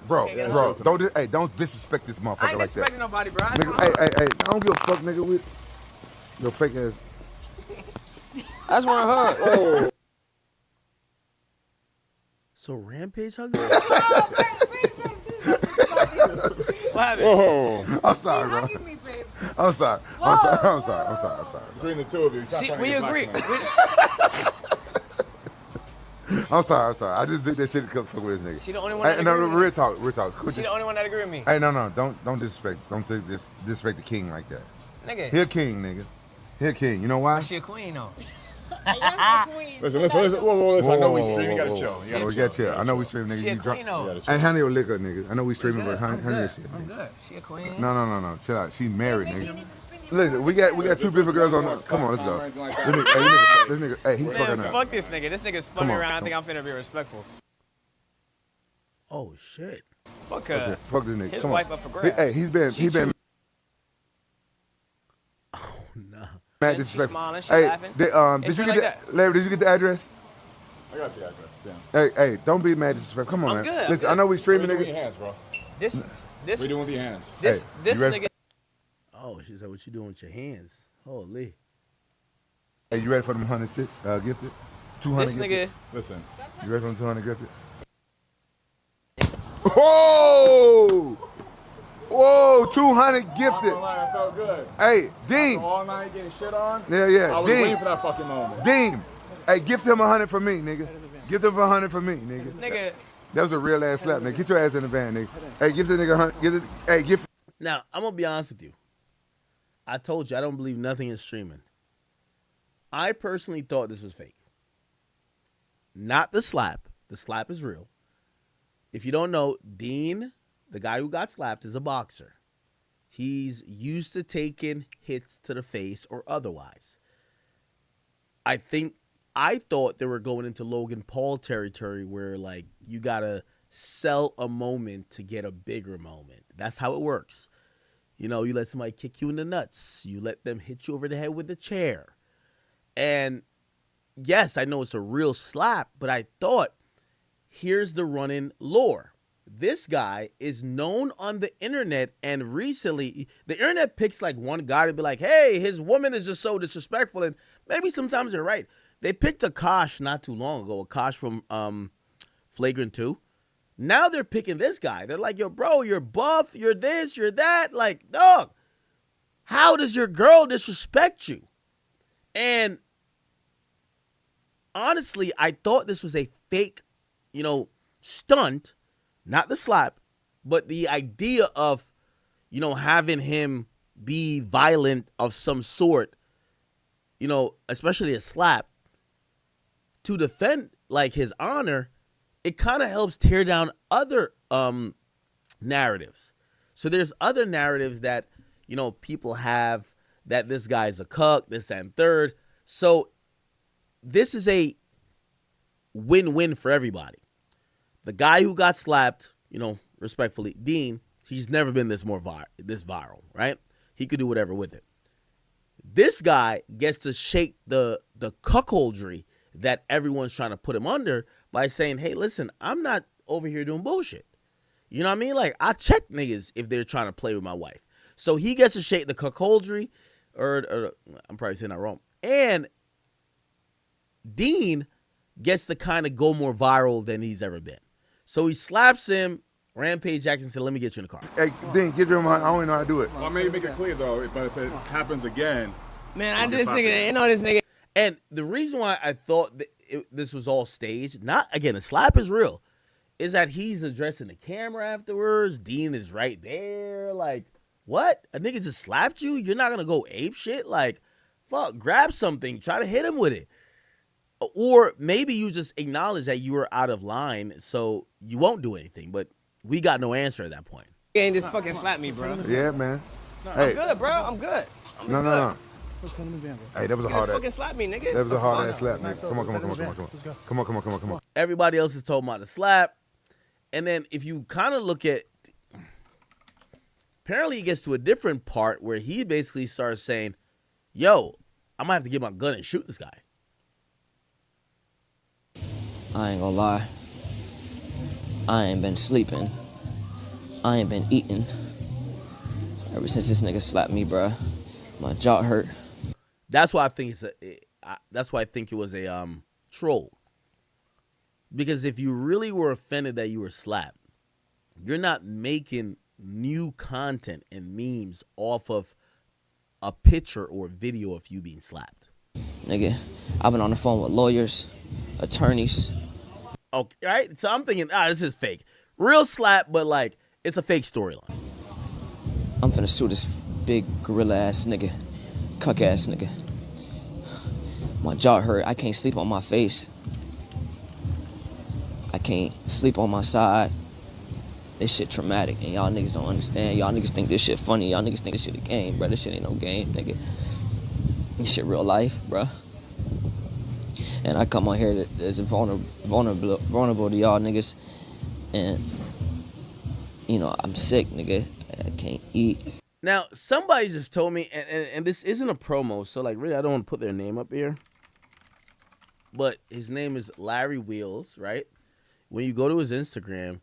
Speaker 24: Don't disrespect this motherfucker
Speaker 21: I ain't
Speaker 24: like that.
Speaker 21: disrespecting nobody, bro.
Speaker 24: Nigga, hey, I don't give a fuck, nigga. With your fake ass.
Speaker 21: I just want a hug.
Speaker 24: Oh.
Speaker 1: So Rampage hugs him?
Speaker 21: What happened?
Speaker 24: Whoa. I'm sorry, bro. I'm sorry.
Speaker 6: Between the two of you.
Speaker 21: See, we agree.
Speaker 24: I'm sorry. I just did that shit to fuck with this nigga.
Speaker 21: She the only one that
Speaker 24: Hey, no,
Speaker 21: agree with
Speaker 24: real
Speaker 21: me.
Speaker 24: talk.
Speaker 21: She the only one that agree with me.
Speaker 24: Hey, no, don't disrespect. Don't disrespect the king like that.
Speaker 21: Nigga.
Speaker 24: He a king, nigga. He a king. You know why?
Speaker 21: She a queen, though.
Speaker 6: Listen. Whoa. I know we streaming. You gotta chill.
Speaker 24: We gotta chill. I know we streaming, nigga.
Speaker 21: She a
Speaker 24: You
Speaker 21: queen, though.
Speaker 24: Hey, honey your liquor, nigga. I know we streaming, but honey your shit.
Speaker 21: I'm good. She a queen.
Speaker 24: No. Chill out. She's married, nigga. Listen, we got two beautiful girls on. Come on, let's go. This nigga, hey, he's fucking
Speaker 21: Man,
Speaker 24: up.
Speaker 21: fuck this nigga. This nigga spun me around. I think I'm finna be respectful.
Speaker 1: Oh shit.
Speaker 21: Fuck
Speaker 24: Okay, fuck this nigga.
Speaker 21: His
Speaker 24: Come
Speaker 21: wife
Speaker 24: on.
Speaker 21: up for grabs.
Speaker 24: Hey, he been mad disrespectful.
Speaker 21: smiling, she
Speaker 24: Hey,
Speaker 21: laughing.
Speaker 24: did
Speaker 21: It's
Speaker 24: you
Speaker 21: been
Speaker 24: get
Speaker 21: like
Speaker 24: Larry? Did you get the address?
Speaker 6: I got the address. Yeah.
Speaker 24: Hey, don't be mad disrespectful. Come on,
Speaker 21: I'm
Speaker 24: man.
Speaker 21: good, I'm
Speaker 24: Listen,
Speaker 21: good.
Speaker 24: I know we streaming,
Speaker 6: What are you doing
Speaker 24: nigga.
Speaker 6: with your hands, bro?
Speaker 21: This.
Speaker 6: What are you doing with your hands?
Speaker 21: This
Speaker 24: you ready?
Speaker 21: nigga.
Speaker 1: Oh, she said, what you doing with your hands? Holy.
Speaker 24: Hey, you ready for them 100 gifted? 200
Speaker 21: This
Speaker 24: gifted?
Speaker 21: nigga.
Speaker 6: Listen.
Speaker 24: You ready for them 200 gifted? Whoa! Whoa, 200 gifted.
Speaker 6: I felt good.
Speaker 24: Hey, Dean.
Speaker 6: After all night getting shit on.
Speaker 24: Yeah.
Speaker 6: I was
Speaker 24: Dean.
Speaker 6: waiting for that fucking moment.
Speaker 24: Dean. Hey, gift him 100 for me, nigga. Gift him 100 for me, nigga.
Speaker 21: Nigga.
Speaker 24: That was a real ass slap, nigga. Get your ass in the van, nigga. Hey, give this nigga 100. Give.
Speaker 1: Now, I'm going to be honest with you. I told you, I don't believe nothing is streaming. I personally thought this was fake. Not the slap. The slap is real. If you don't know, Dean, the guy who got slapped, is a boxer. He's used to taking hits to the face or otherwise. I thought they were going into Logan Paul territory where, like, you got to sell a moment to get a bigger moment. That's how it works. You know, you let somebody kick you in the nuts. You let them hit you over the head with a chair. And yes, I know it's a real slap, but I thought, here's the running lore. This guy is known on the internet, and recently, the internet picks like one guy to be like, hey, his woman is just so disrespectful, and maybe sometimes they're right. They picked Akash not too long ago, Akash from Flagrant 2. Now they're picking this guy. They're like, yo, bro, you're buff, you're this, you're that. Like, dog, how does your girl disrespect you? And honestly, I thought this was a fake, stunt, not the slap, but the idea of, having him be violent of some sort, especially a slap, to defend like his honor. It kind of helps tear down other narratives. So there's other narratives that, people have that this guy's a cuck, this and third. So this is a win-win for everybody. The guy who got slapped, respectfully, Dean, he's never been this viral, right? He could do whatever with it. This guy gets to shake the cuckoldry that everyone's trying to put him under by saying, hey, listen, I'm not over here doing bullshit. You know what I mean? Like, I check niggas if they're trying to play with my wife. So he gets to shake the cuckoldry, or I'm probably saying that wrong. And Dean gets to kind of go more viral than he's ever been. So he slaps him. Rampage Jackson said, let me get you in the car.
Speaker 24: Hey, Dean, get your mind. I don't even know how to do it.
Speaker 6: Well, maybe make it clear, though, but if it happens again.
Speaker 7: Man, I this nigga, you know this nigga.
Speaker 1: And the reason why I thought that this was all staged, not, again, the slap is real, is that he's addressing the camera afterwards. Dean is right there. Like, what? A nigga just slapped you? You're not going to go ape shit? Like, fuck, grab something. Try to hit him with it. Or maybe you just acknowledge that you were out of line, so you won't do anything. But we got no answer at that point.
Speaker 7: You ain't just fucking slap me, bro.
Speaker 24: Yeah, man.
Speaker 7: I'm good, bro. I'm good.
Speaker 24: No. Hey, that was a
Speaker 7: You
Speaker 24: hard
Speaker 7: just fucking slap me, nigga.
Speaker 24: That was a hard ass slap, man. Come on.
Speaker 1: Everybody else is talking about the slap. And then if you kind of look at, apparently he gets to a different part where he basically starts saying, yo, I'm gonna have to get my gun and shoot this guy.
Speaker 7: I ain't gonna lie. I ain't been sleeping. I ain't been eating. Ever since this nigga slapped me, bro. My jaw hurt.
Speaker 1: That's why I think that's why I think it was a troll. Because if you really were offended that you were slapped, you're not making new content and memes off of a picture or video of you being slapped.
Speaker 7: Nigga, I've been on the phone with lawyers, attorneys.
Speaker 1: Okay, right? So I'm thinking, this is fake. Real slap, but like, it's a fake storyline.
Speaker 7: I'm finna sue this big gorilla ass nigga, cuck ass nigga. My jaw hurt. I can't sleep on my face. I can't sleep on my side. This shit traumatic, and y'all niggas don't understand. Y'all niggas think this shit funny. Y'all niggas think this shit a game, bro. This shit ain't no game, nigga. This shit real life, bro. And I come on here as a vulnerable to y'all niggas, and I'm sick, nigga. I can't eat.
Speaker 1: Now, somebody just told me, and this isn't a promo, so like really I don't want to put their name up here. But his name is Larry Wheels, right? When you go to his Instagram,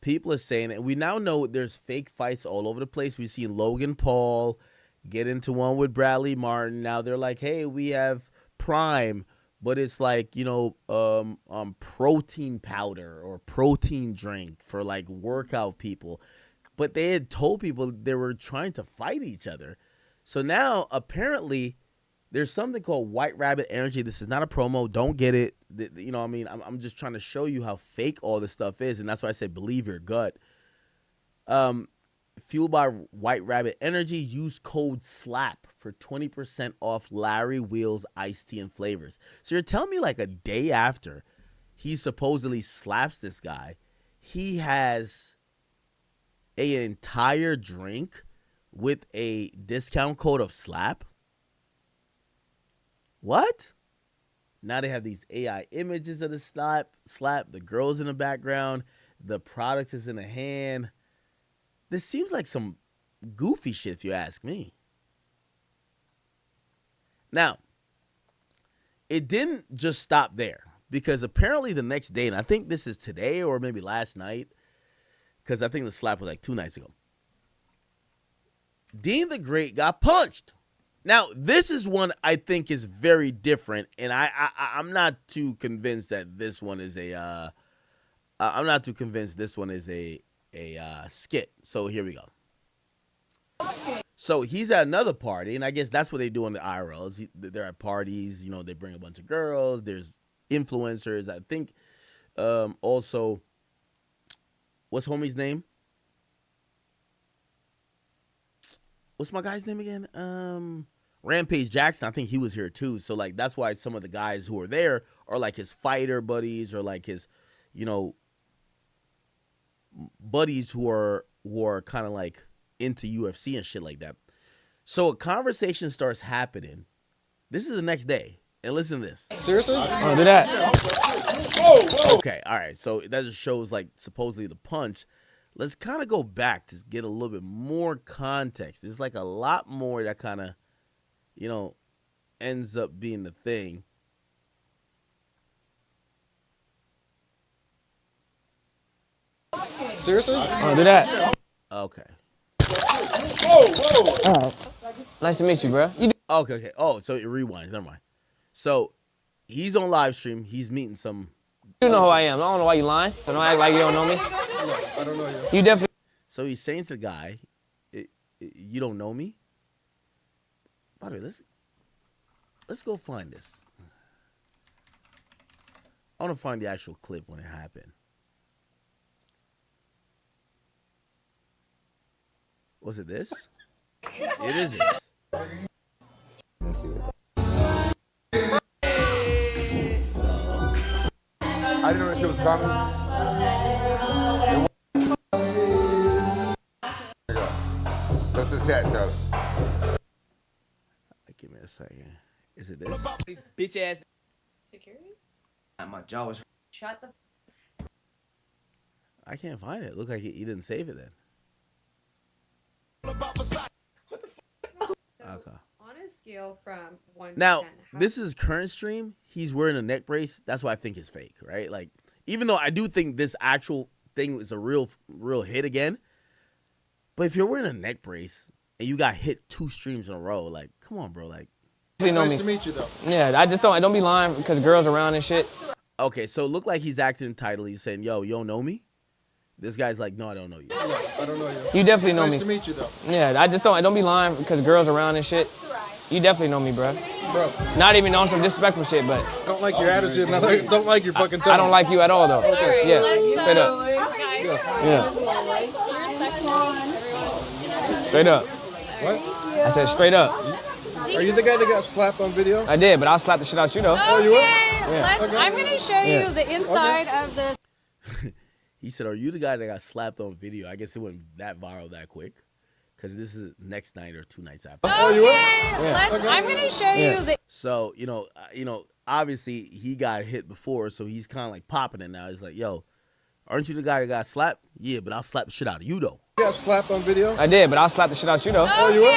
Speaker 1: people are saying, and we now know there's fake fights all over the place. We've seen Logan Paul get into one with Bradley Martin. Now they're like, hey, we have Prime, but it's like, protein powder or protein drink for like workout people. But they had told people they were trying to fight each other. So now apparently there's something called White Rabbit Energy. This is not a promo. Don't get it. You know what I mean? I'm just trying to show you how fake all this stuff is. And that's why I said believe your gut. Fueled by White Rabbit Energy, use code SLAP for 20% off Larry Wheels iced tea and flavors. So you're telling me like a day after he supposedly slaps this guy, he has an entire drink with a discount code of SLAP? What? Now they have these AI images of the slap, the girls in the background, the product is in the hand. This seems like some goofy shit if you ask me. Now, it didn't just stop there because apparently the next day, and I think this is today or maybe last night, because I think the slap was like 2 nights ago, Dean the Great got punched. Now, this is one I think is very different, and I'm not too convinced that this one is a skit. So here we go. So he's at another party, and I guess that's what they do in the IRLs. They're at parties, they bring a bunch of girls. There's influencers. I think also, what's homie's name? What's my guy's name again? Rampage Jackson. I think he was here too. So like that's why some of the guys who are there are like his fighter buddies or like his, buddies who are kind of like into UFC and shit like that. So a conversation starts happening. This is the next day. And listen to this.
Speaker 12: Seriously?
Speaker 7: Oh, do that.
Speaker 1: Okay, all right. So that just shows like supposedly the punch. Let's kind of go back to get a little bit more context. There's like a lot more that kind of, you know, ends up being the thing.
Speaker 12: Seriously?
Speaker 7: Oh, do that.
Speaker 1: Okay.
Speaker 7: All right. Nice to meet you, bro.
Speaker 1: Okay. Oh, so it rewinds. Never mind. So he's on live stream. He's meeting some.
Speaker 7: You know who I am. I don't know why you lying. Don't act like you don't know me.
Speaker 12: I don't know you.
Speaker 7: You definitely.
Speaker 1: So he's saying to the guy, "You don't know me." By the way, let's go find this. I want to find the actual clip when it happened. Was it this? It is this.
Speaker 24: I didn't know that shit was coming. That's the chat, tell us.
Speaker 1: Give me a second. Is it this?
Speaker 7: Bitch ass.
Speaker 15: Security?
Speaker 7: My jaw was.
Speaker 15: Shut the.
Speaker 1: I can't find it. Look like he didn't save it then. Okay.
Speaker 15: On a scale from 1
Speaker 1: Now,
Speaker 15: to 10,
Speaker 1: this is current stream. He's wearing a neck brace. That's why I think it's fake, right? Like, even though I do think this actual thing is a real hit again. But if you're wearing a neck brace and you got hit 2 streams in a row, like, come on, bro. Like,
Speaker 7: You know
Speaker 12: Nice
Speaker 7: me.
Speaker 12: to meet you, though.
Speaker 7: Yeah, I don't be lying because girls around and shit.
Speaker 1: okay, so it looked like he's acting entitled. He's saying, yo, you don't know me? This guy's like, no, I don't know you.
Speaker 12: I don't know you.
Speaker 7: You definitely know
Speaker 12: nice
Speaker 7: me.
Speaker 12: Nice to meet you, though.
Speaker 7: Yeah, I don't be lying because girls around and shit. You definitely know me, bro.
Speaker 12: Bro.
Speaker 7: Not even on some disrespectful shit, but.
Speaker 12: Don't like your attitude. Don't like your fucking tone.
Speaker 7: I don't like you at all, though.
Speaker 12: Okay.
Speaker 7: Yeah, straight up. Yeah. Straight up.
Speaker 12: What?
Speaker 7: I said straight up.
Speaker 12: Are you the guy that got slapped on video?
Speaker 7: I did, but I'll slap the shit out you, though.
Speaker 12: Oh, you will?
Speaker 15: Let's, I'm going to show you the inside of the.
Speaker 1: He said, are you the guy that got slapped on video? I guess it went that viral that quick. Because this is next night or 2 nights after.
Speaker 15: Oh, you will? Let's, I'm going to show you the.
Speaker 1: So, you know, obviously he got hit before, so he's kind of like popping it now. He's like, yo, aren't you the guy that got slapped? Yeah, but I'll slap the shit out of you, though.
Speaker 12: You got slapped on video?
Speaker 7: I did, but I'll slap the shit out you, though.
Speaker 15: Oh, you will?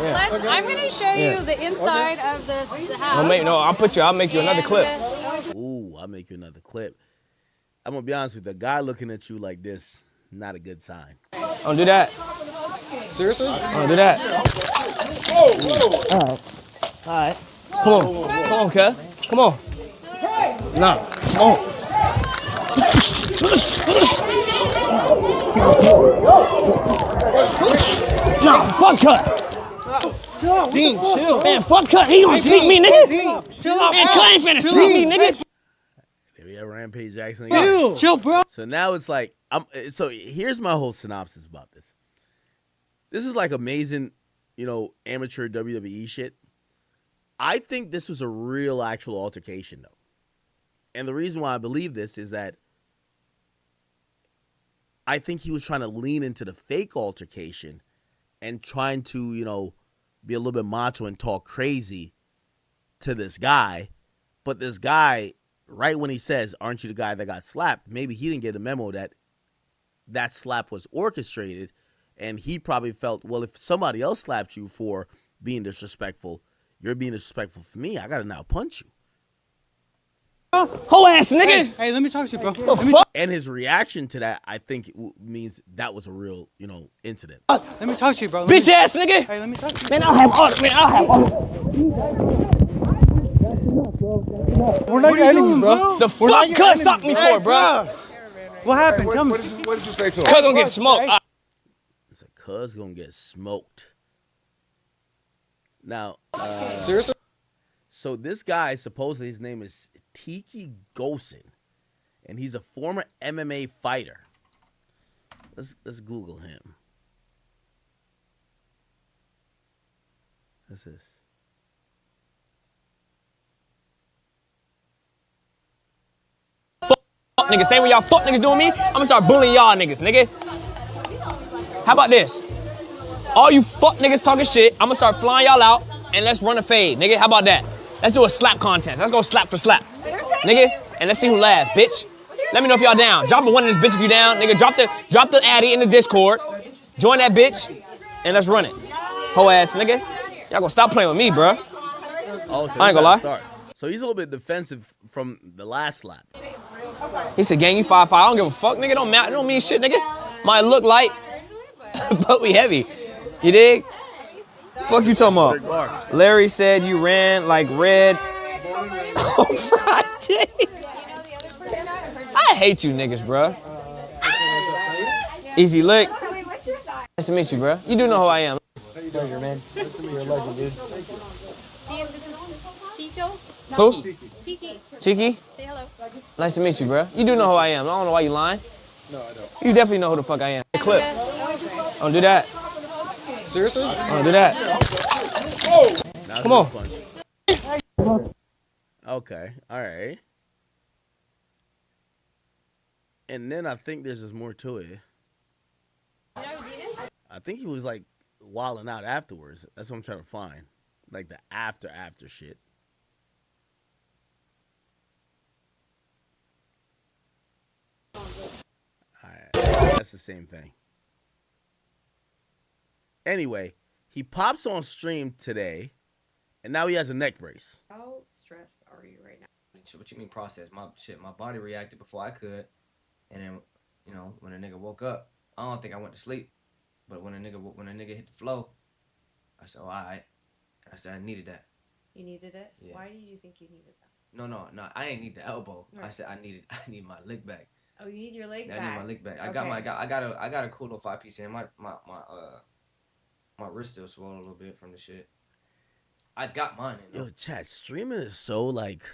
Speaker 15: Let's, I'm going to show you the inside of the house.
Speaker 7: I'll make you another clip.
Speaker 1: Ooh, I'll make you another clip. I'm going to be honest with you. The guy looking at you like this, not a good sign.
Speaker 7: Don't do that.
Speaker 12: Seriously?
Speaker 7: Don't do that. All right. Come on. Come on, cuz. Come on. Nah. Come on. Nah, fuck cut.
Speaker 12: Dean, chill.
Speaker 7: Man, fuck cut. He gonna sneak me, nigga.
Speaker 12: Chill out.
Speaker 7: Man, cut ain't finna sneak me, nigga.
Speaker 1: There we have Rampage Jackson again.
Speaker 7: Chill, bro.
Speaker 1: So now it's like, so here's my whole synopsis about this. This is like amazing, amateur WWE shit. I think this was a real actual altercation, though. And the reason why I believe this is that I think he was trying to lean into the fake altercation and trying to, be a little bit macho and talk crazy to this guy. But this guy, right when he says, aren't you the guy that got slapped? Maybe he didn't get a memo that that slap was orchestrated. And he probably felt, well, if somebody else slapped you for being disrespectful, you're being disrespectful for me. I got to now punch you.
Speaker 7: Whole ass nigga.
Speaker 16: Hey, let me talk to you, bro.
Speaker 1: And his reaction to that, I think, means that was a real, incident.
Speaker 16: Let me talk to you, bro.
Speaker 7: Bitch ass nigga.
Speaker 16: Hey, let me talk to you.
Speaker 7: Man, I'll have all. Man, I'll have all.
Speaker 16: We're not your enemies, bro.
Speaker 7: The fuck cuz stopped me for, bro?
Speaker 16: What happened? Tell me.
Speaker 24: What did you say to him?
Speaker 7: Cuz gonna get smoked.
Speaker 1: It's a cuz gonna get smoked. Now,
Speaker 12: seriously?
Speaker 1: So this guy, supposedly his name is Tiki Gosen, and he's a former MMA fighter. Let's Google him. What's this?
Speaker 7: Fuck niggas. Same way y'all fuck niggas doing me, I'm gonna start bullying y'all niggas, nigga. How about this? All you fuck niggas talking shit, I'm gonna start flying y'all out and let's run a fade, nigga. How about that? Let's do a slap contest. Let's go slap for slap. Nigga, and let's see who laughs, bitch. Let me know if y'all down. Drop a one in this bitch if you down. Nigga, drop the addy in the Discord. Join that bitch, and let's run it. Hoe ass nigga. Y'all gonna stop playing with me, bro.
Speaker 1: Oh, so
Speaker 7: I ain't gonna lie.
Speaker 1: start. So he's a little bit defensive from the last slap.
Speaker 7: He said, gang, you 5'5". I don't give a fuck, nigga. Don't matter. It don't mean shit, nigga. Might look light, but we heavy. You dig? Fuck you talking about? Larry said you ran like red on Friday. I hate you niggas, bro. Easy lick. Nice to meet you, bro. You do know who I am.
Speaker 12: How you doing here, man? Nice to meet you. Legend, dude.
Speaker 15: This is Tito.
Speaker 7: Who?
Speaker 15: Tiki.
Speaker 7: Cheeky?
Speaker 15: Say hello.
Speaker 7: Nice to meet you, bro. You do know who I am. I don't know why you lying.
Speaker 12: No, I don't.
Speaker 7: You definitely know who the fuck I am. Clip. Don't do that.
Speaker 12: Seriously?
Speaker 7: Don't do that. Come on.
Speaker 1: Okay, all right. And then I think there's just more to it. I think he was like wilding out afterwards. That's what I'm trying to find. Like the after shit. Alright, that's the same thing. Anyway, he pops on stream today, and now he has a neck brace.
Speaker 10: How stressed are you right now?
Speaker 7: What you mean process? My body reacted before I could, and then, you know, when a nigga woke up, I don't think I went to sleep, but when a nigga hit the flow, I said, oh, all right. I said I needed that.
Speaker 10: You needed it?
Speaker 7: Yeah.
Speaker 10: Why do you think you needed that?
Speaker 7: No, I ain't need the elbow.
Speaker 10: Right.
Speaker 7: I said I need my leg back.
Speaker 10: Oh, you need your leg back.
Speaker 7: I need my leg back.
Speaker 10: Okay.
Speaker 7: I got a cool little 5-piece in. My wrist still swollen a little bit from the shit. I got mine in.
Speaker 1: Yo, chat, streaming is so like,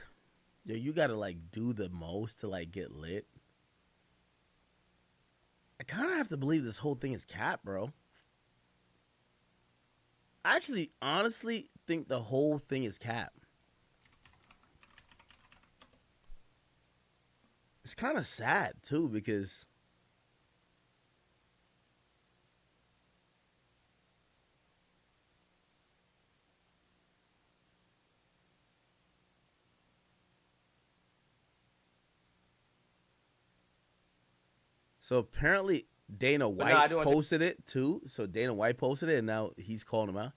Speaker 1: yo, you gotta like do the most to like get lit. I kind of have to believe this whole thing is cap, bro. I actually honestly think the whole thing is cap. It's kind of sad too because so apparently Dana White posted it too. So Dana White posted it, and now he's calling him out.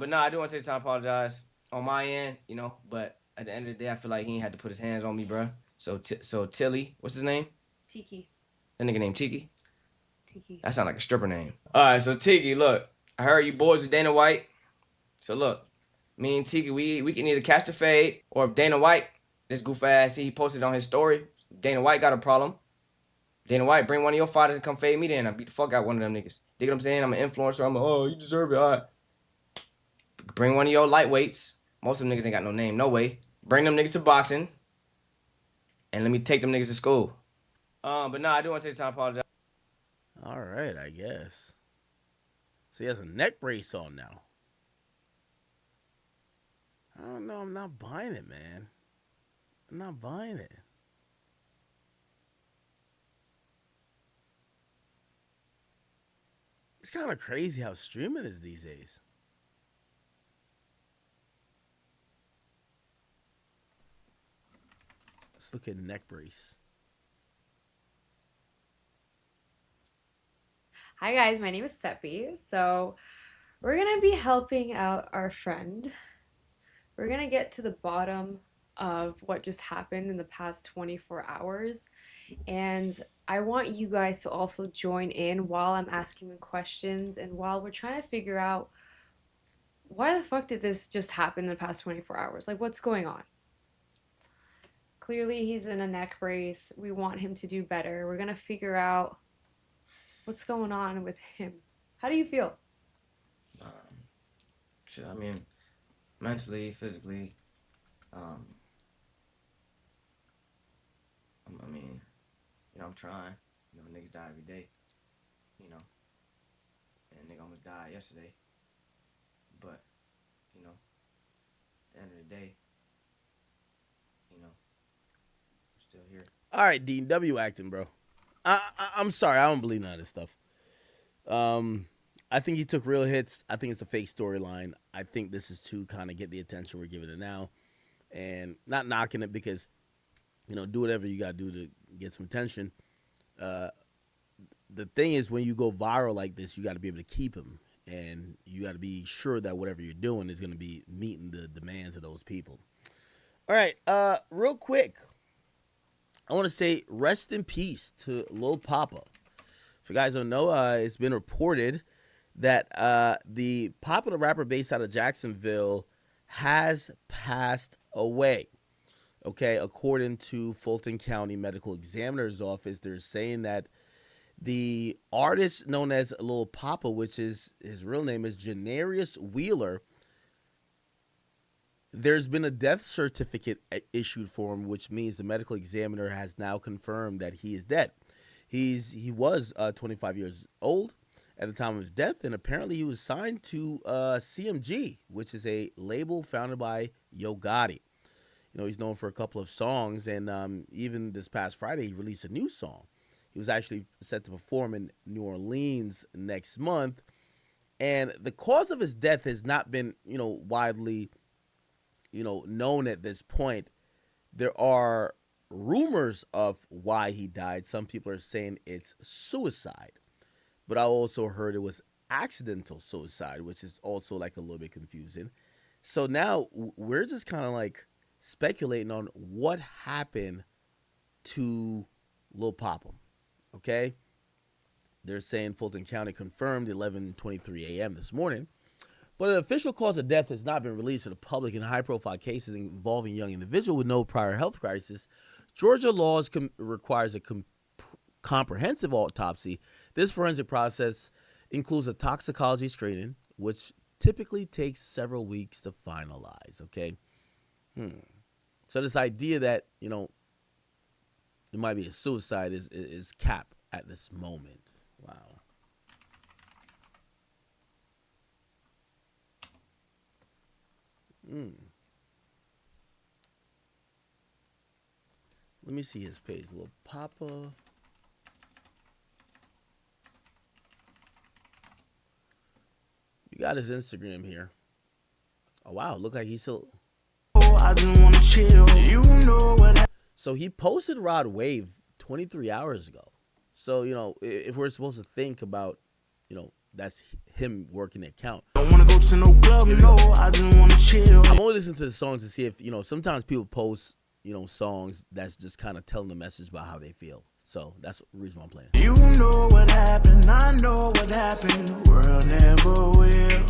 Speaker 7: But no, I do want to take the time to apologize on my end, you know. But at the end of the day, I feel like he ain't had to put his hands on me, bro. So Tilly, what's his name?
Speaker 10: Tiki.
Speaker 7: That nigga named Tiki.
Speaker 10: Tiki.
Speaker 7: That sound like a stripper name. All right, so Tiki, look, I heard you boys with Dana White. So look, me and Tiki, we can either catch the fade, or if Dana White, this goof ass, he posted on his story, Dana White got a problem. Dana White, bring one of your fighters and come fade me then. I beat the fuck out one of them niggas. Dig what I'm saying? I'm an influencer. I'm like, oh, you deserve it. All right. Bring one of your lightweights. Most of them niggas ain't got no name. No way. Bring them niggas to boxing. And let me take them niggas to school. But nah, I do want to take the time to apologize.
Speaker 1: All right, I guess. So he has a neck brace on now. I don't know. I'm not buying it, man. I'm not buying it. It's kind of crazy how streaming is these days. Let's look at neck brace.
Speaker 10: Hi guys, my name is Seppi. So we're gonna be helping out our friend. We're gonna get to the bottom of what just happened in the past 24 hours. And I want you guys to also join in while I'm asking the questions and while we're trying to figure out why the fuck did this just happen in the past 24 hours? Like, what's going on? Clearly, he's in a neck brace. We want him to do better. We're gonna figure out what's going on with him. How do you feel?
Speaker 7: Shit, I mean, mentally, physically, I mean, you know, I'm trying. You know, niggas die every day. You know, and a nigga almost died yesterday. But, you know, at the end of the day, you know, I'm still here.
Speaker 1: All right, Dean, W acting, bro. I'm sorry, I don't believe none of this stuff. I think he took real hits. I think it's a fake storyline. I think this is to kind of get the attention we're giving it now. and not knocking it because, do whatever you got to do to get some attention. The thing is, when you go viral like this, you got to be able to keep them, and you got to be sure that whatever you're doing is going to be meeting the demands of those people. All right, real quick, I want to say rest in peace to Lil Poppa. If you guys don't know, it's been reported that the popular rapper based out of Jacksonville has passed away. Okay, according to Fulton County Medical Examiner's Office, they're saying that the artist known as Lil Poppa, which is his real name is Janarius Wheeler, there's been a death certificate issued for him, which means the medical examiner has now confirmed that he is dead. He was 25 years old at the time of his death, and apparently he was signed to CMG, which is a label founded by Yo Gotti. He's known for a couple of songs, and even this past Friday, he released a new song. He was actually set to perform in New Orleans next month, and the cause of his death has not been, widely, known at this point. There are rumors of why he died. Some people are saying it's suicide, but I also heard it was accidental suicide, which is also like a little bit confusing. So now we're just kind of like speculating on what happened to Lil Poppa. Okay, they're saying Fulton County confirmed 11:23 a.m. this morning, but an official cause of death has not been released to the public in high-profile cases involving a young individual with no prior health crisis. Georgia laws requires a comprehensive autopsy. This forensic process includes a toxicology screening, which typically takes several weeks to finalize. Okay, so this idea that it might be a suicide is capped at this moment. Wow. Let me see his page. Lil Poppa. You got his Instagram here. Oh wow, look like he's still. I just wanna chill. So he posted Rod Wave 23 hours ago. So if we're supposed to think about, that's him working the account. Don't wanna go to no club, no. I just wanna chill. I'm only listening to the songs to see if sometimes people post songs that's just kind of telling the message about how they feel. So that's the reason why I'm playing.
Speaker 9: You know what happened, I know what happened. The world never will.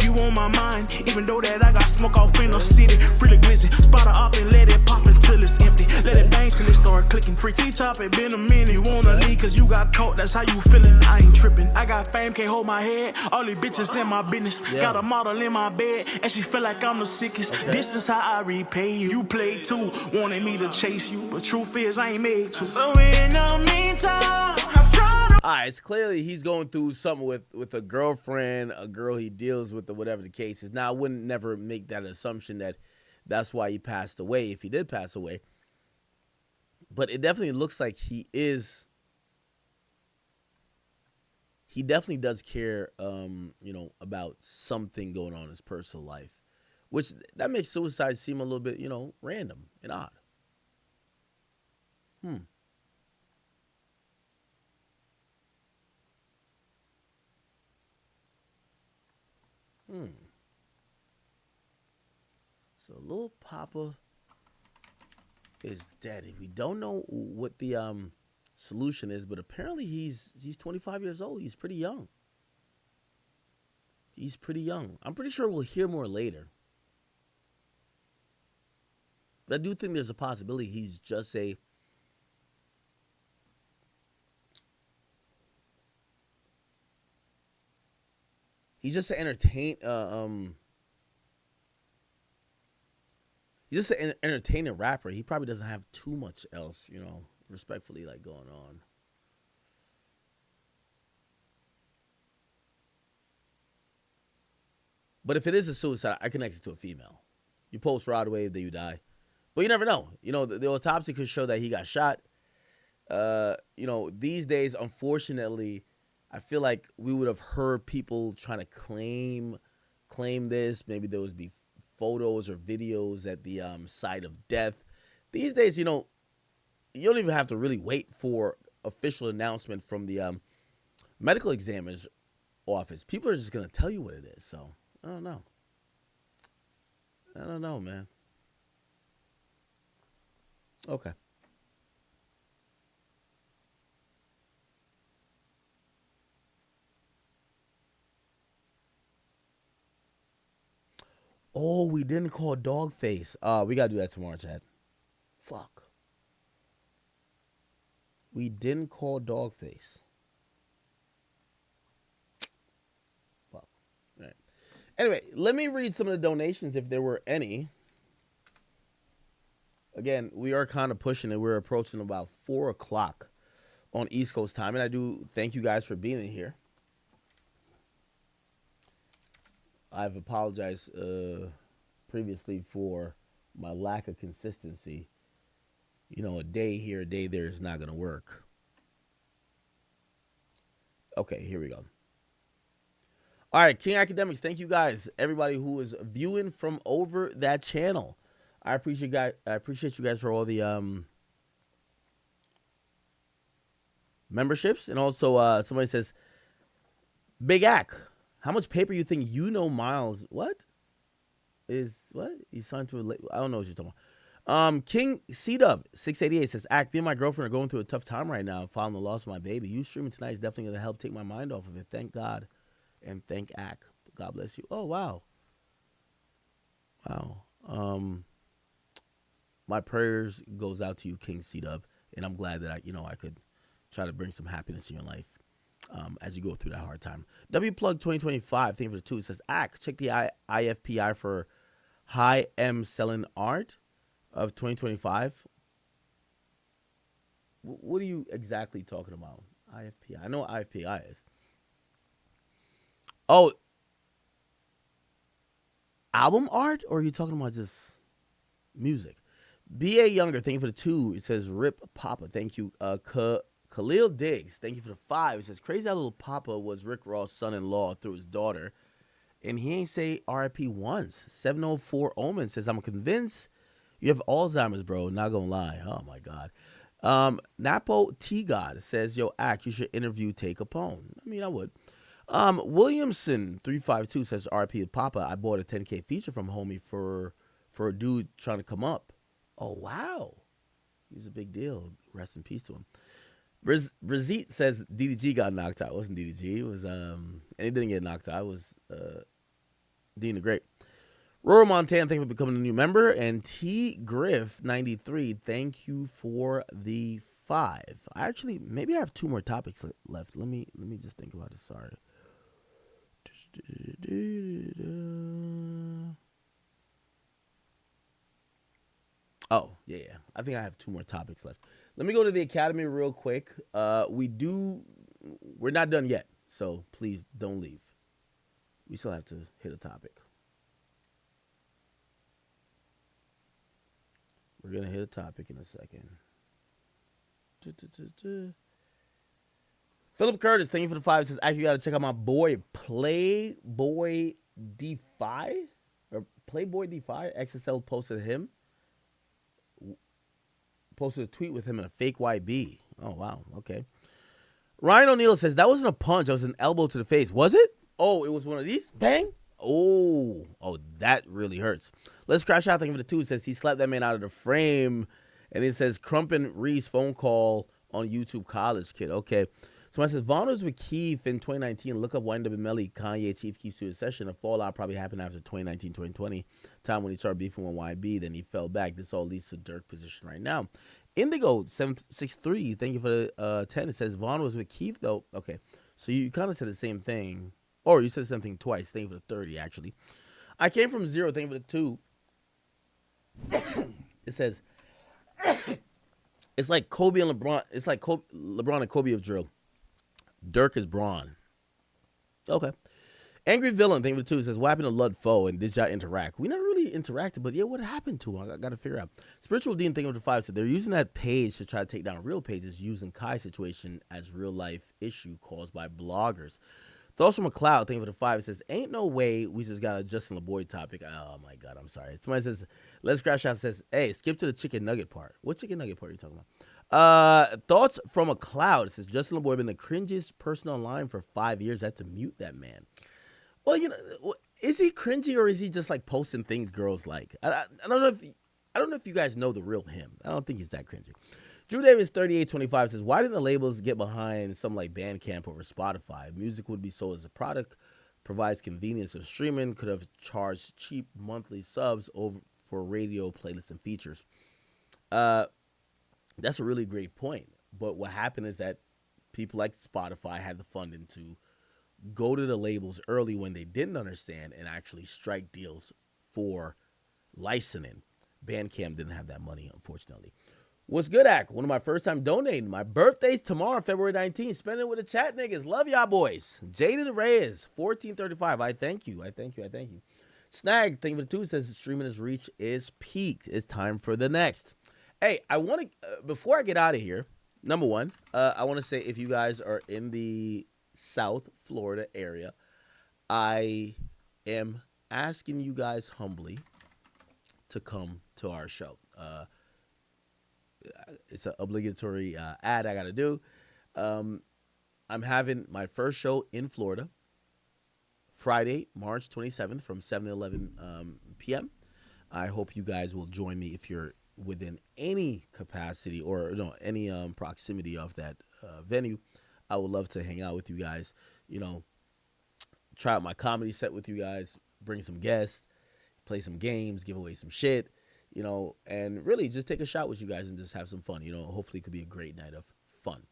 Speaker 9: You on my mind, even though that I got smoke off in the city. Really glisten, spot it up and let it pop until it's empty. Let it bang till it start clicking. Free T-top, it been a minute. You wanna leave cause you got caught, that's how you feeling. I ain't tripping, I got fame, can't hold my head. All these bitches in my business. Got a model in my bed, and she feel like I'm the sickest. This is how I repay you. You played too, wanted me to chase you, but truth is I ain't made to. So in the meantime, I'm trying to.
Speaker 1: All right, it's clearly he's going through something with a girlfriend, a girl he deals with, or whatever the case is. Now, I wouldn't never make that assumption that that's why he passed away, if he did pass away. But it definitely looks like he definitely does care, about something going on in his personal life, which that makes suicide seem a little bit, random and odd. So Lil Poppa is dead. We don't know what the solution is, but apparently he's 25 years old. He's pretty young. He's pretty young. I'm pretty sure we'll hear more later. But I do think there's a possibility he's just a he's just an entertaining rapper. He probably doesn't have too much else, respectfully, like going on. But if it is a suicide, I connect it to a female. You post Rod Wave, then you die. But you never know. The autopsy could show that he got shot. These days, unfortunately, I feel like we would have heard people trying to claim this. Maybe there would be photos or videos at the site of death. These days, you don't even have to really wait for official announcement from the medical examiner's office. People are just going to tell you what it is. So, I don't know. I don't know, man. Okay. Oh, we didn't call Dogface. We gotta do that tomorrow, Chad. Fuck. We didn't call Dogface. Fuck. All right. Anyway, let me read some of the donations if there were any. Again, we are kind of pushing it. We're approaching about 4 o'clock on East Coast time, and I do thank you guys for being in here. I've apologized previously for my lack of consistency. You know, a day here, a day there is not going to work. Okay, here we go. All right, King Academics, thank you guys, everybody who is viewing from over that channel. I appreciate you guys for all the memberships, and also somebody says, Big Ack, how much paper you think you know Miles? What? He's signed to a. I don't know what you're talking about. King C-Dub 688 says, Ack, me and my girlfriend are going through a tough time right now following the loss of my baby. You streaming tonight is definitely going to help take my mind off of it. Thank God. And thank Ack. God bless you. Oh, wow. Wow. My prayers goes out to you, King C-Dub. And I'm glad that I could try to bring some happiness in your life. As you go through that hard time. WPlug 2025, thank you for the 2. It says, Ack, check the IFPI for High M Selling Art of 2025. What are you exactly talking about? IFPI. I know what IFPI is. Oh, album art? Or are you talking about just music? B.A. Younger, thank you for the 2. It says, Rip Papa, thank you. Khalil Diggs, thank you for the 5. It says, crazy how little Papa was Rick Ross' son-in-law through his daughter. And he ain't say RIP once. 704 Omen says, I'm convinced you have Alzheimer's, bro. Not gonna lie. Oh, my God. Napo T-God says, yo, Ack, you should interview Take Capone. I mean, I would. Williamson 352 says, RIP with Papa. I bought a 10K feature from homie for a dude trying to come up. Oh, wow. He's a big deal. Rest in peace to him. Brazit says DDG got knocked out. It wasn't DDG. It was and he didn't get knocked out. It was Dean the Great. Rural Montana, thank you for becoming a new member. And T Griff 93, thank you for the 5. Maybe I have 2 more topics left. Let me just think about it. Sorry. Oh, yeah. I think I have 2 more topics left. Let me go to the Academy real quick. We're not done yet, so please don't leave. We still have to hit a topic. We're going to hit a topic in a second. Philip Curtis, thank you for the 5. Says, actually, you got to check out my boy, Playboy D5. Or Playboy D5. XSL posted him. Posted a tweet with him in a fake YB. Oh, wow. Okay. Ryan O'Neill says, that wasn't a punch. That was an elbow to the face. Was it? Oh, it was one of these? Bang. Oh, that really hurts. Let's crash out. Thank you for the 2. It says he slapped that man out of the frame. And it says Crumpin Reese phone call on YouTube college kid. Okay. So I says Vaughn was with KEEF in 2019. Look up YNW Melly, Kanye, Chief Keef Studio Session. A fallout probably happened after 2019-2020 time when he started beefing with YB. Then he fell back. This all leads to Dirk position right now. Indigo 763, thank you for the 10. It says Vaughn was with KEEF though. Okay, so you kind of said the same thing, or you said something twice. Thank you for the 30 actually. I came from 0. Thank you for the 2. It says it's like Kobe and LeBron. It's like LeBron and Kobe of drill. Dirk is Braun. Okay. Angry Villain, thank you for the 2. It says, what happened to Lud Foe and did y'all interact? We never really interacted, but yeah, what happened to him? I got to figure out. Spiritual Dean, thank you for the 5. Said they're using that page to try to take down real pages using Kai's situation as real life issue caused by bloggers. Thoughts from a cloud. Thank you for the 5. It says, ain't no way we just got a Justin LeBoy topic. Oh my God, I'm sorry. Somebody says, let's crash out. Says, hey, skip to the chicken nugget part. What chicken nugget part are you talking about? Thoughts from a cloud. It says, Justin LeBoy been the cringiest person online for 5 years. I had to mute that man. Well, you know, is he cringy or is he just like posting things girls like? I don't know if you guys know the real him. I don't think he's that cringy. Drew Davis 3825 says, why didn't the labels get behind something like Bandcamp over Spotify? Music would be sold as a product, provides convenience of streaming, could have charged cheap monthly subs over for radio playlists and features. That's a really great point. But what happened is that people like Spotify had the funding to go to the labels early when they didn't understand and actually strike deals for licensing. Bandcamp didn't have that money, unfortunately. What's good, Ak? One of my first time donating. My birthday's tomorrow, February 19th. Spend it with the chat niggas. Love y'all boys. Jaden Reyes, 1435. I thank you. Snag, thank you for the 2. Says streaming his reach is peaked. It's time for the next. Hey, I want to, before I get out of here, number one, I want to say if you guys are in the South Florida area, I am asking you guys humbly to come to our show. It's an obligatory ad I got to do. I'm having my first show in Florida, Friday, March 27th from 7 to 11 p.m. I hope you guys will join me if you're within any capacity or any proximity of that venue. I would love to hang out with you guys, try out my comedy set with you guys, bring some guests, play some games, give away some shit, and really just take a shot with you guys and just have some fun. Hopefully it could be a great night of fun.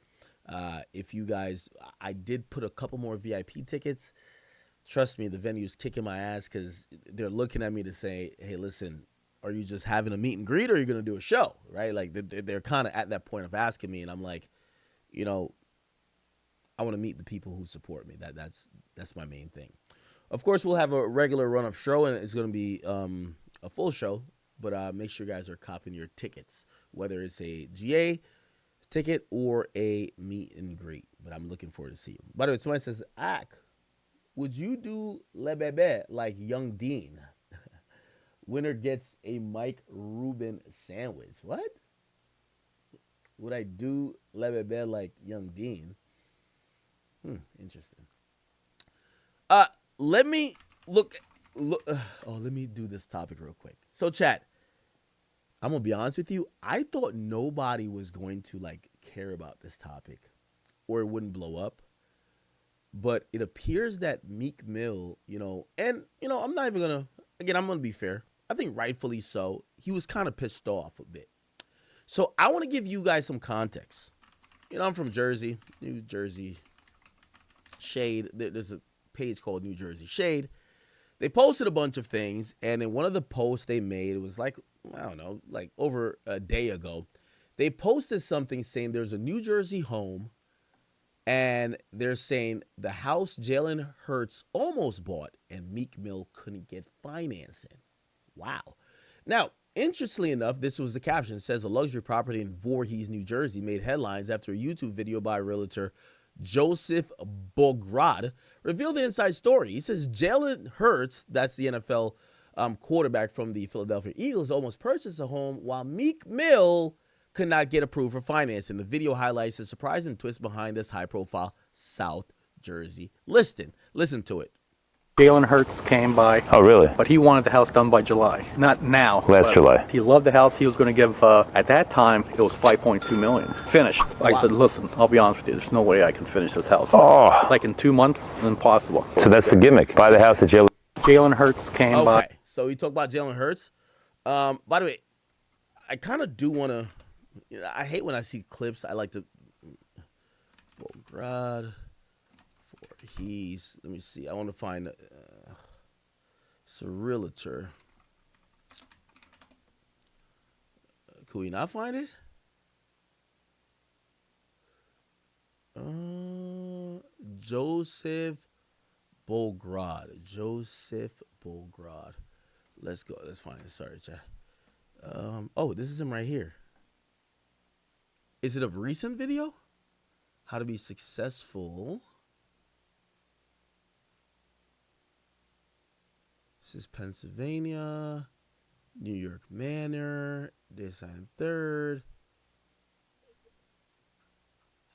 Speaker 1: If you guys, I did put a couple more VIP tickets. Trust me, the venue's kicking my ass because they're looking at me to say, hey, listen, are you just having a meet and greet or are you going to do a show, right? Like they're kind of at that point of asking me, and I'm like, I want to meet the people who support me. That's my main thing. Of course, we'll have a regular run of show, and it's going to be a full show, but make sure you guys are copying your tickets, whether it's a GA ticket or a meet and greet. But I'm looking forward to see you. By the way, somebody says, Ak, would you do Le Bebe like Young Dean? Winner gets a Mike Rubin sandwich. What? Would I do Le Bebe like Young Dean? Interesting. Let me look. Let me do this topic real quick. So, chat, I'm gonna be honest with you. I thought nobody was going to care about this topic, or it wouldn't blow up. But it appears that Meek Mill, and I'm not even gonna. Again, I'm gonna be fair. I think rightfully so. He was kind of pissed off a bit. So I want to give you guys some context. I'm from Jersey, New Jersey Shade. There's a page called New Jersey Shade. They posted a bunch of things, and in one of the posts they made, it was over a day ago, they posted something saying there's a New Jersey home, and they're saying the house Jalen Hurts almost bought, and Meek Mill couldn't get financing. Wow. Now, interestingly enough, this was the caption. It says a luxury property in Voorhees, New Jersey made headlines after a YouTube video by realtor Joseph Bograd revealed the inside story. He says Jalen Hurts, that's the NFL quarterback from the Philadelphia Eagles, almost purchased a home while Meek Mill could not get approved for financing. The video highlights the surprising twist behind this high-profile South Jersey listing. Listen to it.
Speaker 2: Jalen Hurts came by.
Speaker 13: Oh, really?
Speaker 2: But he wanted the house done by July. Not now.
Speaker 13: Last July.
Speaker 2: He loved the house. He was going to give, at that time, it was $5.2 million. Finished. I said, listen, I'll be honest with you. There's no way I can finish this house.
Speaker 13: Oh.
Speaker 2: Like in 2 months, impossible.
Speaker 13: So that's the gimmick. Buy the house that
Speaker 2: Jalen Hurts came by.
Speaker 1: Okay, so we talk about Jalen Hurts. By the way, I kind of do want to, I hate when I see clips. I like to, Bograd, Voorhees. Let me see. I want to find it's a realtor. Could we not find it? Joseph Bograd. Joseph Bograd. Let's go. Let's find it. Sorry, chat. Oh, this is him right here. Is it a recent video? How to be successful This is Pennsylvania, New York Manor, this and third.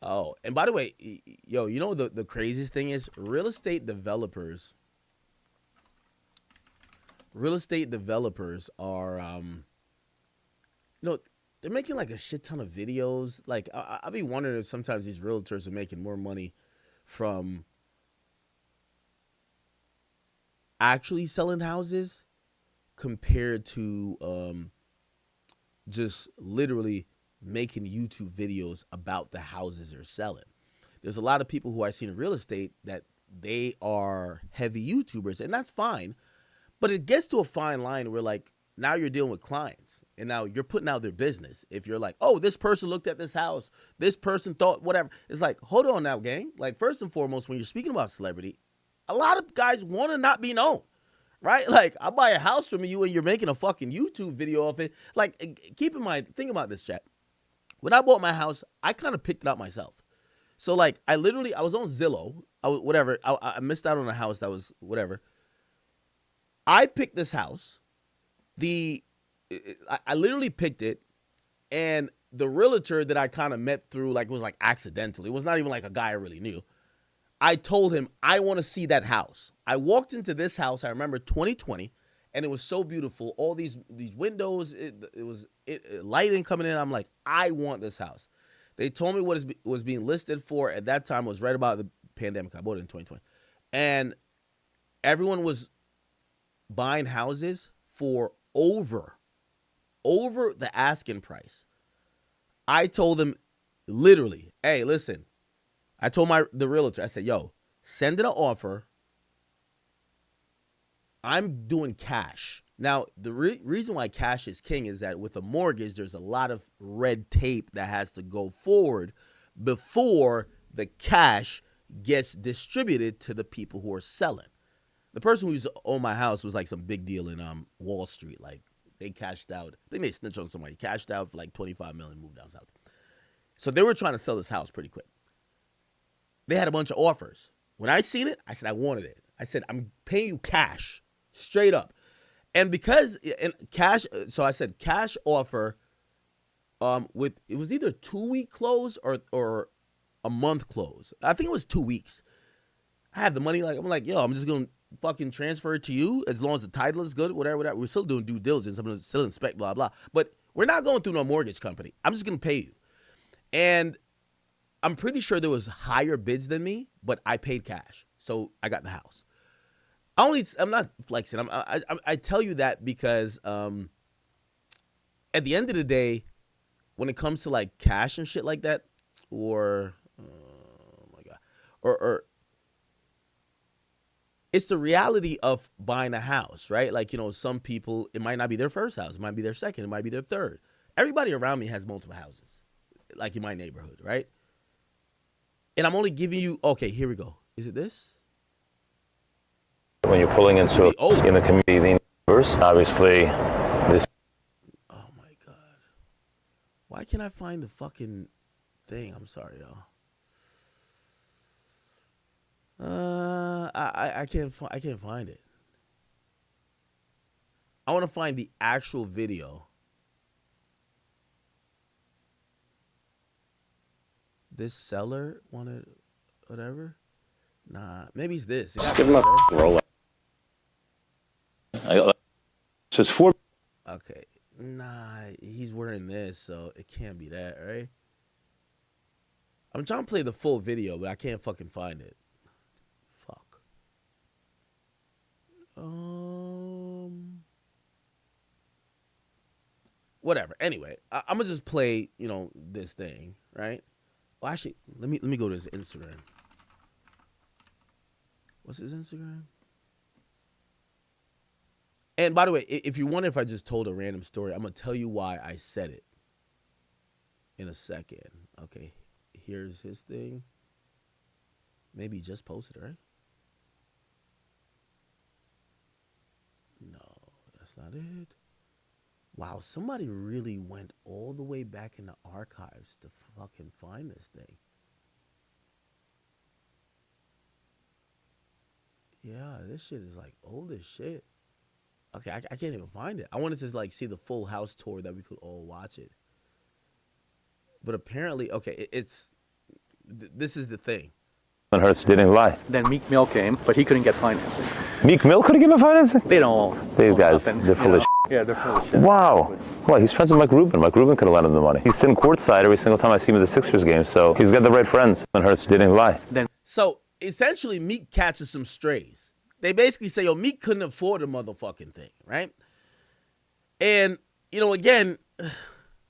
Speaker 1: Oh, and by the way, yo, you know the craziest thing is real estate developers are, you know, they're making like a shit ton of videos. Like, I be wondering if sometimes these realtors are making more money from actually selling houses compared to just literally making YouTube videos about the houses they're selling. There's a lot of people who I see in real estate that they are heavy YouTubers, and that's fine. But it gets to a fine line where, like, now you're dealing with clients, and now you're putting out their business. If you're like, oh, this person looked at this house, this person thought whatever. It's like, hold on now, gang. Like, first and foremost, when you're speaking about celebrity, a lot of guys want to not be known, right? Like, I buy a house from you and you're making a fucking YouTube video of it. Like, keep in mind, think about this, chat. When I bought my house, I kind of picked it out myself. So, like, I was on Zillow, I missed out on a house that was whatever. I picked this house. I literally picked it, and the realtor that I kind of met through, like, was like accidentally. It was not even like a guy I really knew. I told him, I want to see that house. I walked into this house, I remember 2020, and it was so beautiful. All these windows, it was lighting coming in. I'm like, I want this house. They told me what it was being listed for at that time. Was right about the pandemic. I bought it in 2020. And everyone was buying houses for over the asking price. I told them literally, hey, listen, I told the realtor, I said, yo, send in an offer. I'm doing cash. Now, the reason why cash is king is that with a mortgage, there's a lot of red tape that has to go forward before the cash gets distributed to the people who are selling. The person who's owned my house was like some big deal in Wall Street. Like, they cashed out. I think they snitched on somebody. Cashed out for like $25 million, moved down south. So they were trying to sell this house pretty quick. They had a bunch of offers. When I seen it, I said I wanted it. I said, I'm paying you cash, straight up. And because cash, so I said cash offer. With it was either 2-week close or a month close. I think it was 2 weeks. I have the money. Like, I'm like, yo, I'm just gonna fucking transfer it to you as long as the title is good, whatever. We're still doing due diligence. I'm gonna still inspect, blah blah. But we're not going through no mortgage company. I'm just gonna pay you. And I'm pretty sure there was higher bids than me, but I paid cash, so I got the house. I'm not flexing. I tell you that because at the end of the day, when it comes to like cash and shit like that, or oh my god, or it's the reality of buying a house, right? Like, you know, some people, it might not be their first house, it might be their second, it might be their third. Everybody around me has multiple houses, like in my neighborhood, right? And I'm only giving you, okay, here we go. Is it this?
Speaker 13: When you're pulling into in the community, the universe, obviously, this.
Speaker 1: Oh my god! Why can't I find the fucking thing? I'm sorry, y'all. I can't find it. I want to find the actual video. This seller wanted whatever. Nah, maybe it's this.
Speaker 13: Just give him a roll. So it's 4.
Speaker 1: Okay. Nah, he's wearing this, so it can't be that, right? I'm trying to play the full video, but I can't fucking find it. Fuck. Whatever. Anyway, I'm gonna just play, you know, this thing, right? Well, actually, let me go to his Instagram. What's his Instagram? And by the way, if you wonder if I just told a random story, I'm going to tell you why I said it in a second. Okay, here's his thing. Maybe he just posted it, right? No, that's not it. Wow, somebody really went all the way back in the archives to fucking find this thing. Yeah, this shit is like old as shit. Okay, I can't even find it. I wanted to like see the full house tour that we could all watch it. But apparently, okay, this is the thing.
Speaker 13: And Hurts didn't lie.
Speaker 2: Then Meek Mill came, but he couldn't get financing.
Speaker 13: Meek Mill couldn't give him financing?
Speaker 2: They don't.
Speaker 13: These guys,
Speaker 2: nothing,
Speaker 13: they're full of shit.
Speaker 2: Yeah, they're full of shit.
Speaker 13: Wow. Well, he's friends with Mike Rubin. Mike Rubin could have lent him the money. He's sitting courtside every single time I see him at the Sixers game, so he's got the right friends. And Hurts didn't lie.
Speaker 1: So essentially, Meek catches some strays. They basically say, yo, Meek couldn't afford a motherfucking thing, right? And, you know, again,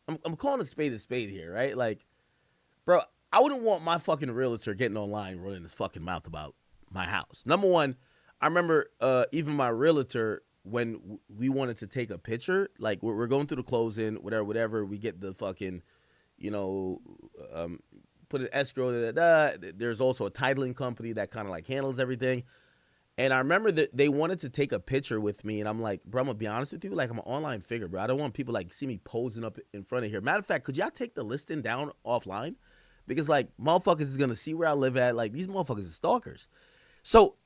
Speaker 1: I'm calling a spade here, right? Like, bro, I wouldn't want my fucking realtor getting online running his fucking mouth about my house. Number one, I remember even my realtor, when we wanted to take a picture, like we're going through the closing, whatever, we get the fucking, you know, put an escrow, there's also a titling company that kind of like handles everything. And I remember that they wanted to take a picture with me, and I'm like, bro, I'm gonna be honest with you, like I'm an online figure, bro. I don't want people like see me posing up in front of here. Matter of fact, could y'all take the listing down offline? Because like motherfuckers is gonna see where I live at. Like these motherfuckers are stalkers. So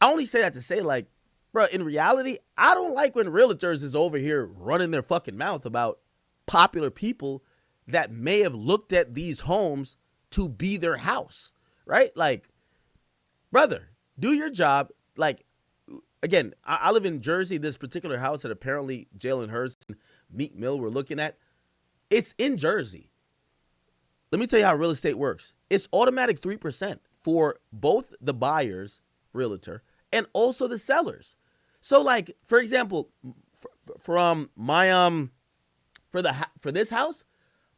Speaker 1: I only say that to say, like, bro, in reality, I don't like when realtors is over here running their fucking mouth about popular people that may have looked at these homes to be their house, right? Like, brother, do your job. Like, again, I live in Jersey. This particular house that apparently Jalen Hurts and Meek Mill were looking at, it's in Jersey. Let me tell you how real estate works. It's automatic 3% for both the buyer's realtor and also the sellers. So, like, for example, from my for this house,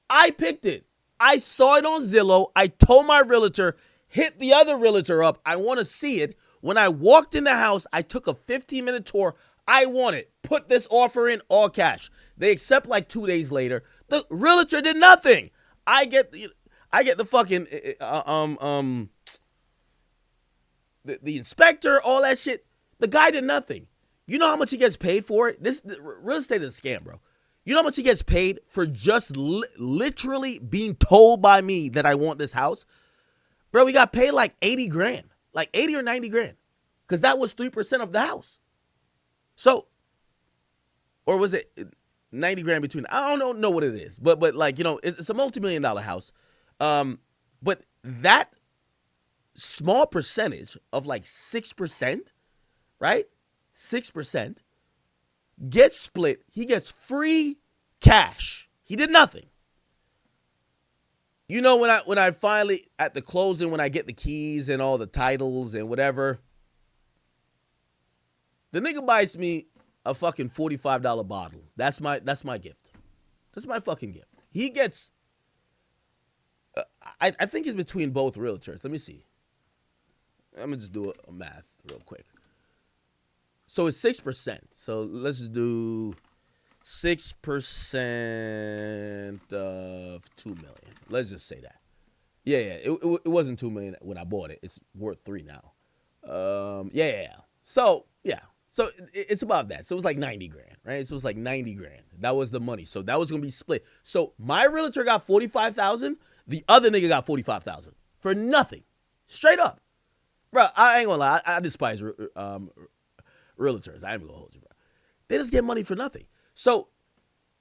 Speaker 1: I picked it. I saw it on Zillow. I told my realtor, hit the other realtor up. I want to see it. When I walked in the house, I took a 15-minute tour. I want it. Put this offer in, all cash. They accept like 2 days later. The realtor did nothing. I get the fucking the inspector, all that shit. The guy did nothing. You know how much he gets paid for it? This real estate is a scam, bro. You know how much he gets paid for just literally being told by me that I want this house? Bro, we got paid like 80 grand. Like 80 or 90 grand. Because that was 3% of the house. So, or was it 90 grand between? I don't know what it is. But like, you know, it's a multi-million-dollar house. But that small percentage of like 6%, right? 6% gets split. He gets free cash. He did nothing. You know, when I finally, at the closing, when I get the keys and all the titles and whatever, the nigga buys me a fucking $45 bottle. That's my gift. That's my fucking gift. He gets, I think it's between both realtors. Let me see. I'm going to just do a math real quick. So it's 6%. So let's do 6% of 2 million. Let's just say that. Yeah. It wasn't 2 million when I bought it. It's worth 3 now. Yeah. So yeah. So it's about that. So it was like 90 grand, right? So it was like 90 grand. That was the money. So that was gonna be split. So my realtor got 45,000. The other nigga got 45,000 for nothing. Straight up, bro. I ain't gonna lie. I despise realtors. I ain't gonna hold you, bro. They just get money for nothing. So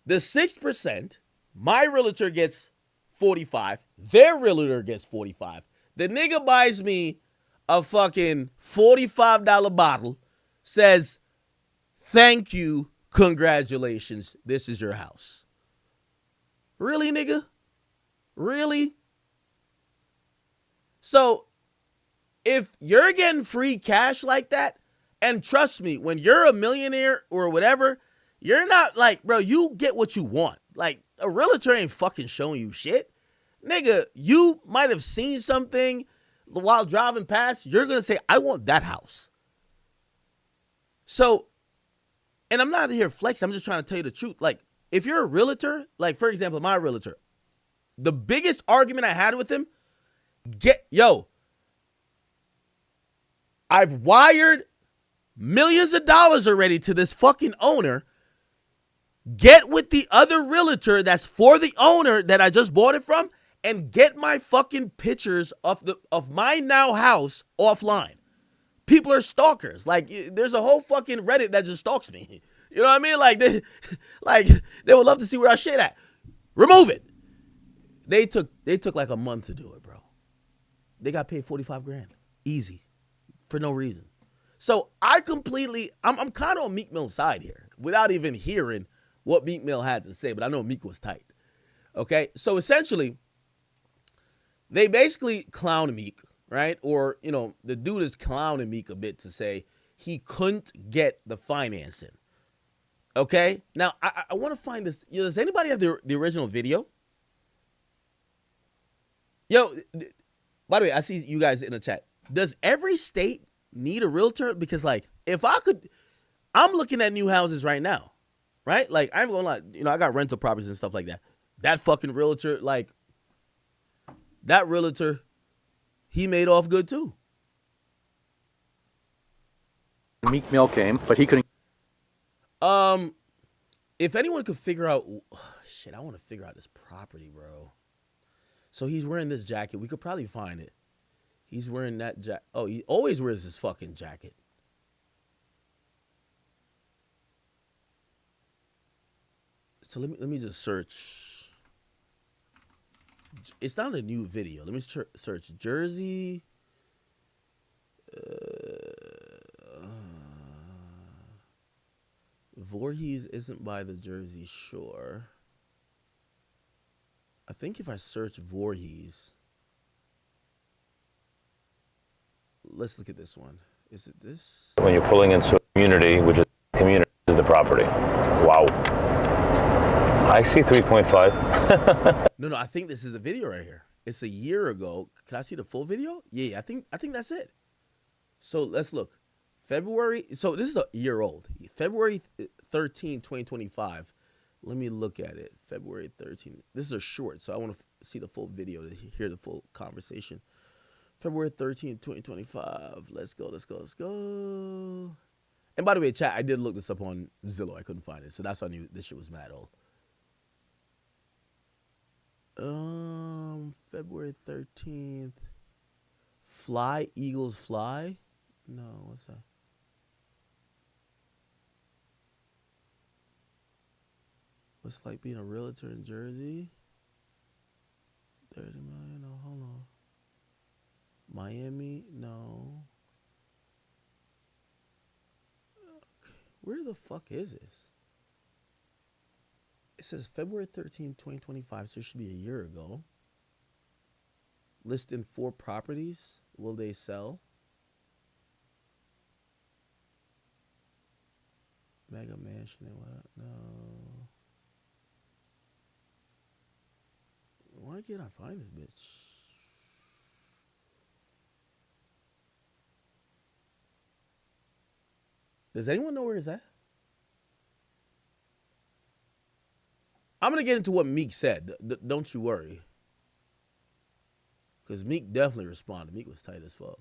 Speaker 1: the 6%, my realtor gets 45. Their realtor gets 45. The nigga buys me a fucking $45 bottle, says, thank you, congratulations, this is your house. Really, nigga? Really? So if you're getting free cash like that, and trust me, when you're a millionaire or whatever, you're not like, bro, you get what you want. Like, a realtor ain't fucking showing you shit. Nigga, you might have seen something while driving past. You're going to say, I want that house. So, and I'm not here flexing. I'm just trying to tell you the truth. Like, if you're a realtor, like, for example, my realtor, the biggest argument I had with him, I've wired millions of dollars already to this fucking owner. Get with the other realtor that's for the owner that I just bought it from and get my fucking pictures of my now house offline. People are stalkers. Like, there's a whole fucking Reddit that just stalks me. You know what I mean? Like they would love to see where I shit at. Remove it. They took like a month to do it, bro. They got paid 45 grand. Easy. For no reason. So I'm kind of on Meek Mill's side here without even hearing what Meek Mill had to say, but I know Meek was tight. Okay? So essentially, they basically clown Meek, right? Or, you know, the dude is clowning Meek a bit to say he couldn't get the financing. Okay? Now, I want to find this. You know, does anybody have the original video? Yo, by the way, I see you guys in the chat. Does every state need a realtor? Because, like, if I could, I'm looking at new houses right now, right? Like, I'm going to lie, you know, I got rental properties and stuff like that. That fucking realtor, like, that realtor, he made off good too.
Speaker 2: Meek Mill came, but he couldn't.
Speaker 1: If anyone could figure out, shit, I want to figure out this property, bro. So he's wearing this jacket. We could probably find it. He's wearing that jacket. Oh, he always wears this fucking jacket. So let me just search. It's not a new video. Let me search Jersey. Voorhees isn't by the Jersey Shore. I think if I search Voorhees, let's look at this one. Is it this?
Speaker 13: When you're pulling into a community, which is community is the property. Wow. I see 3.5.
Speaker 1: No, I think this is the video right here. It's a year ago. Can I see the full video? Yeah, I think that's it. So let's look. February. So this is a year old. February 13, 2025. Let me look at it. February 13. This is a short, so I want to see the full video to hear the full conversation. February 13, 2025. Let's go. And by the way, chat, I did look this up on Zillow. I couldn't find it, so that's why I knew this shit was mad old. February 13th. Fly, Eagles fly? No, what's that? What's like being a realtor in Jersey? 30 million? No, hold on. Miami? No. Okay. Where the fuck is this? It says February 13, 2025, so it should be a year ago. Listing 4 properties. Will they sell? Mega mansion and what? No. Why can't I find this bitch? Does anyone know where it's at? I'm going to get into what Meek said. Don't you worry. Because Meek definitely responded. Meek was tight as fuck.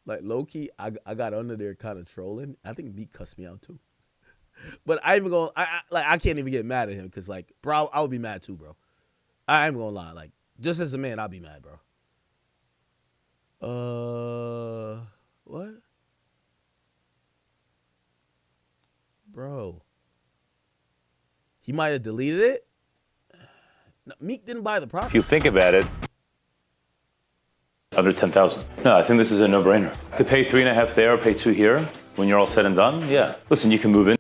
Speaker 1: Like, low-key, I got under there kind of trolling. I think Meek cussed me out, too. But I ain't even going to, I can't even get mad at him. Because, like, bro, I would be mad, too, bro. I ain't going to lie. Like, just as a man, I'll be mad, bro. What? Bro. He might have deleted it. No, Meek didn't buy the property.
Speaker 13: If you think about it, under 10,000. No, I think this is a no-brainer. To pay 3.5 there or pay 2 here, when you're all said and done, yeah. Listen, you can move in.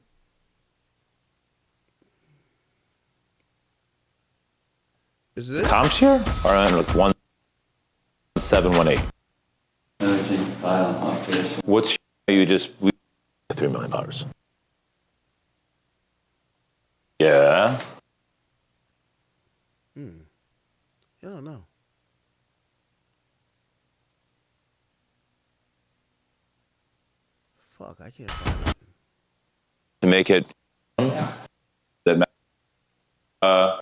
Speaker 1: Is it?
Speaker 13: Comps here are on like 1.718. What's you just $3 million? Yeah.
Speaker 1: I don't know. Fuck, I can't find it.
Speaker 13: To make it that
Speaker 1: Yeah,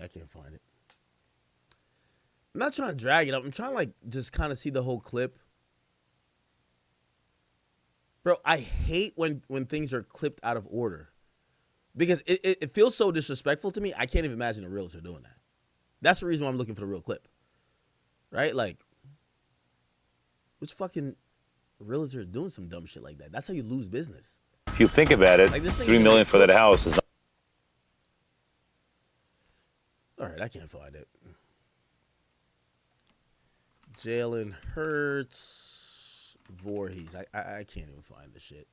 Speaker 1: I can't find it. I'm not trying to drag it up. I'm trying to like just kind of see the whole clip. Bro, I hate when things are clipped out of order. Because it feels so disrespectful to me, I can't even imagine a realtor doing that. That's the reason why I'm looking for the real clip. Right? Like, which fucking realtor is doing some dumb shit like that? That's how you lose business.
Speaker 13: If you think about it,
Speaker 1: Like, this thing
Speaker 13: $3 million for that house is not.
Speaker 1: All right, I can't find it. Jalen Hurts, Voorhees. I can't even find the shit.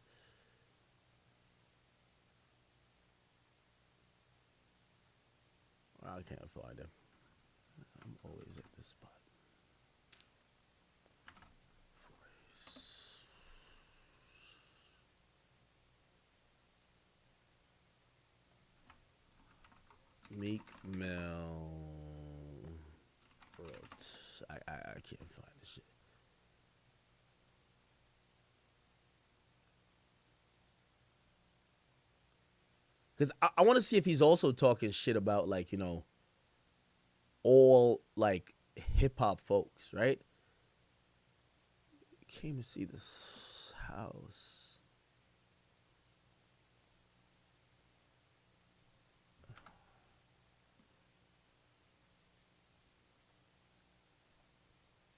Speaker 1: I can't find him. I'm always at this spot. Meek Mill. I can't find this shit. Because I want to see if he's also talking shit about, like, you know, all, like, hip-hop folks, right? Came to see this house.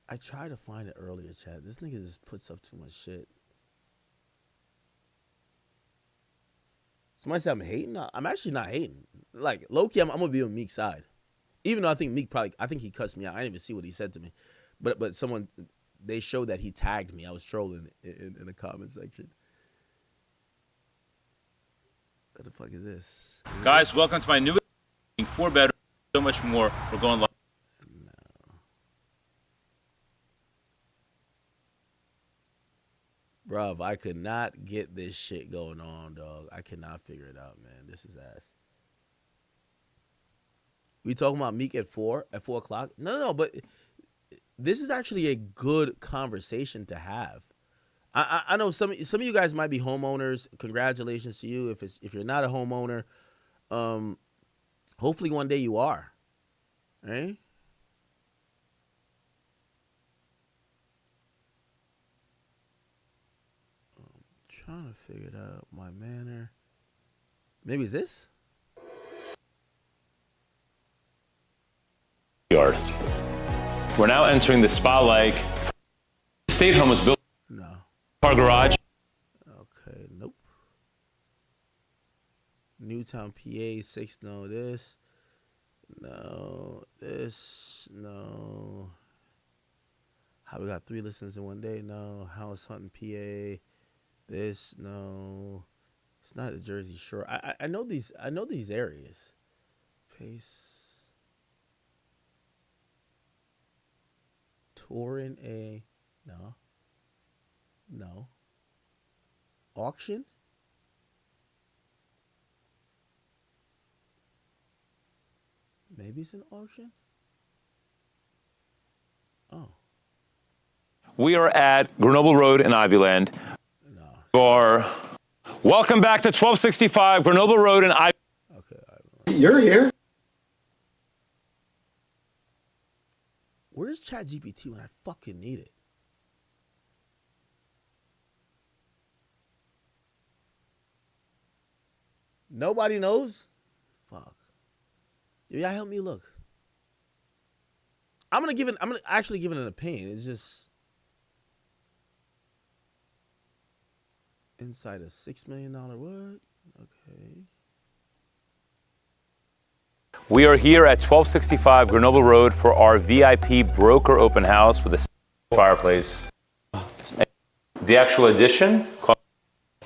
Speaker 1: I tried to find it earlier, Chad. This nigga just puts up too much shit. Somebody said I'm hating. No, I'm actually not hating. Like, low-key, I'm gonna be on Meek's side. Even though I think Meek I think he cussed me out. I didn't even see what he said to me. But someone, they showed that he tagged me. I was trolling in the comment section. What the fuck is this?
Speaker 8: Guys, welcome to my new 4 bedroom, so much more. We're going live.
Speaker 1: Bruv, I could not get this shit going on, dog. I cannot figure it out, man. This is ass. We talking about Meek at 4 o'clock? No, but this is actually a good conversation to have. I know some of you guys might be homeowners. Congratulations to you. If you're not a homeowner, hopefully one day you are. Right? Trying to figure it out. My manner. Maybe it's this?
Speaker 13: Yard. We're now entering the spa-like. The state home was built.
Speaker 1: No.
Speaker 13: Car garage.
Speaker 1: Okay, nope. Newtown, PA, 6, no. This. No. This. No. How we got 3 listens in one day? No. House hunting, PA. This, no. It's not the Jersey Shore. I know these areas. Pace. Touring a no. Auction? Maybe it's an auction? Oh.
Speaker 13: We are at Grenoble Road in Ivyland. Welcome back to 1265 Grenoble Road in Ivyland.
Speaker 1: Okay.
Speaker 12: You're here.
Speaker 1: Where's ChatGPT when I fucking need it? Nobody knows? Fuck. Y'all help me look. I'm gonna actually give it an opinion. It's just inside a $6 million what? Okay.
Speaker 13: We are here at 1265 Grenoble Road for our VIP broker open house with a fireplace. The actual addition,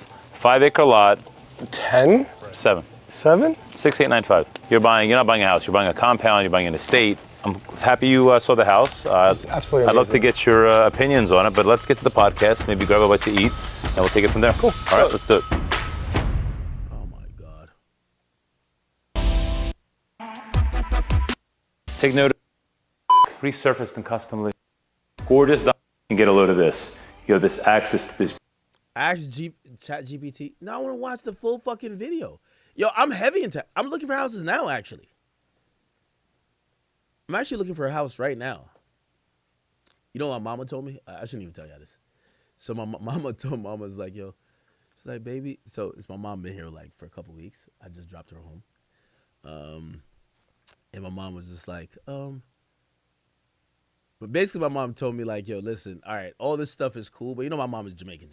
Speaker 13: 5-acre lot.
Speaker 12: 10?
Speaker 13: 7.
Speaker 12: 7?
Speaker 13: 6895. You're not buying a house. You're buying a compound. You're buying an estate. I'm happy you saw the house.
Speaker 12: Absolutely.
Speaker 13: I'd love to get your opinions on it, but let's get to the podcast. Maybe grab a bite to eat, and we'll take it from there. Cool. All right, let's do it.
Speaker 1: Oh my God.
Speaker 13: Take note of resurfaced and customly. Gorgeous. You can get a load of this. You have this access to this.
Speaker 1: Ask ChatGPT. No, I want to watch the full fucking video. Yo, I'm heavy into. I'm looking for houses now. Actually, I'm actually looking for a house right now. You know what my mama told me? I shouldn't even tell y'all this. So my mama's like, yo, she's like, baby. So it's my mom been here like for a couple weeks. I just dropped her home. And my mom was just like, but basically my mom told me like, yo, listen, all right, all this stuff is cool, but you know my mom is Jamaican.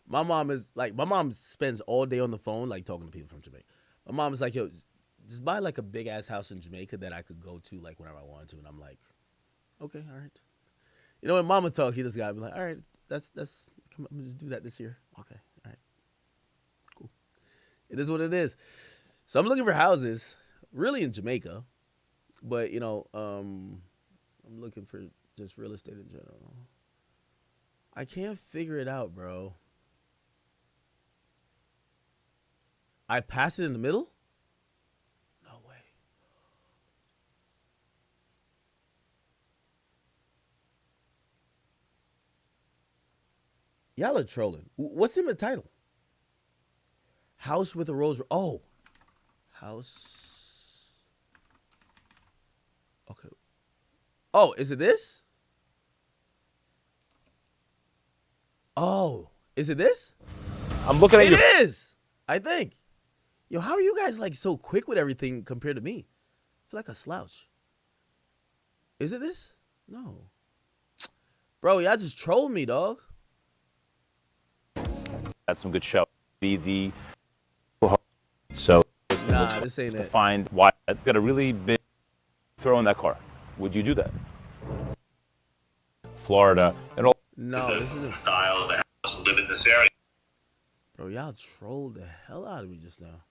Speaker 1: My mom spends all day on the phone, like talking to people from Jamaica. My mom is like, yo, just buy like a big ass house in Jamaica that I could go to like whenever I wanted to. And I'm like, okay, all right. You know, when mama talk, he just gotta be like, all right, that's come on, just do that this year. Okay, all right, cool. It is what it is. So I'm looking for houses, really in Jamaica, but you know, I'm looking for just real estate in general. I can't figure it out, bro. I passed it in the middle? No way. Y'all are trolling. What's in the title? House with a rose. Oh. House. Okay. Oh, is it this? Oh, is it this?
Speaker 13: I'm looking at
Speaker 1: It
Speaker 13: you.
Speaker 1: is, I think. Yo, how are you guys like so quick with everything compared to me? I feel like a slouch. Is it this? No. Bro, y'all just trolled me, dog.
Speaker 13: That's some good show. Be the so
Speaker 1: Nah, this ain't
Speaker 13: to
Speaker 1: it.
Speaker 13: find why I've got a really big throw in that car. Would you do that? Florida and all.
Speaker 1: No, this isn't
Speaker 11: style of the house. Live in this area.
Speaker 1: Bro, y'all trolled the hell out of me just now.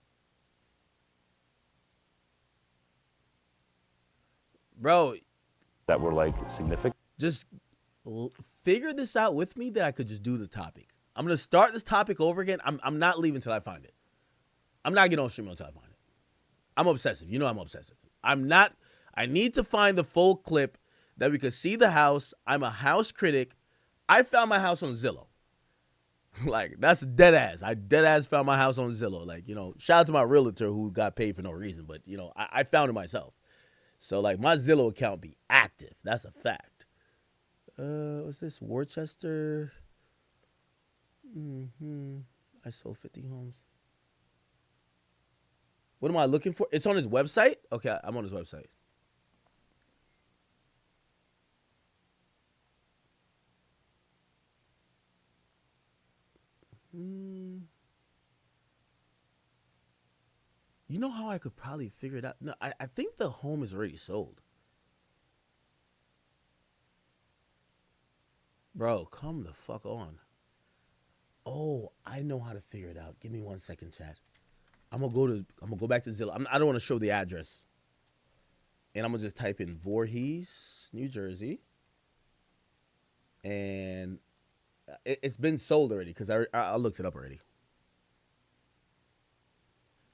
Speaker 1: Bro,
Speaker 13: That were like significant.
Speaker 1: just figure this out with me that I could just do the topic. I'm going to start this topic over again. I'm not leaving until I find it. I'm not getting on stream until I find it. I'm obsessive. You know I'm obsessive. I need to find the full clip that we could see the house. I'm a house critic. I found my house on Zillow. Like, that's dead ass. I dead ass found my house on Zillow. Like, you know, shout out to my realtor who got paid for no reason. But, you know, I found it myself. So, like, my Zillow account be active. That's a fact. What's this? Worcester. I sold 50 homes. What am I looking for? It's on his website? Okay, I'm on his website. You know how I could probably figure it out? No, I think the home is already sold. Bro, come the fuck on. Oh, I know how to figure it out. Give me 1 second, chat. I'm gonna go back to Zillow. I don't want to show the address. And I'm gonna just type in Voorhees, New Jersey. And it's been sold already because I looked it up already.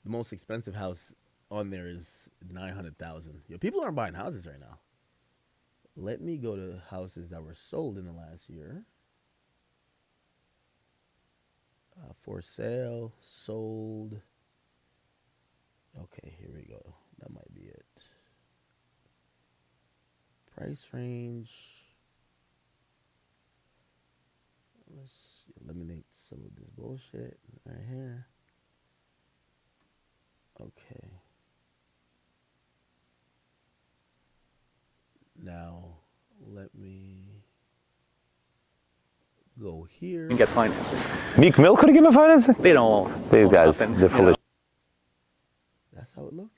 Speaker 1: The most expensive house on there is $900,000. Yo, people aren't buying houses right now. Let me go to houses that were sold in the last year. For sale, sold. Okay, here we go. That might be it. Price range. Let's eliminate some of this bullshit right here. Okay. Now, let me go here.
Speaker 2: You can get financing.
Speaker 13: Meek Mill could have given financing?
Speaker 2: They don't.
Speaker 13: These guys, they're full of.
Speaker 1: That's how it looks.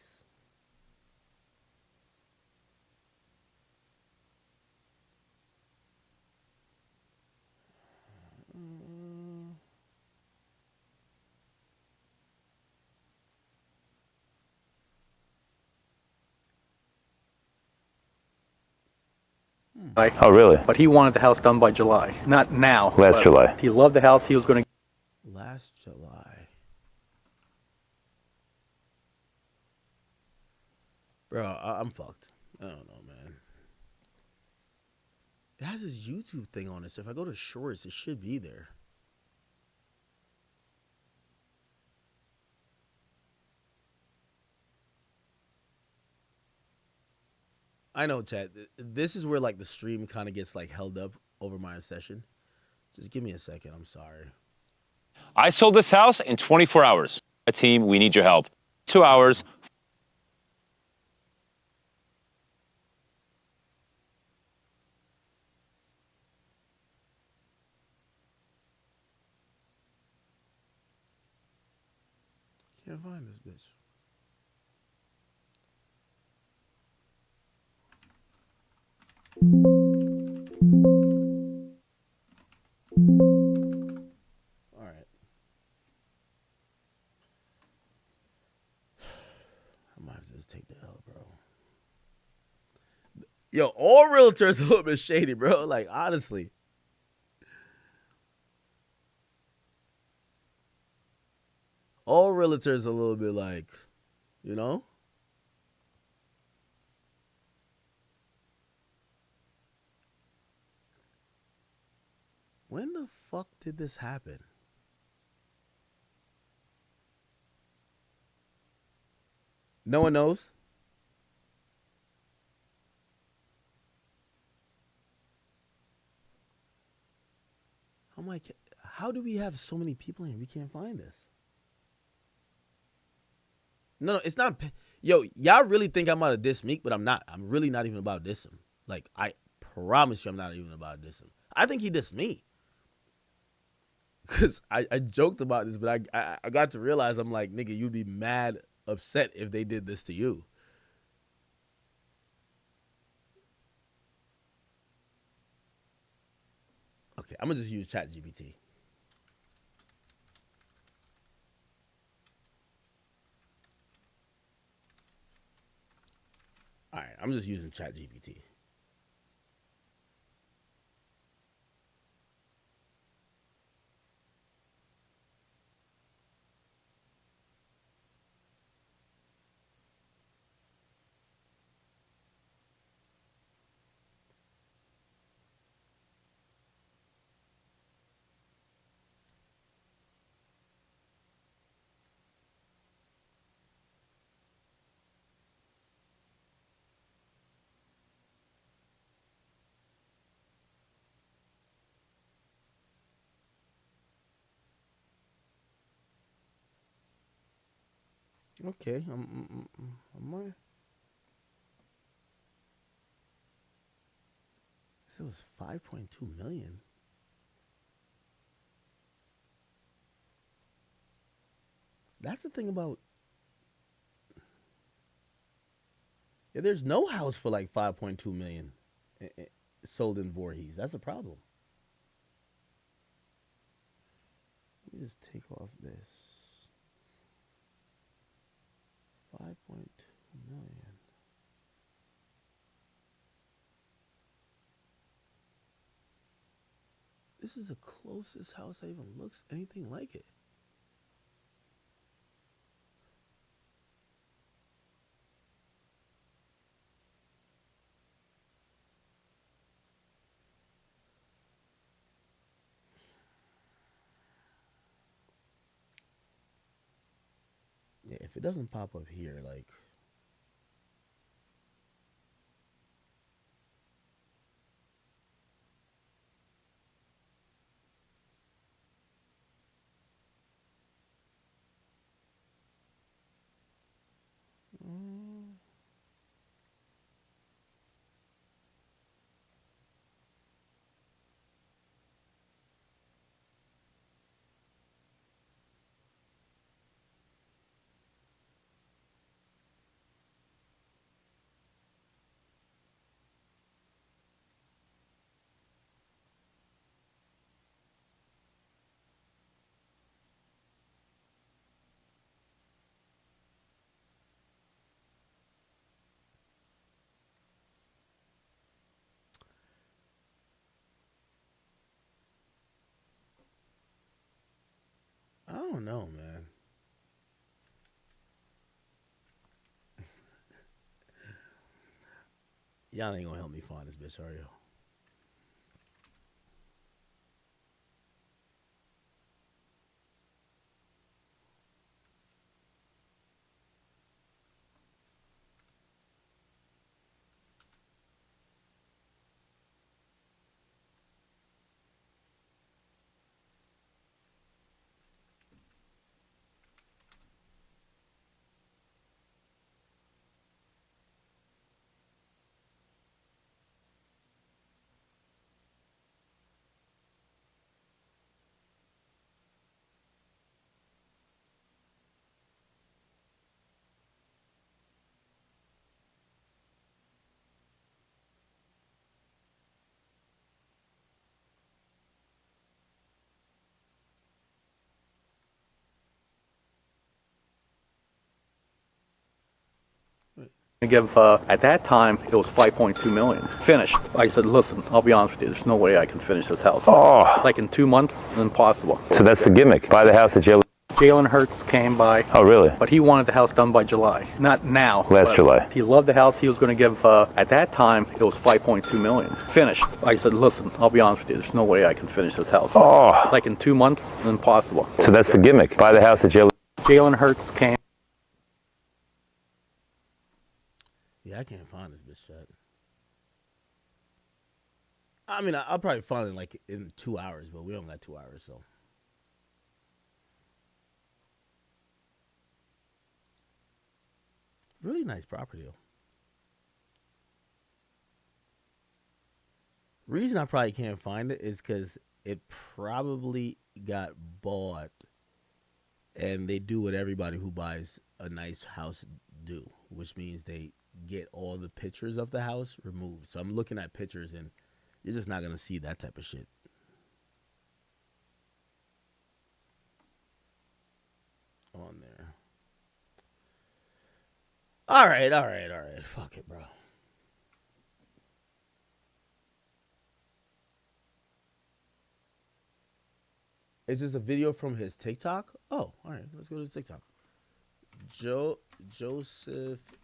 Speaker 2: Like,
Speaker 13: Oh, really?
Speaker 2: but he wanted the house done by July, not now.
Speaker 13: Last
Speaker 2: but
Speaker 13: July.
Speaker 2: He loved the house. He was going to.
Speaker 1: Last July. Bro, I'm fucked. I don't know, man. It has his YouTube thing on it, so if I go to shorts, it should be there. I know, Chad. This is where like the stream kind of gets like held up over my obsession. Just give me a second. I'm sorry.
Speaker 13: I sold this house in 24 hours. A team, we need your help. 2 hours.
Speaker 1: can't find this bitch. All right. I might just take the L, bro. Yo, all realtors a little bit shady, bro. Like, honestly. All realtors a little bit like, you know? When the fuck did this happen? No one knows? I'm like, how do we have so many people here? We can't find this. No, it's not. Yo, y'all really think I'm about to diss Meek, but I'm not. I'm really not even about to diss him. Like, I promise you I'm not even about to diss him. I think he dissed me. Because I joked about this, but I got to realize, I'm like, nigga, you'd be mad upset if they did this to you. Okay, I'm going to just use ChatGPT. All right, I'm just using ChatGPT. Okay, I'm it was 5.2 million. That's the thing about, yeah, there's no house for like 5.2 million sold in Voorhees. That's a problem. Let me just take off this. 5.2 million. This is the closest house that even looks anything like it. Yeah, if it doesn't pop up here, like, I don't know, man. Y'all ain't gonna help me find this bitch, are you?
Speaker 2: give, at that time, it was 5.2 million. Finished. I said, listen, I'll be honest with you, there's no way I can finish this house.
Speaker 13: Oh.
Speaker 2: Like in 2 months, impossible.
Speaker 13: So that's the gimmick. Buy the house at
Speaker 2: Jalen Hurts came by.
Speaker 13: Oh, really?
Speaker 2: But he wanted the house done by July. Not now.
Speaker 13: Last July.
Speaker 2: He loved the house. He was going to give, at that time, it was 5.2 million. Finished. I said, listen, I'll be honest with you, there's no way I can finish this house.
Speaker 13: Oh.
Speaker 2: Like in 2 months, impossible.
Speaker 13: So that's the gimmick. Buy the house at
Speaker 2: Jalen Hurts came.
Speaker 1: Yeah, I can't find this bitch chat. I mean, I'll probably find it like in 2 hours, but we don't got 2 hours, so. Really nice property, though. Reason I probably can't find it is because it probably got bought, and they do what everybody who buys a nice house do, which means they get all the pictures of the house removed. So I'm looking at pictures, and you're just not going to see that type of shit. On there. All right. Fuck it, bro. Is this a video from his TikTok? Oh, all right. Let's go to his TikTok. Joseph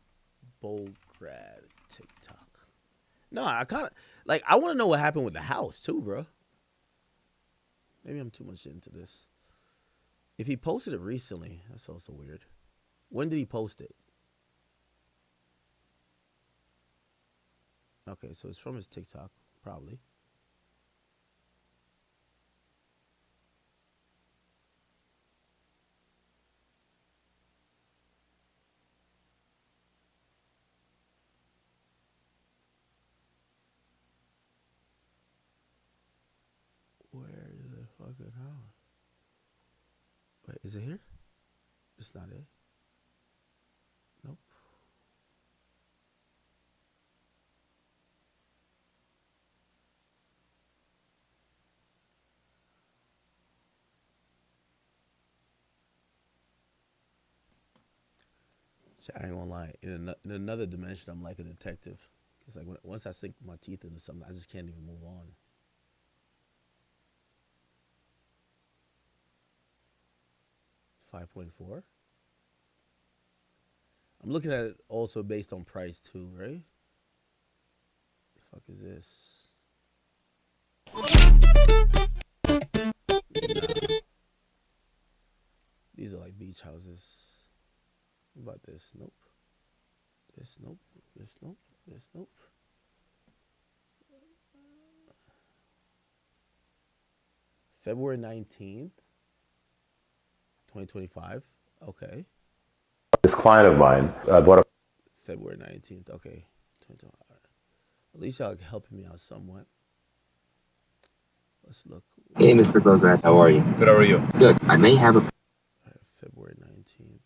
Speaker 1: Bograd TikTok. No, I kind of like. I want to know what happened with the house too, bro. Maybe I'm too much into this. If he posted it recently, that's also weird. When did he post it? Okay, so it's from his TikTok, probably. Where is the fucking house? Wait, is it here? It's not it. Nope. I ain't gonna lie. In another dimension, I'm like a detective. It's like once I sink my teeth into something, I just can't even move on. $5.4. I'm looking at it also based on price too, right? The fuck is this? Nah. These are like beach houses. What about this? Nope. This nope. This nope. This nope. February 19th, 2025. Okay.
Speaker 13: This client of mine bought a
Speaker 1: February 19th. Okay. 2025. At least y'all helping me out somewhat. Let's look.
Speaker 14: Hey, Mr. Bogart, how are you?
Speaker 13: Good, how are you?
Speaker 14: Good. I may have a...
Speaker 1: February 19th.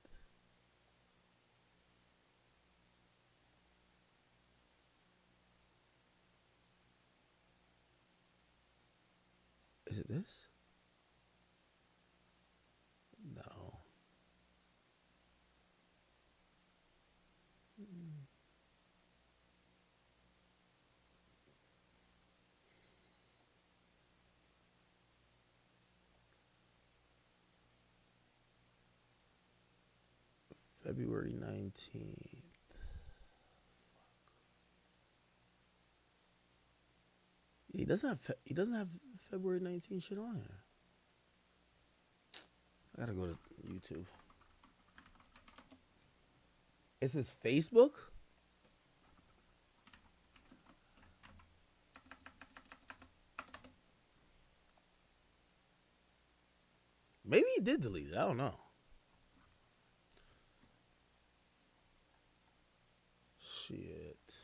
Speaker 1: Is it this? No. February 19th. He doesn't have February 19th shit on here. I gotta go to YouTube. Is this Facebook? Maybe he did delete it. I don't know. Shit.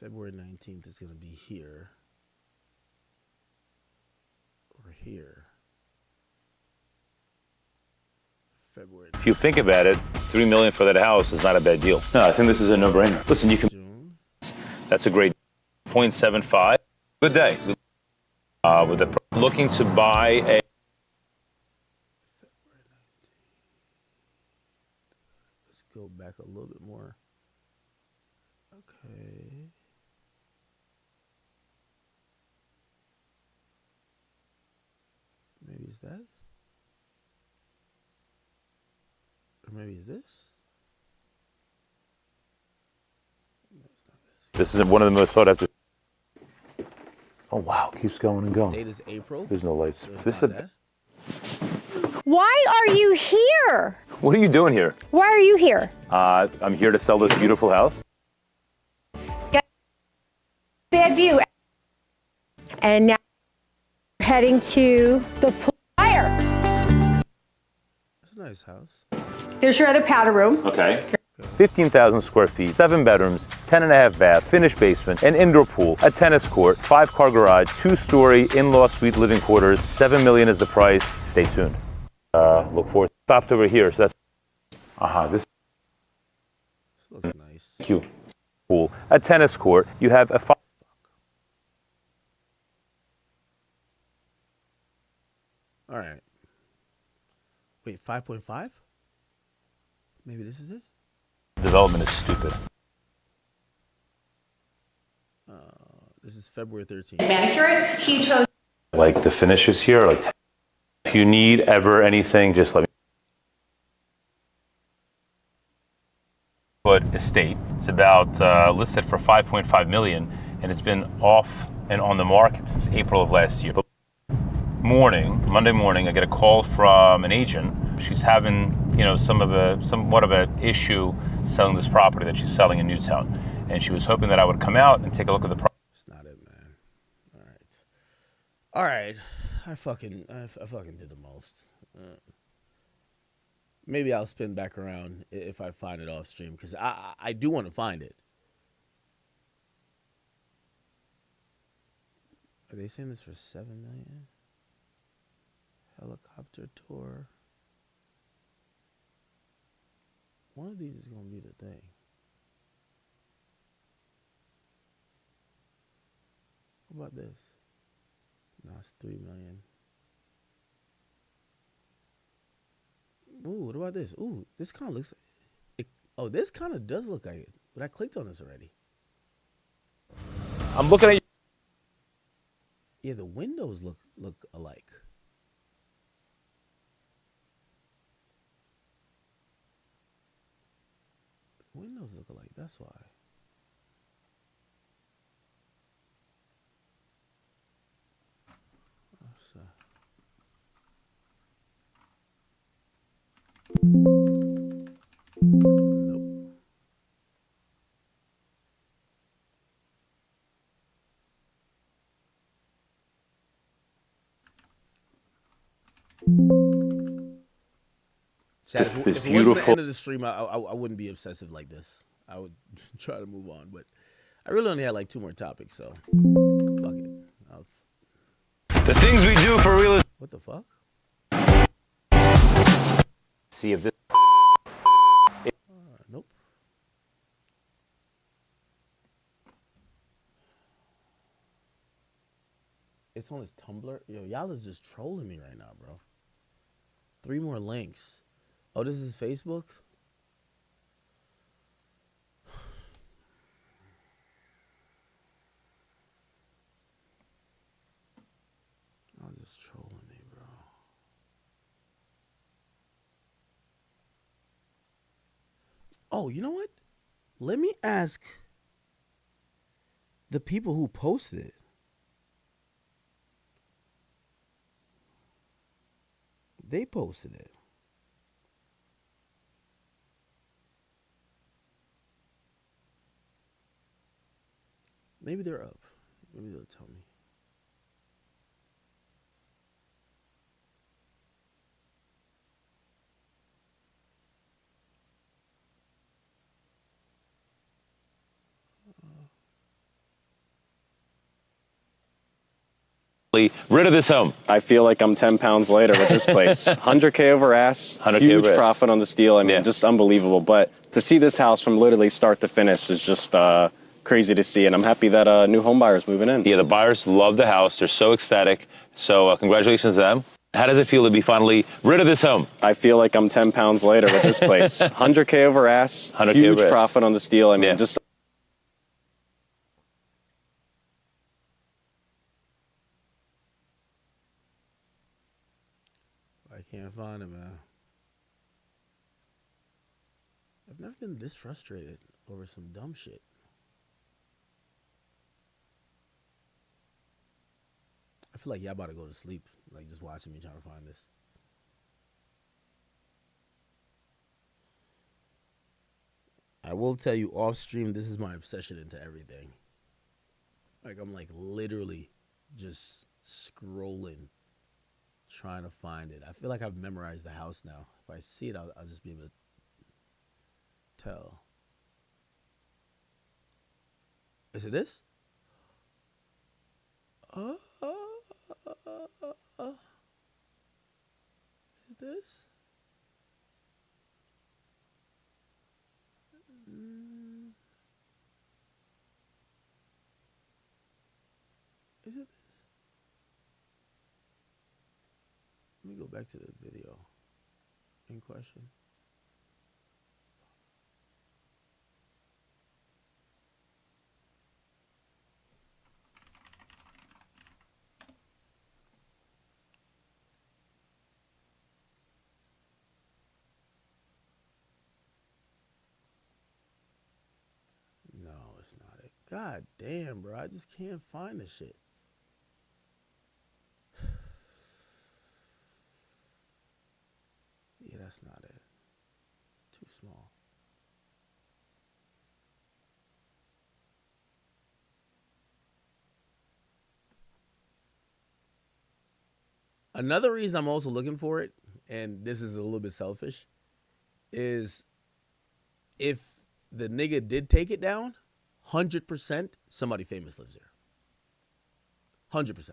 Speaker 1: February 19th is going to be here. Or here. February.
Speaker 13: If you think about it, $3 million for that house is not a bad deal. No, I think this is a no-brainer. Listen, you can.
Speaker 1: June.
Speaker 13: That's a great 0.75. Good day. With the looking to buy a.
Speaker 1: go back a little bit more. Okay. Maybe it's that. Or maybe it's this.
Speaker 13: This is one of the most sought after. Oh wow, keeps going and going.
Speaker 1: Date is April.
Speaker 13: There's no lights.
Speaker 1: So
Speaker 13: This is
Speaker 15: Why are you here?
Speaker 13: What are you doing here?
Speaker 15: Why are you here?
Speaker 13: I'm here to sell this beautiful house.
Speaker 15: Bad view. And now we're heading to the fire.
Speaker 1: That's a nice house.
Speaker 15: There's your other powder room.
Speaker 13: Okay. 15,000 square feet, 7 bedrooms, 10.5 bath, finished basement, an indoor pool, a tennis court, 5-car garage, 2-story in-law suite living quarters. $7 million is the price. Stay tuned. Look forward. Stopped over here, so that's. This
Speaker 1: looks nice.
Speaker 13: Cute. Pool, a tennis court. You have a.
Speaker 1: All right. Wait, 5.5? Maybe this is it?
Speaker 13: Development is stupid.
Speaker 1: This is February 13th.
Speaker 15: Manicure, he chose.
Speaker 13: Like the finishes here, like if you need ever anything, just let me. But estate, it's about listed for 5.5 million, and it's been off and on the market since April of last year. But Monday morning, I get a call from an agent. She's having, somewhat of an issue selling this property that she's selling in Newtown, and she was hoping that I would come out and take a look at the property.
Speaker 1: It's not it, man. All right. I fucking did the most. Maybe I'll spin back around if I find it off stream, because I do want to find it. Are they saying this for $7 million? Helicopter tour. One of these is gonna be the thing. What about this? No, it's $3 million. Ooh, what about this? Ooh, this kind of looks. This kind of does look like it. But I clicked on this already.
Speaker 13: I'm looking at you.
Speaker 1: Yeah, the windows look alike. The windows look alike. That's why. Nope.
Speaker 13: This
Speaker 1: if
Speaker 13: beautiful.
Speaker 1: it wasn't the end of the stream, I wouldn't be obsessive like this. I would try to move on, but I really only had like 2 more topics, so fuck it.
Speaker 13: The things we do for real estate.
Speaker 1: What the fuck?
Speaker 13: See if this.
Speaker 1: Nope. It's on his Tumblr. Yo, y'all is just trolling me right now, bro. 3 more links. Oh, this is Facebook? Y'all just trolling me, bro. Oh, you know what? Let me ask the people who posted it. They posted it. Maybe they're up. Maybe they'll tell me.
Speaker 13: Rid of this home.
Speaker 17: I feel like I'm 10 pounds lighter with this place. 100K over ass,
Speaker 13: 100K
Speaker 17: huge
Speaker 13: over ass.
Speaker 17: profit on this deal. I mean, just unbelievable. But to see this house from literally start to finish is just crazy to see. And I'm happy that new home buyers moving in.
Speaker 13: Yeah, the buyers love the house. They're so ecstatic. So congratulations to them. How does it feel to be finally rid of this home?
Speaker 17: I feel like I'm 10 pounds lighter with this place. 100K over ass,
Speaker 13: 100K
Speaker 17: huge
Speaker 13: over ass.
Speaker 17: profit on this deal. I mean, just
Speaker 1: I can't find it, man. I've never been this frustrated over some dumb shit. I feel like y'all about to go to sleep, like just watching me trying to find this. I will tell you off stream, this is my obsession into everything. Like I'm like literally just scrolling, trying to find it. I feel like I've memorized the house now. If I see it, I'll just be able to tell. Is it this? Is it this? Is it this? Let me go back to the video in question. No, it's not it. God damn, bro. I just can't find this shit. Yeah, that's not it. It's too small. Another reason I'm also looking for it, and this is a little bit selfish, is if the nigga did take it down, 100% somebody famous lives there. 100%.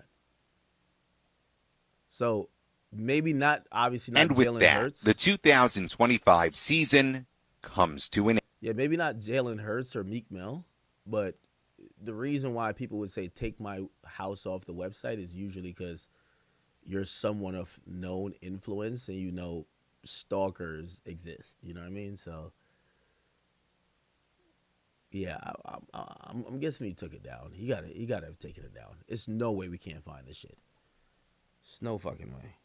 Speaker 1: So maybe not, obviously not
Speaker 18: And with
Speaker 1: Jalen
Speaker 18: that,
Speaker 1: Hurts.
Speaker 18: the 2025 season comes to an end.
Speaker 1: Yeah, maybe not Jalen Hurts or Meek Mill, but the reason why people would say take my house off the website is usually because you're someone of known influence and you know stalkers exist. You know what I mean? So yeah, I'm guessing he took it down. He gotta have taken it down. It's no way we can't find this shit. It's no fucking way.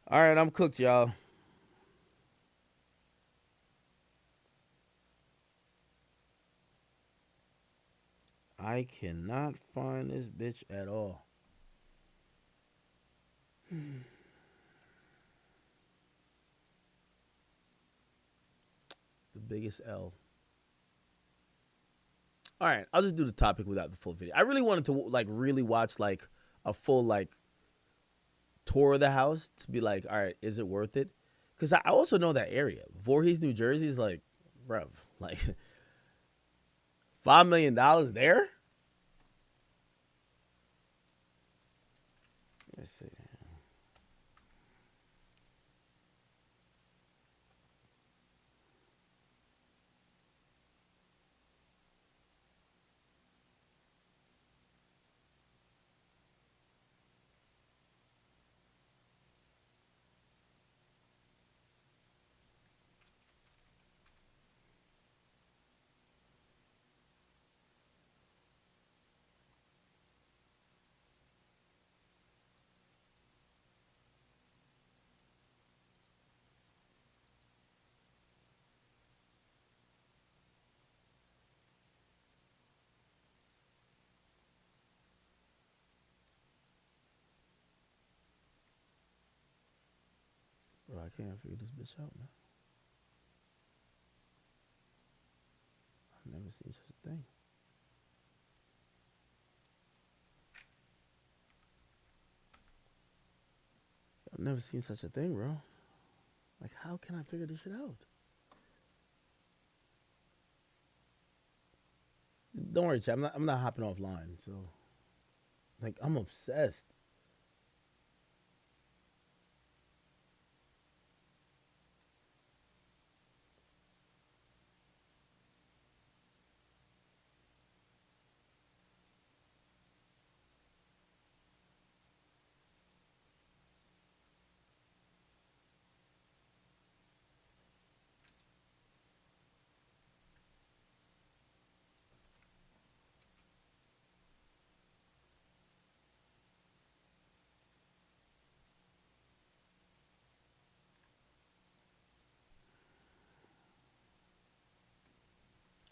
Speaker 1: All right, I'm cooked, y'all. I cannot find this bitch at all. The biggest L. All right, I'll just do the topic without the full video. I really wanted to like really watch like a full like tour of the house to be like, all right, is it worth it? Because I also know that area. Voorhees, New Jersey is like, bruv, like $5 million there? Let's see. Bro, I can't figure this bitch out, man. I've never seen such a thing. I've never seen such a thing, bro. Like, how can I figure this shit out? Don't worry, chat. I'm not hopping offline, so Like, I'm obsessed.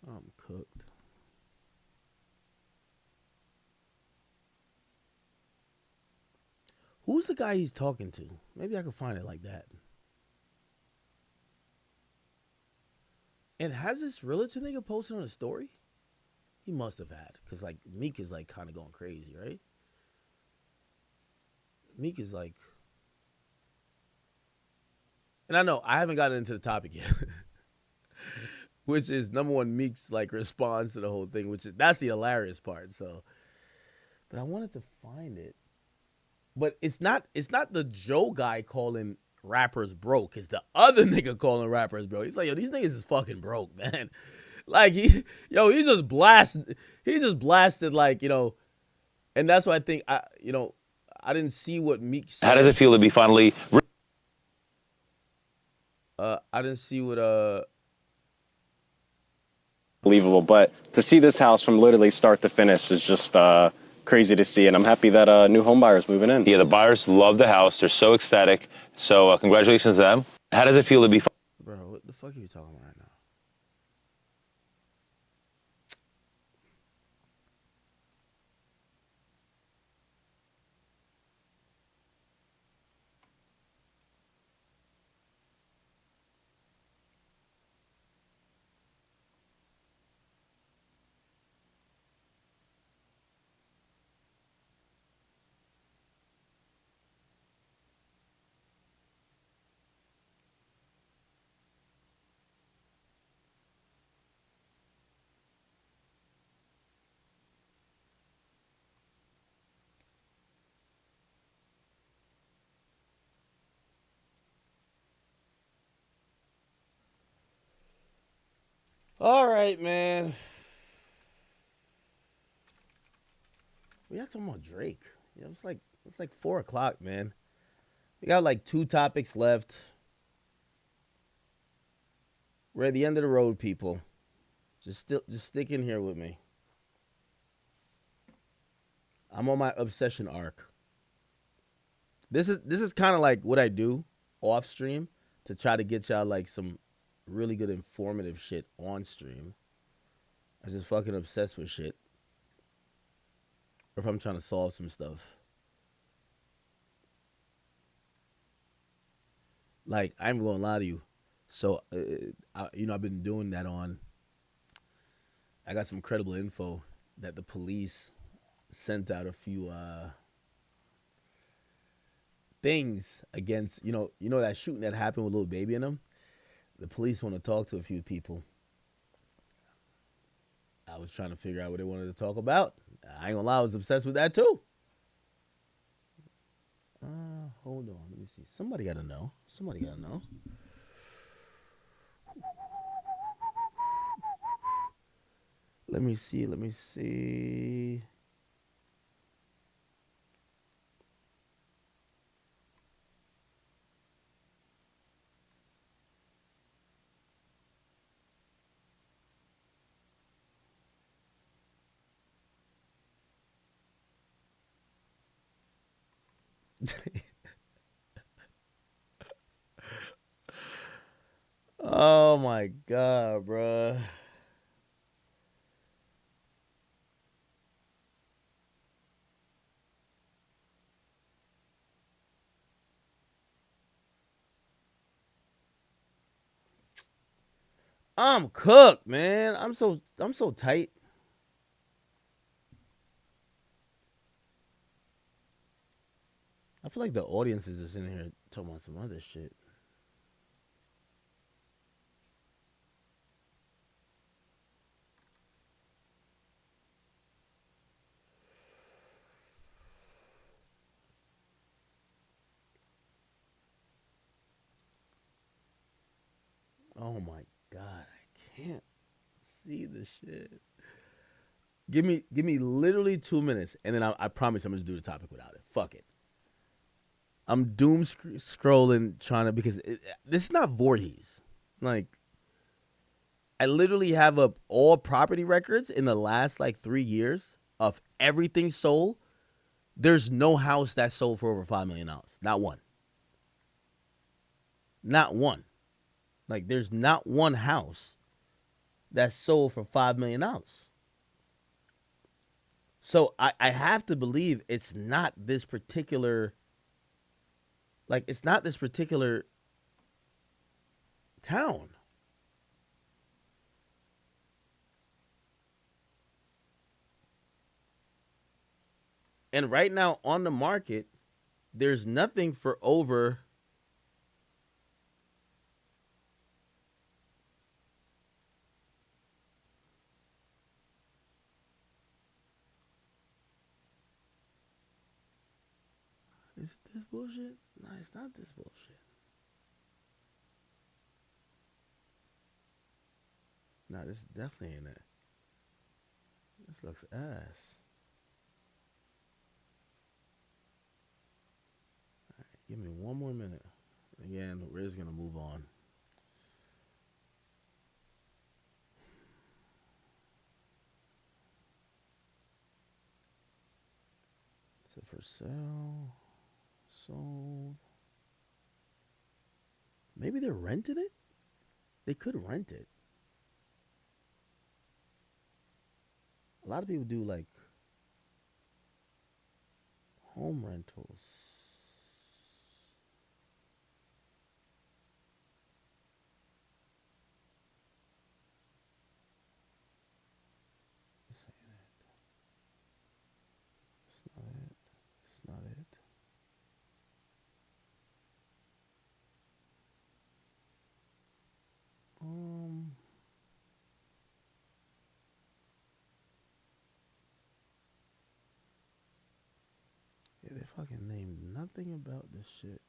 Speaker 1: I'm cooked. Who's the guy he's talking to? Maybe I can find it like that. And has this realtor nigga posted on a story? He must have had, because like Meek is like kind of going crazy, right? Meek is like, and I know I haven't gotten into the topic yet, which is number one, Meek's like response to the whole thing, which is that's the hilarious part. So, but I wanted to find it, but it's not the Joe guy calling rappers broke. It's the other nigga calling rappers broke. He's like, yo, these niggas is fucking broke, man. Like he's just blasted like, you know, and that's why I think I didn't see what Meek said.
Speaker 13: How does it feel to be finally?
Speaker 1: I didn't see what
Speaker 17: Unbelievable, but to see this house from literally start to finish is just crazy to see, and I'm happy that new home buyers moving in.
Speaker 13: Yeah, the buyers love the house. They're so ecstatic. So congratulations to them. How does it feel to be?
Speaker 1: Bro, what the fuck are you talking about right now? All right, man. We got talking about Drake. You know, it's like 4:00, man. We got like 2 topics left. We're at the end of the road, people. Just stick in here with me. I'm on my obsession arc. This is kind of like what I do off stream to try to get y'all like some really good informative shit on stream. I just fucking obsessed with shit. Or if I'm trying to solve some stuff. Like, I'm gonna lie to you. So, I've been doing that on. I got some credible info that the police sent out a few things against, you know that shooting that happened with Lil Baby in them. The police want to talk to a few people. I was trying to figure out what they wanted to talk about. I ain't gonna lie, I was obsessed with that too. Hold on, let me see. Somebody gotta know. Let me see. Oh my God, bruh. I'm cooked, man. I'm so tight. I feel like the audience is just in here talking about some other shit. see the shit. Give me literally 2 minutes, and then I promise I'm just do the topic without it. Fuck it. I'm doom scrolling trying to because this is not Voorhees. Like, I literally have up all property records in the last like 3 years of everything sold. There's no house that sold for over $5 million. Not one. Not one. Like, there's not one house that sold for $5 million. So I have to believe it's not this particular, like, it's not this particular town. And right now on the market, there's nothing for over Is it this bullshit? No, it's not this bullshit. No, this definitely ain't it. This looks ass. All right, give me one more minute. Again, we're just gonna move on. So for sale, sold. Maybe they're renting it? They could rent it. A lot of people do like home rentals. This ain't it. It's not it. It's not it. Yeah, they fucking named nothing about this shit.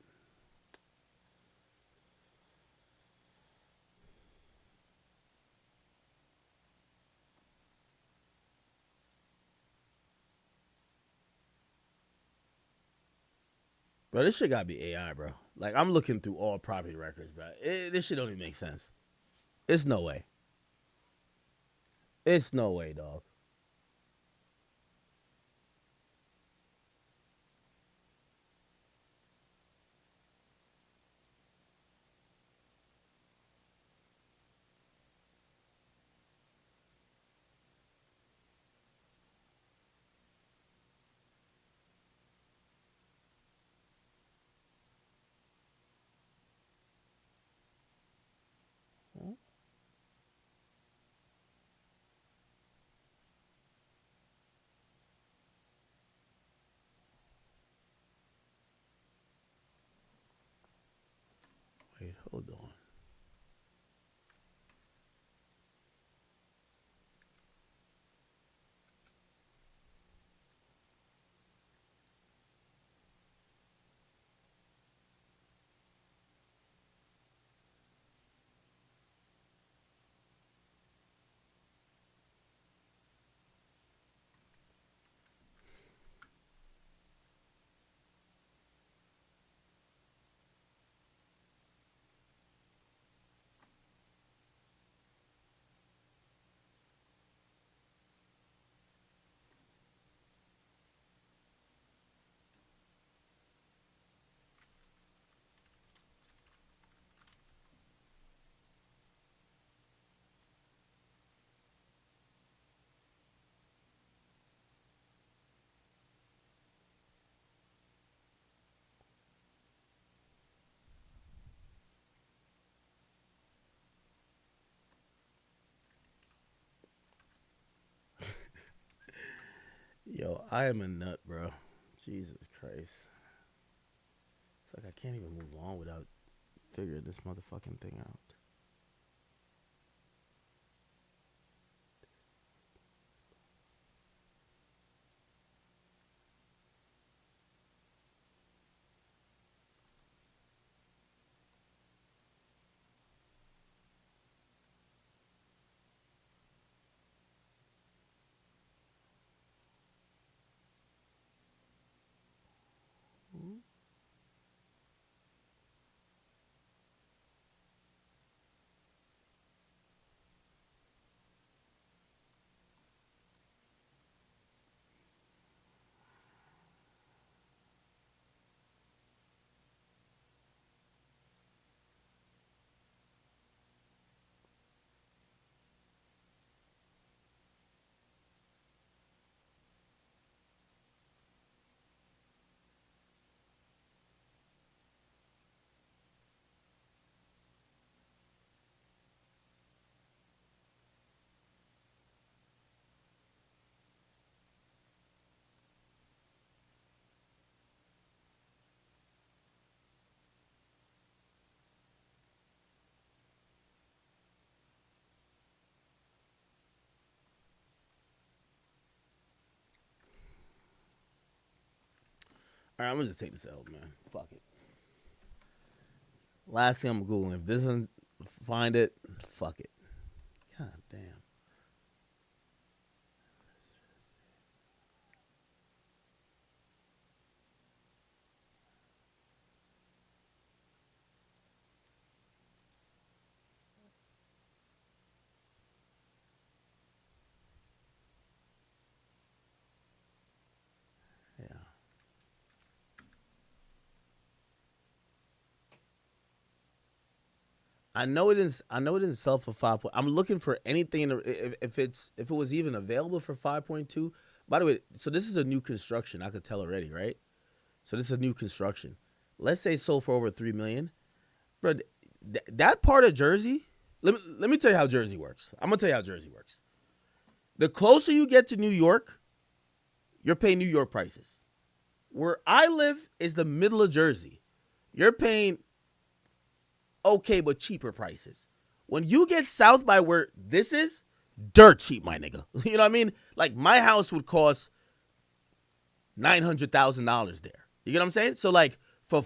Speaker 1: Bro, this shit gotta be AI, bro. Like, I'm looking through all property records, bro. This shit don't even make sense. It's no way. It's no way, dog. Wait, hold on. Yo, I am a nut, bro. Jesus Christ. It's like I can't even move on without figuring this motherfucking thing out. right, I'm gonna just take this L, man. Fuck it. Last thing I'm googling. If this doesn't find it, fuck it. God damn. Yeah. I know it didn't. I know it didn't sell for 5. I'm looking for anything in the, if it was even available for 5.2. By the way, so this is a new construction. I could tell already, right? So this is a new construction. Let's say sold for over 3 million, bro. That part of Jersey. Let me tell you how Jersey works. I'm gonna tell you how Jersey works. The closer you get to New York, you're paying New York prices. Where I live is the middle of Jersey. You're paying okay, but cheaper prices. When you get south by where this is, dirt cheap, my nigga. You know what I mean? Like my house would cost $900,000 there. You get what I'm saying? So like for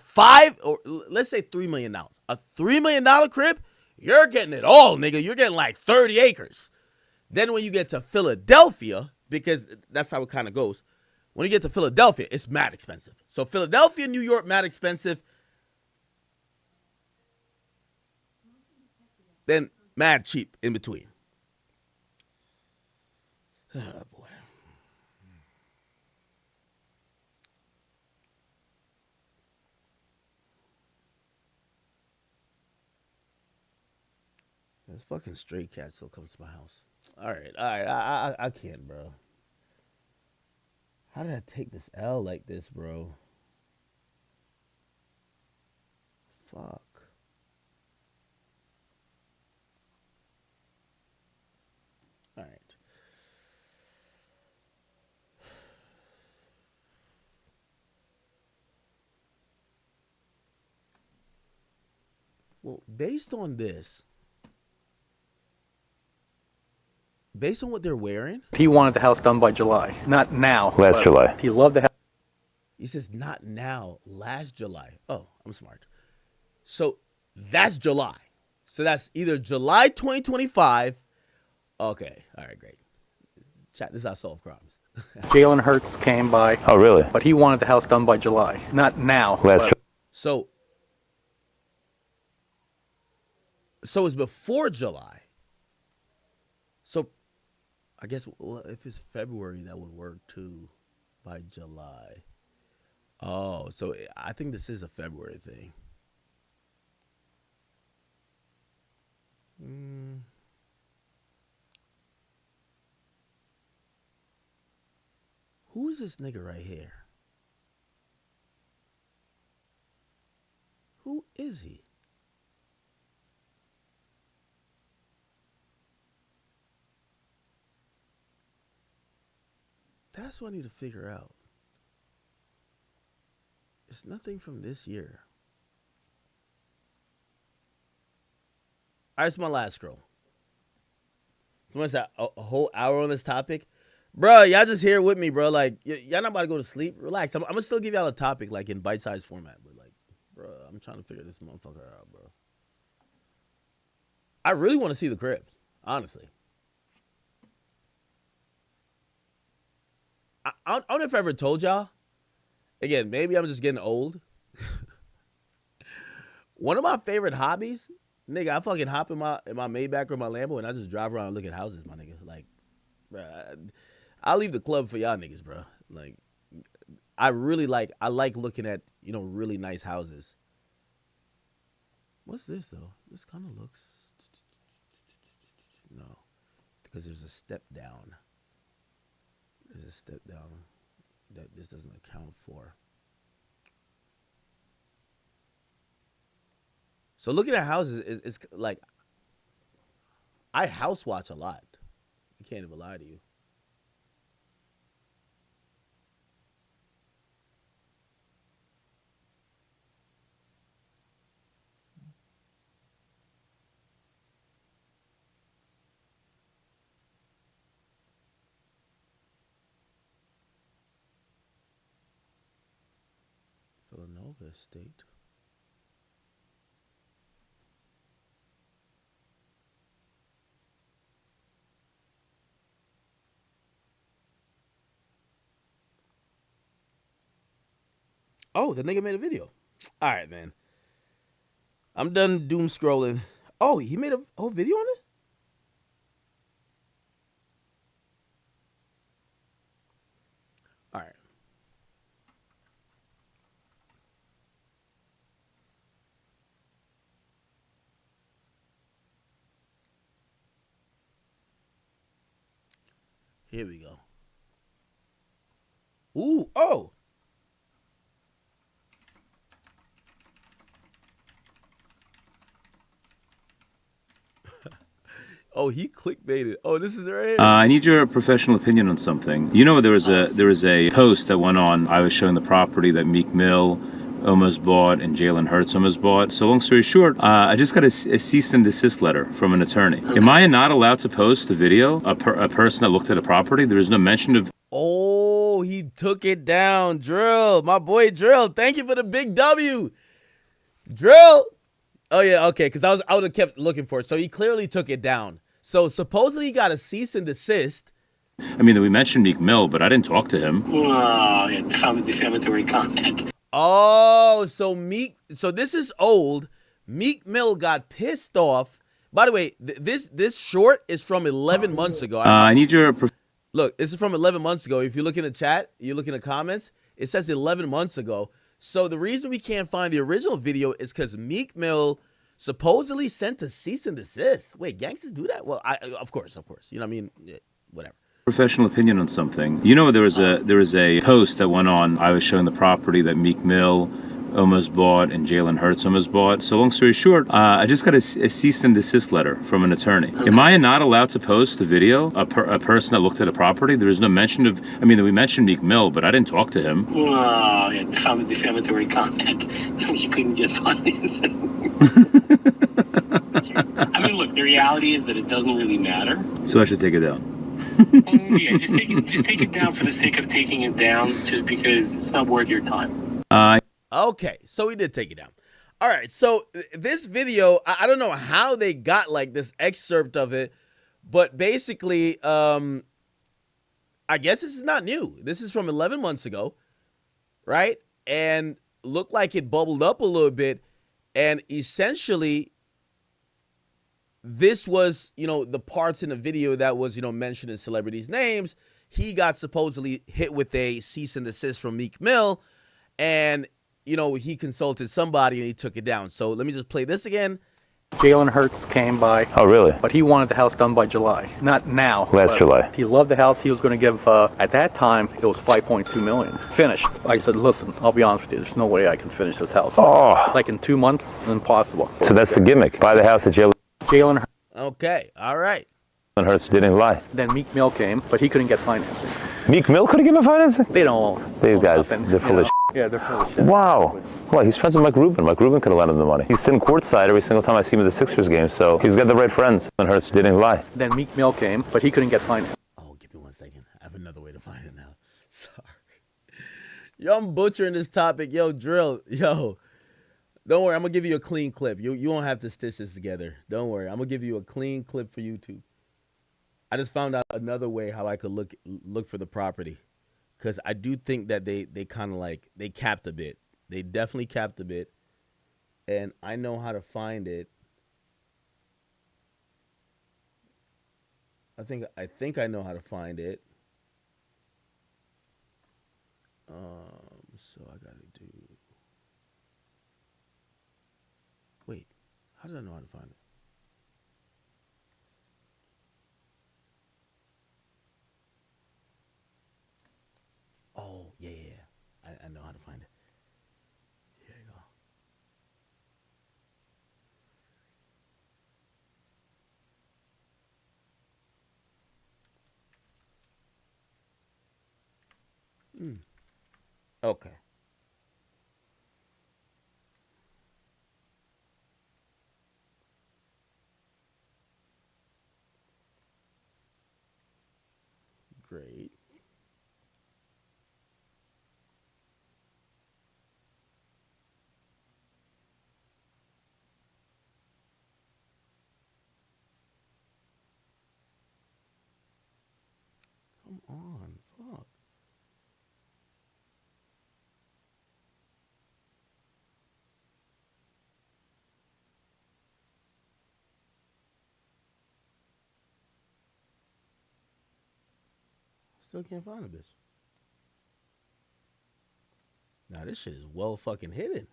Speaker 1: let's say $3 million, a $3 million crib, you're getting it all, nigga. You're getting like 30 acres. Then when you get to Philadelphia, because that's how it kind of goes. When you get to Philadelphia, it's mad expensive. So Philadelphia, New York, mad expensive. Then mad cheap in between. Oh, boy. This fucking stray cat still comes to my house. All right. I can't, bro. How did I take this L like this, bro? Fuck. All right. Well, based on this, based on what they're wearing,
Speaker 2: He wanted the house done by July, not now.
Speaker 13: Last July.
Speaker 2: He loved the house.
Speaker 1: he says not now, last July. Oh, I'm smart. So that's July. So that's either July 2025. Okay. All right, great. Chat, this is how I solve crimes.
Speaker 2: Jalen Hurts came by.
Speaker 13: Oh, really?
Speaker 2: But he wanted the house done by July, not now.
Speaker 13: Last
Speaker 1: So it's before July. So I guess if it's February, that would work too by July. Oh, so I think this is a February thing. Who is this nigga right here? Who is he? That's what I need to figure out. It's nothing from this year. All right, it's my last scroll. Someone said a whole hour on this topic. Bro, y'all just here with me, bro. Like, y'all not about to go to sleep. Relax. I'm going to still give y'all a topic, like, in bite-sized format. But, like, bro, I'm trying to figure this motherfucker out, bro. I really want to see the cribs, honestly. I don't know if I ever told y'all. Again, maybe I'm just getting old. One of my favorite hobbies, nigga, I fucking hop in my Maybach or my Lambo and I just drive around and look at houses, my nigga. Like, bro, I'll leave the club for y'all niggas, bro. Like, I like looking at, really nice houses. What's this, though? This kind of looks... No, because there's a step down. There's a step down that this doesn't account for. So looking at houses is like, I house watch a lot. I can't even lie to you. the estate. Oh, the nigga made a video. All right, man. I'm done doom scrolling. Oh, he made a whole video on it? All right. Here we go. Ooh, oh. Oh, he clickbaited. Oh, this is right here.
Speaker 13: I need your professional opinion on something. You know, there was a post that went on. I was showing the property that Meek Mill almost bought and Jalen Hurts almost bought. So long story short, I just got a cease and desist letter from an attorney. Okay. Am I not allowed to post the video? A person that looked at a property? There is no mention of.
Speaker 1: Oh, he took it down. Drill, my boy Drill. Thank you for the big W. Drill. Oh yeah, okay, because I would have kept looking for it. So he clearly took it down. So supposedly he got a cease and desist.
Speaker 13: I mean, we mentioned Meek Mill, but I didn't talk to him.
Speaker 5: Oh, yeah, found defamatory content.
Speaker 1: Oh, so this is old. Meek Mill got pissed off. By the way, this short is from 11 months ago.
Speaker 13: I need your.
Speaker 1: Look, this is from 11 months ago. If you look in the chat, you look in the comments, it says 11 months ago. So the reason we can't find the original video is because Meek Mill supposedly sent a cease and desist. Wait, gangsters do that? Well, of course. You know what I mean? Yeah, whatever.
Speaker 13: Professional opinion on something. You know, there was a post that went on. I was showing the property that Meek Mill almost bought and Jalen Hurts almost bought. So long story short, I just got a cease and desist letter from an attorney. Okay. Am I not allowed to post the video? A person that looked at a property? There is no mention of. I mean, we mentioned Meek Mill, but I didn't talk to him.
Speaker 5: Oh, yeah, found defamatory content. You couldn't get financing. I mean, look, the reality is that it doesn't really matter.
Speaker 13: So I should take it down.
Speaker 5: Yeah, just take it down for the sake of taking it down, just because it's not worth your time.
Speaker 1: Okay, so he did take it down. All right, so this video, I don't know how they got like this excerpt of it, but basically, I guess this is not new. This is from 11 months ago, right? And looked like it bubbled up a little bit, and essentially, this was, the parts in the video that was, mentioning celebrities' names. He got supposedly hit with a cease and desist from Meek Mill, and he consulted somebody and he took it down. So let me just play this again.
Speaker 2: Jalen Hurts came by.
Speaker 13: Oh, really?
Speaker 2: But he wanted the house done by July. Not now.
Speaker 13: Last July.
Speaker 2: He loved the house. He was going to give, at that time, it was $5.2 million. Finished. I said, listen, I'll be honest with you. There's no way I can finish this house.
Speaker 13: Oh.
Speaker 2: Like in 2 months, impossible.
Speaker 13: So that's the gimmick. Buy the house at
Speaker 2: Jalen Hurts.
Speaker 1: Okay, all right.
Speaker 13: Hurts didn't lie.
Speaker 2: Then Meek Mill came, but he couldn't get financing.
Speaker 13: Meek Mill couldn't give him financing?
Speaker 2: They don't.
Speaker 13: These guys, they're full of shit.
Speaker 2: Yeah, they're full of shit.
Speaker 13: Wow. Well, he's friends with Mike Rubin. Mike Rubin could have lent him the money. He's sitting courtside every single time I see him at the Sixers game, so he's got the right friends. And Hurts didn't lie.
Speaker 2: Then Meek Mill came, but he couldn't get financing.
Speaker 1: Oh, give me 1 second. I have another way to find it now. Sorry. Yo, I'm butchering this topic. Yo, Drill. Yo. Don't worry, I'm going to give you a clean clip. You won't have to stitch this together. Don't worry. I'm going to give you a clean clip for YouTube. I just found out another way how I could look for the property. Because I do think that they kind of like, they capped a bit. They definitely capped a bit. And I know how to find it. I think I know how to find it. So I got to do... Wait, how did I know how to find it? Oh, yeah. I know how to find it. Here you go. Okay. Great. on? Fuck. Still can't find a bitch. Nah, this shit is well fucking hidden.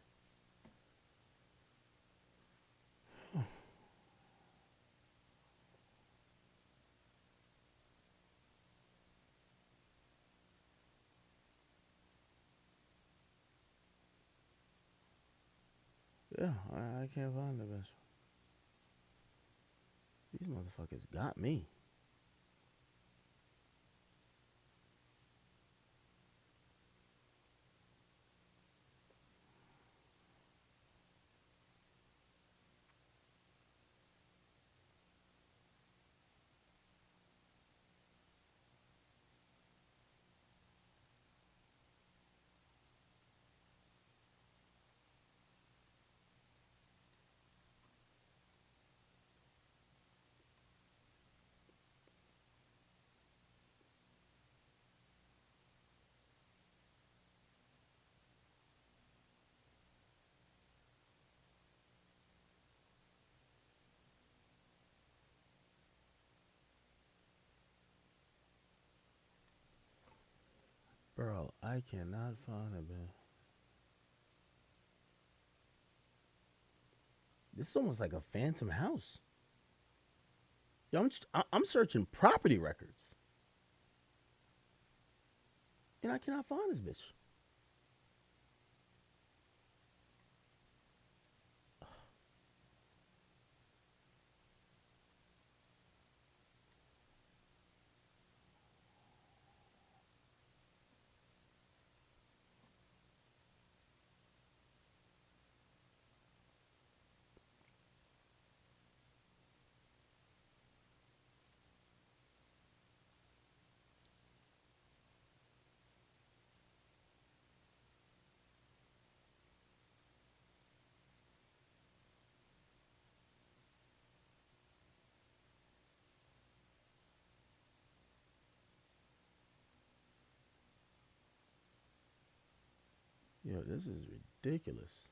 Speaker 1: Yeah, I can't find the bitch. These motherfuckers got me. Bro, I cannot find a bitch. This is almost like a phantom house. Yo, I'm searching property records. And I cannot find this bitch. Yo, this is ridiculous.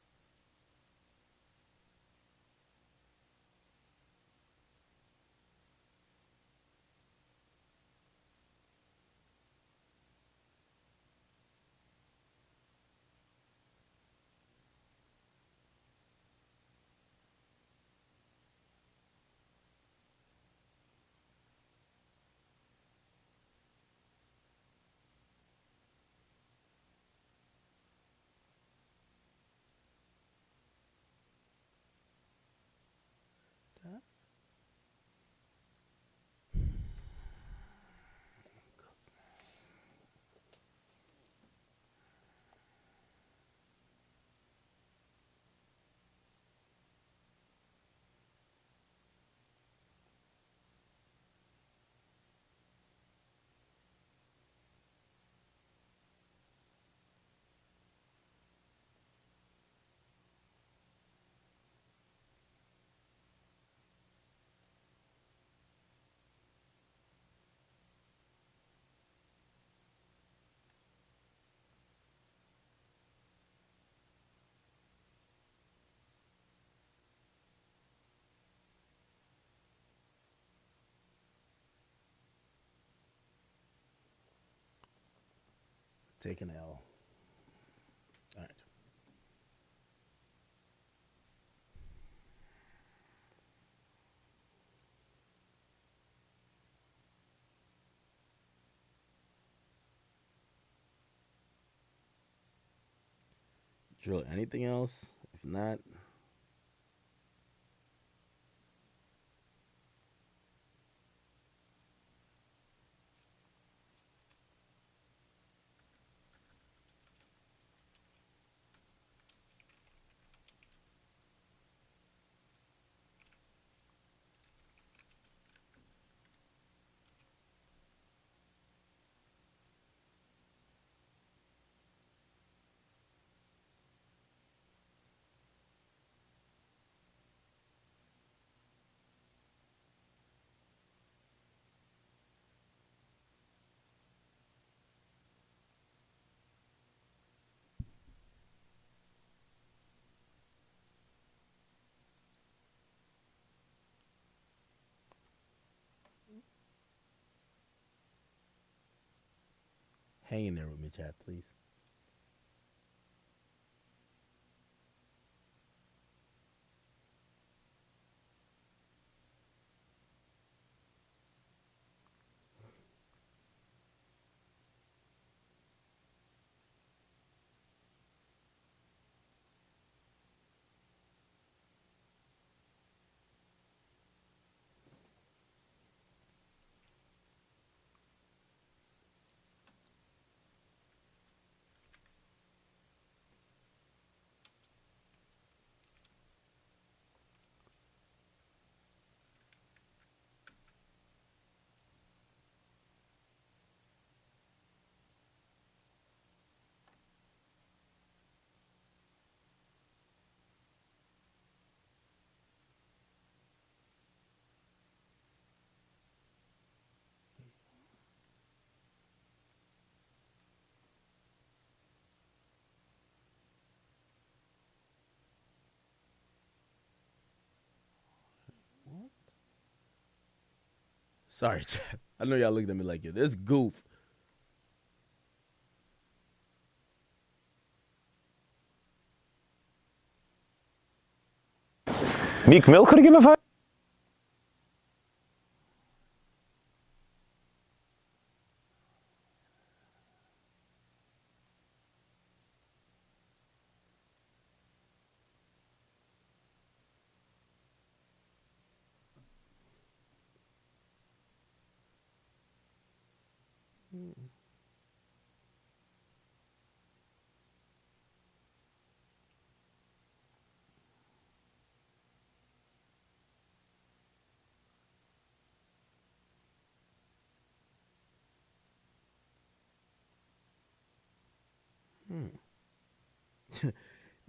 Speaker 1: Taking an L. All right. Drill anything else? If not, Hang in there with me, chat, please. Sorry, chat. I know y'all looking at me like, yo, this goof.
Speaker 13: Meek Mill could have given a fuck.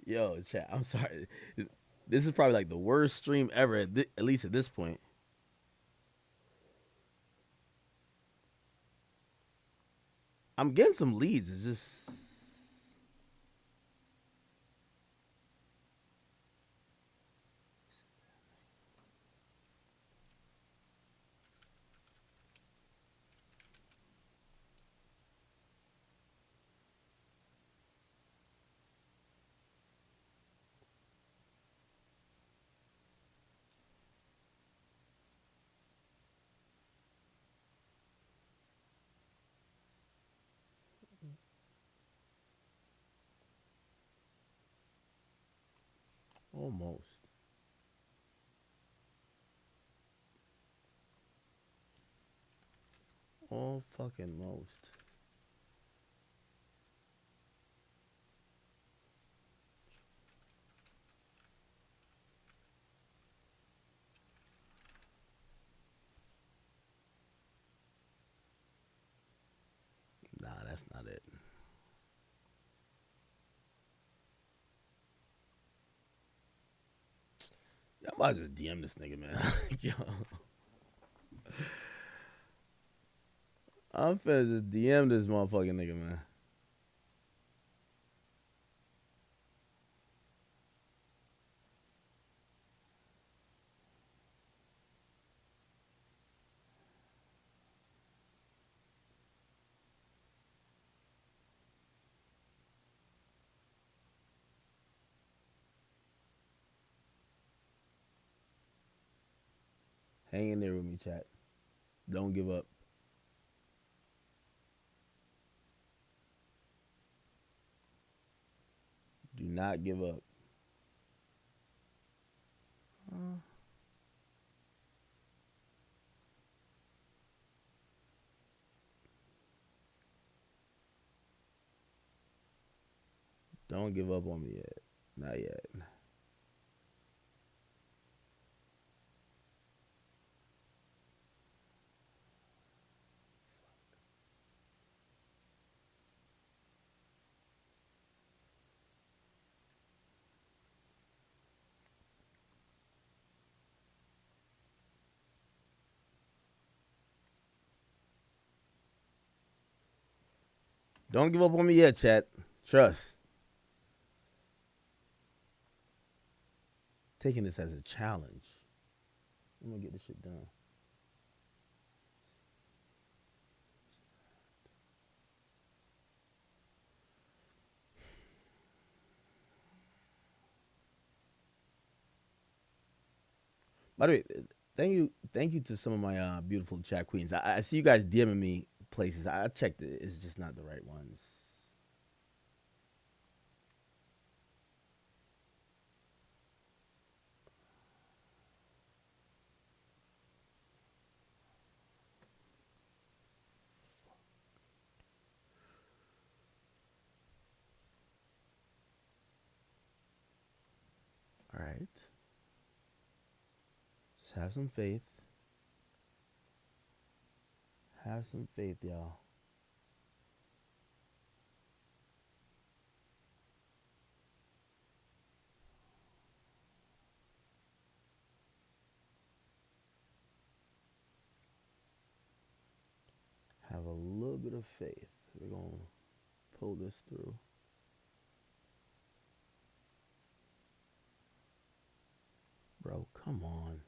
Speaker 1: Yo, chat, I'm sorry. This is probably like the worst stream ever, at least at this point. I'm getting some leads. It's just... Almost. All fucking most. Nah, that's not it. Y'all might just DM this nigga, man. Yo. I'm finna just DM this motherfucking nigga, man. Hang in there with me, chat. Don't give up. Do not give up. Don't give up on me yet. Not yet. Don't give up on me yet, chat. Trust. Taking this as a challenge. I'm gonna get this shit done. By the way, thank you to some of my beautiful chat queens. I see you guys DMing me places. I checked it. It's just not the right ones. All right. Just have some faith. Have some faith, y'all. Have a little bit of faith. We're going to pull this through. Bro, come on.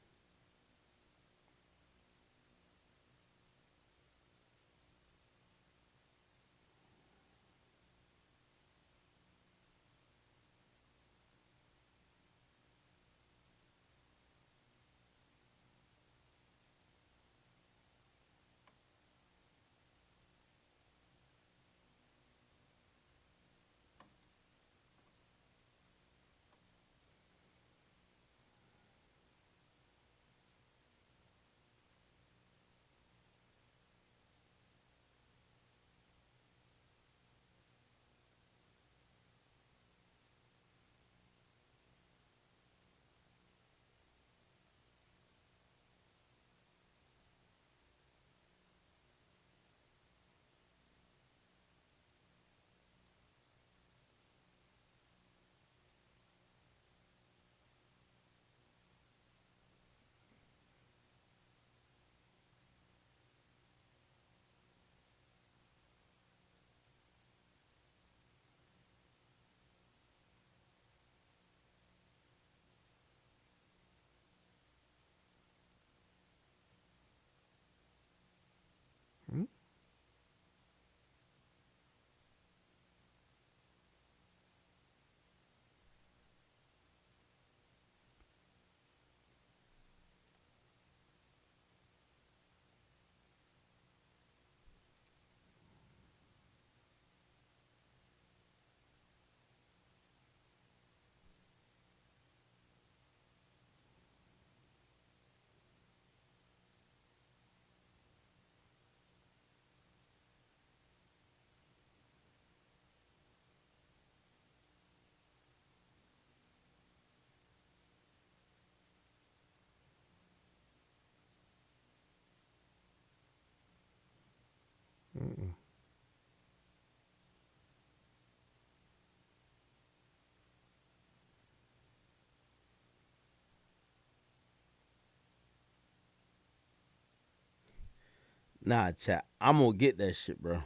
Speaker 1: Nah, chat. I'm going to get that shit, bro.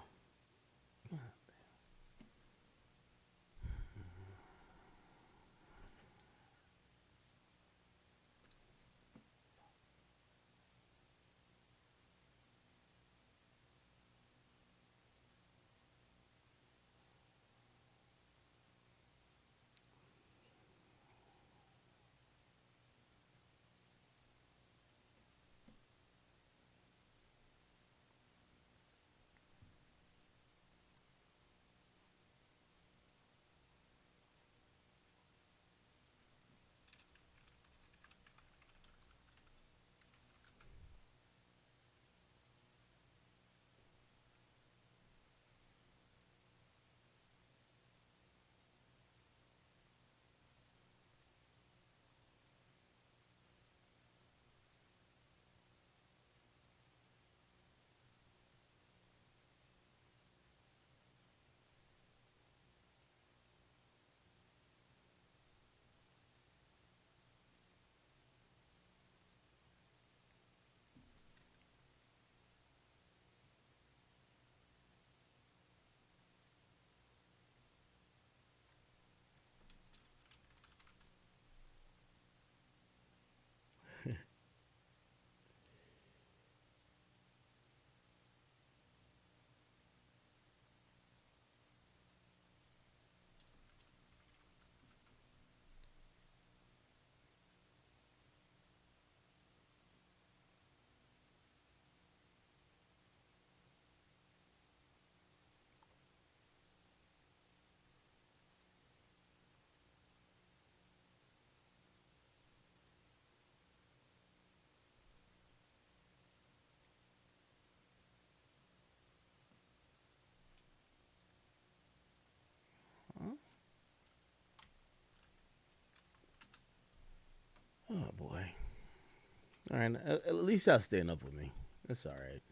Speaker 1: boy. All right, at least y'all staying up with me. That's all right.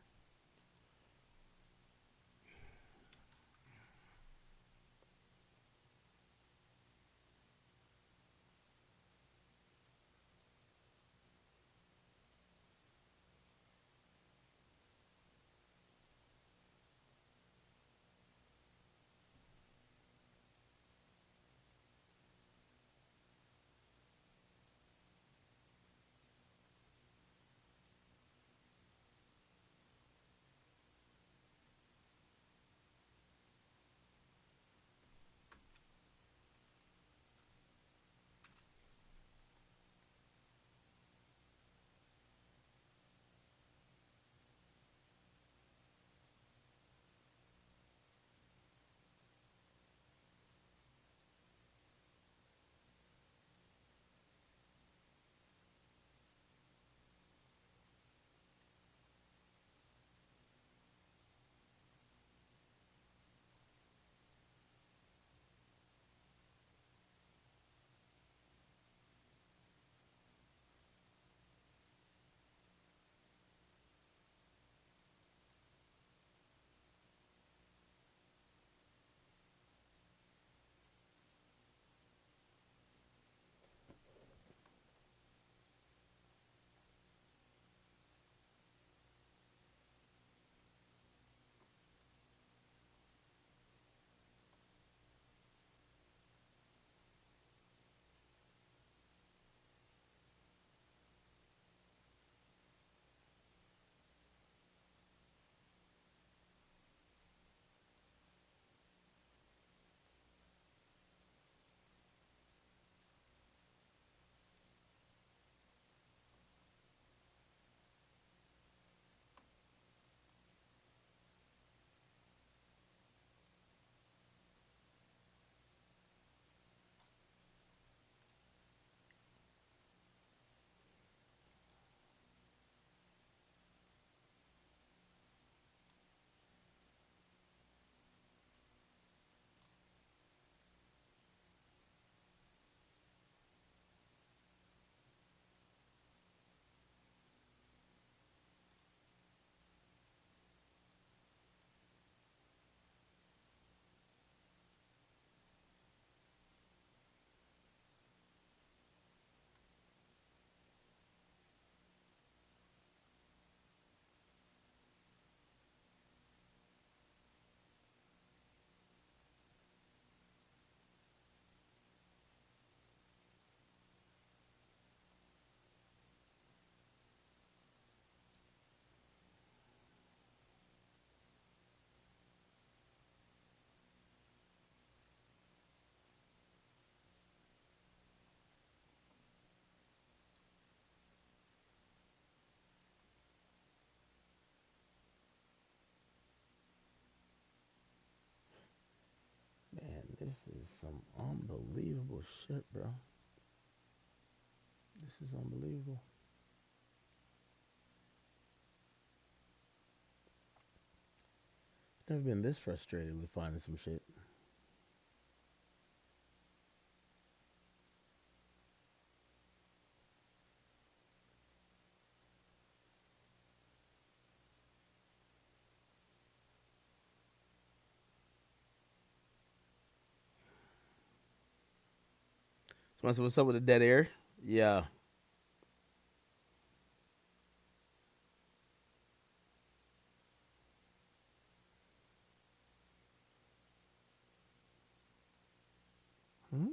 Speaker 1: Man, this is some unbelievable shit, bro. This is unbelievable. Never been this frustrated with finding some shit. Somebody said, what's up with the dead air? Yeah. Hmm?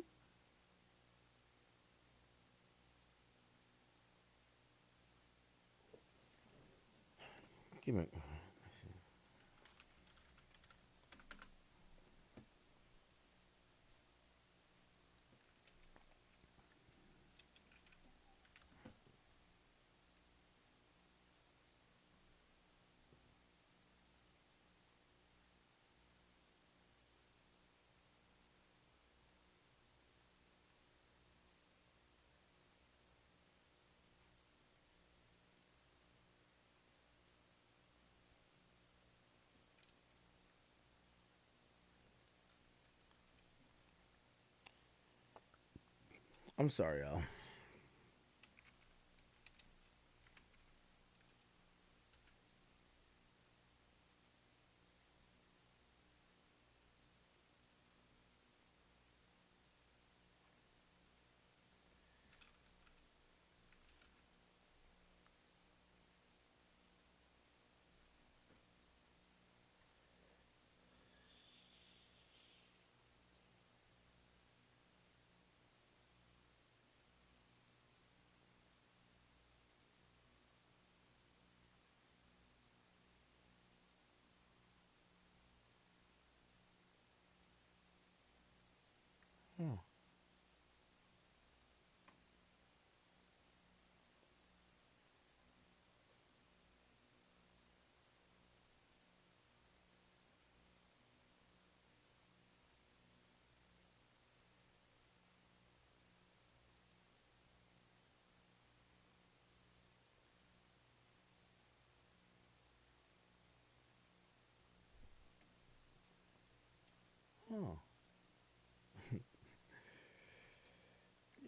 Speaker 1: Give me. I'm sorry, y'all.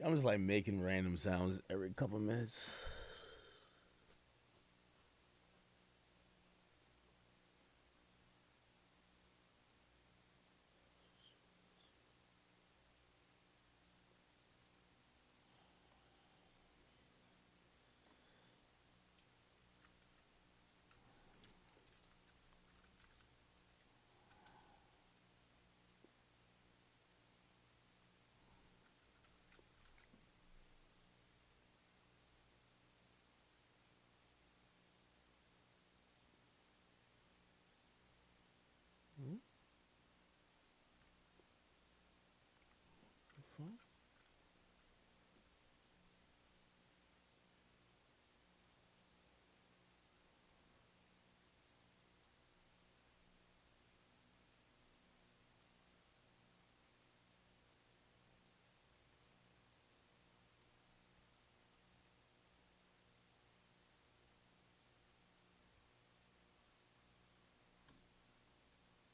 Speaker 1: I'm just like making random sounds every couple minutes.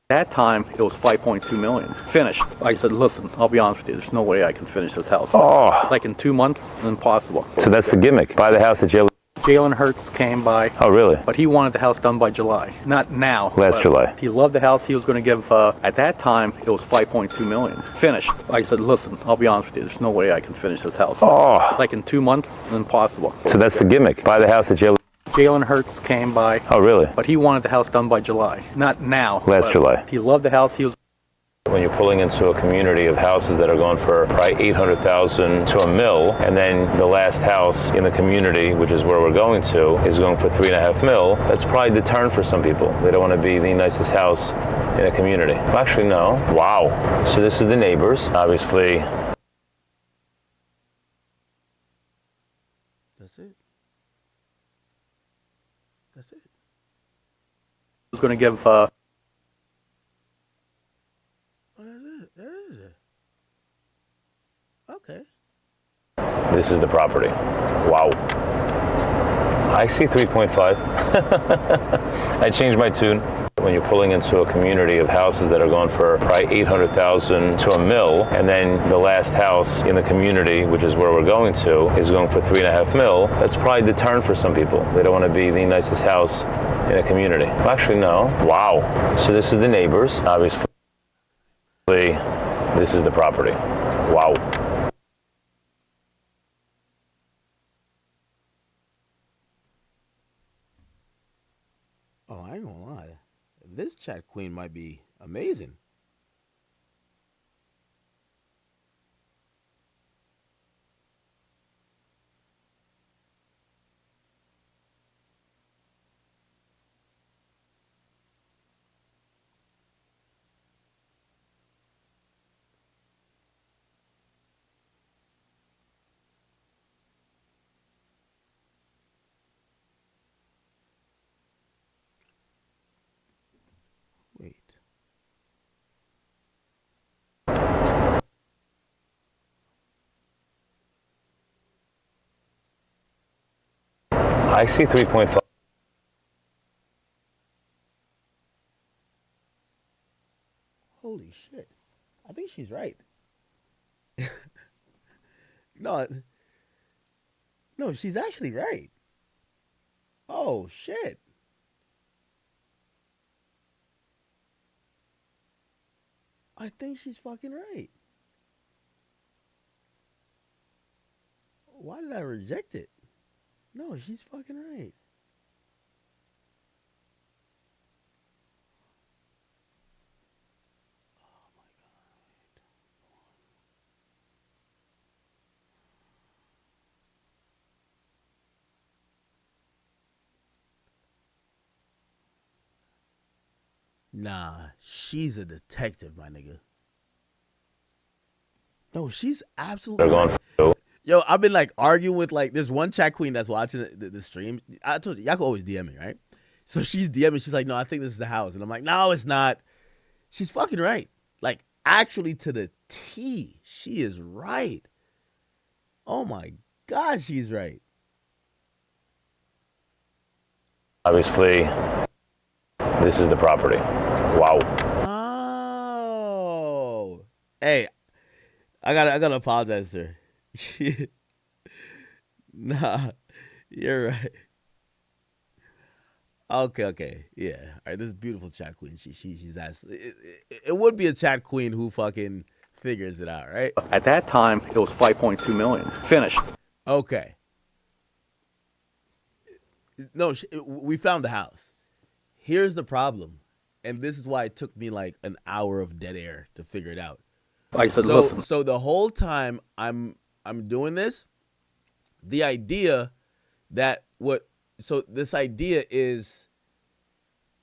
Speaker 2: At that time, it was 5.2 million. Finished. I said, listen, I'll be honest with you, there's no way I can finish this house.
Speaker 13: Oh.
Speaker 2: Like in 2 months, impossible.
Speaker 13: So that's the gimmick. Buy the house at
Speaker 2: Jalen Hurts came by.
Speaker 13: Oh, really?
Speaker 2: But he wanted the house done by July. Not now.
Speaker 13: Last July.
Speaker 2: He loved the house. He was going to give, at that time, it was 5.2 million. Finished. I said, listen, I'll be honest with you, there's no way I can finish this house.
Speaker 13: Oh.
Speaker 2: Like in 2 months, impossible.
Speaker 13: So that's the gimmick. Buy the house at
Speaker 2: Jalen Hurts came by.
Speaker 13: Oh, really?
Speaker 2: But he wanted the house done by July. Not now.
Speaker 13: Last July.
Speaker 2: He loved the house. He was.
Speaker 13: When you're pulling into a community of houses that are going for probably 800,000 to $1 million, and then the last house in the community, which is where we're going to, is going for $3.5 million, that's probably deterrent for some people. They don't want to be the nicest house in a community. Well, actually, no. Wow. So this is the neighbors, obviously.
Speaker 1: That's it. That's it.
Speaker 2: Was going to give.
Speaker 1: Oh, that's it. That is it. Okay.
Speaker 13: This is the property. Wow. I see 3.5. I changed my tune. When you're pulling into a community of houses that are going for probably 800,000 to $1 million, and then the last house in the community, which is where we're going to, is going for $3.5 million, that's probably deterrent for some people. They don't want to be the nicest house in a community. Well, actually, no. Wow. So this is the neighbors, obviously. This is the property. Wow.
Speaker 1: Oh, I ain't gonna lie. This chat queen might be amazing. Wait.
Speaker 13: I see 3.5.
Speaker 1: Holy shit. I think she's right. No, she's actually right. Oh, shit. I think she's fucking right. Why did I reject it? No, she's fucking right. Nah, she's a detective, my nigga. No, she's absolutely right. Yo, I've been like arguing with like this one chat queen that's watching the stream. I told you, y'all can always DM me, right? So she's DMing. She's like, no, I think this is the house. And I'm like, no, it's not. She's fucking right. Like, actually to the T. She is right. Oh my God, she's right.
Speaker 13: Obviously, this is the property. Wow.
Speaker 1: Oh. Hey, I gotta apologize, sir. Nah, you're right. Okay, yeah. All right, this is beautiful chat queen. She's actually. It would be a chat queen who fucking figures it out, right?
Speaker 2: At that time, it was 5.2 million. Finished.
Speaker 1: Okay. No, we found the house. Here's the problem, and this is why it took me like an hour of dead air to figure it out.
Speaker 2: I said, listen.
Speaker 1: So the whole time I'm doing this, the idea that this idea is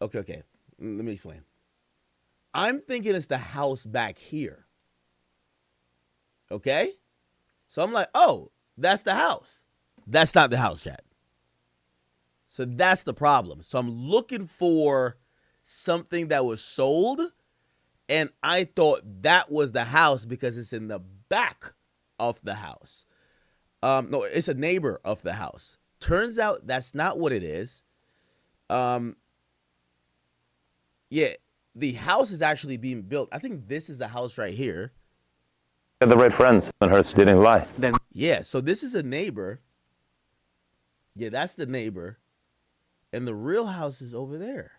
Speaker 1: okay. Let me explain. I'm thinking it's the house back here. Okay? So I'm like, oh, that's the house. That's not the house, chat. So that's the problem. So I'm looking for something that was sold, and I thought that was the house because it's in the back of the house. No, it's a neighbor of the house. Turns out that's not what it is. Yeah, the house is actually being built. I think this is the house right here.
Speaker 13: The right friends and hers didn't lie.
Speaker 1: Yeah, so this is a neighbor. Yeah, that's the neighbor. And the real house is over there.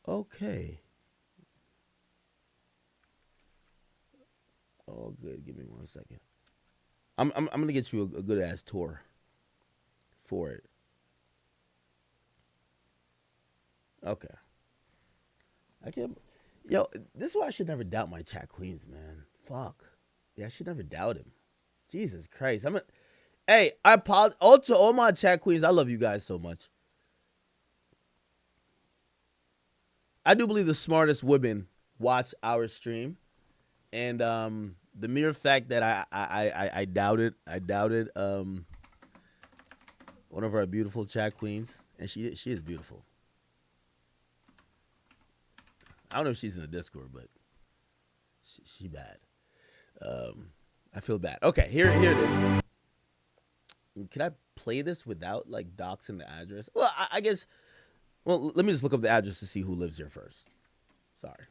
Speaker 1: Okay. Oh, good. Give me 1 second. I'm gonna get you a good ass tour for it. Okay. I can't. Yo, this is why I should never doubt my chat queens, man. Fuck. Yeah, I should never doubt him. Jesus Christ. Hey, I apologize. Also, all my chat queens, I love you guys so much. I do believe the smartest women watch our stream, and the mere fact that I doubted one of our beautiful chat queens, and she is beautiful. I don't know if she's in the Discord, but she bad. I feel bad. Okay, here it is. Can I play this without like doxing the address? Well, I guess. Well, let me just look up the address to see who lives here first. Sorry.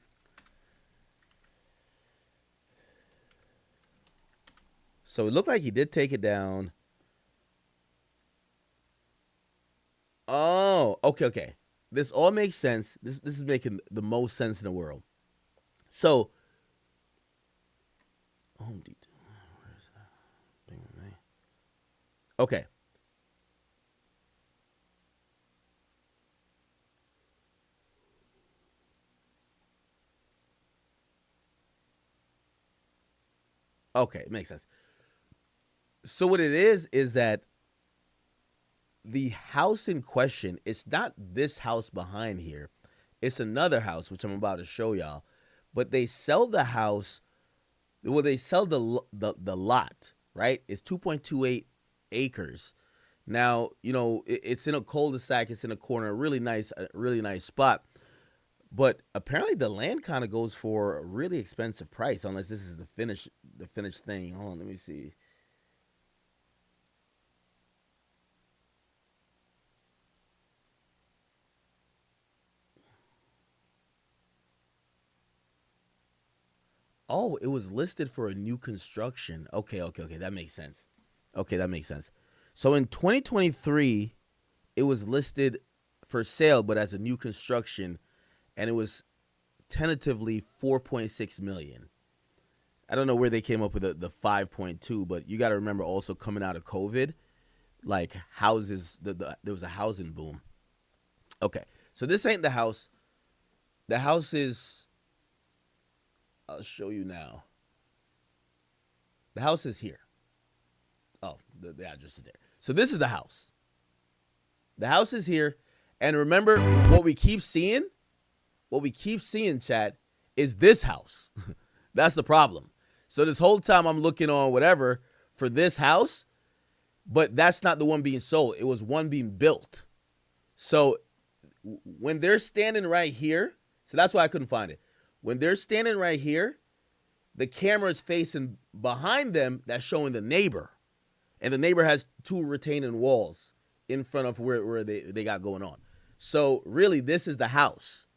Speaker 1: So it looked like he did take it down. Oh, okay. This all makes sense. This is making the most sense in the world. So, Home Depot. Where is that? Okay. Okay, it makes sense. So what it is that the house in question, it's not this house behind here. It's another house, which I'm about to show y'all. But they sell the house, well, they sell the lot, right? It's 2.28 acres. Now, you know, it's in a cul-de-sac. It's in a corner, a really nice spot. But apparently the land kind of goes for a really expensive price, unless this is the finished thing. Hold on, let me see. Oh, it was listed for a new construction. Okay, that makes sense. Okay, that makes sense. So in 2023, it was listed for sale, but as a new construction, and it was tentatively 4.6 million. I don't know where they came up with the 5.2, but you got to remember also coming out of COVID, like houses, there was a housing boom. Okay, so this ain't the house. The house is, I'll show you now. The house is here. Oh, the address is there. So this is the house. The house is here. And remember, what we keep seeing, chat, is this house. That's the problem. So this whole time I'm looking on whatever for this house, but that's not the one being sold. It was one being built. So when they're standing right here, so that's why I couldn't find it. When they're standing right here, the camera is facing behind them. That's showing the neighbor. And the neighbor has two retaining walls in front of where they got going on. So really, this is the house.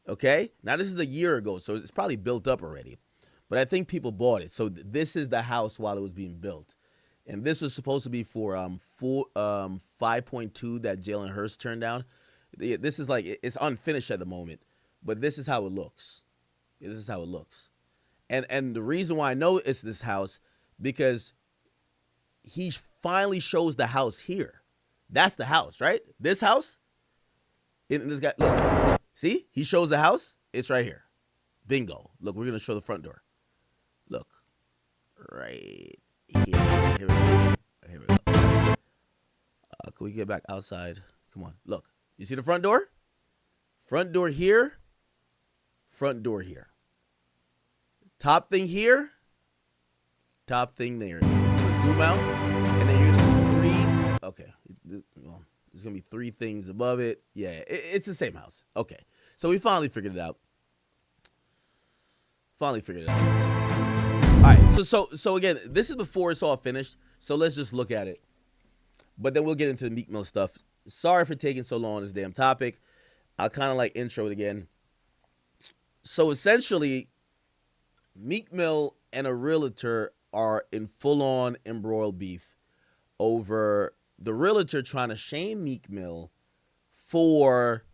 Speaker 1: Okay, now this is a year ago, so it's probably built up already. But I think people bought it. So this is the house while it was being built. And this was supposed to be for 5.2 that Jalen Hurst turned down. This is like, it's unfinished at the moment, but this is how it looks. This is how it looks. And the reason why I know it's this house, because he finally shows the house here. That's the house, right? This house. And this guy, look, see? He shows the house. It's right here. Bingo. Look, we're going to show the front door. Look. Right here. Here we go. Here we go. Can we get back outside? Come on. Look. You see the front door? Front door here. Front door here. Top thing here. Top thing there. It's going to zoom out. And then you're going to see three. Okay. Well, there's going to be three things above it. Yeah, it's the same house. Okay. So we finally figured it out. All right. So again, this is before it's all finished. So let's just look at it. But then we'll get into the Meek Mill stuff. Sorry for taking so long on this damn topic. I'll kind of like intro it again. So essentially, Meek Mill and a realtor are in full-on embroiled beef over the realtor trying to shame Meek Mill for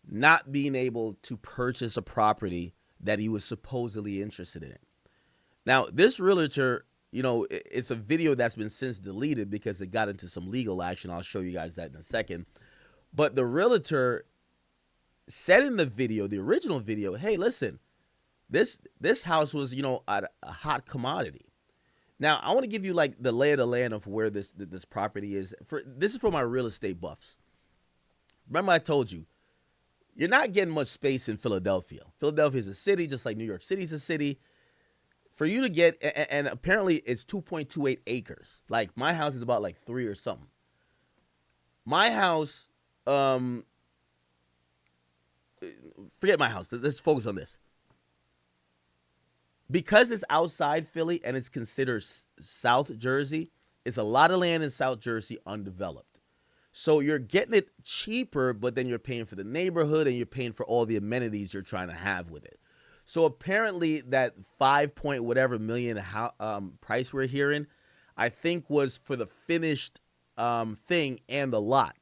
Speaker 1: not being able to purchase a property that he was supposedly interested in. Now, this realtor, you know, it's a video that's been since deleted because it got into some legal action. I'll show you guys that in a second. But the realtor said in the video, the original video, hey, listen, this house was, you know, a hot commodity. Now, I want to give you like the lay of the land of where this property is. This is for my real estate buffs. Remember I told you, you're not getting much space in Philadelphia. Philadelphia is a city, just like New York City is a city. For you to get, and apparently it's 2.28 acres. Like my house is about like 3 or something. My house, forget my house. Let's focus on this. Because it's outside Philly and it's considered South Jersey, it's a lot of land in South Jersey undeveloped. So you're getting it cheaper, but then you're paying for the neighborhood and you're paying for all the amenities you're trying to have with it. So apparently that 5 point whatever million price we're hearing, I think was for the finished thing and the lot,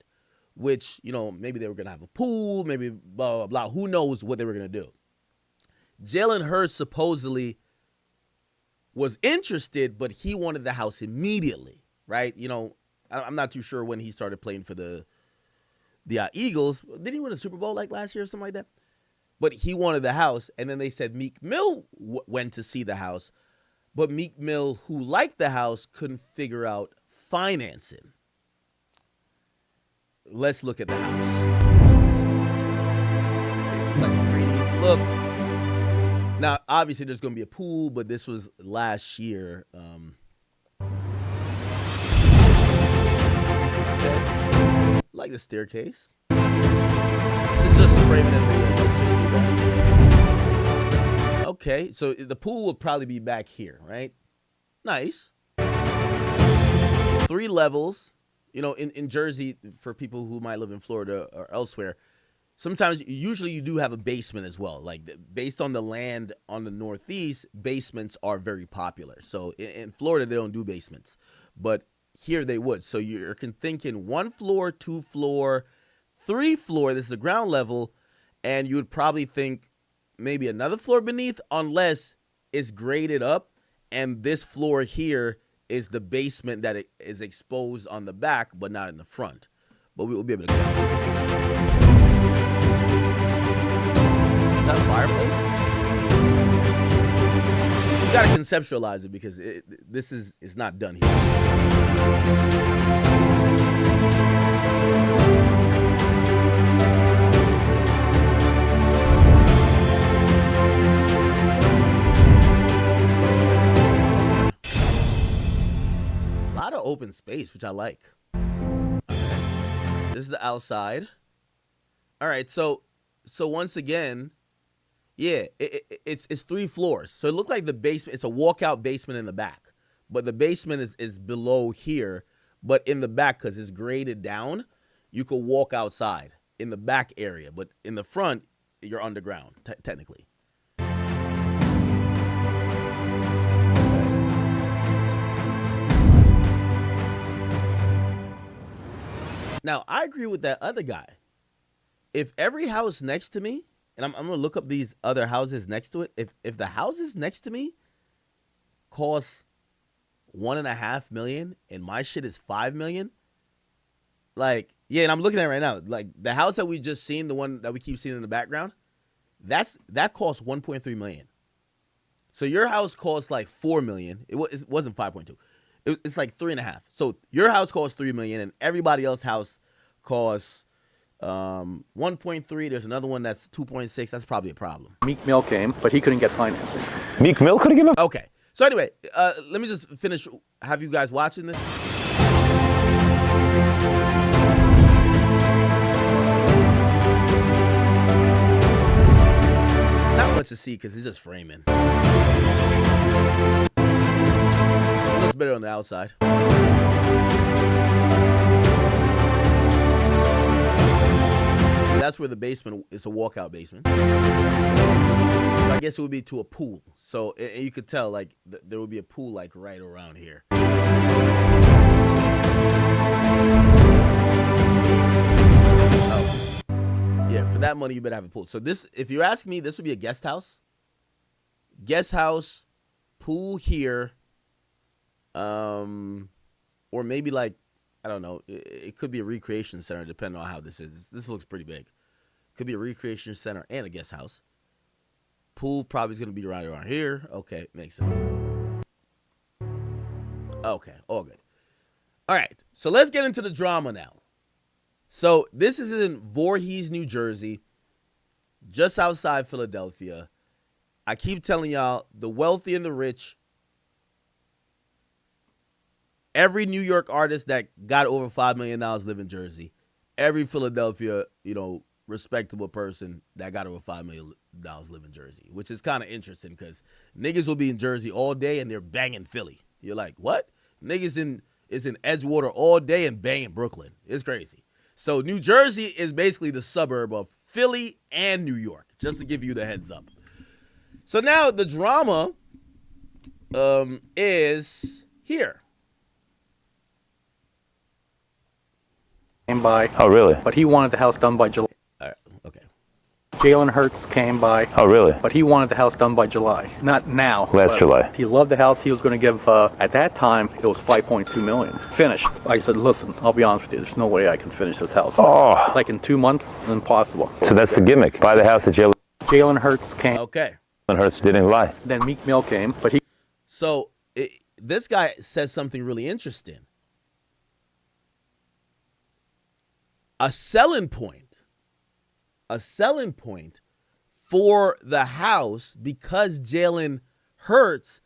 Speaker 1: which, you know, maybe they were going to have a pool, maybe blah, blah, blah. Who knows what they were going to do. Jalen Hurst supposedly was interested, but he wanted the house immediately, right? You know, I'm not too sure when he started playing for the Eagles. Did he win a Super Bowl like last year or something like that? But he wanted the house, and then they said Meek Mill went to see the house, but Meek Mill, who liked the house, couldn't figure out financing. Let's look at the house. This is like a 3D look. Now, obviously, there's going to be a pool, but this was last year. Okay. Like the staircase. It's just framing in the electricity back. Okay, so the pool will probably be back here, right? Nice. 3 levels. You know, in Jersey, for people who might live in Florida or elsewhere, sometimes, usually you do have a basement as well. Like, based on the land on the Northeast, basements are very popular. So in Florida, they don't do basements, but here they would. So you're thinking 1 floor, 2 floor, 3 floor. This is the ground level, and you would probably think maybe another floor beneath, unless it's graded up, and this floor here is the basement that it is exposed on the back, but not in the front. But we will be able to go. Is that a fireplace? You gotta conceptualize it because this is not done here. A lot of open space, which I like. This is the outside. All right, so once again, yeah, it's 3 floors. So it looked like the basement, it's a walkout basement in the back. But the basement is below here. But in the back, because it's graded down, you could walk outside in the back area. But in the front, you're underground, technically. Now, I agree with that other guy. If every house next to me, and I'm going to look up these other houses next to it, if the houses next to me cost $1.5 million and my shit is $5 million, like, yeah, and I'm looking at it right now. Like, the house that we just seen, the one that we keep seeing in the background, that costs $1.3 million. So your house costs like $4 million. It wasn't 5.2. It's like 3.5. So your house costs $3 million, and everybody else's house costs 1.3. There's another one that's 2.6. That's probably a problem.
Speaker 2: Meek Mill came, but he couldn't get financing.
Speaker 13: Meek Mill couldn't give him.
Speaker 1: Okay. So anyway, let me just finish. Have you guys watching this? Not much to see because it's just framing. It looks better on the outside. That's where the basement is, a walkout basement. So I guess it would be to a pool. So and you could tell like there would be a pool like right around here. Oh. Yeah, for that money you better have a pool. So this, if you ask me, this would be a guest house. Guest house, pool here, or maybe like, I don't know, it could be a recreation center depending on how this is. This looks pretty big. Could be a recreation center and a guest house. Pool probably is going to be right around here. Okay, makes sense. Okay, all good. All right, so let's get into the drama now. So this is in Voorhees, New Jersey, just outside Philadelphia. I keep telling y'all, the wealthy and the rich, every New York artist that got over $5 million live in Jersey. Every Philadelphia, respectable person that got over $5 million live in Jersey, which is kind of interesting because niggas will be in Jersey all day and they're banging Philly. You're like, what? Niggas is in Edgewater all day and banging Brooklyn. It's crazy. So New Jersey is basically the suburb of Philly and New York, just to give you the heads up. So now the drama is here.
Speaker 2: Came by.
Speaker 13: Oh, really?
Speaker 2: But he wanted the house done by July.
Speaker 1: Okay.
Speaker 2: Jalen Hurts came by.
Speaker 13: Oh, really?
Speaker 2: But he wanted the house done by July. Not now.
Speaker 13: Last July.
Speaker 2: He loved the house. He was going to give, at that time, it was $5.2 million. Finished. I said, listen, I'll be honest with you. There's no way I can finish this house.
Speaker 13: Oh.
Speaker 2: Like in 2 months, impossible.
Speaker 13: So that's the gimmick. Buy the house that
Speaker 2: Jalen Hurts came.
Speaker 1: Okay.
Speaker 13: Jalen Hurts didn't lie.
Speaker 2: Then Meek Mill came, but he...
Speaker 1: So this guy says something really interesting. A selling point for the house, because Jalen Hurts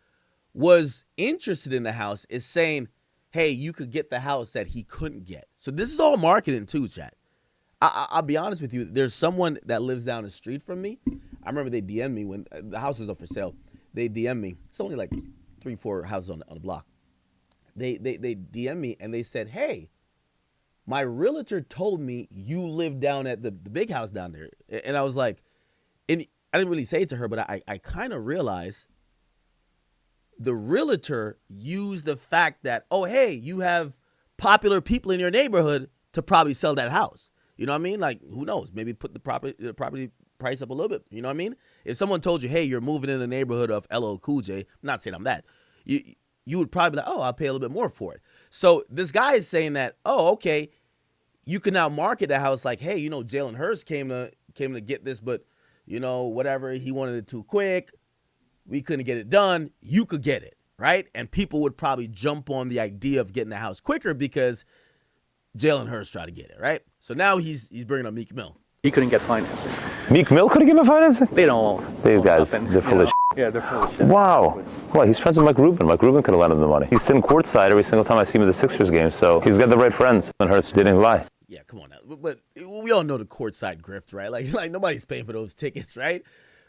Speaker 1: was interested in the house, is saying, hey, you could get the house that he couldn't get. So this is all marketing too, chat. I'll be honest with you. There's someone that lives down the street from me. I remember they DM'd me when the house was up for sale. They DM'd me. It's only like 3-4 houses on the block. They DM'd me and they said, hey, my realtor told me you live down at the big house down there. And I was like, and I didn't really say it to her, but I kind of realized the realtor used the fact that, oh, hey, you have popular people in your neighborhood to probably sell that house. You know what I mean? Like, who knows? Maybe put the property price up a little bit. You know what I mean? If someone told you, hey, you're moving in the neighborhood of LL Cool J, I'm not saying I'm that. You would probably be like, oh, I'll pay a little bit more for it. So this guy is saying that, oh, okay, you can now market the house like, hey, Jalen Hurts came to get this, but, whatever, he wanted it too quick. We couldn't get it done. You could get it, right? And people would probably jump on the idea of getting the house quicker because Jalen Hurts tried to get it, right? So now he's bringing up Meek Mill.
Speaker 2: He couldn't get financing.
Speaker 13: Meek Mill couldn't give him financing?
Speaker 2: They don't.
Speaker 13: These guys, they're full of shit.
Speaker 2: Yeah, they're full of shit.
Speaker 13: Wow. Well, he's friends with Mike Rubin. Mike Rubin could have lent him the money. He's sitting courtside every single time I see him at the Sixers game, so he's got the right friends. And Hurts didn't lie.
Speaker 1: Yeah, come on now. But we all know the courtside grift, right? Like nobody's paying for those tickets, right?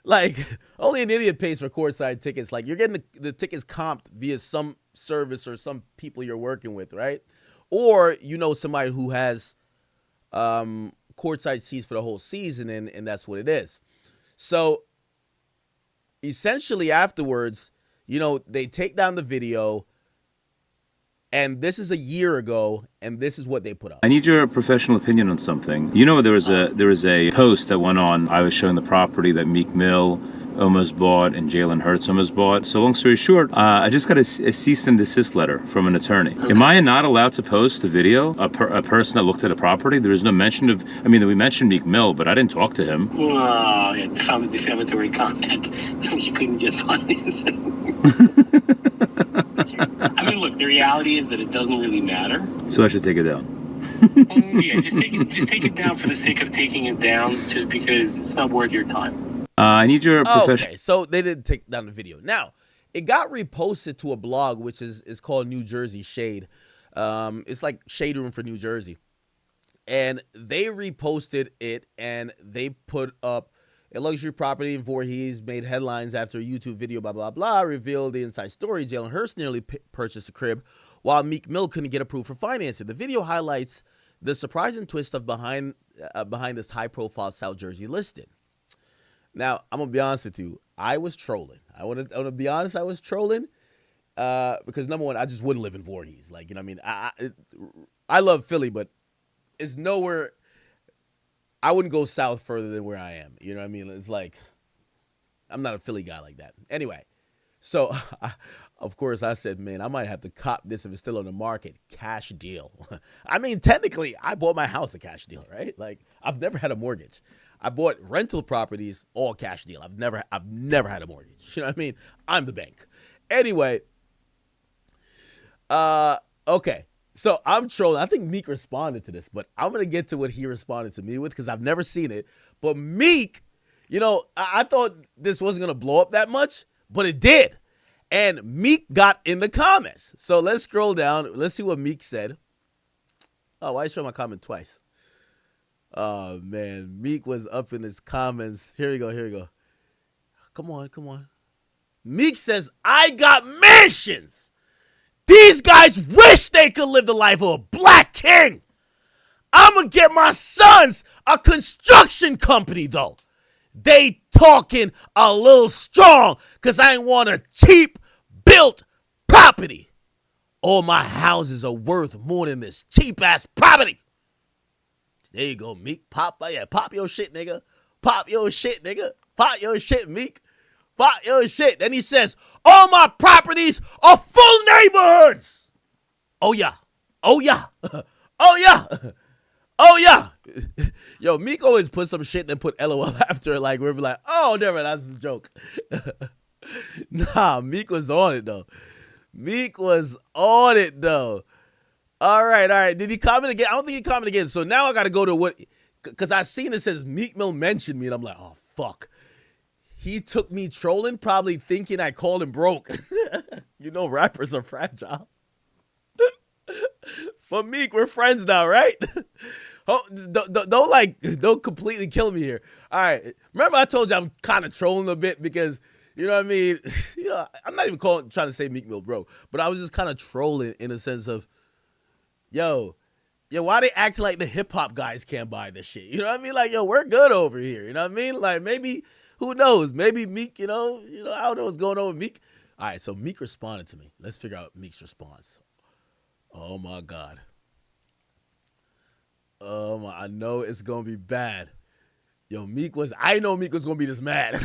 Speaker 1: Like, only an idiot pays for courtside tickets. Like, you're getting the tickets comped via some service or some people you're working with, right? Or somebody who has courtside seats for the whole season, and that's what it is. So essentially afterwards, you know, they take down the video, and this is a year ago, and this is what they put up.
Speaker 13: I need your professional opinion on something. You know, there was a post that went on. I was showing the property that Meek Mill almost bought and Jalen Hurts almost bought. So long story short, I just got a cease and desist letter from an attorney. Am I not allowed to post a video, a person that looked at a property? There is no mention of, I mean, we mentioned Meek Mill, but I didn't talk to him.
Speaker 5: Oh, it found the defamatory content. You couldn't get financing. I mean, look, the reality is that it doesn't really matter.
Speaker 13: So I should take it down.
Speaker 5: Yeah, just take it down for the sake of taking it down, just because it's not worth your time.
Speaker 13: I need your professional.
Speaker 1: Okay, so they didn't take down the video. Now, it got reposted to a blog, which is called New Jersey Shade. It's like Shade Room for New Jersey. And they reposted it, and they put up a luxury property in Voorhees, made headlines after a YouTube video, blah, blah, blah, revealed the inside story. Jalen Hurts nearly purchased a crib, while Meek Mill couldn't get approved for financing. The video highlights the surprising twist of behind this high-profile South Jersey listing. Now, I'm going to be honest with you. I was trolling. I want to be honest, I was trolling because, number one, I just wouldn't live in Voorhees. Like, you know what I mean? I love Philly, but it's nowhere. I wouldn't go south further than where I am. You know what I mean? It's like, I'm not a Philly guy like that. Anyway, so, of course, I said, man, I might have to cop this if it's still on the market. Cash deal. I mean, technically, I bought my house a cash deal, right? Like, I've never had a mortgage. I bought rental properties, all cash deal. I've never had a mortgage. You know what I mean? I'm the bank. Anyway, okay. So I'm trolling. I think Meek responded to this, but I'm going to get to what he responded to me with because I've never seen it. But Meek, you know, I thought this wasn't going to blow up that much, but it did. And Meek got in the comments. So let's scroll down. Let's see what Meek said. Oh, why are you showing my comment twice? Oh, man. Meek was up in his comments. Here we go. Come on. Meek says, I got mansions. These guys wish they could live the life of a black king. I'm going to get my sons a construction company, though. They talking a little strong because I ain't want a cheap built property. All my houses are worth more than this cheap-ass property. There you go, Meek. Pop your shit, nigga. Pop your shit, nigga. Pop your shit, Meek. Pop your shit. Then he says, all my properties are full neighborhoods. Oh, yeah. Oh, yeah. Oh, yeah. Oh, yeah. Yo, Meek always put some shit and then put LOL after it. Like, we're like, oh, never. That's a joke. Nah, Meek was on it, though. All right. Did he comment again? I don't think he commented again. So now I got to go to what, because I seen it says Meek Mill mentioned me, and I'm like, oh, fuck. He took me trolling, probably thinking I called him broke. You know, rappers are fragile. But Meek, we're friends now, right? Oh, don't completely kill me here. All right. Remember I told you I'm kind of trolling a bit because, you know what I mean? You know, I'm not even trying to say Meek Mill broke, but I was just kind of trolling in a sense of, yo, why they acting like the hip hop guys can't buy this shit? You know what I mean? Like, yo, we're good over here. You know what I mean? Like, maybe, who knows? Maybe Meek, you know, I don't know what's going on with Meek. All right, so Meek responded to me. Let's figure out Meek's response. Oh my God. I know it's gonna be bad. Yo, I know Meek was gonna be this mad.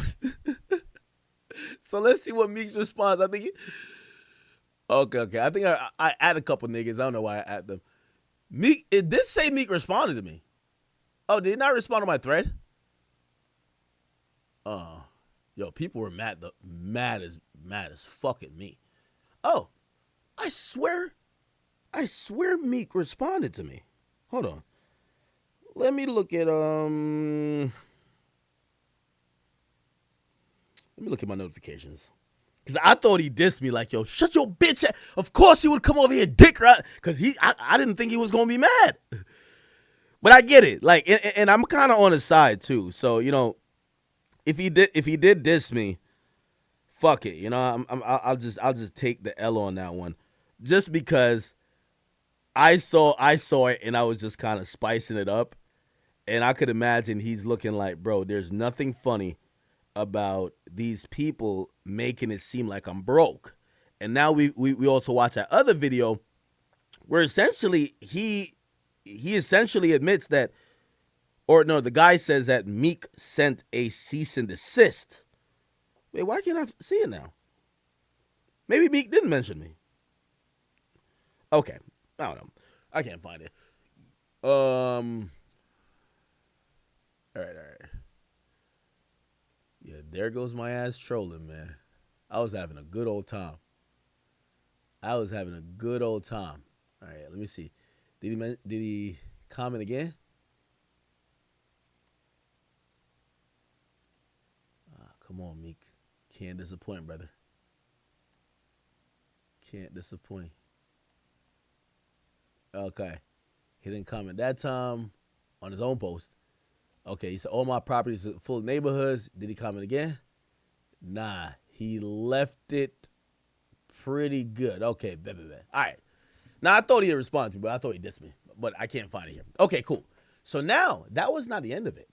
Speaker 1: So let's see what Meek's response. I think okay. I think I add a couple niggas. I don't know why I add them. Meek, it did say Meek responded to me. Oh, did he not respond to my thread? Yo, people were mad as fuck at me. Oh, I swear Meek responded to me. Hold on. Let me look at my notifications. Cause I thought he dissed me like, yo, shut your bitch ass. Of course he would come over here dick right. Cause I didn't think he was gonna be mad. But I get it. Like, and I'm kind of on his side too. So, you know, if he did diss me, fuck it. You know, I'll just take the L on that one. Just because I saw it and I was just kind of spicing it up. And I could imagine he's looking like, bro, there's nothing funny about these people making it seem like I'm broke. And now we also watch that other video where essentially he essentially admits that, or no, the guy says that Meek sent a cease and desist. Wait, why can't I see it now? Maybe Meek didn't mention me. Okay, I don't know. I can't find it. All right. Yeah, there goes my ass trolling, man. I was having a good old time. All right, let me see. Did he comment again? Come on, Meek. Can't disappoint, brother. Can't disappoint. Okay. He didn't comment that time on his own post. Okay, he said, all my properties are full of neighborhoods. Did he comment again? Nah, he left it pretty good. Okay, bet. All right. Now, I thought he had responded to me, but I thought he dissed me. But I can't find it here. Okay, cool. So now, that was not the end of it.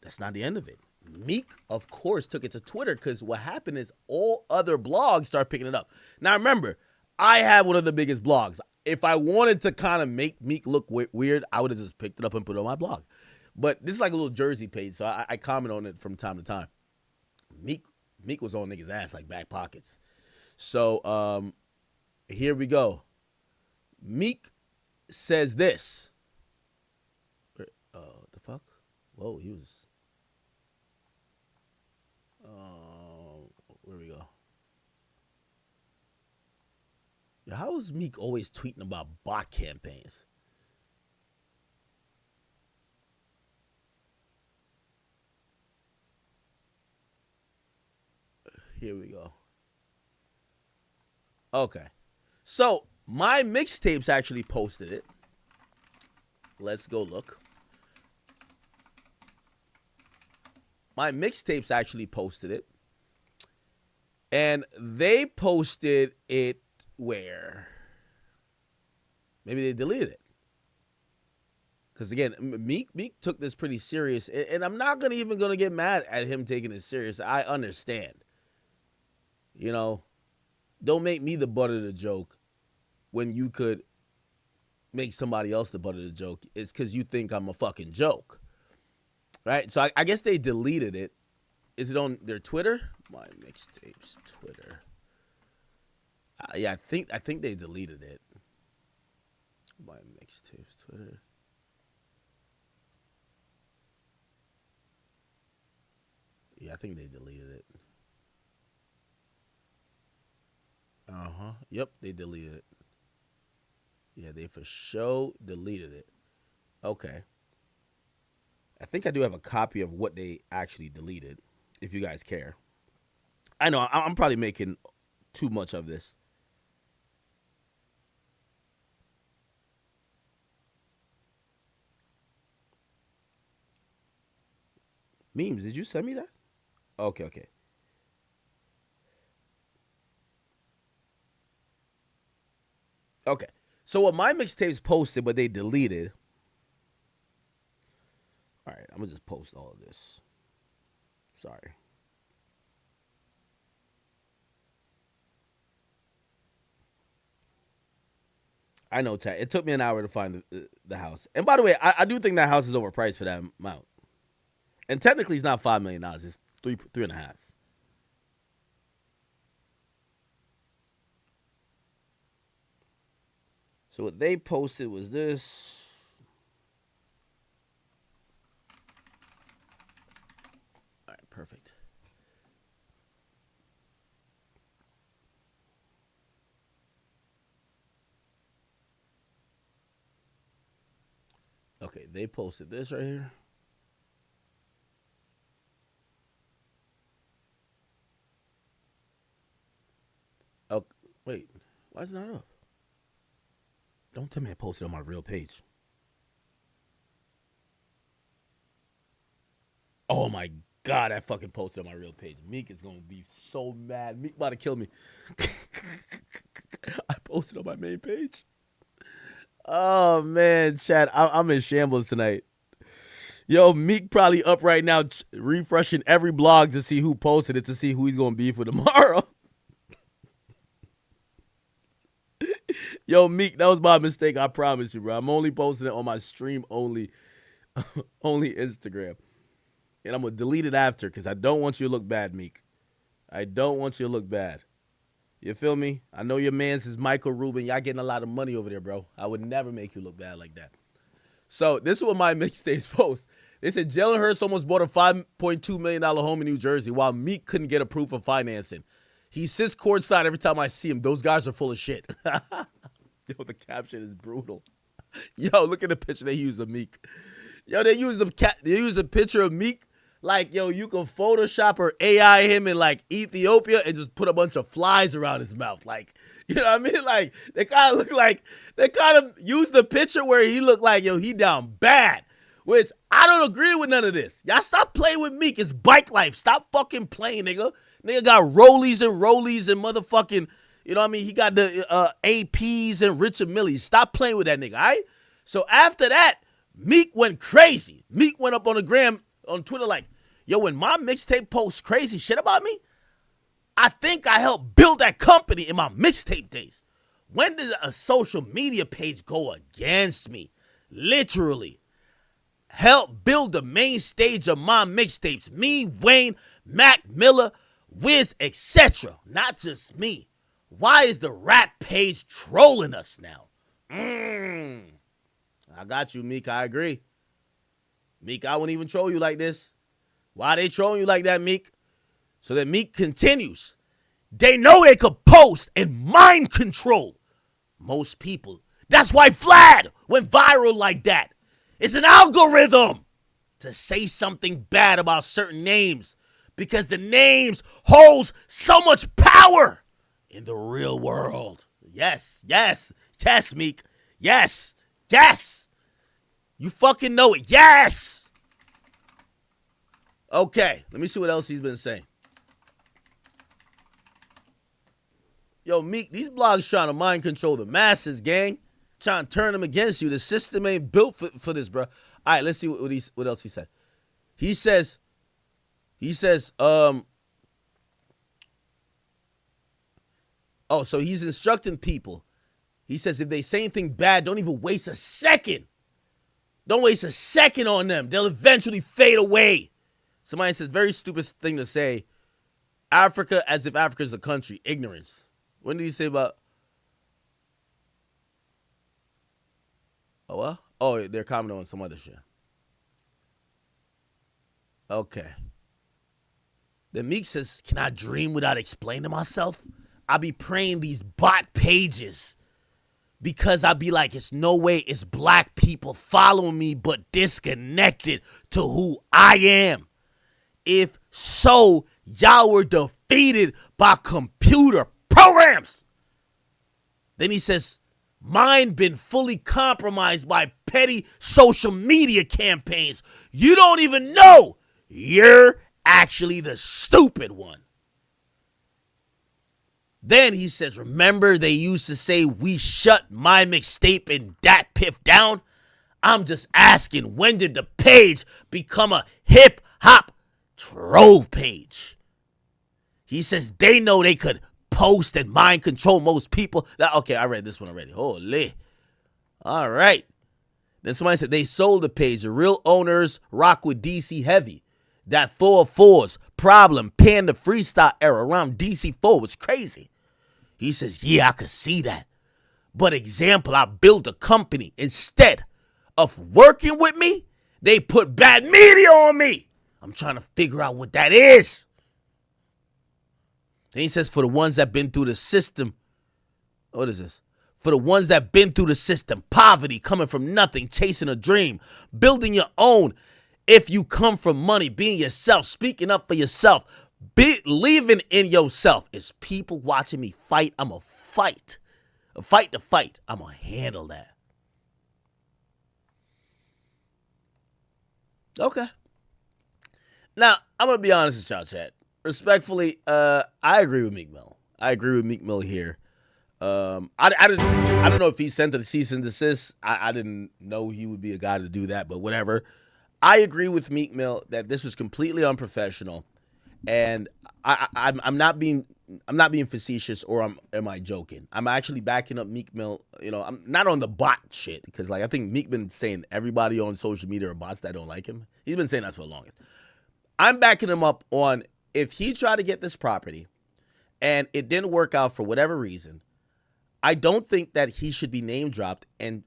Speaker 1: That's not the end of it. Meek, of course, took it to Twitter because what happened is all other blogs started picking it up. Now, remember, I have one of the biggest blogs. If I wanted to kind of make Meek look weird, I would have just picked it up and put it on my blog. But this is like a little Jersey page, so I comment on it from time to time. Meek was on niggas' ass like back pockets. So here we go. Meek says this. The fuck? Whoa, he was... where we go? Yeah, how is Meek always tweeting about bot campaigns? Here we go. Okay. So, my mixtapes actually posted it. Let's go look. My mixtapes actually posted it. And they posted it where? Maybe they deleted it. Because again, Meek took this pretty serious. And I'm not even going to get mad at him taking it serious. I understand. You know, don't make me the butt of the joke when you could make somebody else the butt of the joke. It's because you think I'm a fucking joke. Right? So I guess they deleted it. Is it on their Twitter? My mixtapes Twitter. Yeah, I think they deleted it. My mixtapes Twitter. Yeah, I think they deleted it. Yep, they deleted it. Yeah, they for sure deleted it. Okay. I think I do have a copy of what they actually deleted, if you guys care. I know, I'm probably making too much of this. Memes, did you send me that? Okay. Okay. So what my mixtapes posted, but they deleted. All right, I'm going to just post all of this. Sorry. I know, chat. It took me an hour to find the house. And by the way, I do think that house is overpriced for that amount. And technically, it's not $5 million. It's three and a half. So what they posted was this. All right, perfect. Okay, they posted this right here. Oh, wait. Why is it not up? Don't tell me I posted on my real page. Oh my God, I fucking posted on my real page. Meek is going to be so mad. Meek about to kill me. I posted on my main page. Oh man, chat, I'm in shambles tonight. Yo, Meek probably up right now refreshing every blog to see who posted it to see who he's going to be for tomorrow. Yo, Meek, that was my mistake. I promise you, bro. I'm only posting it on my stream only Instagram. And I'm going to delete it after because I don't want you to look bad, Meek. I don't want you to look bad. You feel me? I know your man's is Michael Rubin. Y'all getting a lot of money over there, bro. I would never make you look bad like that. So this is what my mixtapes post. They said Jalen Hurts almost bought a $5.2 million home in New Jersey while Meek couldn't get approved for financing. He sits courtside every time I see him. Those guys are full of shit. Yo, the caption is brutal. Yo, look at the picture they use of Meek. Yo, they use a picture of Meek like, yo, you can Photoshop or AI him in like Ethiopia and just put a bunch of flies around his mouth. Like, you know what I mean? Like, they kind of look like, they kind of use the picture where he looked like, yo, he down bad. Which, I don't agree with none of this. Y'all stop playing with Meek. It's bike life. Stop fucking playing, nigga. Nigga got rollies and motherfucking, you know what I mean? He got the APs and Richard Millies. Stop playing with that nigga, all right? So after that, Meek went crazy. Meek went up on the gram, on Twitter like, yo, when my mixtape posts crazy shit about me, I think I helped build that company in my mixtape days. When did a social media page go against me? Literally. Help build the main stage of my mixtapes. Me, Wayne, Mac Miller, Wiz, etc. Not just me. Why is the rap page trolling us now? I got you, Meek. I agree. Meek, I wouldn't even troll you like this. Why they trolling you like that, Meek? So that Meek continues. They know they could post and mind control most people. That's why Vlad went viral like that. It's an algorithm to say something bad about certain names because the names holds so much power in the real world. Yes, Meek. Yes. You fucking know it. Yes. Okay, let me see what else he's been saying. Yo, Meek, these blogs trying to mind control the masses, gang. Trying to turn them against you. The system ain't built for this, bro. All right, let's see what else he said. He says, so he's instructing people. He says if they say anything bad, don't even waste a second. Don't waste a second on them. They'll eventually fade away. Somebody says, very stupid thing to say. Africa as if Africa is a country. Ignorance. When did he say about... Oh, what? Oh, they're commenting on some other shit. Okay. Then Meek says, can I dream without explaining myself? I be praying these bot pages because I be like, it's no way it's black people following me but disconnected to who I am. If so, y'all were defeated by computer programs. Then he says, mine been fully compromised by petty social media campaigns. You don't even know you're actually the stupid one. Then he says, remember they used to say we shut my mixtape and Dat Piff down? I'm just asking, when did the page become a hip hop troll page? He says they know they could post and mind control most people. Okay, I read this one already. Holy. All right. Then somebody said they sold the page. The real owners rock with DC heavy. That 404's problem, Panda freestyle era around DC4 was crazy. He says, yeah, I could see that. But example, I built a company. Instead of working with me, they put bad media on me. I'm trying to figure out what that is. Then he says, for the ones that been through the system, what is this? For the ones that been through the system, poverty, coming from nothing, chasing a dream, building your own. If you come from money, being yourself, speaking up for yourself, believing in yourself. It's people watching me fight. I'm a fight. A fight to fight. I'm going to handle that. Okay. Now, I'm going to be honest with y'all, chat. Respectfully, I agree with Meek Mill. I agree with Meek Mill here. I don't know if he sent the cease and desist. I didn't know he would be a guy to do that, but whatever. I agree with Meek Mill that this was completely unprofessional, and I'm not being facetious or am I joking? I'm actually backing up Meek Mill. You know, I'm not on the bot shit because like I think Meek been saying everybody on social media are bots that don't like him. He's been saying that for the longest. I'm backing him up on if he tried to get this property and it didn't work out for whatever reason, I don't think that he should be name dropped, and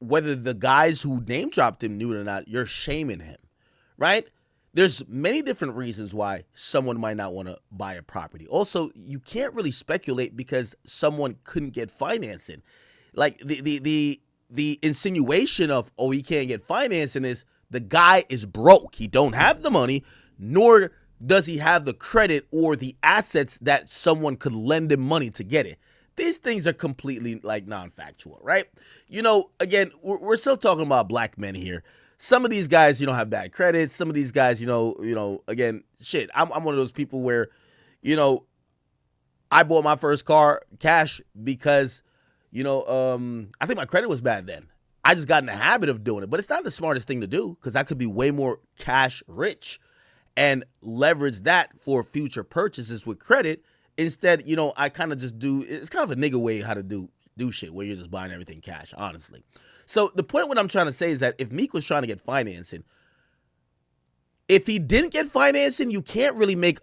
Speaker 1: whether the guys who name dropped him knew it or not, you're shaming him, right? There's many different reasons why someone might not want to buy a property. Also, you can't really speculate because someone couldn't get financing. Like the insinuation of, oh, he can't get financing is the guy is broke. He don't have the money, nor does he have the credit or the assets that someone could lend him money to get it. These things are completely like non-factual, right? You know, again, we're still talking about black men here. Some of these guys, you know, have bad credit. Some of these guys, you know, again, shit. I'm one of those people where, you know, I bought my first car cash because, you know, I think my credit was bad then. I just got in the habit of doing it, but it's not the smartest thing to do because I could be way more cash rich and leverage that for future purchases with credit. Instead, you know, I kind of just do, it's kind of a nigga way how to do shit where you're just buying everything cash, honestly. So the point what I'm trying to say is that if Meek was trying to get financing, if he didn't get financing, you can't really make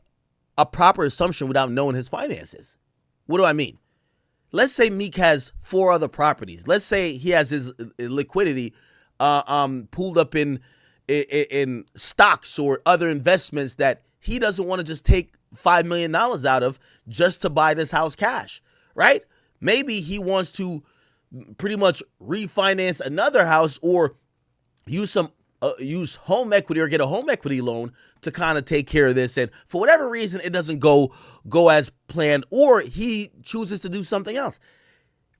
Speaker 1: a proper assumption without knowing his finances. What do I mean? Let's say Meek has 4 other properties. Let's say he has his liquidity pooled up in stocks or other investments that he doesn't want to just take $5 million out of just to buy this house cash, right? Maybe he wants to pretty much refinance another house or use home equity or get a home equity loan to kind of take care of this. And for whatever reason, it doesn't go as planned, or he chooses to do something else.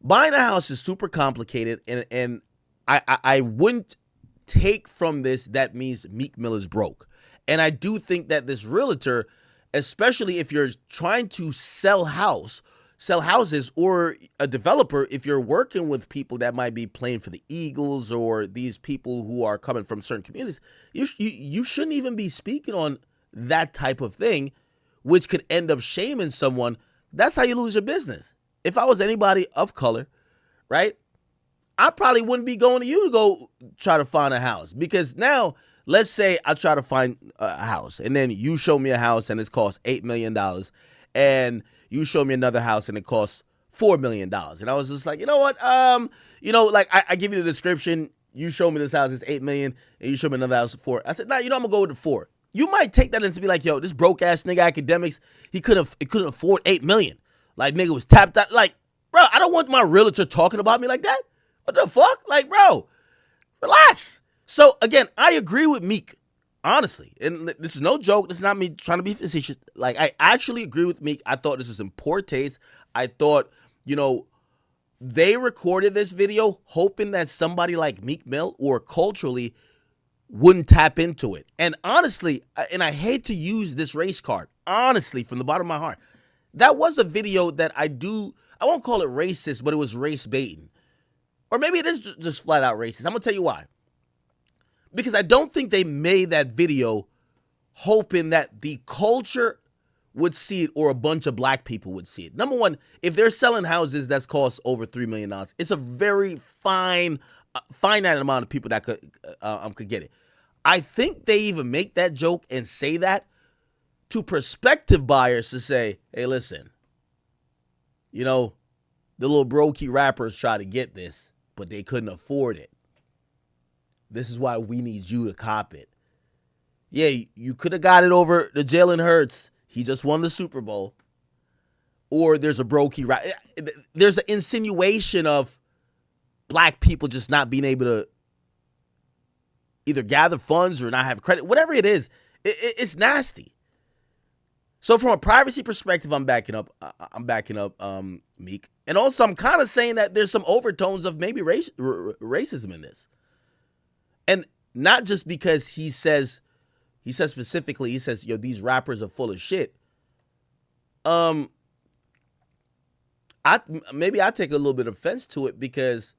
Speaker 1: Buying a house is super complicated, and I wouldn't take from this that means Meek Mill is broke. And I do think that this realtor, especially if you're trying to sell houses, or a developer, if you're working with people that might be playing for the Eagles or these people who are coming from certain communities, you shouldn't even be speaking on that type of thing, which could end up shaming someone. That's how you lose your business. If I was anybody of color, right, I probably wouldn't be going to you to go try to find a house, because now let's say I try to find a house and then you show me a house and it's cost $8 million, and you show me another house and it costs $4 million. And I was just like, you know what? Like I give you the description. You show me this house is $8 million and you show me another house for 4. I said, nah, I'm gonna go with the 4. You might take that and be like, yo, this broke ass nigga academics, he couldn't afford $8 million. Like, nigga was tapped out. Like, bro, I don't want my realtor talking about me like that. What the fuck? Like, bro, relax. So again, I agree with Meek, honestly, and this is no joke. This is not me trying to be facetious. Like, I actually agree with Meek. I thought this was in poor taste. I thought, you know, they recorded this video hoping that somebody like Meek Mill or culturally wouldn't tap into it. And honestly, and I hate to use this race card, honestly, from the bottom of my heart, that was a video that I won't call it racist, but it was race baiting. Or maybe it is just flat out racist. I'm going to tell you why. Because I don't think they made that video hoping that the culture would see it or a bunch of black people would see it. Number one, if they're selling houses that's cost over $3 million, it's a very finite amount of people that could get it. I think they even make that joke and say that to prospective buyers to say, hey, listen, you know, the little brokey rappers try to get this, but they couldn't afford it. This is why we need you to cop it. Yeah, you could have got it over the Jalen Hurts. He just won the Super Bowl. Or there's a brokey rap. There's an insinuation of black people just not being able to either gather funds or not have credit. Whatever it is, it's nasty. So from a privacy perspective, I'm backing up Meek. And also, I'm kind of saying that there's some overtones of maybe racism in this. And not just because he says specifically, he says, yo, these rappers are full of shit. I take a little bit of offense to it because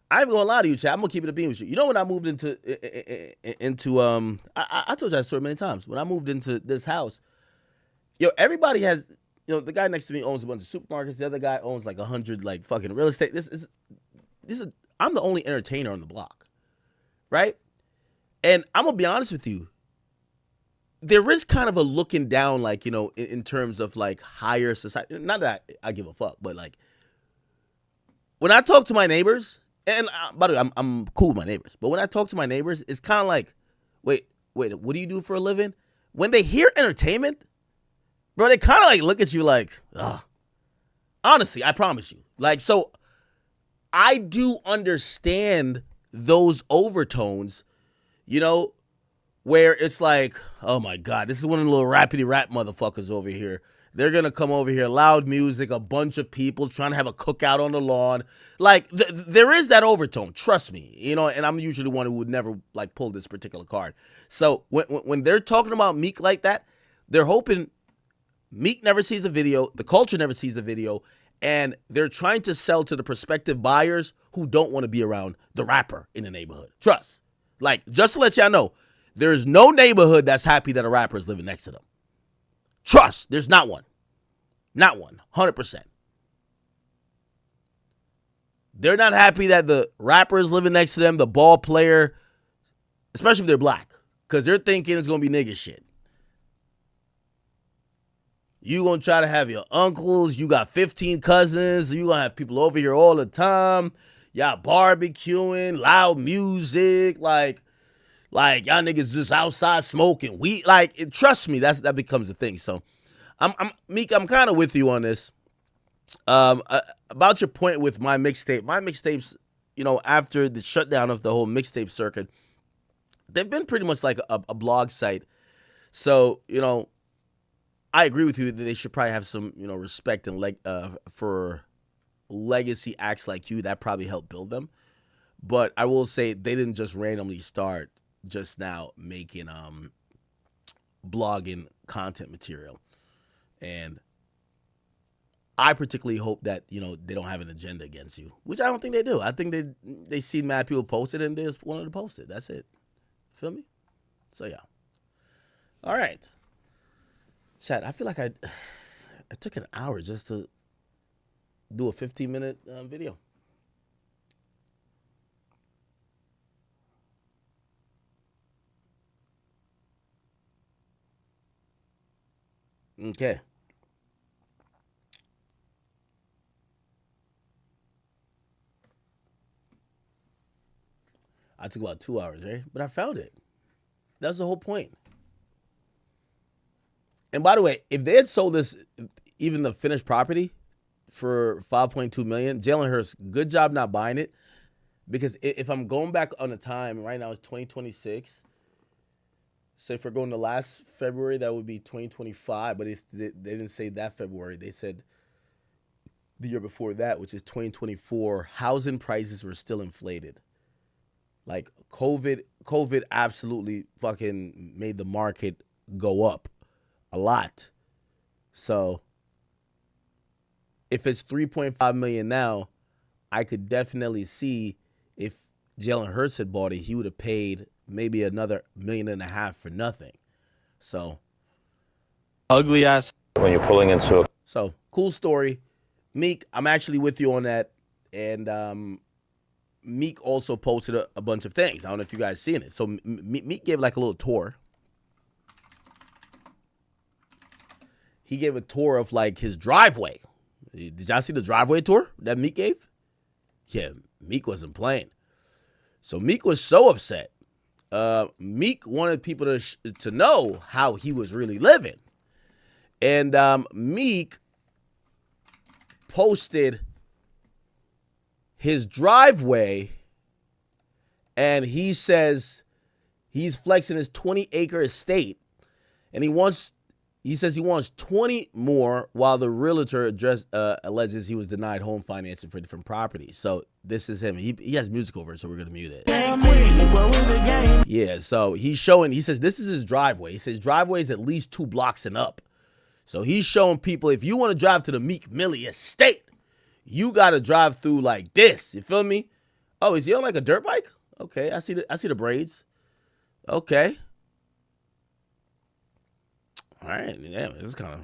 Speaker 1: I ain't gonna lie to you, Chad. I'm gonna keep it a beam with you. You know when I moved into I told you that story many times. When I moved into this house, everybody has, the guy next to me owns a bunch of supermarkets. The other guy owns like 100 like fucking real estate. This is I'm the only entertainer on the block, right? And I'm gonna be honest with you. There is kind of a looking down, like, in terms of like higher society. Not that I give a fuck, but like when I talk to my neighbors. And by the way, I'm cool with my neighbors. But when I talk to my neighbors, it's kind of like, wait, what do you do for a living? When they hear entertainment, bro, they kind of like look at you like, ugh. Honestly, I promise you. Like, so I do understand those overtones, where it's like, oh my God, this is one of the little rapidy rap motherfuckers over here. They're going to come over here, loud music, a bunch of people trying to have a cookout on the lawn. Like, there is that overtone, trust me. And I'm usually the one who would never, like, pull this particular card. So when they're talking about Meek like that, they're hoping Meek never sees the video, the culture never sees the video, and they're trying to sell to the prospective buyers who don't want to be around the rapper in the neighborhood. Trust. Like, just to let y'all know, there's no neighborhood that's happy that a rapper is living next to them. Trust, there's not one. Not one, 100%. They're not happy that the rapper is living next to them, the ball player, especially if they're black, because they're thinking it's going to be nigga shit. You going to try to have your uncles, you got 15 cousins, you going to have people over here all the time, y'all barbecuing, loud music, like y'all niggas just outside smoking weed. Like, trust me, that becomes a thing. So, Meek, I'm kind of with you on this. About your point with my mixtape. My mixtapes, after the shutdown of the whole mixtape circuit, they've been pretty much like a blog site. So, I agree with you that they should probably have some, respect and for legacy acts like you. That probably helped build them. But I will say they didn't just randomly start just now making blogging content material. And I particularly hope that, they don't have an agenda against you, which I don't think they do. I think they see mad people post it and they just wanted to post it. That's it. Feel me? So, yeah. All right. Chat, I feel like I took an hour just to do a 15-minute video. Okay. I took about 2 hours, right? But I found it. That's the whole point. And by the way, if they had sold this, even the finished property, for $5.2 million, Jalen Hurts, good job not buying it. Because if I'm going back on the time, right now it's 2026. So if we're going to last February, that would be 2025. But they didn't say that February. They said the year before that, which is 2024. Housing prices were still inflated. Like COVID absolutely fucking made the market go up a lot. So if it's 3.5 million now, I could definitely see if Jalen Hurts had bought it, he would have paid maybe another $1.5 million for nothing. So
Speaker 21: ugly ass
Speaker 13: when you're pulling into a.
Speaker 1: So cool story. Meek, I'm actually with you on that. And Meek also posted a bunch of things. I don't know if you guys seen it. So Meek gave like a little tour. He gave a tour of like his driveway. Did y'all see the driveway tour that Meek gave? Yeah, Meek wasn't playing. So Meek was so upset. Meek wanted people to know how he was really living. And Meek posted his driveway, and he says he's flexing his 20-acre estate, and he says he wants 20 more, while the realtor alleges he was denied home financing for different properties. So this is him. He has music over it, so we're gonna mute it. Yeah, so he says this is his driveway. He says driveway is at least 2 blocks and up. So he's showing people, if you want to drive to the Meek Mill estate, you got to drive through like this. You feel me? Oh, is he on like a dirt bike? Okay, I see the braids. Okay. All right, yeah, it's kind of.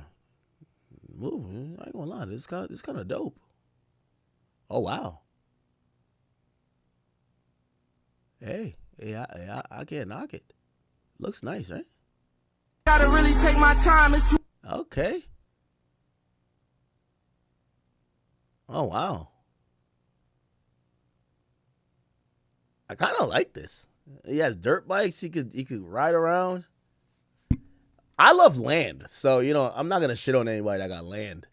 Speaker 1: I ain't gonna lie, it's kind of dope. Oh wow. Hey, I can't knock it. Looks nice, right?
Speaker 9: Gotta really take my time.
Speaker 1: Okay. Oh wow. I kind of like this. He has dirt bikes. He could ride around. I love land, so I'm not gonna shit on anybody that got land.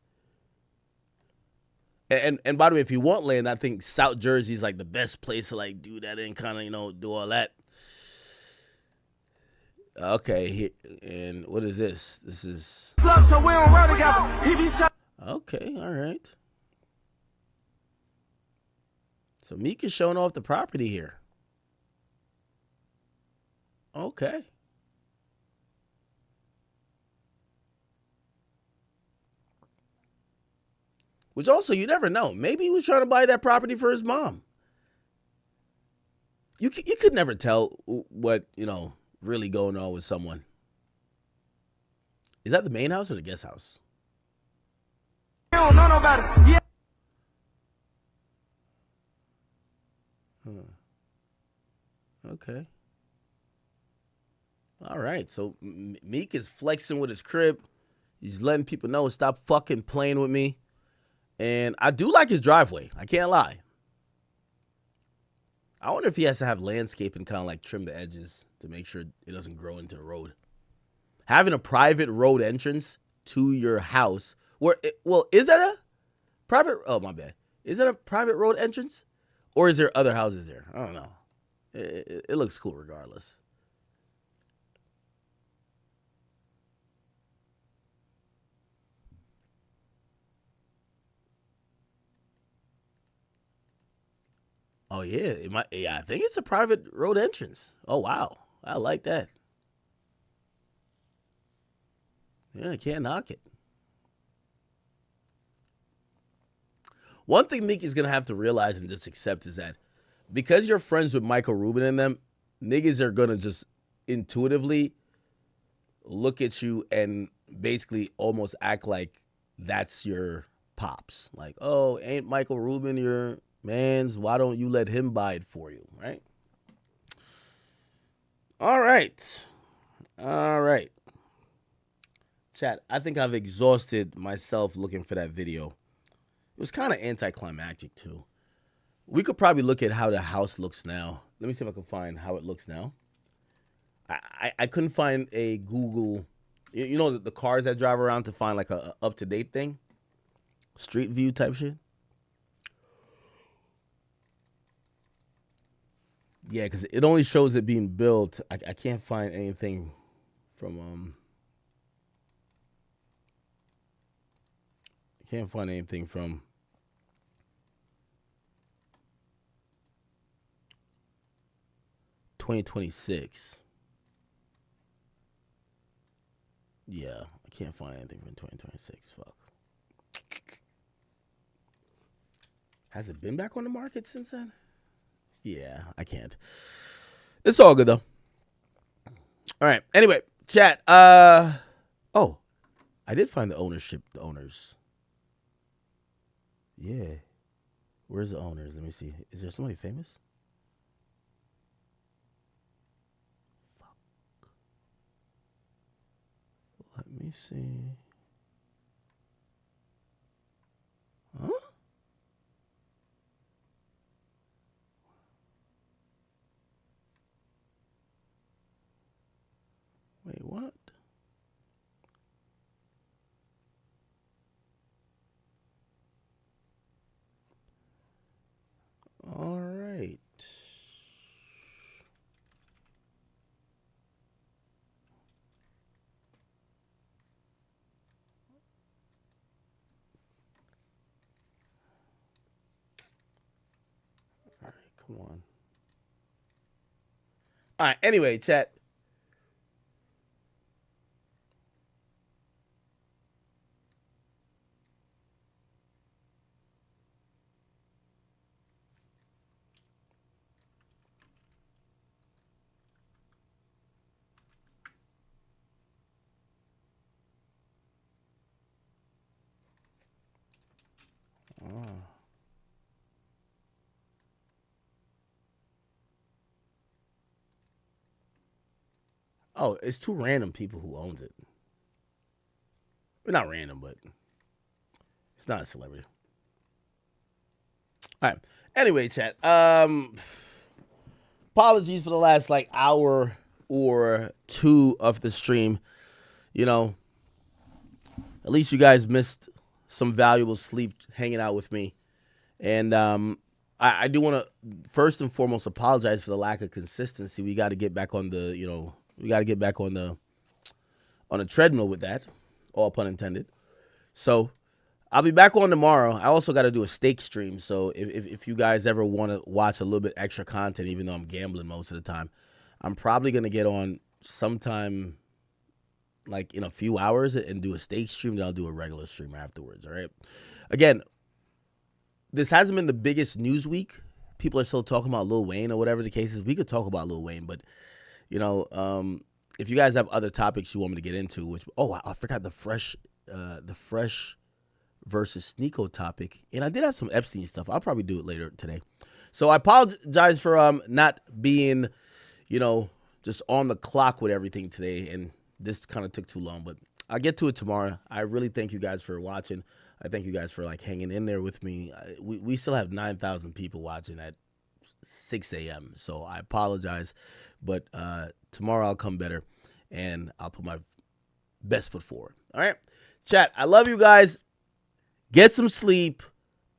Speaker 1: And by the way, if you want land, I think South Jersey is like the best place to like do that and kind of do all that. Okay, and what is this? This is okay. All right. So Meek is showing off the property here. Okay. Which also, you never know. Maybe he was trying to buy that property for his mom. You could never tell what, really going on with someone. Is that the main house or the guest house?
Speaker 9: I don't know nobody. Yeah.
Speaker 1: Okay. All right. So Meek is flexing with his crib. He's letting people know, stop fucking playing with me. And I do like his driveway. I can't lie. I wonder if he has to have landscaping kind of like trim the edges to make sure it doesn't grow into the road. Having a private road entrance to your house, is that a private? Oh, my bad. Is that a private road entrance? Or is there other houses there? I don't know. It looks cool regardless. Oh, yeah. I think it's a private road entrance. Oh, wow. I like that. Yeah, I can't knock it. One thing Meek is going to have to realize and just accept is that because you're friends with Michael Rubin and them, niggas are going to just intuitively look at you and basically almost act like that's your pops. Like, oh, ain't Michael Rubin your man's? Why don't you let him buy it for you, right? All right. Chat, I think I've exhausted myself looking for that video. It was kind of anticlimactic, too. We could probably look at how the house looks now. Let me see if I can find how it looks now. I couldn't find a Google, the cars that drive around to find like a up-to-date thing. Street view type shit. Yeah, because it only shows it being built. I can't find anything from I can't find anything from 2026. Yeah, I can't find anything from 2026. Fuck. Has it been back on the market since then? Yeah, I can't. It's all good though. All right. Anyway, chat. Oh, I did find the owners. Yeah. Where's the owners? Let me see. Is there somebody famous? Fuck. Let me see. Huh? Wait, what? All right. All right, come on. All right, anyway, chat. Oh, it's two random people who owns it. Well, not random, but it's not a celebrity. All right. Anyway, chat. Apologies for the last like hour or two of the stream. You know, at least you guys missed some valuable sleep hanging out with me. And I do want to first and foremost apologize for the lack of consistency. We got to get back on the, on the treadmill with that, all pun intended. So I'll be back on tomorrow. I also got to do a stake stream. So if you guys ever want to watch a little bit extra content, even though I'm gambling most of the time, I'm probably going to get on sometime like in a few hours and do a stake stream. Then I'll do a regular stream afterwards. All right. Again, this hasn't been the biggest news week. People are still talking about Lil Wayne or whatever the case is. We could talk about Lil Wayne, but if you guys have other topics you want me to get into, which I forgot the fresh versus Sneeko topic, and I did have some Epstein stuff. I'll probably do it later today. So I apologize for not being, just on the clock with everything today, and this kind of took too long, but I'll get to it tomorrow. I really thank you guys for watching. I thank you guys for like hanging in there with me. We still have 9,000 people watching at 6 a.m. So I apologize, but tomorrow I'll come better and I'll put my best foot forward. All right, chat. I love you guys. Get some sleep.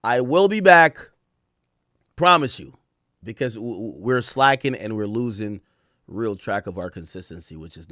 Speaker 1: I will be back. Promise you, because we're slacking and we're losing real track of our consistency, which is not.